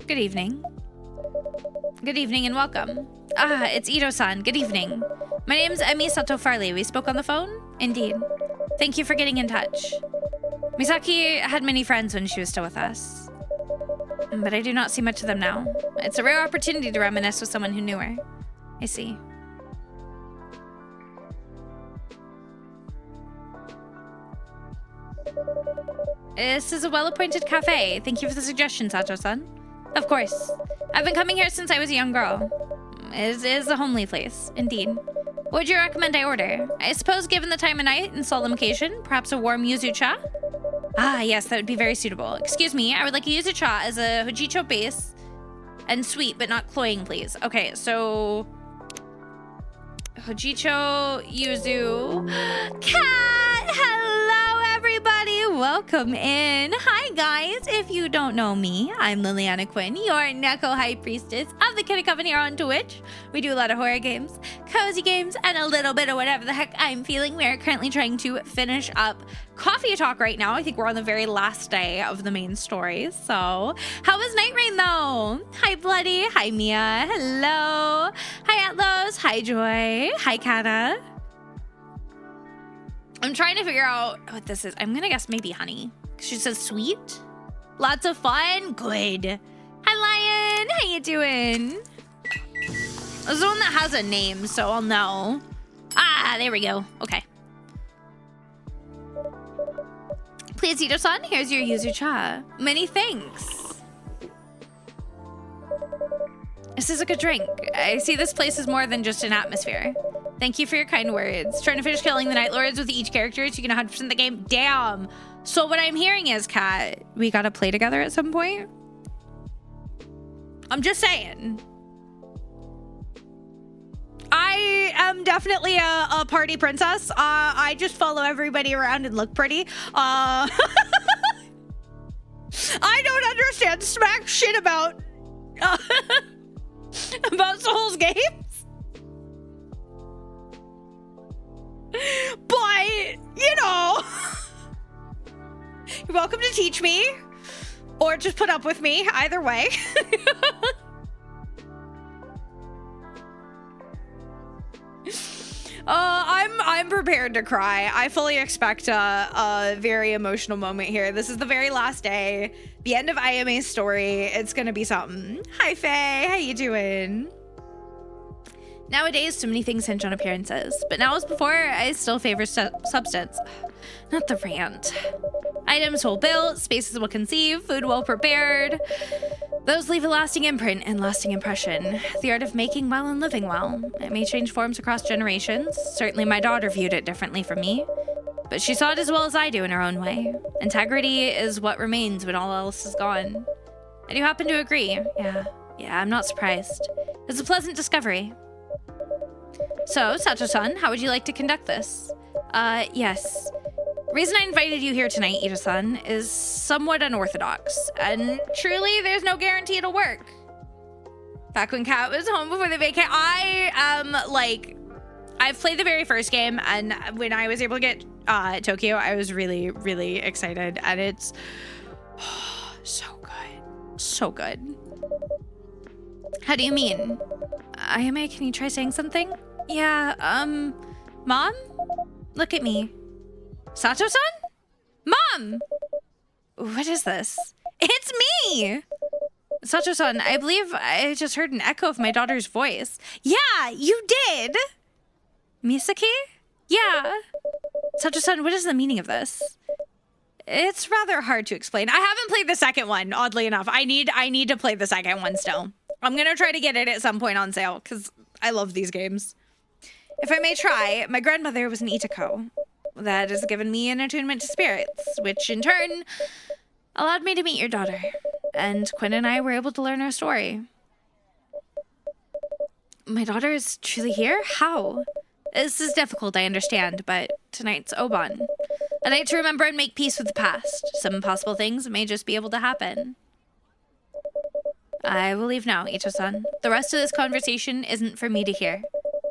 Good evening. Good evening and welcome. It's Ito-san. Good evening. My name's Emi Sato Farley. We spoke on the phone? Indeed. Thank you for getting in touch. Misaki had many friends when she was still with us, but I do not see much of them now. It's a rare opportunity to reminisce with someone who knew her. I see. This is a well-appointed cafe. Thank you for the suggestion, Sato-san. Of course. I've been coming here since I was a young girl. It is a homely place, indeed. What would you recommend I order? I suppose given the time of night and solemn occasion, perhaps a warm yuzu cha? Ah, yes, that would be very suitable. Excuse me, I would like a yuzu cha as a hojicho base and sweet, but not cloying, please. Okay, so... hojicho, yuzu... Cat! Hello, everybody! Welcome in. Hi, guys. If you don't know me, I'm Liliana Quinn, your Neko High Priestess of the Kitty Coven here on Twitch. We do a lot of horror games, cozy games, and a little bit of whatever the heck I'm feeling. We're currently trying to finish up Coffee Talk right now. I think we're on the very last day of the main story. So, how was Night Rain, though? Hi, Bloody. Hi, Mia. Hello. Hi, Atlos. Hi, Joy. Hi, Kata. I'm trying to figure out what this is. I'm gonna guess maybe honey. She says sweet. Lots of fun. Good. Hi, Lion. How you doing? This is the one that has a name, so I'll know. Ah, there we go. Okay. Please, Ito-san, here's your yuzu cha. Many thanks. This is a good drink. I see this place is more than just an atmosphere. Thank you for your kind words. Trying to finish killing the Night Lords with each character so you can 100% the game. Damn. So what I'm hearing is, Kat, we gotta play together at some point? I'm just saying. I am definitely a party princess. I just follow everybody around and look pretty. I don't understand smack shit about about Souls games. But, you know, you're welcome to teach me or just put up with me, either way. I'm prepared to cry. I fully expect a very emotional moment here. This is the very last day, the end of Ayame's story. It's gonna be something. Hi, Faye. How you doing? Nowadays, so many things hinge on appearances, but now as before, I still favor substance. Not the rant. Items well built, spaces well conceived, food well prepared. Those leave a lasting imprint and lasting impression. The art of making well and living well. It may change forms across generations. Certainly my daughter viewed it differently from me. But she saw it as well as I do in her own way. Integrity is what remains when all else is gone. I do happen to agree. Yeah, I'm not surprised. It's a pleasant discovery. So, Sato-san, how would you like to conduct this? Yes. Reason I invited you here tonight, Ito-san, is somewhat unorthodox, and truly there's no guarantee it'll work. Back when Cat was home before the vacay, I've played the very first game, and when I was able to get Tokyo, I was really, really excited, and it's so good. So good. How do you mean? Ayame, can you try saying something? Yeah, Mom? Look at me. Sato-san? Mom! What is this? It's me! Sato-san, I believe I just heard an echo of my daughter's voice. Yeah, you did! Misaki? Yeah. Sato-san, what is the meaning of this? It's rather hard to explain. I haven't played the second one, oddly enough. I need to play the second one still. I'm gonna try to get it at some point on sale, because I love these games. If I may try, my grandmother was an Itako. That has given me an attunement to spirits, which in turn allowed me to meet your daughter. And Quinn and I were able to learn her story. My daughter is truly here? How? This is difficult, I understand, but tonight's Oban. A night to remember and make peace with the past. Some impossible things may just be able to happen. I will leave now, Ito-san. The rest of this conversation isn't for me to hear.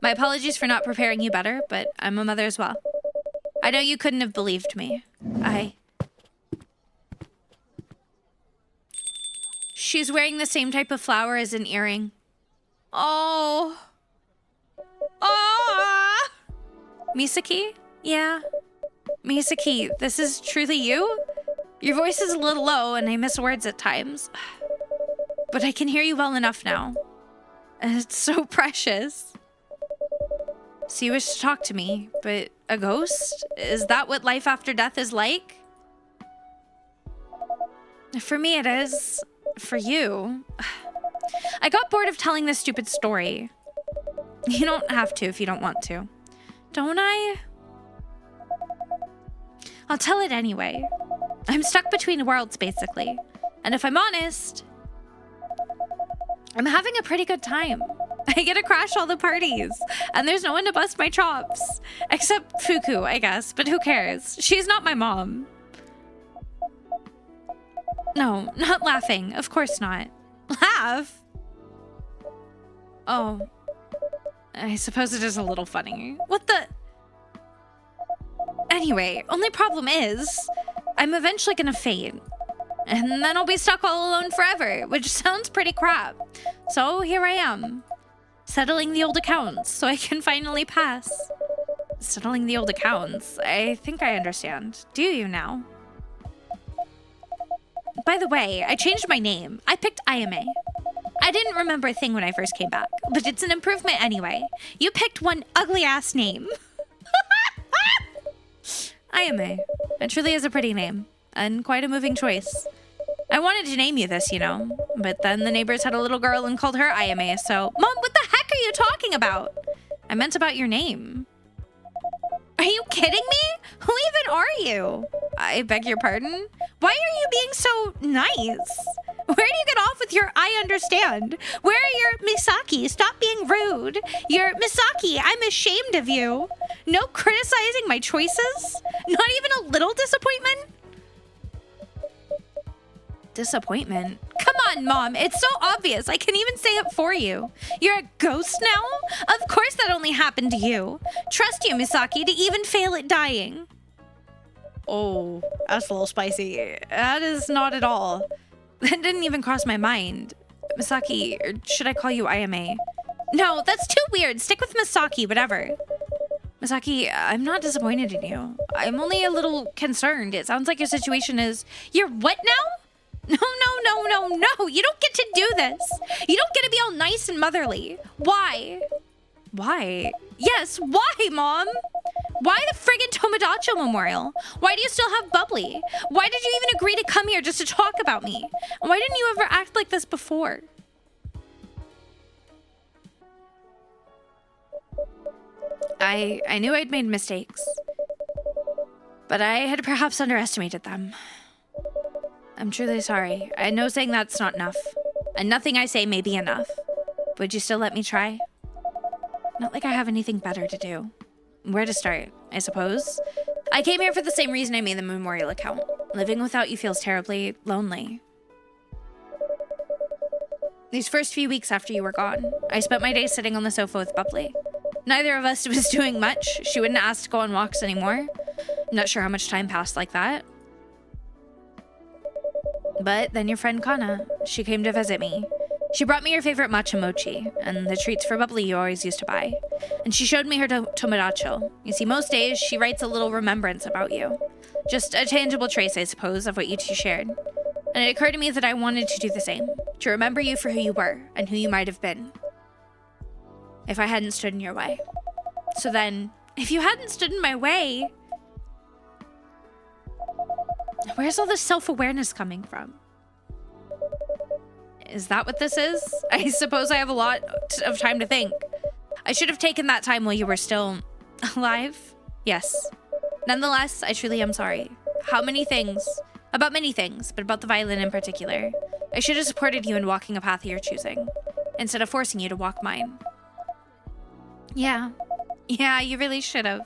My apologies for not preparing you better, but I'm a mother as well. I know you couldn't have believed me. She's wearing the same type of flower as an earring. Oh. Ah. Misaki? Yeah. Misaki, this is truly you? Your voice is a little low and I miss words at times. But I can hear you well enough now. And it's so precious. So you wish to talk to me, but a ghost? Is that what life after death is like? For me it is. For you. I got bored of telling this stupid story. You don't have to if you don't want to. Don't I? I'll tell it anyway. I'm stuck between worlds, basically. And if I'm honest, I'm having a pretty good time. I get to crash all the parties, and there's no one to bust my chops. Except Fuku, I guess, but who cares? She's not my mom. No, not laughing. Of course not. Laugh? Oh. I suppose it is a little funny. What the? Anyway, only problem is, I'm eventually gonna faint. And then I'll be stuck all alone forever, which sounds pretty crap. So here I am, settling the old accounts so I can finally pass. Settling the old accounts? I think I understand. Do you now? By the way, I changed my name. I picked Ayame. I didn't remember a thing when I first came back, but it's an improvement anyway. You picked one ugly-ass name. Ayame. It truly is a pretty name, and quite a moving choice. I wanted to name you this, you know, but then the neighbors had a little girl and called her Ayame, so... Mom, what the heck are you talking about? I meant about your name. Are you kidding me? Who even are you? I beg your pardon? Why are you being so nice? Where do you get off with your I understand? Where are your Misaki? Stop being rude. Your Misaki, I'm ashamed of you. No criticizing my choices? Not even a little disappointment? Disappointment? Come on, Mom. It's so obvious. I can even say it for you. You're a ghost now? Of course that only happened to you. Trust you, Misaki, to even fail at dying. Oh, that's a little spicy. That is not at all. That didn't even cross my mind. Misaki, or should I call you Ayame? No, that's too weird. Stick with Misaki, whatever. Misaki, I'm not disappointed in you. I'm only a little concerned. It sounds like your situation is... You're what now? No. You don't get to do this. You don't get to be all nice and motherly. Why? Why? Yes, why, Mom? Why the friggin' Tomodachi Memorial? Why do you still have Bubbly? Why did you even agree to come here just to talk about me? Why didn't you ever act like this before? I knew I'd made mistakes, but I had perhaps underestimated them. I'm truly sorry. I know saying that's not enough, and nothing I say may be enough. Would you still let me try? Not like I have anything better to do. Where to start, I suppose? I came here for the same reason I made the memorial account. Living without you feels terribly lonely. These first few weeks after you were gone, I spent my days sitting on the sofa with Bubbly. Neither of us was doing much. She wouldn't ask to go on walks anymore. I'm not sure how much time passed like that. But then your friend Kana, she came to visit me. She brought me your favorite matcha mochi and the treats for Bubbly you always used to buy. And she showed me her Tomodachi. You see, most days she writes a little remembrance about you. Just a tangible trace, I suppose, of what you two shared. And it occurred to me that I wanted to do the same. To remember you for who you were and who you might have been. If I hadn't stood in your way. So then, if you hadn't stood in my way, where's all this self-awareness coming from? Is that what this is? I suppose I have a lot of time to think. I should have taken that time while you were still alive. Yes. Nonetheless, I truly am sorry. About many things, but about the violin in particular. I should have supported you in walking a path of your choosing, instead of forcing you to walk mine. Yeah, you really should have.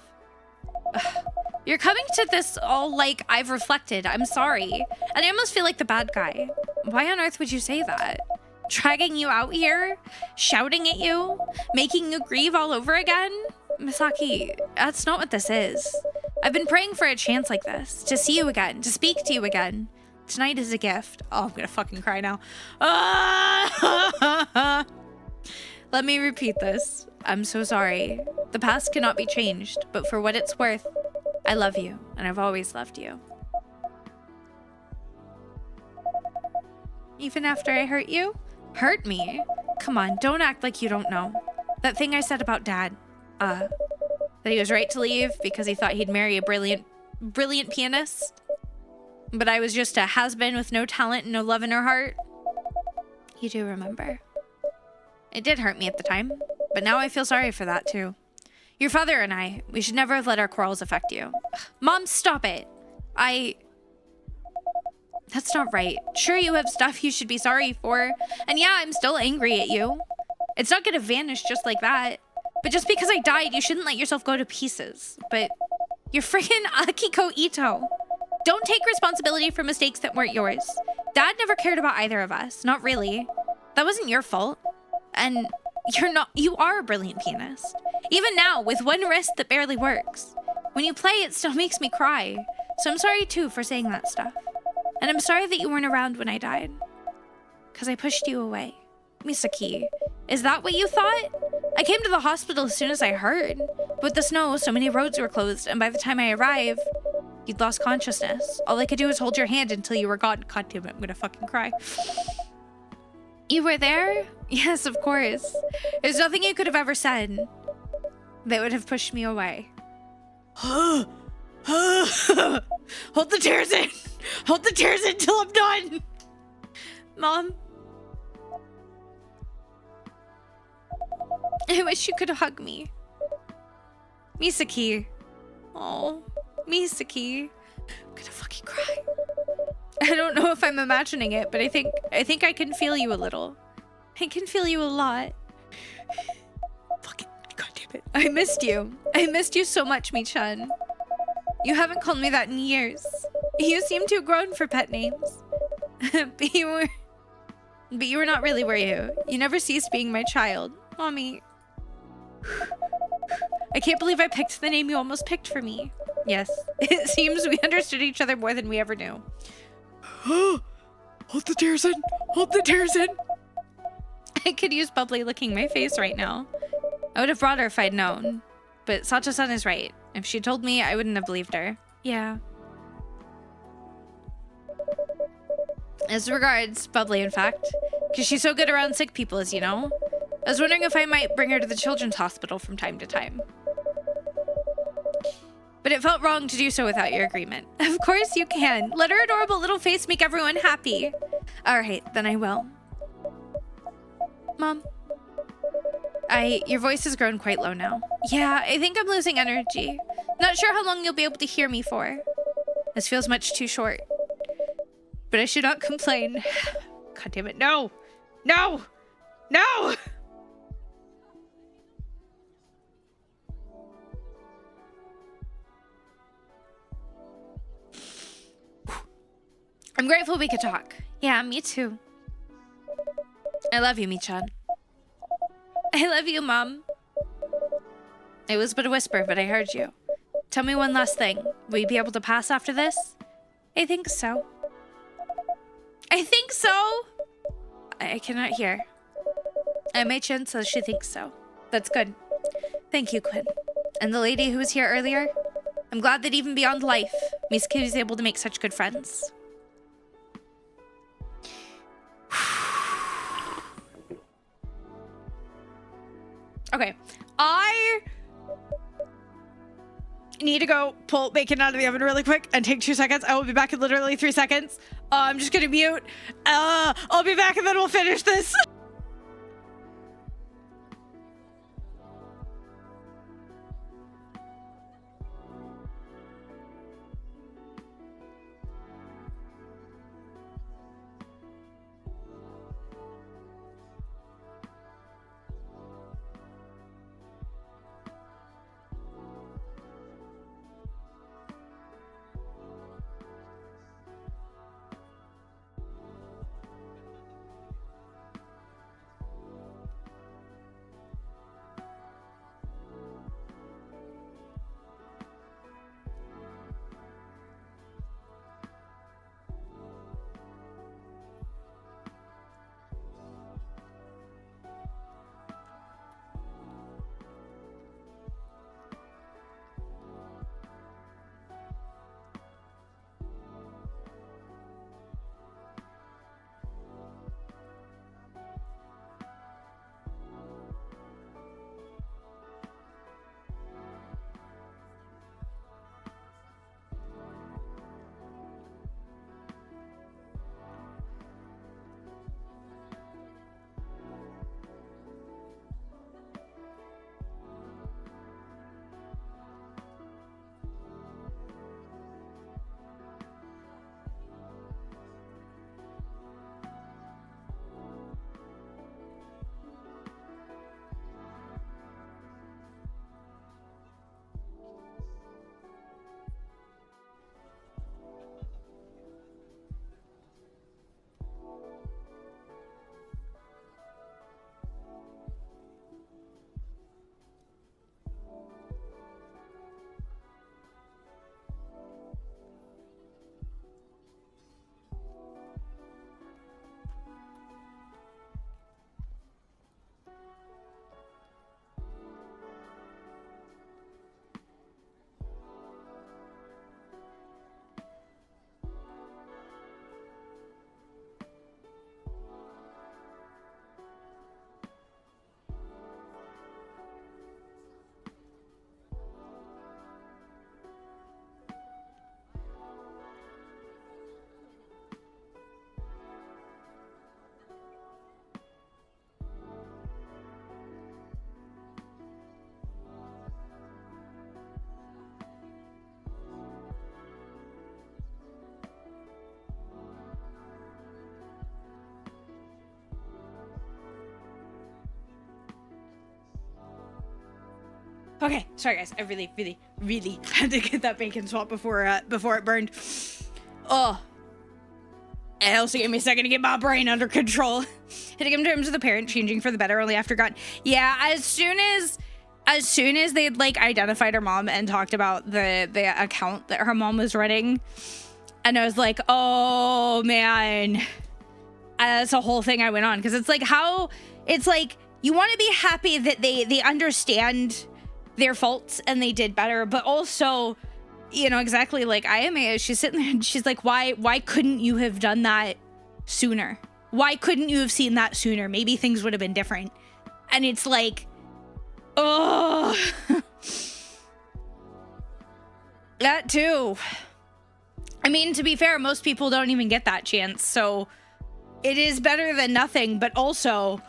You're coming to this all like I've reflected. I'm sorry. And I almost feel like the bad guy. Why on earth would you say that? Dragging you out here? Shouting at you? Making you grieve all over again? Misaki, that's not what this is. I've been praying for a chance like this. To see you again. To speak to you again. Tonight is a gift. Oh, I'm gonna fucking cry now. Let me repeat this. I'm so sorry. The past cannot be changed, but for what it's worth, I love you, and I've always loved you. Even after I hurt you? Hurt me? Come on, don't act like you don't know. That thing I said about Dad, that he was right to leave because he thought he'd marry a brilliant pianist, but I was just a has-been with no talent and no love in her heart. You do remember. It did hurt me at the time, but now I feel sorry for that too. Your father and I, we should never have let our quarrels affect you. Mom, stop it. That's not right. Sure, you have stuff you should be sorry for. And yeah, I'm still angry at you. It's not gonna vanish just like that. But just because I died, you shouldn't let yourself go to pieces. But you're friggin' Akiko Ito. Don't take responsibility for mistakes that weren't yours. Dad never cared about either of us. Not really. That wasn't your fault. And you are a brilliant pianist. Even now, with one wrist that barely works. When you play, it still makes me cry. So I'm sorry too for saying that stuff. And I'm sorry that you weren't around when I died. Because I pushed you away. Misaki, is that what you thought? I came to the hospital as soon as I heard. With the snow, so many roads were closed, and by the time I arrived, you'd lost consciousness. All I could do was hold your hand until you were gone. God damn it, I'm gonna fucking cry. You were there? Yes, of course. There's nothing you could have ever said that would have pushed me away. Hold the tears in. Hold the tears in till I'm done. Mom. I wish you could hug me. Misaki. Oh, Misaki. I'm gonna fucking cry. I don't know if I'm imagining it, but I think I can feel you a little. I can feel you a lot. Fucking goddamn it. I missed you. I missed you so much, Mi-chan. You haven't called me that in years. You seem to have grown for pet names. But you were not really, were you? You never ceased being my child. Mommy. I can't believe I picked the name you almost picked for me. Yes, it seems we understood each other more than we ever knew. Hold the tears in. Hold the tears in. I could use Bubbly licking my face right now. I would have brought her if I'd known. But Sacha-san is right. If she told me, I wouldn't have believed her. Yeah. As regards Bubbly, in fact. Because she's so good around sick people, as you know. I was wondering if I might bring her to the children's hospital from time to time. But it felt wrong to do so without your agreement. Of course you can. Let her adorable little face make everyone happy. All right, then I will. Mom. Your voice has grown quite low now. Yeah, I think I'm losing energy. Not sure how long you'll be able to hear me for. This feels much too short. But I should not complain. God damn it, no! No! No! I'm grateful we could talk. Yeah, me too. I love you, Michan. I love you, Mom. It was but a whisper, but I heard you. Tell me one last thing. Will you be able to pass after this? I think so. I think so? I cannot hear. Michan says she thinks so. That's good. Thank you, Quinn. And the lady who was here earlier? I'm glad that even beyond life, Mizuki was able to make such good friends. Okay, I need to go pull bacon out of the oven really quick and take 2 seconds. I will be back in literally 3 seconds. I'm just gonna mute. I'll be back and then we'll finish this. Okay, sorry guys. I really had to get that bacon swap before it burned. Oh. It also gave me a second to get my brain under control. Had to come to terms with the parent changing for the better only after God. Yeah, as soon as they'd like identified her mom and talked about the account that her mom was running, and I was like, oh man. That's a whole thing I went on, because it's like you want to be happy that they understand their faults and they did better, but also, you know, exactly like Ayame, she's sitting there and she's like, why couldn't you have done that sooner? Why couldn't you have seen that sooner? Maybe things would have been different. And it's like, oh. That too. I mean, to be fair, most people don't even get that chance, so it is better than nothing, but also,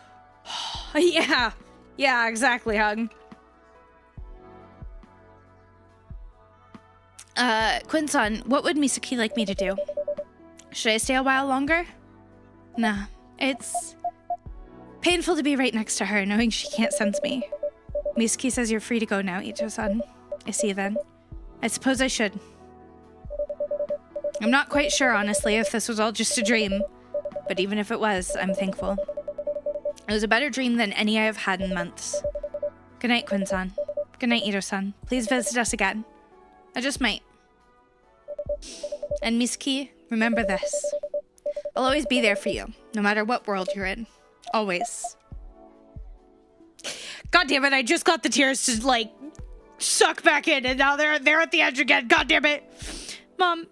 yeah, exactly, Hug. Quinson, what would Misaki like me to do? Should I stay a while longer? Nah, it's painful to be right next to her, knowing she can't sense me. Misaki says you're free to go now, Ito-san. I see you then. I suppose I should. I'm not quite sure, honestly, if this was all just a dream. But even if it was, I'm thankful. It was a better dream than any I have had in months. Good night, Quinson. Good night, Ito-san. Please visit us again. I just might. And Misaki, remember this. I'll always be there for you, no matter what world you're in. Always. God damn it, I just got the tears to, like, suck back in, and now they're at the edge again. God damn it. Mom.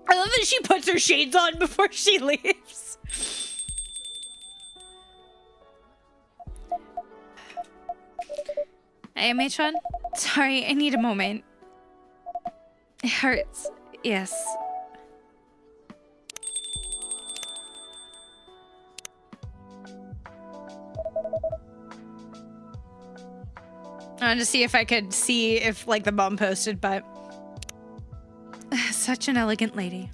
I love that she puts her shades on before she leaves. Hey, Matron. Sorry, I need a moment. It hurts. Yes. I wanted to see if I could see if, like, the mom posted, but... Such an elegant lady.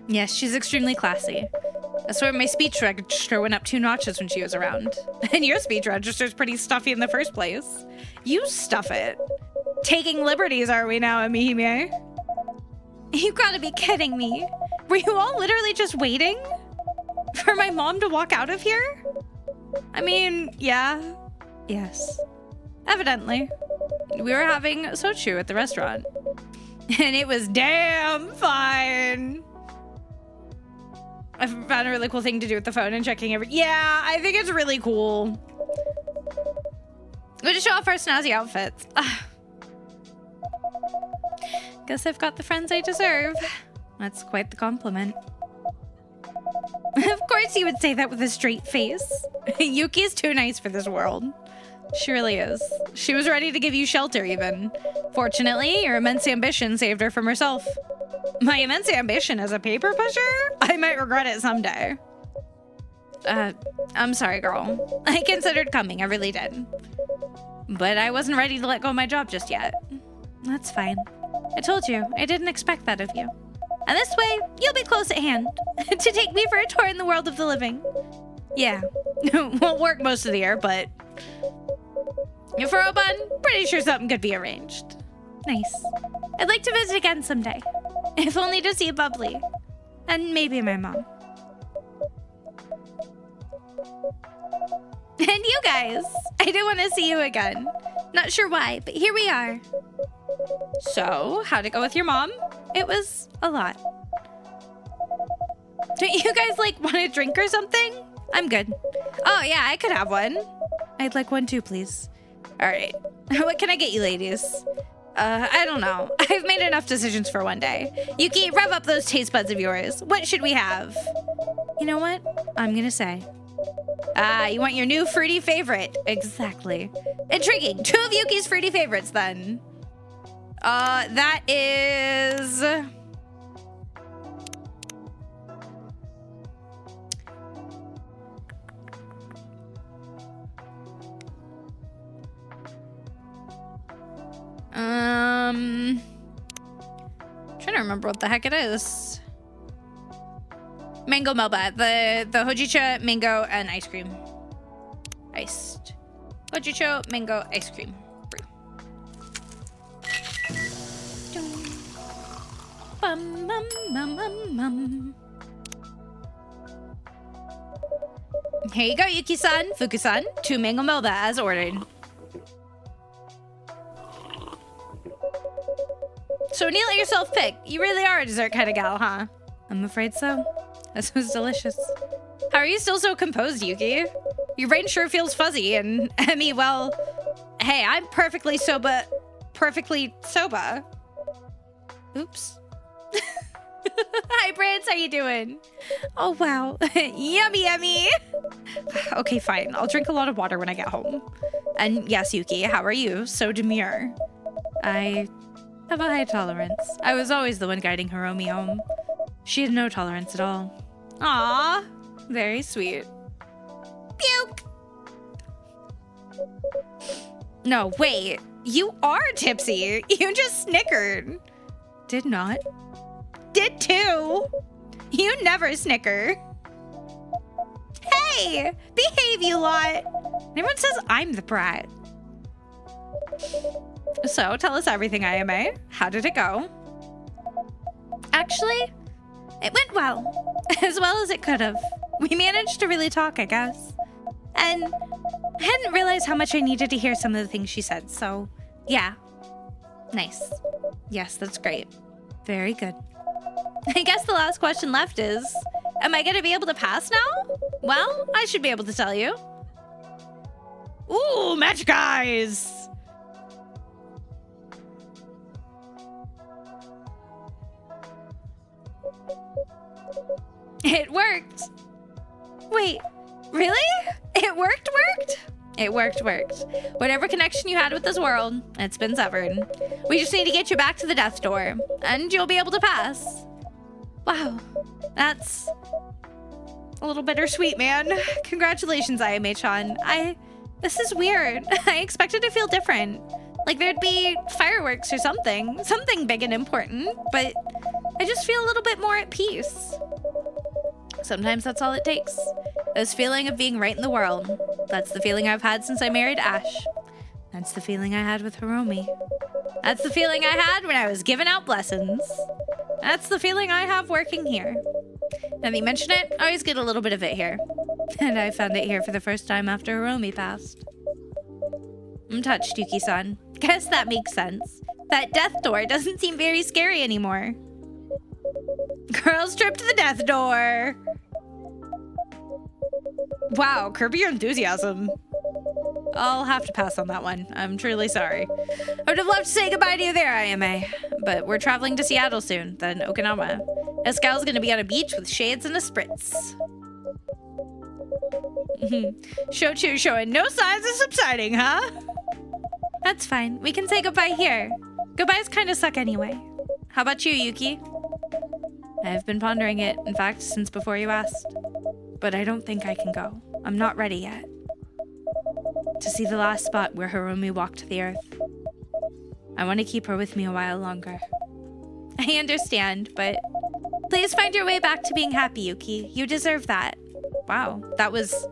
Yes, she's extremely classy. I swear my speech register went up 2 notches when she was around. And your speech register's pretty stuffy in the first place. You stuff it. Taking liberties, are we now, Amihime? You gotta be kidding me. Were you all literally just waiting for my mom to walk out of here? I mean, yeah. Yes. Evidently. We were having sochu at the restaurant. And it was damn fine. I found a really cool thing to do with the phone and checking every... Yeah, I think it's really cool. We'll just show off our snazzy outfits. Guess I've got the friends I deserve. That's quite the compliment. Of course you would say that with a straight face. Yuki's too nice for this world. She really is. She was ready to give you shelter, even. Fortunately, your immense ambition saved her from herself. My immense ambition as a paper pusher? I might regret it someday. I'm sorry, girl. I considered coming, I really did. But I wasn't ready to let go of my job just yet. That's fine. I told you, I didn't expect that of you. And this way, you'll be close at hand to take me for a tour in the world of the living. Yeah, won't work most of the year, but... For Oban, pretty sure something could be arranged. Nice. I'd like to visit again someday. If only to see Bubbly. And maybe my mom. And you guys! I do want to see you again. Not sure why, but here we are. So, how'd it go with your mom? It was a lot. Don't you guys, like, want a drink or something? I'm good. Oh, yeah, I could have one. I'd like one too, please. All right. What can I get you ladies? I don't know. I've made enough decisions for one day. Yuki, rev up those taste buds of yours. What should we have? You know what? I'm gonna say. You want your new fruity favorite. Exactly. Intriguing. 2 of Yuki's fruity favorites, then. That is... trying to remember what the heck it is. Mango Melba, the hojicha, mango, and ice cream. Iced. Hojicha, mango, ice cream. Brew. Bum, bum, bum, bum, bum. Here you go, Yuki-san, Fuku-san. 2 mango Melba as ordered. So when you let yourself pick, you really are a dessert kind of gal, huh? I'm afraid so. This was delicious. How are you still so composed, Yuki? Your brain sure feels fuzzy, and Emmy, well, hey, I'm perfectly soba. Oops. Hi, Brance. How you doing? Oh, wow. Yummy, yummy. Okay, fine. I'll drink a lot of water when I get home. And yes, Yuki, how are you? So demure. I have a high tolerance. I was always the one guiding Hiromi home. She had no tolerance at all. Aw, very sweet. Puke! No, wait. You are tipsy. You just snickered. Did not. Did too. You never snicker. Hey, behave, you lot. Everyone says I'm the brat. So, tell us everything, IMA. How did it go? Actually, it went well. As well as it could have. We managed to really talk, I guess. And I hadn't realized how much I needed to hear some of the things she said, so yeah. Nice. Yes, that's great. Very good. I guess the last question left is, am I going to be able to pass now? Well, I should be able to tell you. Ooh, magic eyes! It worked. Wait, really? It worked? It worked. Whatever connection you had with this world, it's been severed. We just need to get you back to the death door, and you'll be able to pass. Wow, that's a little bittersweet, man. Congratulations, IMA-chan. This is weird. I expected to feel different. Like there'd be fireworks or something big and important, but I just feel a little bit more at peace. Sometimes that's all it takes. This feeling of being right in the world. That's the feeling I've had since I married Ash. That's the feeling I had with Hiromi. That's the feeling I had when I was giving out blessings. That's the feeling I have working here. Now that you mention it, I always get a little bit of it here. And I found it here for the first time after Hiromi passed. I'm touched, Yuki-san. Guess that makes sense. That death door doesn't seem very scary anymore. Girls trip to the death door. Wow, curb your enthusiasm. I'll have to pass on that one. I'm truly sorry. I would have loved to say goodbye to you there, IMA. But we're traveling to Seattle soon, then Okinawa. Escal's gonna be on a beach with shades and a spritz. Shochu showing no signs of subsiding, huh? That's fine. We can say goodbye here. Goodbyes kind of suck anyway. How about you, Yuki? I've been pondering it, in fact, since before you asked. But I don't think I can go. I'm not ready yet. To see the last spot where Hiromi walked the earth. I want to keep her with me a while longer. I understand, but please find your way back to being happy, Yuki. You deserve that. Wow, that was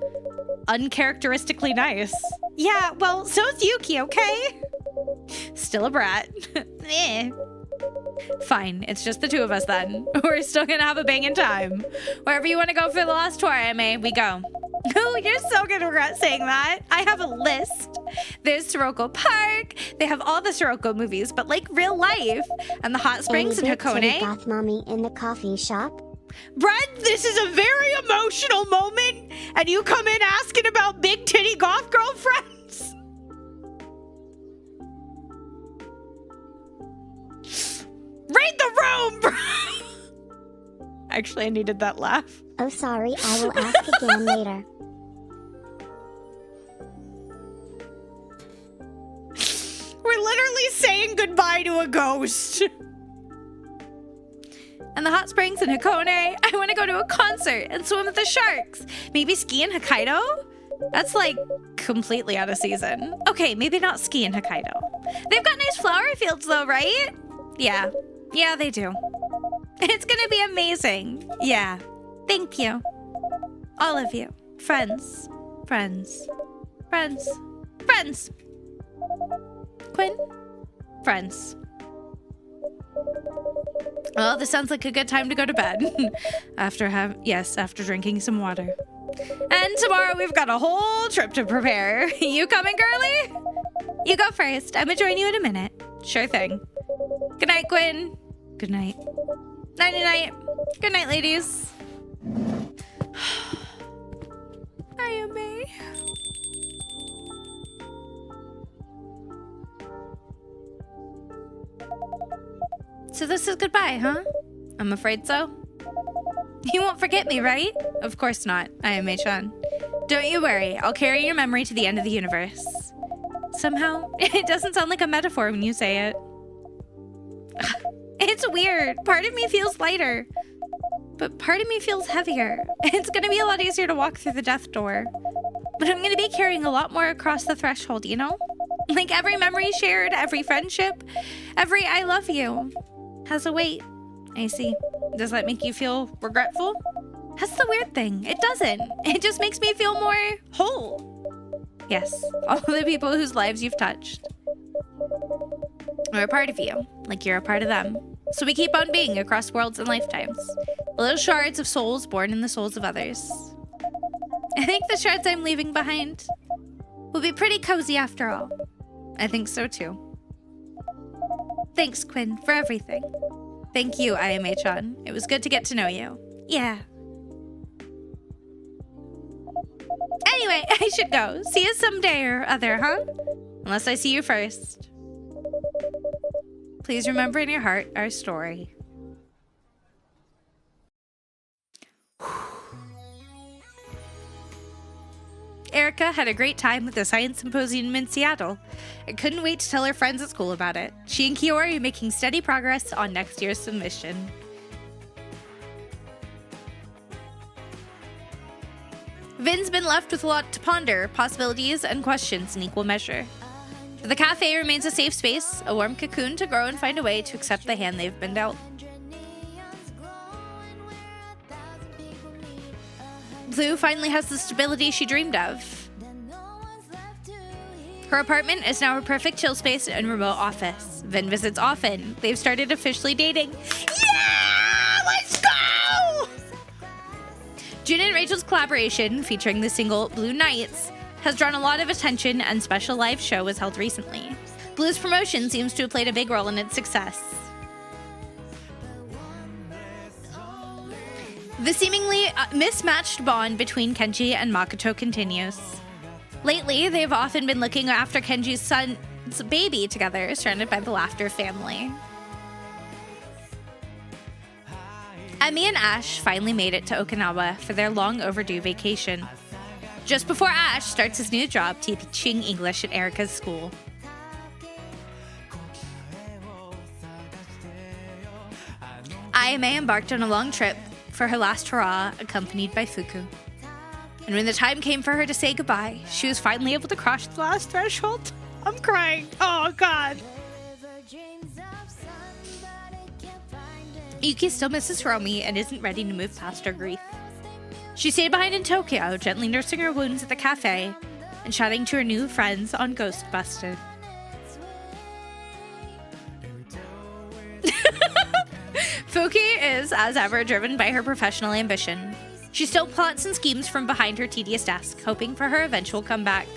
uncharacteristically nice. Yeah, well, so's Yuki, okay? Still a brat. Eh. Fine, it's just the two of us then. We're still gonna have a banging time. Wherever you want to go for the last tour, IMA, we go. Oh, you're so gonna regret saying that. I have a list. There's Sirocco Park. They have all the Sirocco movies, but like real life. And the hot springs in Hakone. Goth mommy in the coffee shop. Brad, this is a very emotional moment, and you come in asking about big titty goth girlfriends. Read the room, bro. Actually, I needed that laugh. Oh, sorry. I will ask again later. We're literally saying goodbye to a ghost. And the hot springs in Hakone. I want to go to a concert and swim with the sharks. Maybe ski in Hokkaido? That's like completely out of season. Okay, maybe not ski in Hokkaido. They've got nice flower fields though, right? Yeah. Yeah, they do. It's gonna be amazing. Yeah. Thank you. All of you. Friends. Friends. Friends. Friends. Quinn? Friends. Well, this sounds like a good time to go to bed. after drinking some water. And tomorrow we've got a whole trip to prepare. You coming, girly? You go first. I'm gonna join you in a minute. Sure thing. Good night, Quinn. Good night. Night-night. Good night, ladies. IMA. So this is goodbye, huh? I'm afraid so. You won't forget me, right? Of course not, IMA-chan. Don't you worry, I'll carry your memory to the end of the universe. Somehow, it doesn't sound like a metaphor when you say it. It's weird. Part of me feels lighter, but part of me feels heavier. It's gonna be a lot easier to walk through the death door. But I'm gonna be carrying a lot more across the threshold, you know? Like every memory shared, every friendship, every I love you has a weight. I see. Does that make you feel regretful? That's the weird thing. It doesn't. It just makes me feel more whole. Yes, all the people whose lives you've touched are a part of you, like you're a part of them. So we keep on being across worlds and lifetimes. Little shards of souls born in the souls of others. I think the shards I'm leaving behind will be pretty cozy after all. I think so too. Thanks, Quinn, for everything. Thank you, IMA-chan. It was good to get to know you. Yeah. Anyway, I should go. See you someday or other, huh? Unless I see you first. Please remember in your heart our story. Erica had a great time with the science symposium in Seattle and couldn't wait to tell her friends at school about it. She and Kiori are making steady progress on next year's submission. Vin's been left with a lot to ponder, possibilities and questions in equal measure. But the cafe remains a safe space, a warm cocoon to grow and find a way to accept the hand they've been dealt. Blue finally has the stability she dreamed of. Her apartment is now her perfect chill space and remote office. Vin visits often. They've started officially dating. Yeah! Let's go! June and Rachel's collaboration, featuring the single Blue Nights, has drawn a lot of attention and special live show was held recently. Blue's promotion seems to have played a big role in its success. The seemingly mismatched bond between Kenji and Makoto continues. Lately, they've often been looking after Kenji's son's baby together, surrounded by the Laughter family. Emmy and Ash finally made it to Okinawa for their long overdue vacation. Just before Ash starts his new job teaching English at Erica's school. Ayame embarked on a long trip for her last hurrah, accompanied by Fuku. And when the time came for her to say goodbye, she was finally able to cross the last threshold. I'm crying. Oh, God. Yuki still misses Hiromi and isn't ready to move past her grief. She stayed behind in Tokyo, gently nursing her wounds at the cafe and chatting to her new friends on Ghost Busted. Fuki is, as ever, driven by her professional ambition. She still plots and schemes from behind her tedious desk, hoping for her eventual comeback.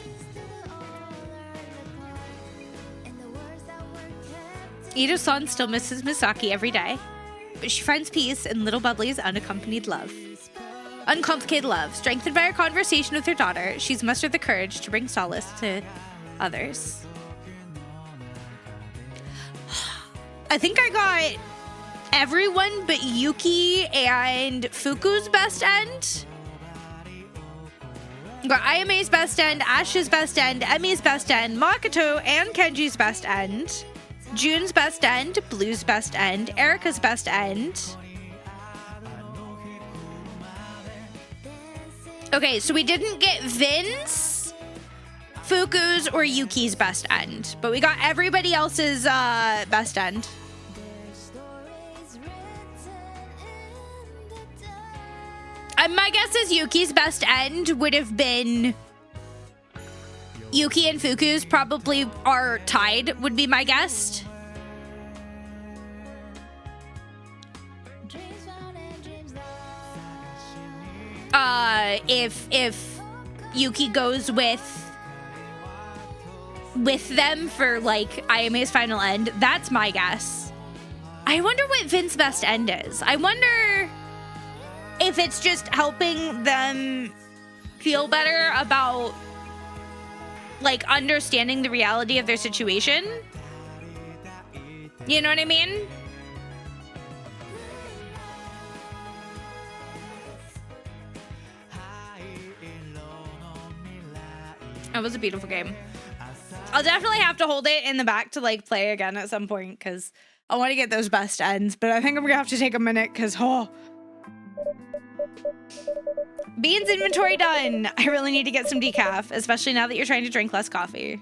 Ito-san still misses Misaki every day, but she finds peace in Little Bubbly's unaccompanied love. Uncomplicated love, strengthened by her conversation with her daughter, she's mustered the courage to bring solace to others. I think I got everyone but Yuki and Fuku's best end. Got Ayame's best end, Ash's best end, Emi's best end, Makoto and Kenji's best end, June's best end, Blue's best end, Erica's best end. Okay, so we didn't get Vin's, Fuku's, or Yuki's best end, but we got everybody else's best end. My guess is Yuki's best end would have been Yuki and Fuku's probably are tied, would be my guess. If Yuki goes with them for like Ayame's final end, that's my guess. I wonder what Vin's best end is. I wonder if it's just helping them feel better about like understanding the reality of their situation. You know what I mean? That was a beautiful game. I'll definitely have to hold it in the back to like play again at some point because I want to get those best ends, but I think I'm gonna have to take a minute because Beans inventory done. I really need to get some decaf, especially now that you're trying to drink less coffee.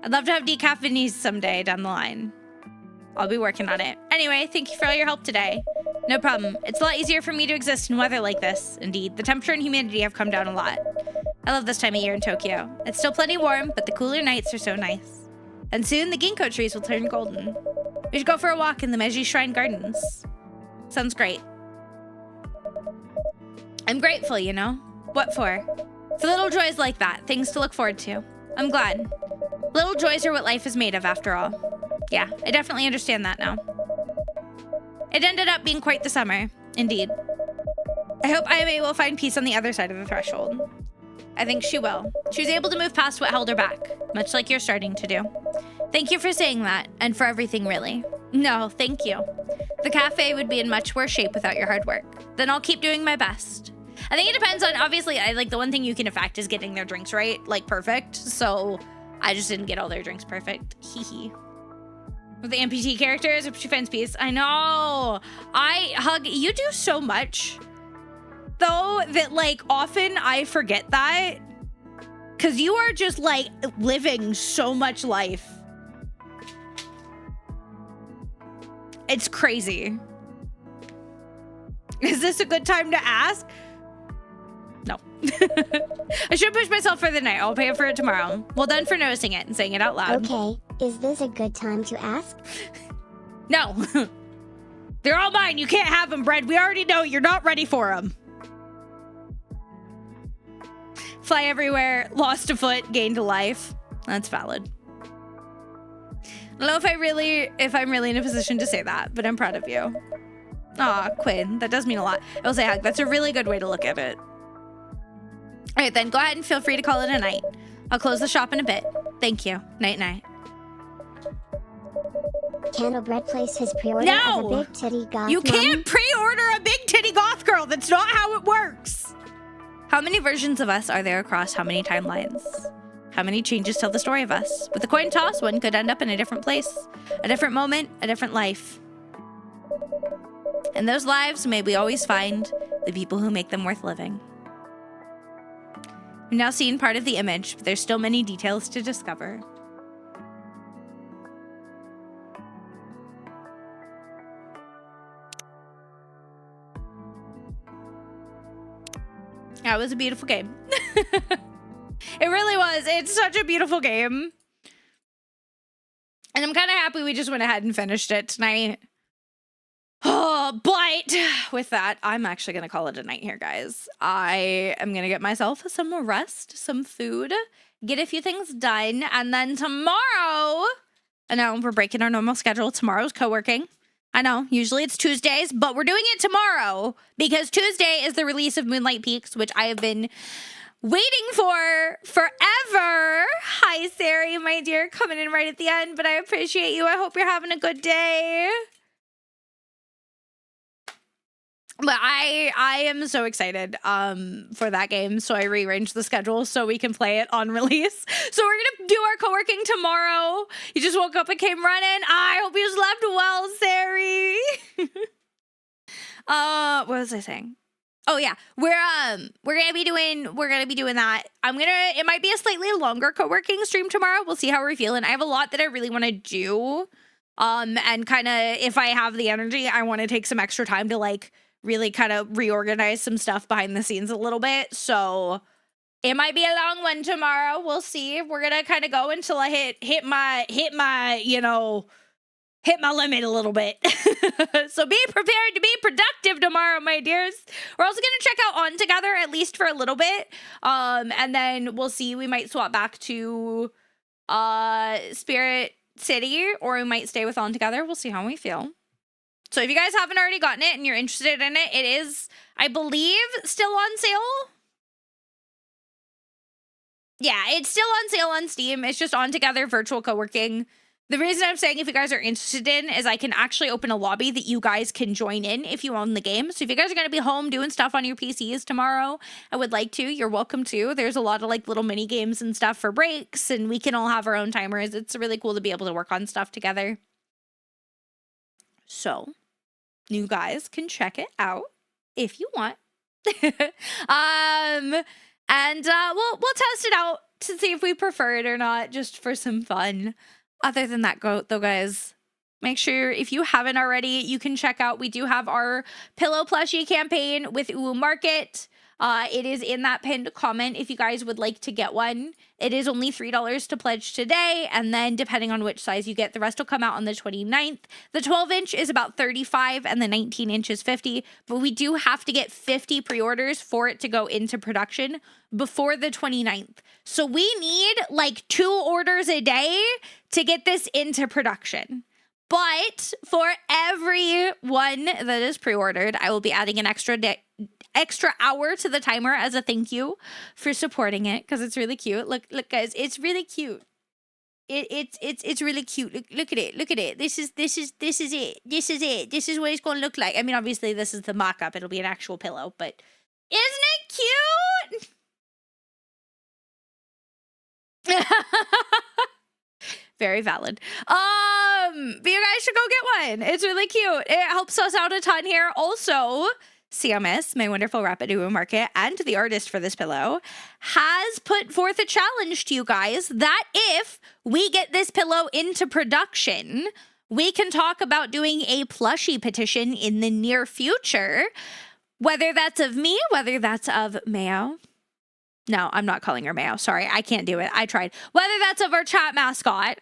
I'd love to have decaf Vinnies someday down the line. I'll be working on it. Anyway, thank you for all your help today. No problem. It's a lot easier for me to exist in weather like this. Indeed, the temperature and humidity have come down a lot. I love this time of year in Tokyo. It's still plenty warm, but the cooler nights are so nice. And soon the ginkgo trees will turn golden. We should go for a walk in the Meiji Shrine Gardens. Sounds great. I'm grateful, you know? What for? For little joys like that, things to look forward to. I'm glad. Little joys are what life is made of, after all. Yeah, I definitely understand that now. It ended up being quite the summer, indeed. I hope Ayame will find peace on the other side of the threshold. I think she will. She was able to move past what held her back, much like you're starting to do. Thank you for saying that, and for everything, really. No, thank you. The cafe would be in much worse shape without your hard work. Then I'll keep doing my best. I think it depends on, obviously, like the one thing you can affect is getting their drinks right, like perfect. So I just didn't get all their drinks perfect. Hee hee. With the amputee characters, if she finds peace. I know. Hug, you do so much, though, that like often I forget that. Cause you are just like living so much life. It's crazy. Is this a good time to ask? No. I should push myself for the night. I'll pay for it tomorrow. Well done for noticing it and saying it out loud. Okay, is this a good time to ask? No. They're all mine. You can't have them, Bread. We already know you're not ready for them. Fly everywhere, lost a foot, gained a life. That's valid. I don't know if I'm really in a position to say that, but I'm proud of you. Aw, Quinn, that does mean a lot. I will say, Hug, that's a really good way to look at it. All right, then, go ahead and feel free to call it a night. I'll close the shop in a bit. Thank you. Night-night. Candlebread place his pre-order of a big titty goth You can't pre-order a big titty goth girl. That's not how it works. How many versions of us are there across how many timelines? How many changes tell the story of us? With a coin toss, one could end up in a different place, a different moment, a different life. In those lives, may we always find the people who make them worth living. We've now seen part of the image, but there's still many details to discover. That was a beautiful game. It really was. It's such a beautiful game. And I'm kind of happy we just went ahead and finished it tonight. Oh, but with that, I'm actually going to call it a night here, guys. I am going to get myself some rest, some food, get a few things done, and then tomorrow, I know we're breaking our normal schedule. Tomorrow's co-working. I know, usually it's Tuesdays, but we're doing it tomorrow because Tuesday is the release of Moonlight Peaks, which I have been waiting for forever. Hi, Sari, my dear, coming in right at the end, but I appreciate you. I hope you're having a good day. But I am so excited for that game, so I rearranged the schedule so we can play it on release. So we're gonna do our co-working tomorrow. You just woke up and came running. I hope you slept well, Sari. What was I saying? Oh yeah, we're gonna be doing that. It might be a slightly longer co-working stream tomorrow. We'll see how we're feeling. I have a lot that I really want to do. And kind of if I have the energy, I want to take some extra time to like really kind of reorganize some stuff behind the scenes a little bit. So it might be a long one tomorrow. We'll see. We're going to kind of go until I hit my limit a little bit. So be prepared to be productive tomorrow, my dears. We're also going to check out On Together at least for a little bit. And then we'll see. We might swap back to Spirit City, or we might stay with On Together. We'll see how we feel. So if you guys haven't already gotten it and you're interested in it, it is, I believe, still on sale. Yeah, it's still on sale on Steam. It's just On Together Virtual Co-working. The reason I'm saying if you guys are interested in is I can actually open a lobby that you guys can join in if you own the game. So if you guys are going to be home doing stuff on your PCs tomorrow, I would like to. You're welcome to. There's a lot of like little mini games and stuff for breaks, and we can all have our own timers. It's really cool to be able to work on stuff together. So you guys can check it out if you want. And we'll test it out to see if we prefer it or not, just for some fun. Other than that, though, guys, make sure if you haven't already, you can check out. We do have our pillow plushie campaign with Uwu Market. It is in that pinned comment if you guys would like to get one. It is only $3 to pledge today, and then depending on which size you get, the rest will come out on the 29th. The 12-inch is about $35, and the 19-inch is $50, but we do have to get 50 pre-orders for it to go into production before the 29th. So we need like 2 orders a day to get this into production. But for every one that is pre-ordered, I will be adding an extra hour to the timer as a thank you for supporting it, because it's really cute. Look, guys, it's really cute. It's really cute. Look at it. This is it. This is what it's going to look like. I mean, obviously this is the mock-up. It'll be an actual pillow, but isn't it cute? Very valid. But you guys should go get one. It's really cute. It helps us out a ton here. Also, CMS, my wonderful rapid Uwu Market, and the artist for this pillow, has put forth a challenge to you guys that if we get this pillow into production, we can talk about doing a plushie petition in the near future. Whether that's of me, whether that's of Mayo. No, I'm not calling her Mayo. Sorry, I can't do it. I tried. Whether that's of our chat mascot.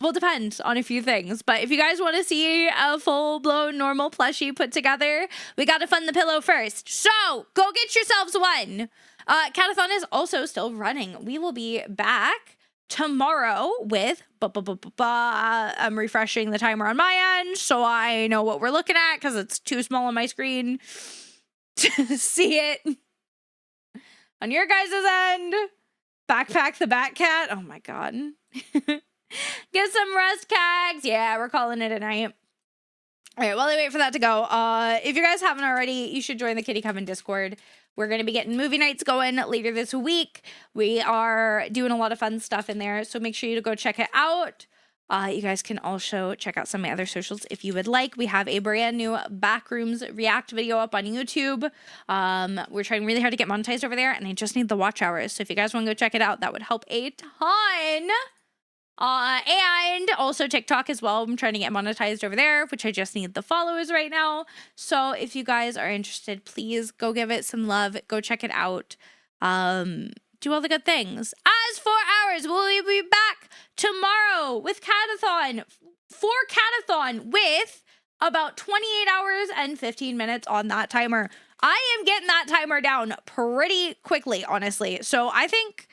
Will depend on a few things. But if you guys want to see a full-blown normal plushie put together, we got to fund the pillow first. So go get yourselves one. Cat-A-Thon is also still running. We will be back tomorrow with I'm refreshing the timer on my end so I know what we're looking at because it's too small on my screen to see it. On your guys' end, backpack the Bat Cat. Oh my god. Get some rest, Cags. Yeah, we're calling it a night. All right, while I wait for that to go, if you guys haven't already, you should join the Kitty Coven Discord. We're going to be getting movie nights going later this week. We are doing a lot of fun stuff in there, so make sure you go check it out. You guys can also check out some of my other socials if you would like. We have a brand new Backrooms React video up on YouTube. We're trying really hard to get monetized over there, and I just need the watch hours. So if you guys want to go check it out, that would help a ton. And also TikTok as well. I'm trying to get monetized over there, which I just need the followers right now. So if you guys are interested, please go give it some love. Go check it out. Do all the good things. As for ours, we'll be back tomorrow with Cat-A-Thon. For Cat-A-Thon with about 28 hours and 15 minutes on that timer. I am getting that timer down pretty quickly, honestly. So I think,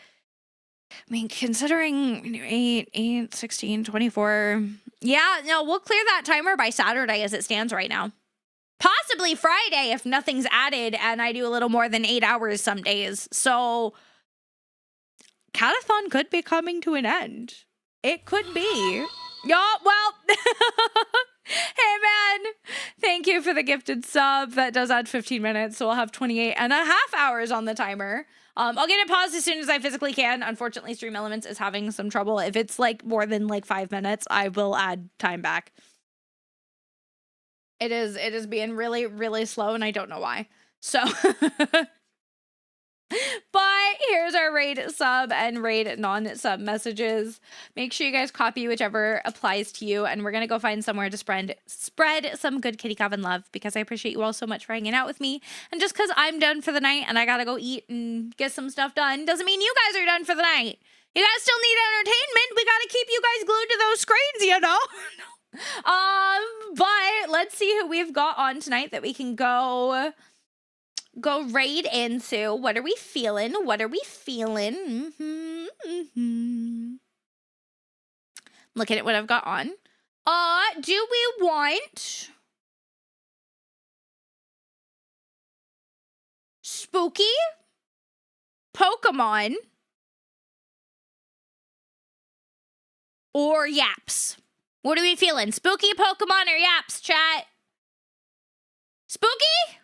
I mean, considering 8, 16, 24. Yeah, no, we'll clear that timer by Saturday as it stands right now. Possibly Friday if nothing's added and I do a little more than 8 hours some days. So Cat-A-Thon could be coming to an end. It could be. Yeah, well, hey man, thank you for the gifted sub. That does add 15 minutes, so we'll have 28 and a half hours on the timer. I'll get it paused as soon as I physically can. Unfortunately, Stream Elements is having some trouble. If it's like more than like 5 minutes, I will add time back. It is being really, really slow, and I don't know why. So, but here's our raid sub and raid non-sub messages. Make sure you guys copy whichever applies to you, and we're gonna go find somewhere to spread some good Kitty Coven love, because I appreciate you all so much for hanging out with me. And just because I'm done for the night and I gotta go eat and get some stuff done doesn't mean you guys are done for the night. You guys still need entertainment. We gotta keep you guys glued to those screens, you know. But let's see who we've got on tonight that we can go raid into. What are we feeling? Looking at what I've got on. Do we want spooky Pokemon or yaps? What are we feeling? Spooky Pokemon or yaps, chat? Spooky?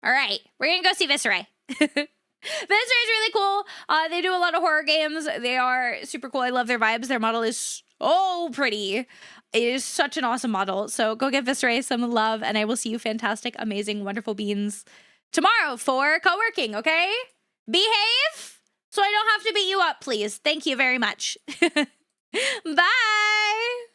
All right, we're gonna go see Visceray. Visceray is really cool. They do a lot of horror games. They are super cool. I love their vibes. Their model is so pretty. It is such an awesome model. So go give Visceray some love, and I will see you fantastic, amazing, wonderful beans tomorrow for co-working, okay? Behave so I don't have to beat you up, please. Thank you very much. Bye.